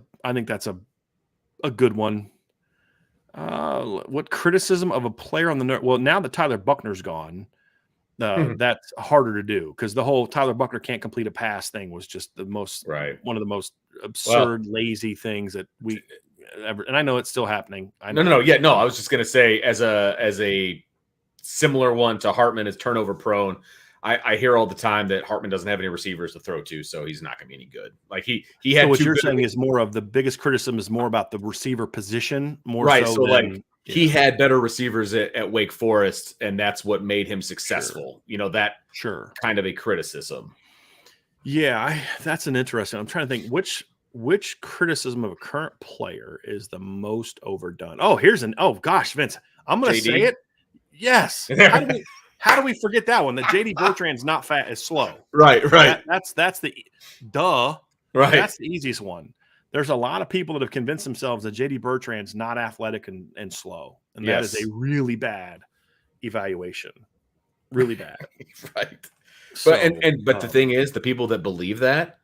good one. What criticism of a player on the now that Tyler Buckner's gone, that's harder to do, because the whole Tyler Buckner can't complete a pass thing was just one of the most absurd, lazy things that we ever. And I know it's still happening.
No. Yeah, no. I was just gonna say, as a similar one to Hartman is turnover prone. I hear all the time that Hartman doesn't have any receivers to throw to, so he's not going to be any good. Like he had.
So what you're saying is more of the biggest criticism is more about the receiver position, more
right?
So
like he had better receivers at Wake Forest, and that's what made him successful. That kind of a criticism.
Yeah, that's an interesting. I'm trying to think which criticism of a current player is the most overdone. Oh, gosh, Vince, I'm going to say it. Yes. How do we forget that one? That JD Bertrand's not fat, is slow.
Right.
That's the duh.
Right.
That's the easiest one. There's a lot of people that have convinced themselves that JD Bertrand's not athletic and slow, and that is a really bad evaluation. Really bad.
Right. But the thing is, the people that believe that,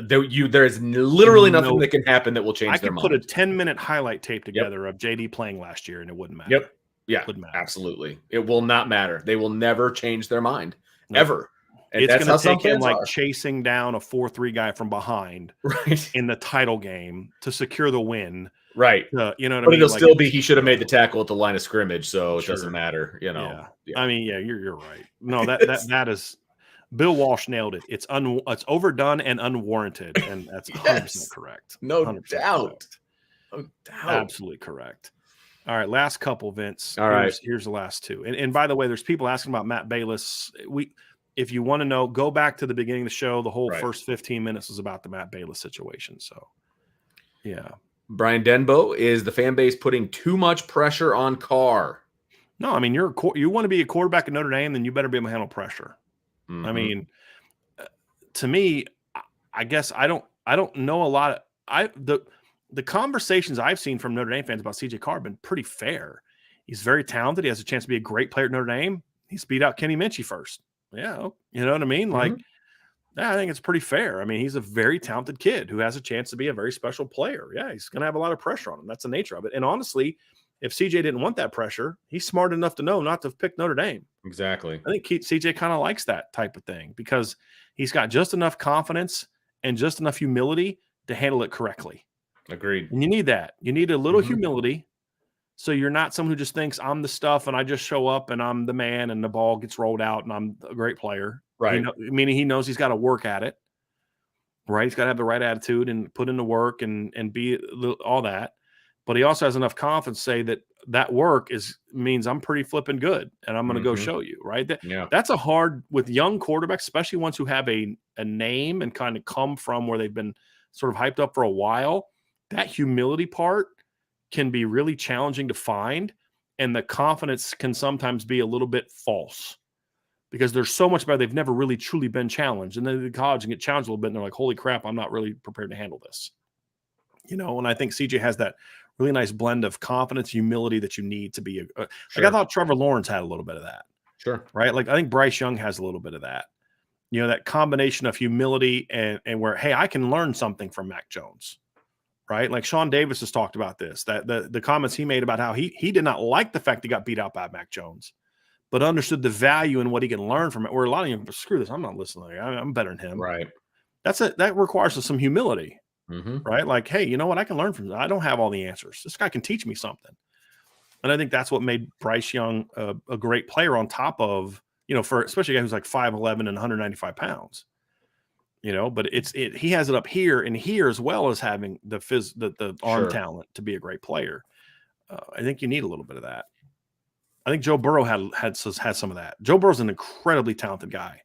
there is literally nothing that can happen that will change their mind.
I could put a 10-minute highlight tape together of JD playing last year, and it wouldn't matter.
Yep. Yeah, absolutely. It will not matter. They will never change their mind, ever. And
it's going to take him chasing down a 4-3 guy from behind in the title game to secure the win.
Right.
You know what I mean?
But it'll still be, he should have made the tackle at the line of scrimmage, so it doesn't matter,
Yeah. I mean, you're right. No, that is Bill Walsh nailed it. It's overdone and unwarranted, and that's 100% correct.
No doubt.
No doubt. Absolutely correct. All right, last couple, Vince.
All right.
Here's the last two. And by the way, there's people asking about Matt Bayless. If you want to know, go back to the beginning of the show. The whole first 15 minutes was about the Matt Bayless situation. So, yeah.
Brian Denbo, is the fan base putting too much pressure on Carr?
No, I mean, you want to be a quarterback at Notre Dame, then you better be able to handle pressure. Mm-hmm. I mean, to me, I guess I don't know a lot of the conversations I've seen from Notre Dame fans about CJ Carr have been pretty fair. He's very talented. He has a chance to be a great player at Notre Dame. He's beat out Kenny Minchie first. Yeah. You know what I mean? Like, I think it's pretty fair. I mean, he's a very talented kid who has a chance to be a very special player. Yeah. He's going to have a lot of pressure on him. That's the nature of it. And honestly, if CJ didn't want that pressure, he's smart enough to know not to pick Notre Dame.
Exactly.
I think CJ kind of likes that type of thing because he's got just enough confidence and just enough humility to handle it correctly.
Agreed.
And you need that. You need a little humility. So you're not someone who just thinks I'm the stuff and I just show up and I'm the man and the ball gets rolled out and I'm a great player.
Right.
Meaning he knows he's got to work at it. Right. He's got to have the right attitude and put in the work and be all that. But he also has enough confidence to say that work means I'm pretty flipping good and I'm going to go show you. Right. That's a hard with young quarterbacks, especially ones who have a name and kind of come from where they've been sort of hyped up for a while. That humility part can be really challenging to find, and the confidence can sometimes be a little bit false because there's so much better. They've never really truly been challenged, and then in college and get challenged a little bit, and they're like, "Holy crap, I'm not really prepared to handle this." And I think CJ has that really nice blend of confidence, humility that you need to be like. I thought Trevor Lawrence had a little bit of that.
Sure,
right? Like I think Bryce Young has a little bit of that. That combination of humility and where, hey, I can learn something from Mac Jones. Right. Like Sean Davis has talked about this, that the comments he made about how he did not like the fact he got beat out by Mac Jones, but understood the value in what he can learn from it. Where a lot of you, screw this, I'm not listening. I'm better than him.
Right.
That requires some humility.
Right.
Like, hey, you know what? I can learn from this. I don't have all the answers. This guy can teach me something. And I think that's what made Bryce Young a great player on top of, for especially a guy who's like 5'11" and 195 pounds. But he has it up here and here as well as having the arm talent to be a great player. I think you need a little bit of that. I think Joe Burrow had some of that. Joe Burrow's an incredibly talented guy.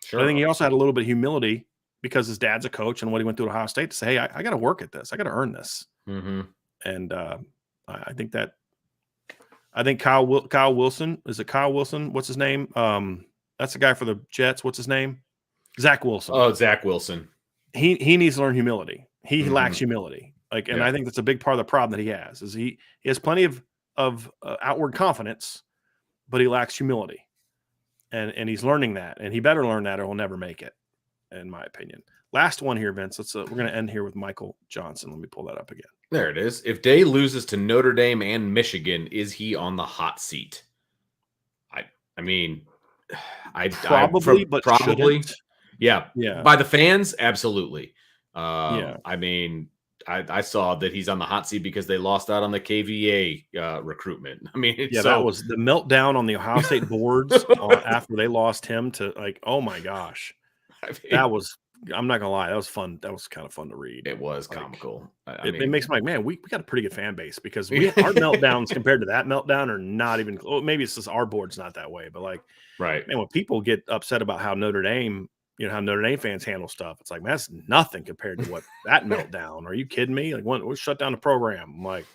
Sure. But I think he also had a little bit of humility because his dad's a coach and what he went through at Ohio State to say, hey, I got to work at this. I got to earn this. And I think Kyle Wilson, is it Kyle Wilson? What's his name? That's the guy for the Jets. What's his name? Zach Wilson.
Oh, Zach Wilson.
He needs to learn humility. He lacks humility. And I think that's a big part of the problem that he has is he has plenty of outward confidence, but he lacks humility. And he's learning that, and he better learn that or he'll never make it, in my opinion. Last one here, Vince. We're going to end here with Michael Johnson. Let me pull that up again.
There it is. If Day loses to Notre Dame and Michigan, is he on the hot seat? I mean,
probably. Shouldn't.
Yeah. By the fans, absolutely. I mean, I saw that he's on the hot seat because they lost out on the KVA recruitment. I mean,
that was the meltdown on the Ohio State boards after they lost him to oh my gosh. I mean, that was, I'm not gonna lie, that was fun. That was kind of fun to read.
It was comical.
It makes me like, man, we got a pretty good fan base because our meltdowns compared to that meltdown are not even. Maybe it's just our board's not that way, but man, when people get upset about how Notre Dame fans handle stuff, it's like, man, that's nothing compared to what that meltdown. Are you kidding me? Like, we'll shut down the program. I'm like,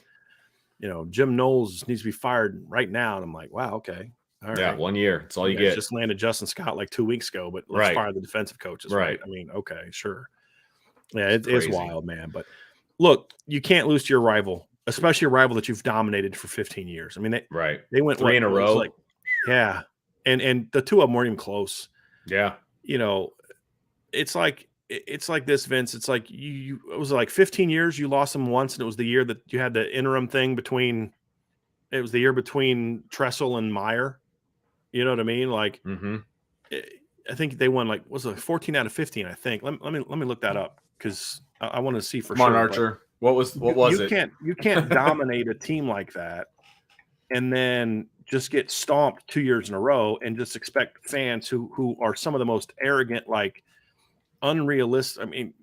Jim Knowles needs to be fired right now. And I'm like, wow, okay. All right.
1 year. That's all you get.
Just landed Justin Scott like 2 weeks ago, but let's fire the defensive coaches. Right. I mean, okay, sure. Yeah, it's wild, man. But look, you can't lose to your rival, especially a rival that you've dominated for 15 years. I mean, they went
3 in a row.
And the two of them weren't even close.
Yeah.
It's like this, Vince. It's like it was like 15 years you lost them once, and it was the year that you had the interim thing between. It was the year between Tressel and Meyer. You know what I mean? Like, I think they won was it 14 out of 15? I think. Let me look that up because I want to see for sure.
Come on, Archer. What was it?
You can't dominate a team like that, and then just get stomped 2 years in a row and just expect fans who are some of the most arrogant, unrealistic. I mean,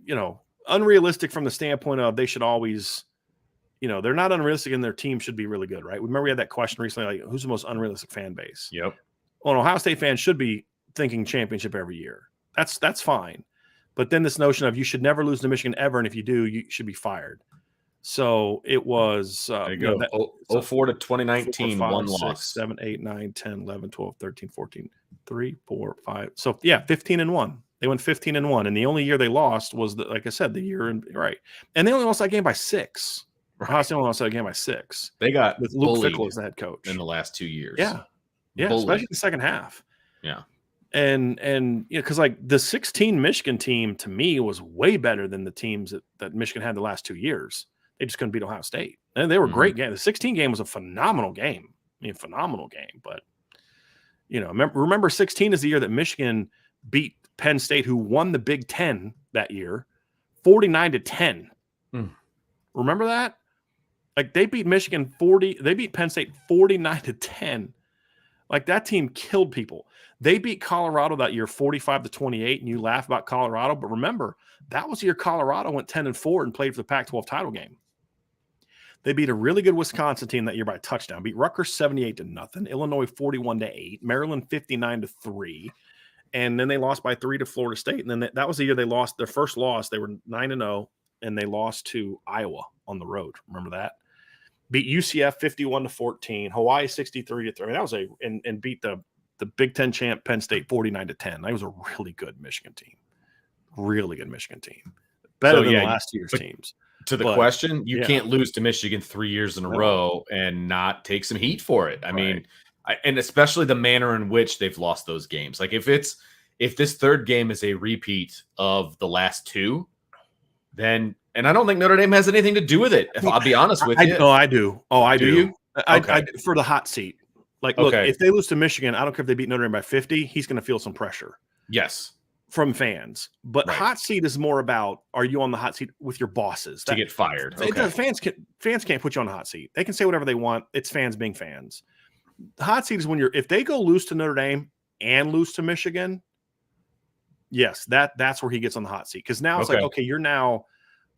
unrealistic from the standpoint of they should always, they're not unrealistic and their team should be really good, right? Remember we had that question recently, who's the most unrealistic fan base?
Yep.
Well, an Ohio State fan should be thinking championship every year. That's fine. But then this notion of you should never lose to Michigan ever, and if you do, you should be fired. So it was
there you go. 04 to 2019,
4, 5,
1
6,
loss.
7, 8, 9, 10, 11, 12, 13, 14, 3, 4, 5. So 15-1. They went 15-1. And the only year they lost was like I said, the year right. And they only lost that game by 6. Ohio State only lost that game by 6.
They got
with Luke Fickell as the head coach
in the last 2 years.
Yeah, especially the second half.
Yeah.
And because the 16 Michigan team to me was way better than the teams that Michigan had the last 2 years. They just couldn't beat Ohio State. And they were great game. The 16 game was a phenomenal game. Phenomenal game. But, remember 16 is the year that Michigan beat Penn State, who won the Big Ten that year, 49-10. Remember that? Like, they beat they beat Penn State 49-10. Like, that team killed people. They beat Colorado that year 45-28, and you laugh about Colorado, but remember, that was the year Colorado went 10-4 and played for the Pac-12 title game. They beat a really good Wisconsin team that year by a touchdown. Beat Rutgers 78-0, Illinois 41-8, Maryland 59-3, and then they lost by 3 to Florida State. And then that was the year they lost their first loss. They were 9-0, and they lost to Iowa on the road. Remember that? Beat UCF 51-14, Hawaii 63-3. I mean, that was and beat the Big Ten champ Penn State 49-10. That was a really good Michigan team. Really good Michigan team. Better than last year's teams.
To the question, you can't lose to Michigan 3 years in a row and not take some heat for it. I mean, and especially the manner in which they've lost those games. Like, if this third game is a repeat of the last two, then, and I don't think Notre Dame has anything to do with it, if I'll be honest with you.
No, I do. Oh, I do.
You?
I for the hot seat. Like, look, if they lose to Michigan, I don't care if they beat Notre Dame by 50, he's going to feel some pressure.
Yes.
From fans. But hot seat is more about, are you on the hot seat with your bosses?
To get fired.
Fans can't put you on the hot seat. They can say whatever they want. It's fans being fans. The hot seat is when if they go lose to Notre Dame and lose to Michigan, yes, that's where he gets on the hot seat. Because now it's like, okay, you're now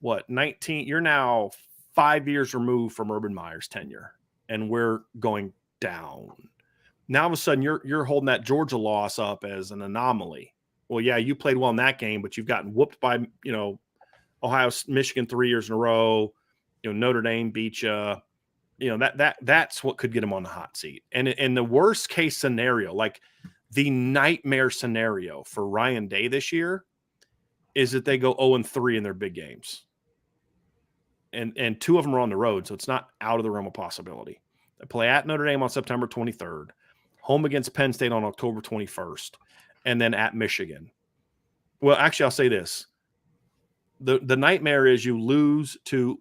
19? You're now 5 years removed from Urban Meyer's tenure, and we're going down. Now all of a sudden you're holding that Georgia loss up as an anomaly. Well, yeah, you played well in that game, but you've gotten whooped by Michigan 3 years in a row. Notre Dame beat you. That's what could get him on the hot seat. And in the worst case scenario, like the nightmare scenario for Ryan Day this year, is that they go 0-3 in their big games. And two of them are on the road, so it's not out of the realm of possibility. They play at Notre Dame on September 23rd, home against Penn State on October 21st, and then at Michigan. Well, actually, I'll say this. The nightmare is you lose to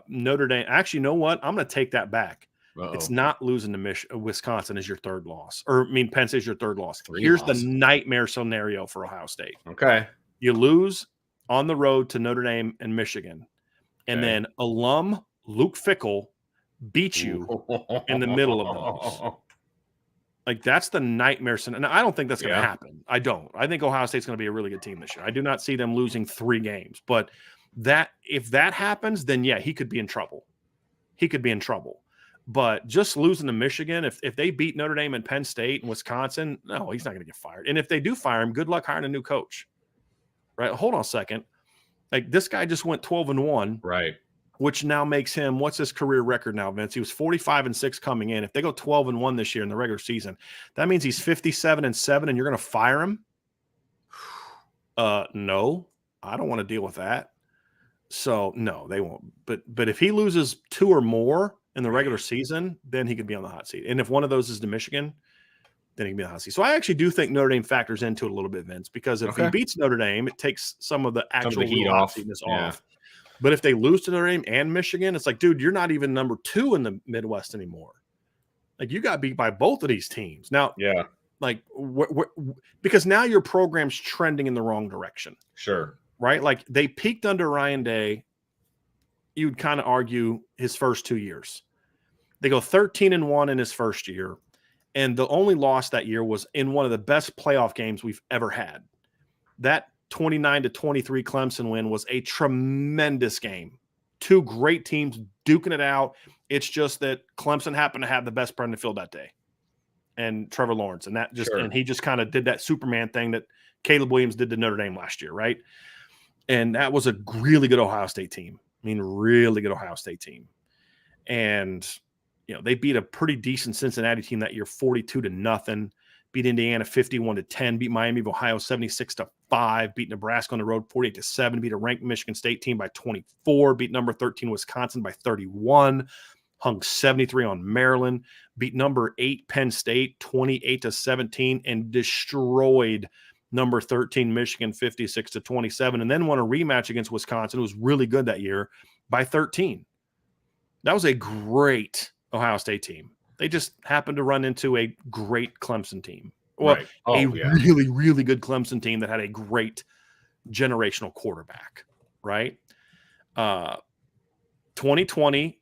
Notre Dame. Actually, you know what? I'm going to take that back. It's not losing to Wisconsin as your third loss. Penn State's your third loss. Here's the nightmare scenario for Ohio State.
Okay.
You lose on the road to Notre Dame and Michigan, and then alum Luke Fickell beats you in the middle of those. Like, that's the nightmare scenario. Now, I don't think that's going to happen. I don't. I think Ohio State's going to be a really good team this year. I do not see them losing 3 games. But if that happens, then, yeah, he could be in trouble. He could be in trouble. But just losing to Michigan, if they beat Notre Dame and Penn State and Wisconsin, no, he's not going to get fired. And if they do fire him, good luck hiring a new coach. Right? Hold on a second. Like, this guy just went 12-1.
Right.
Which now makes him, what's his career record now, Vince? He was 45-6 coming in. If they go 12-1 this year in the regular season, that means he's 57-7, and you're going to fire him? No, I don't want to deal with that. So no, they won't. But if he loses 2 or more in the regular season, then he could be on the hot seat. And if one of those is to Michigan, then he can be on the hot seat. So I actually do think Notre Dame factors into it a little bit, Vince, because if he beats Notre Dame, it takes some of the actual heat off. But if they lose to Notre Dame and Michigan, it's like, dude, you're not even number 2 in the Midwest anymore. Like, you got beat by both of these teams. Now, like, because now your program's trending in the wrong direction.
Sure.
Right? Like, they peaked under Ryan Day, you'd kind of argue, his first 2 years. They go 13-1 in his first year, and the only loss that year was in one of the best playoff games we've ever had. That 29-23 Clemson win was a tremendous game. 2 great teams duking it out. It's just that Clemson happened to have the best player in the field that day, and Trevor Lawrence, and that and he just kind of did that Superman thing that Caleb Williams did to Notre Dame last year, right? And that was a really good Ohio State team. I mean, really good Ohio State team. And they beat a pretty decent Cincinnati team that year, 42-0. Beat Indiana 51-10, beat Miami of Ohio 76-5, beat Nebraska on the road 48-7, beat a ranked Michigan State team by 24, beat number 13 Wisconsin by 31, hung 73 on Maryland, beat number 8 Penn State 28-17, and destroyed number 13 Michigan 56-27, and then won a rematch against Wisconsin, who was really good that year, by 13. That was a great Ohio State team. They just happened to run into a great Clemson team. Well, really, really good Clemson team that had a great generational quarterback, right? 2020,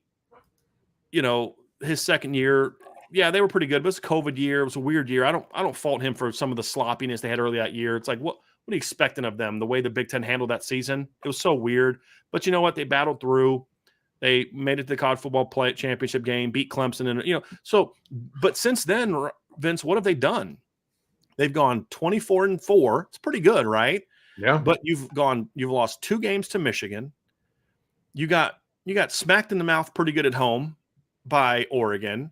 his second year, yeah, they were pretty good, but it's a COVID year. It was a weird year. I don't fault him for some of the sloppiness they had early that year. It's like, what are you expecting of them? The way the Big Ten handled that season, it was so weird. But you know what? They battled through. They made it to the college football championship game, beat Clemson, and But since then, Vince, what have they done? They've gone 24-4. It's pretty good, right?
Yeah.
But you've lost 2 games to Michigan. You got smacked in the mouth pretty good at home by Oregon.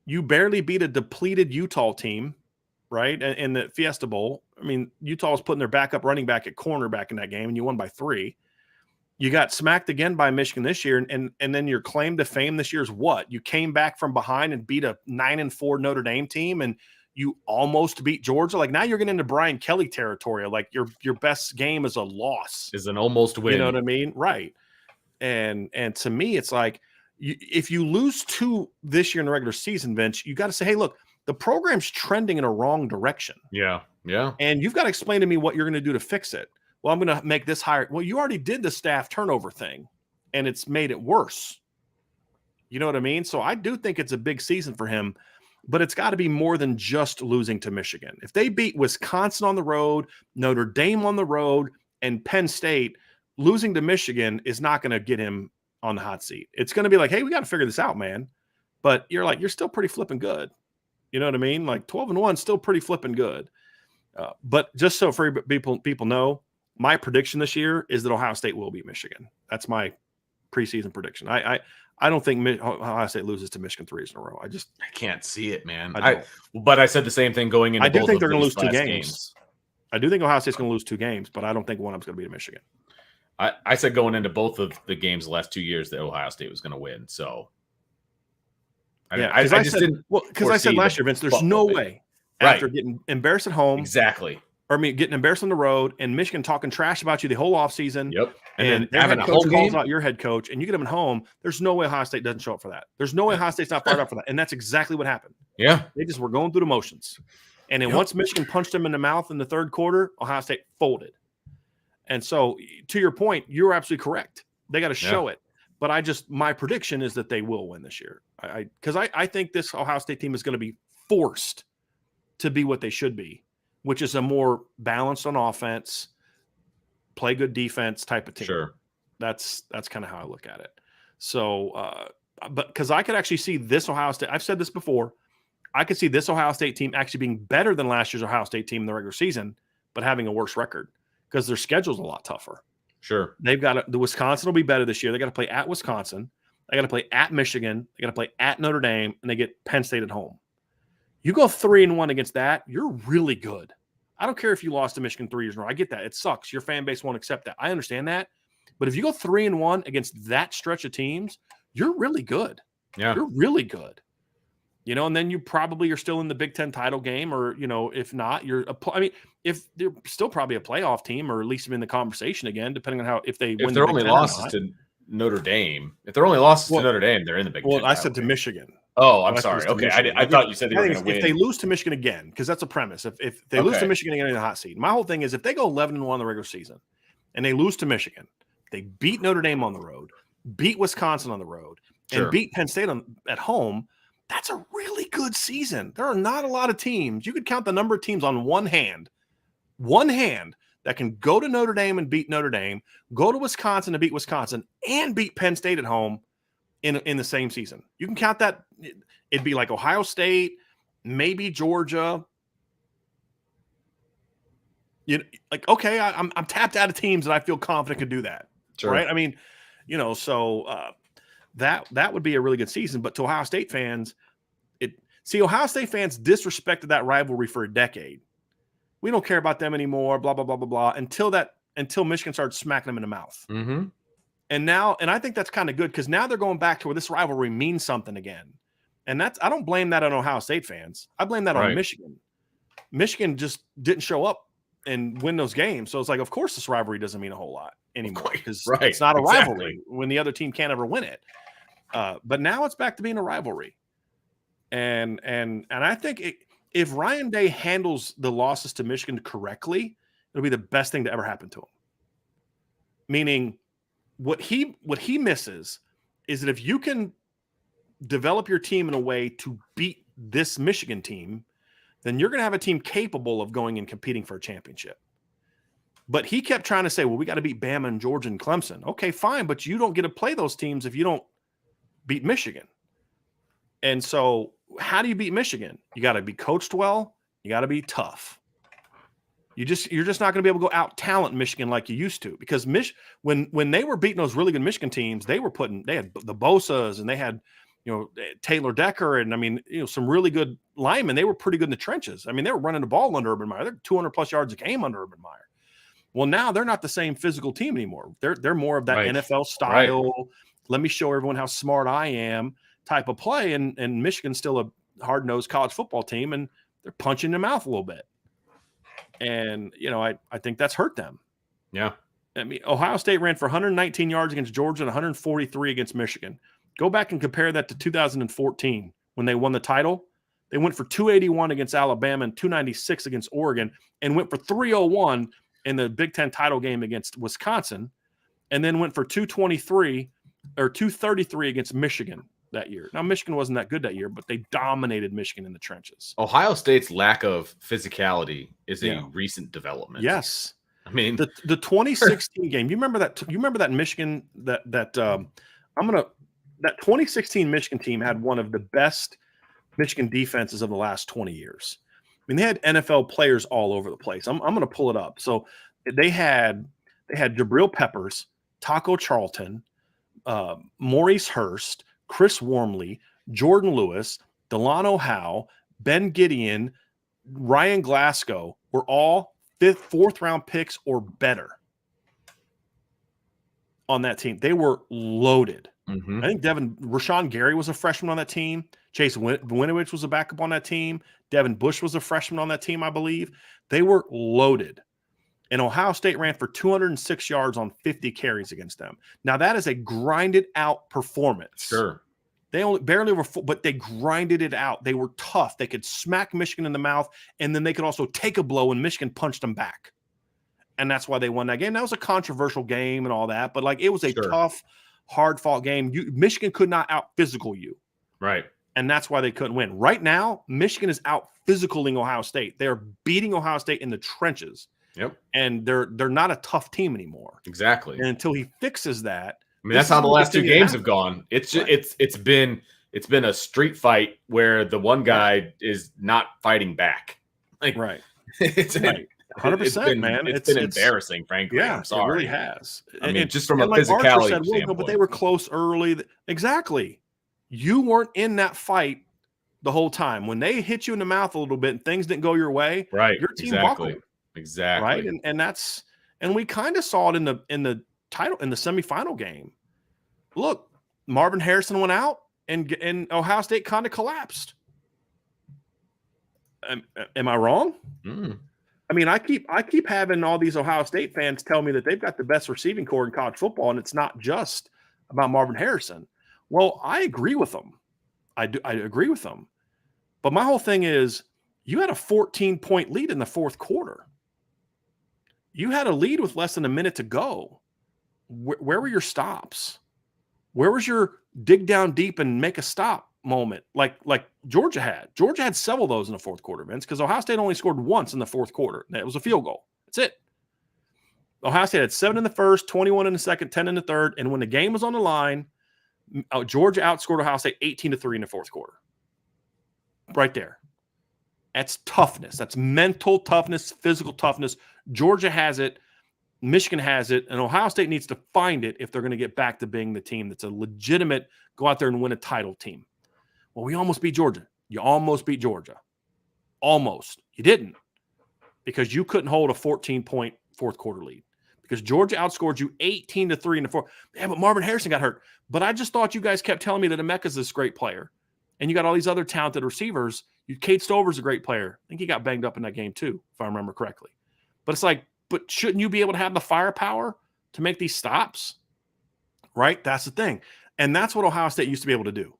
You barely beat a depleted Utah team, right? In the Fiesta Bowl. I mean, Utah was putting their backup running back at cornerback in that game, and you won by 3. You got smacked again by Michigan this year, and then your claim to fame this year is what? You came back from behind and beat a 9-4 Notre Dame team, and you almost beat Georgia. Like, now you're getting into Brian Kelly territory. Like, your best game is a loss.
Is an almost win.
You know what I mean? Right. And to me, it's like, if you lose 2 this year in the regular season, Vince, you got to say, hey, look, the program's trending in a wrong direction.
Yeah. Yeah.
And you've got to explain to me what you're going to do to fix it. Well, I'm going to make this higher. Well, you already did the staff turnover thing, and it's made it worse. You know what I mean? So I do think it's a big season for him, but it's got to be more than just losing to Michigan. If they beat Wisconsin on the road, Notre Dame on the road, and Penn State, losing to Michigan is not going to get him on the hot seat. It's going to be like, hey, we got to figure this out, man. But you're still pretty flipping good. You know what I mean? Like 12-1, still pretty flipping good. But just so for people know, my prediction this year is that Ohio State will beat Michigan. That's my preseason prediction. I don't think Ohio State loses to Michigan 3 years in a row. I
can't see it, man.
But
I said the same thing going into.
I do think they're going to lose 2 games. I do think Ohio State's going to lose 2 games, but I don't think one of them's going to beat Michigan.
I said going into both of the games the last 2 years that Ohio State was going to win. So
I just didn't. Well, because I said last year, Vince, there's no way after getting embarrassed at home, getting embarrassed on the road, and Michigan talking trash about you the whole offseason.
Yep.
And their head coach calls out your head coach, and you get them at home. There's no way Ohio State doesn't show up for that. There's no way Ohio State's not fired up for that. And that's exactly what happened.
Yeah.
They just were going through the motions. And then once Michigan punched them in the mouth in the third quarter, Ohio State folded. And so, to your point, you're absolutely correct. They got to show it. But my prediction is that they will win this year. Because I think this Ohio State team is going to be forced to be what they should be, which is a more balanced on offense, play good defense type of team.
Sure.
That's kind of how I look at it. So, but because I could actually see this Ohio State, I've said this before, I could see this Ohio State team actually being better than last year's Ohio State team in the regular season, but having a worse record because their schedule's a lot tougher.
Sure.
They've got the Wisconsin will be better this year. They got to play at Wisconsin. They got to play at Michigan. They got to play at Notre Dame, and they get Penn State at home. You go 3-1 against that, you're really good. I don't care if you lost to Michigan 3 years in a row. I get that. It sucks. Your fan base won't accept that. I understand that. But if you go 3-1 against that stretch of teams, you're really good.
Yeah.
You're really good. And then you probably are still in the Big Ten title game, or, if not, if they're still probably a playoff team, or at least in the conversation again, depending on if they win.
If they're only losses to Notre Dame, they're in the Big Ten.
Well, I said to Michigan.
Oh, I'm sorry. Okay. I thought you said they were going to win.
If they lose to Michigan again, because that's a premise. If they lose to Michigan again in the hot seat, my whole thing is if they go 11-1 in the regular season and they lose to Michigan, they beat Notre Dame on the road, beat Wisconsin on the road, and beat Penn State at home, that's a really good season. There are not a lot of teams. You could count the number of teams on one hand that can go to Notre Dame and beat Notre Dame, go to Wisconsin and beat Wisconsin, and beat Penn State at home in the same season. You can count that. It'd be like Ohio State, maybe Georgia. I'm tapped out of teams that I feel confident could do that. Sure. Right? I mean, that would be a really good season. But to Ohio State fans, Ohio State fans disrespected that rivalry for a decade. We don't care about them anymore, blah, blah, blah, blah, blah, until Michigan started smacking them in the mouth.
Mm-hmm.
And I think that's kind of good because now they're going back to where this rivalry means something again. And I don't blame that on Ohio State fans. I blame that on Michigan. Michigan just didn't show up and win those games. So it's like, of course, this rivalry doesn't mean a whole lot anymore because it's not a rivalry when the other team can't ever win it. But now it's back to being a rivalry. And I think if Ryan Day handles the losses to Michigan correctly, it'll be the best thing to ever happen to him. Meaning, what he misses is that if you can develop your team in a way to beat this Michigan team, then you're going to have a team capable of going and competing for a championship. But he kept trying to say, well, we got to beat Bama and Georgia and Clemson. Okay, fine, but you don't get to play those teams if you don't beat Michigan. And so how do you beat Michigan? You got to be coached well. You got to be tough. You're just not going to be able to go out talent Michigan like you used to, because when they were beating those really good Michigan teams, they had the Bosas and they had, Taylor Decker and some really good linemen. They were pretty good in the trenches. I mean, they were running the ball under Urban Meyer. They're 200 plus yards a game under Urban Meyer. Well, now they're not the same physical team anymore. They're more of that NFL style. Right. Let me show everyone how smart I am type of play. And Michigan's still a hard-nosed college football team, and they're punching in the mouth a little bit. And, I think that's hurt them.
Yeah.
I mean, Ohio State ran for 119 yards against Georgia and 143 against Michigan. Go back and compare that to 2014 when they won the title. They went for 281 against Alabama and 296 against Oregon, and went for 301 in the Big Ten title game against Wisconsin, and then went for 223 or 233 against Michigan that year. Now, Michigan wasn't that good that year, but they dominated Michigan in the trenches.
Ohio State's lack of physicality is a recent development.
Yes.
I mean,
the 2016 game, you remember that Michigan, that 2016 Michigan team had one of the best Michigan defenses of the last 20 years. I mean, they had NFL players all over the place. I'm going to pull it up. So they had Jabril Peppers, Taco Charlton, Maurice Hurst, Chris Wormley, Jordan Lewis, Delano Howe, Ben Gideon, Ryan Glasgow were all fourth round picks or better on that team. They were loaded. Mm-hmm. I think Rashawn Gary was a freshman on that team. Chase Winovich was a backup on that team. Devin Bush was a freshman on that team, I believe. They were loaded. And Ohio State ran for 206 yards on 50 carries against them. Now, that is a grinded-out performance.
Sure.
They only barely were, but they grinded it out. They were tough. They could smack Michigan in the mouth, and then they could also take a blow, and Michigan punched them back. And that's why they won that game. That was a controversial game and all that, but it was a tough, hard-fought game. Michigan could not out-physical you.
Right.
And that's why they couldn't win. Right now, Michigan is out-physicaling Ohio State. They're beating Ohio State in the trenches.
Yep.
And they're not a tough team anymore.
Exactly.
And until he fixes that,
I mean, that's how the last two games have gone. It's just, it's been a street fight where the one guy is not fighting back.
Right.
It's
100%, man.
It's been embarrassing, frankly.
Yeah,
I'm sorry.
It really has.
I mean, just from a physicality standpoint.
But they were close early. Exactly. You weren't in that fight the whole time. When they hit you in the mouth a little bit and things didn't go your way,
right?
Your team
exactly.
buckled.
Exactly.
Right. And we kind of saw it in the semifinal game. Look, Marvin Harrison went out and Ohio State kind of collapsed. Am I wrong?
Mm.
I mean, I keep having all these Ohio State fans tell me that they've got the best receiving core in college football, and it's not just about Marvin Harrison. Well, I agree with them. I agree with them. But my whole thing is, you had a 14-point lead in the fourth quarter. You had a lead with less than a minute to go. Where were your stops? Where was your dig down deep and make a stop moment like Georgia had? Georgia had several of those in the fourth quarter, Vince, because Ohio State only scored once in the fourth quarter. That was a field goal. That's it. Ohio State had 7 in the first, 21 in the second, 10 in the third, and when the game was on the line, Georgia outscored Ohio State 18-3 in the fourth quarter. Right there. That's toughness. That's mental toughness, physical toughness. Georgia has it. Michigan has it. And Ohio State needs to find it if they're going to get back to being the team that's a legitimate go out there and win a title team. Well, we almost beat Georgia. You almost beat Georgia. Almost. You didn't, because you couldn't hold a 14-point fourth quarter lead, because Georgia outscored you 18-3 in the fourth. Yeah, but Marvin Harrison got hurt. But I just thought you guys kept telling me that Emeka's this great player, and you got all these other talented receivers. Cade Stover's a great player. I think he got banged up in that game too, if I remember correctly. But it's like, but shouldn't you be able to have the firepower to make these stops? Right? That's the thing. And that's what Ohio State used to be able to do.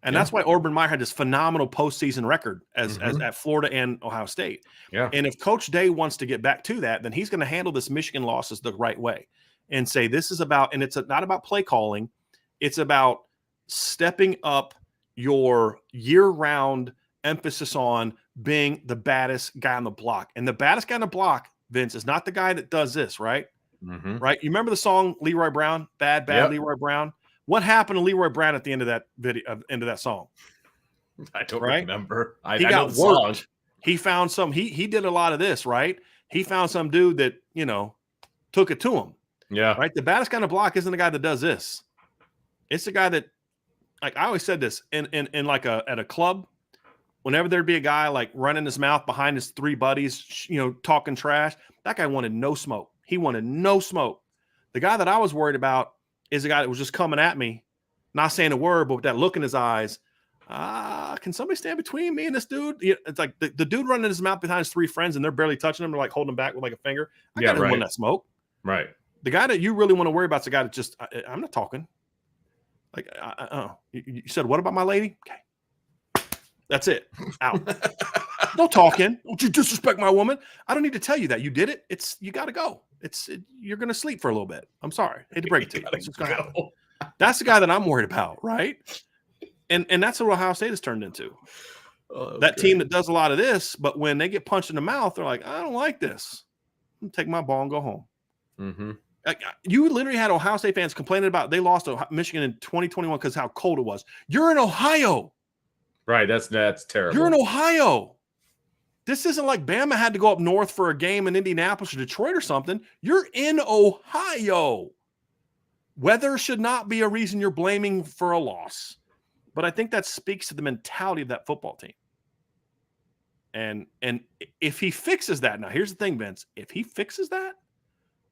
And that's why Urban Meyer had this phenomenal postseason record as at Florida and Ohio State.
Yeah.
And if Coach Day wants to get back to that, then he's going to handle this Michigan losses the right way and say this is about, and it's not about play calling. It's about stepping up your year-round emphasis on being the baddest guy on the block. And the baddest guy on the block, Vince, is not the guy that does this, right? Right? You remember the song Leroy Brown? Bad Leroy Brown? What happened to Leroy Brown at the end of that video, end of that song?
I don't remember.
He got worked. He found some. He did a lot of this, right? He found some dude that took it to him.
Yeah.
Right. The baddest guy on the block isn't the guy that does this. It's the guy that, like I always said this in like at a club, whenever there'd be a guy like running his mouth behind his three buddies, talking trash. That guy wanted no smoke. He wanted no smoke. The guy that I was worried about is the guy that was just coming at me, not saying a word, but with that look in his eyes. Can somebody stand between me and this dude? It's like the dude running his mouth behind his three friends and they're barely touching him. They're like holding him back with like a finger. I didn't want that smoke.
Right.
The guy that you really want to worry about is the guy that just, I'm not talking. Like, you said, what about my lady? Okay. That's it. Out. No talking. Don't you disrespect my woman. I don't need to tell you that. You did it. You got to go. You're going to sleep for a little bit. I'm sorry. I hate to break it to you. It's just going to happen. That's the guy that I'm worried about, right? And that's what Ohio State has turned into. That team that does a lot of this, but when they get punched in the mouth, they're like, I don't like this. I'm going to take my ball and go home. Like, you literally had Ohio State fans complaining about they lost to Michigan in 2021 because how cold it was. You're in Ohio.
Right. That's terrible.
You're in Ohio. This isn't like Bama had to go up north for a game in Indianapolis or Detroit or something. You're in Ohio. Weather should not be a reason you're blaming for a loss. But I think that speaks to the mentality of that football team. And if he fixes that, now here's the thing, Vince. If he fixes that,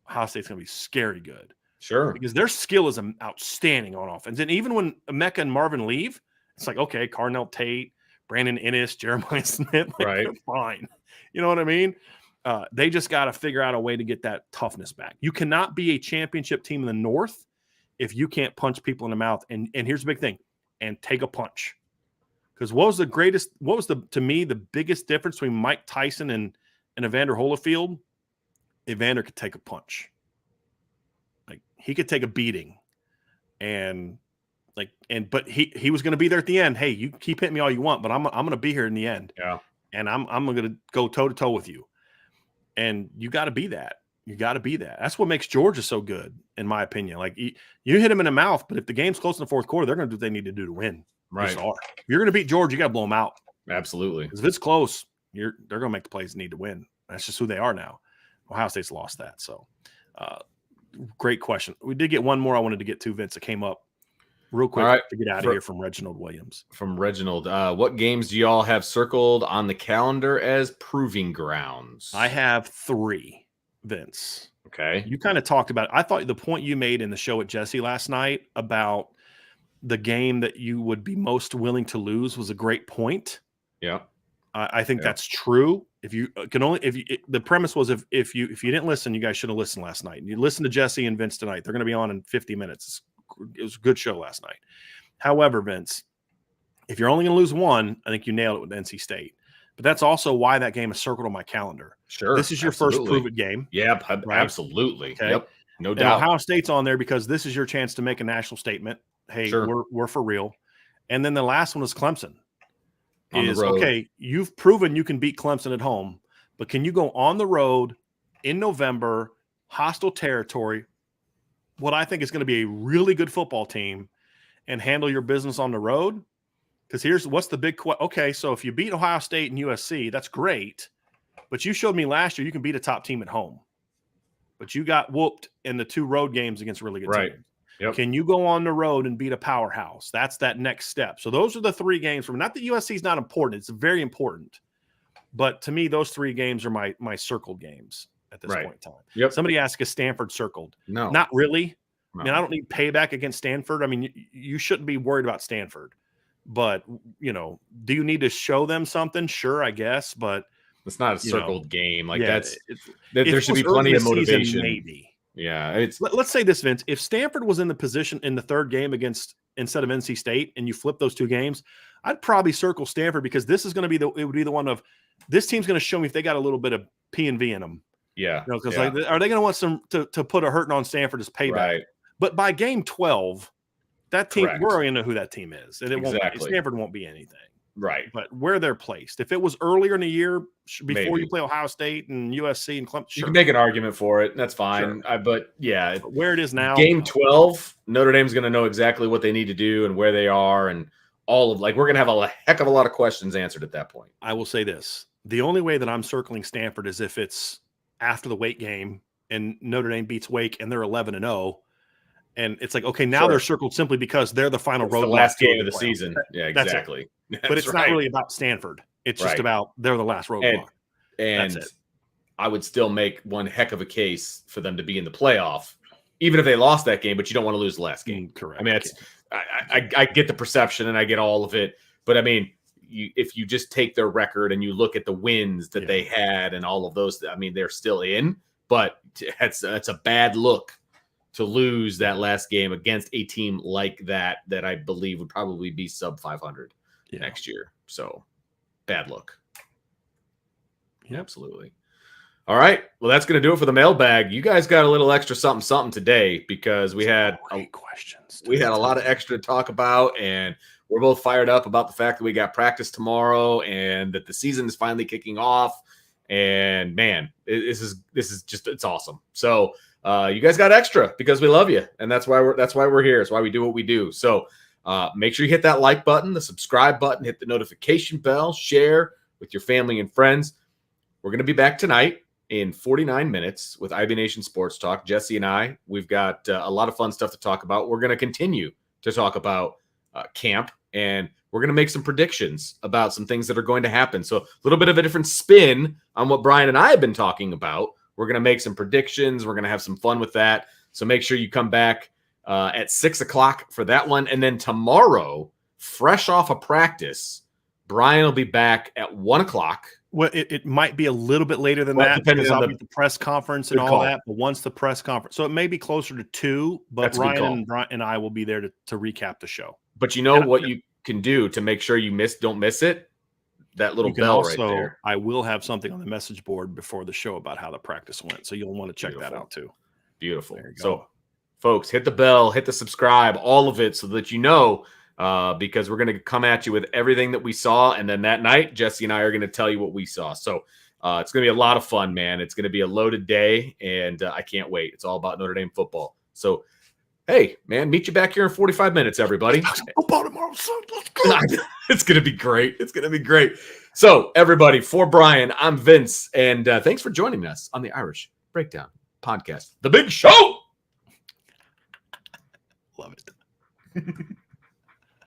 Ohio State's going to be scary good.
Sure.
Because their skill is outstanding on offense. And even when Emeka and Marvin leave, it's like, okay, Carnell Tate, Brandon Ennis, Jeremiah Smith, they're fine. You know what I mean? They just got to figure out a way to get that toughness back. You cannot be a championship team in the North if you can't punch people in the mouth. And here's the big thing, and take a punch. Because to me, the biggest difference between Mike Tyson and Evander Holyfield? Evander could take a punch. Like, he could take a beating. But he was going to be there at the end. Hey, you keep hitting me all you want, but I'm going to be here in the end.
Yeah.
And I'm going to go toe to toe with you. And you got to be that. You got to be that. That's what makes Georgia so good, in my opinion. Like, you hit them in the mouth, but if the game's close in the fourth quarter, they're going to do what they need to do to win.
Right.
If you're going to beat Georgia, you got to blow them out.
Absolutely.
Because if it's close, they're going to make the plays need to win. That's just who they are now. Ohio State's lost that. So, great question. We did get one more I wanted to get to, Vince, that came up real quick to get out of here from Reginald Williams.
From Reginald. What games do y'all have circled on the calendar as proving grounds?
I have 3, Vince.
Okay.
You kind of talked about it. I thought the point you made in the show with Jesse last night about the game that you would be most willing to lose was a great point.
Yeah.
I think that's true. If you can only, the premise was if you didn't listen, you guys should have listened last night. And you listen to Jesse and Vince tonight. They're going to be on in 50 minutes. It was a good show last night. However, Vince, if you're only going to lose one, I think you nailed it with NC State. But that's also why that game is circled on my calendar.
Sure.
This is your first prove it game.
Yeah,
right?
Absolutely.
Okay.
Yep. No doubt.
Ohio State's on there because this is your chance to make a national statement. Hey, we're for real. And then the last one is Clemson. Okay, you've proven you can beat Clemson at home, but can you go on the road in November, hostile territory, what I think is going to be a really good football team, and handle your business on the road? Because here's what's the big question. Okay, so if you beat Ohio State and USC, that's great, but you showed me last year you can beat a top team at home, but you got whooped in the 2 road games against really good teams.
Yep.
Can you go on the road and beat a powerhouse? That's that next step. So those are the 3 games. From not that USC is not important; it's very important. But to me, those 3 games are my circled games at this point in time.
Yep.
Somebody asked, is Stanford circled?
No,
not really.
No.
I mean, I don't need payback against Stanford. I mean, you shouldn't be worried about Stanford. But do you need to show them something? Sure, I guess. But
it's not a circled game. Like there should be
plenty
plenty of motivation.
Maybe.
Yeah,
let's say this, Vince. If Stanford was in the position in the 3rd game against instead of NC State, and you flip those two games, I'd probably circle Stanford, because this is going to be it would be the one of, this team's going to show me if they got a little bit of P&V in them.
Yeah.
Because like, are they going to want some to put a hurting on Stanford as payback?
Right.
But by game 12, that team, we're already going to know who that team is. And Stanford won't be anything.
Right.
But where they're placed. If it was earlier in the year, before you play Ohio State and USC and Clemson,
you can make an argument for it. That's fine.
Sure.
But yeah.
Where it is now.
Game 12, Notre Dame's going to know exactly what they need to do and where they are, and all of, like, we're going to have a heck of a lot of questions answered at that point.
I will say this. The only way that I'm circling Stanford is if it's after the Wake game and Notre Dame beats Wake and they're 11-0. And it's like, okay, now they're circled simply because they're the final road.
The last game of the season. Yeah, exactly.
But it's not really about Stanford. It's just about they're the last roadblock.
And
that's it. I
would still make one heck of a case for them to be in the playoff, even if they lost that game, but you don't want to lose the last game.
Correct.
I mean, I get the perception and I get all of it. But I mean, if you just take their record and you look at the wins that they had and all of those, I mean, they're still in. But that's a bad look to lose that last game against a team like that I believe would probably be sub 500 next year. So bad look. Yeah, absolutely. All right. Well, that's going to do it for the mailbag. You guys got a little extra something today because we had
questions.
We had a lot of extra to talk about, and we're both fired up about the fact that we got practice tomorrow and that the season is finally kicking off. And man, this is just, it's awesome. So you guys got extra because we love you, and that's why we're here. It's why we do what we do. So make sure you hit that like button, the subscribe button, hit the notification bell, share with your family and friends. We're going to be back tonight in 49 minutes with IB Nation Sports Talk. Jesse and I, we've got a lot of fun stuff to talk about. We're going to continue to talk about camp, and we're going to make some predictions about some things that are going to happen. So a little bit of a different spin on what Brian and I have been talking about. We're going to make some predictions. We're going to have some fun with that. So make sure you come back at 6 o'clock for that one. And then tomorrow, fresh off of practice, Brian will be back at 1 o'clock.
Well, it might be a little bit later than that because I'll be at the press conference and all that. But once the press conference, so it may be closer to 2, but Ryan and I will be there to recap the show.
But you know what you can do to make sure you don't miss it? That little bell right there.
I will have something on the message board before the show about how the practice went. So you'll want to check that out too.
Beautiful. So folks, hit the bell, hit the subscribe, all of it so that you know, because we're going to come at you with everything that we saw. And then that night, Jesse and I are going to tell you what we saw. So it's going to be a lot of fun, man. It's going to be a loaded day, and I can't wait. It's all about Notre Dame football. So, hey, man, meet you back here in 45 minutes, everybody.
Football tomorrow, son. Let's go.
It's going to be great. It's going to be great. So, everybody, for Brian, I'm Vince, and thanks for joining us on the Irish Breakdown Podcast. The Big Show!
Love it.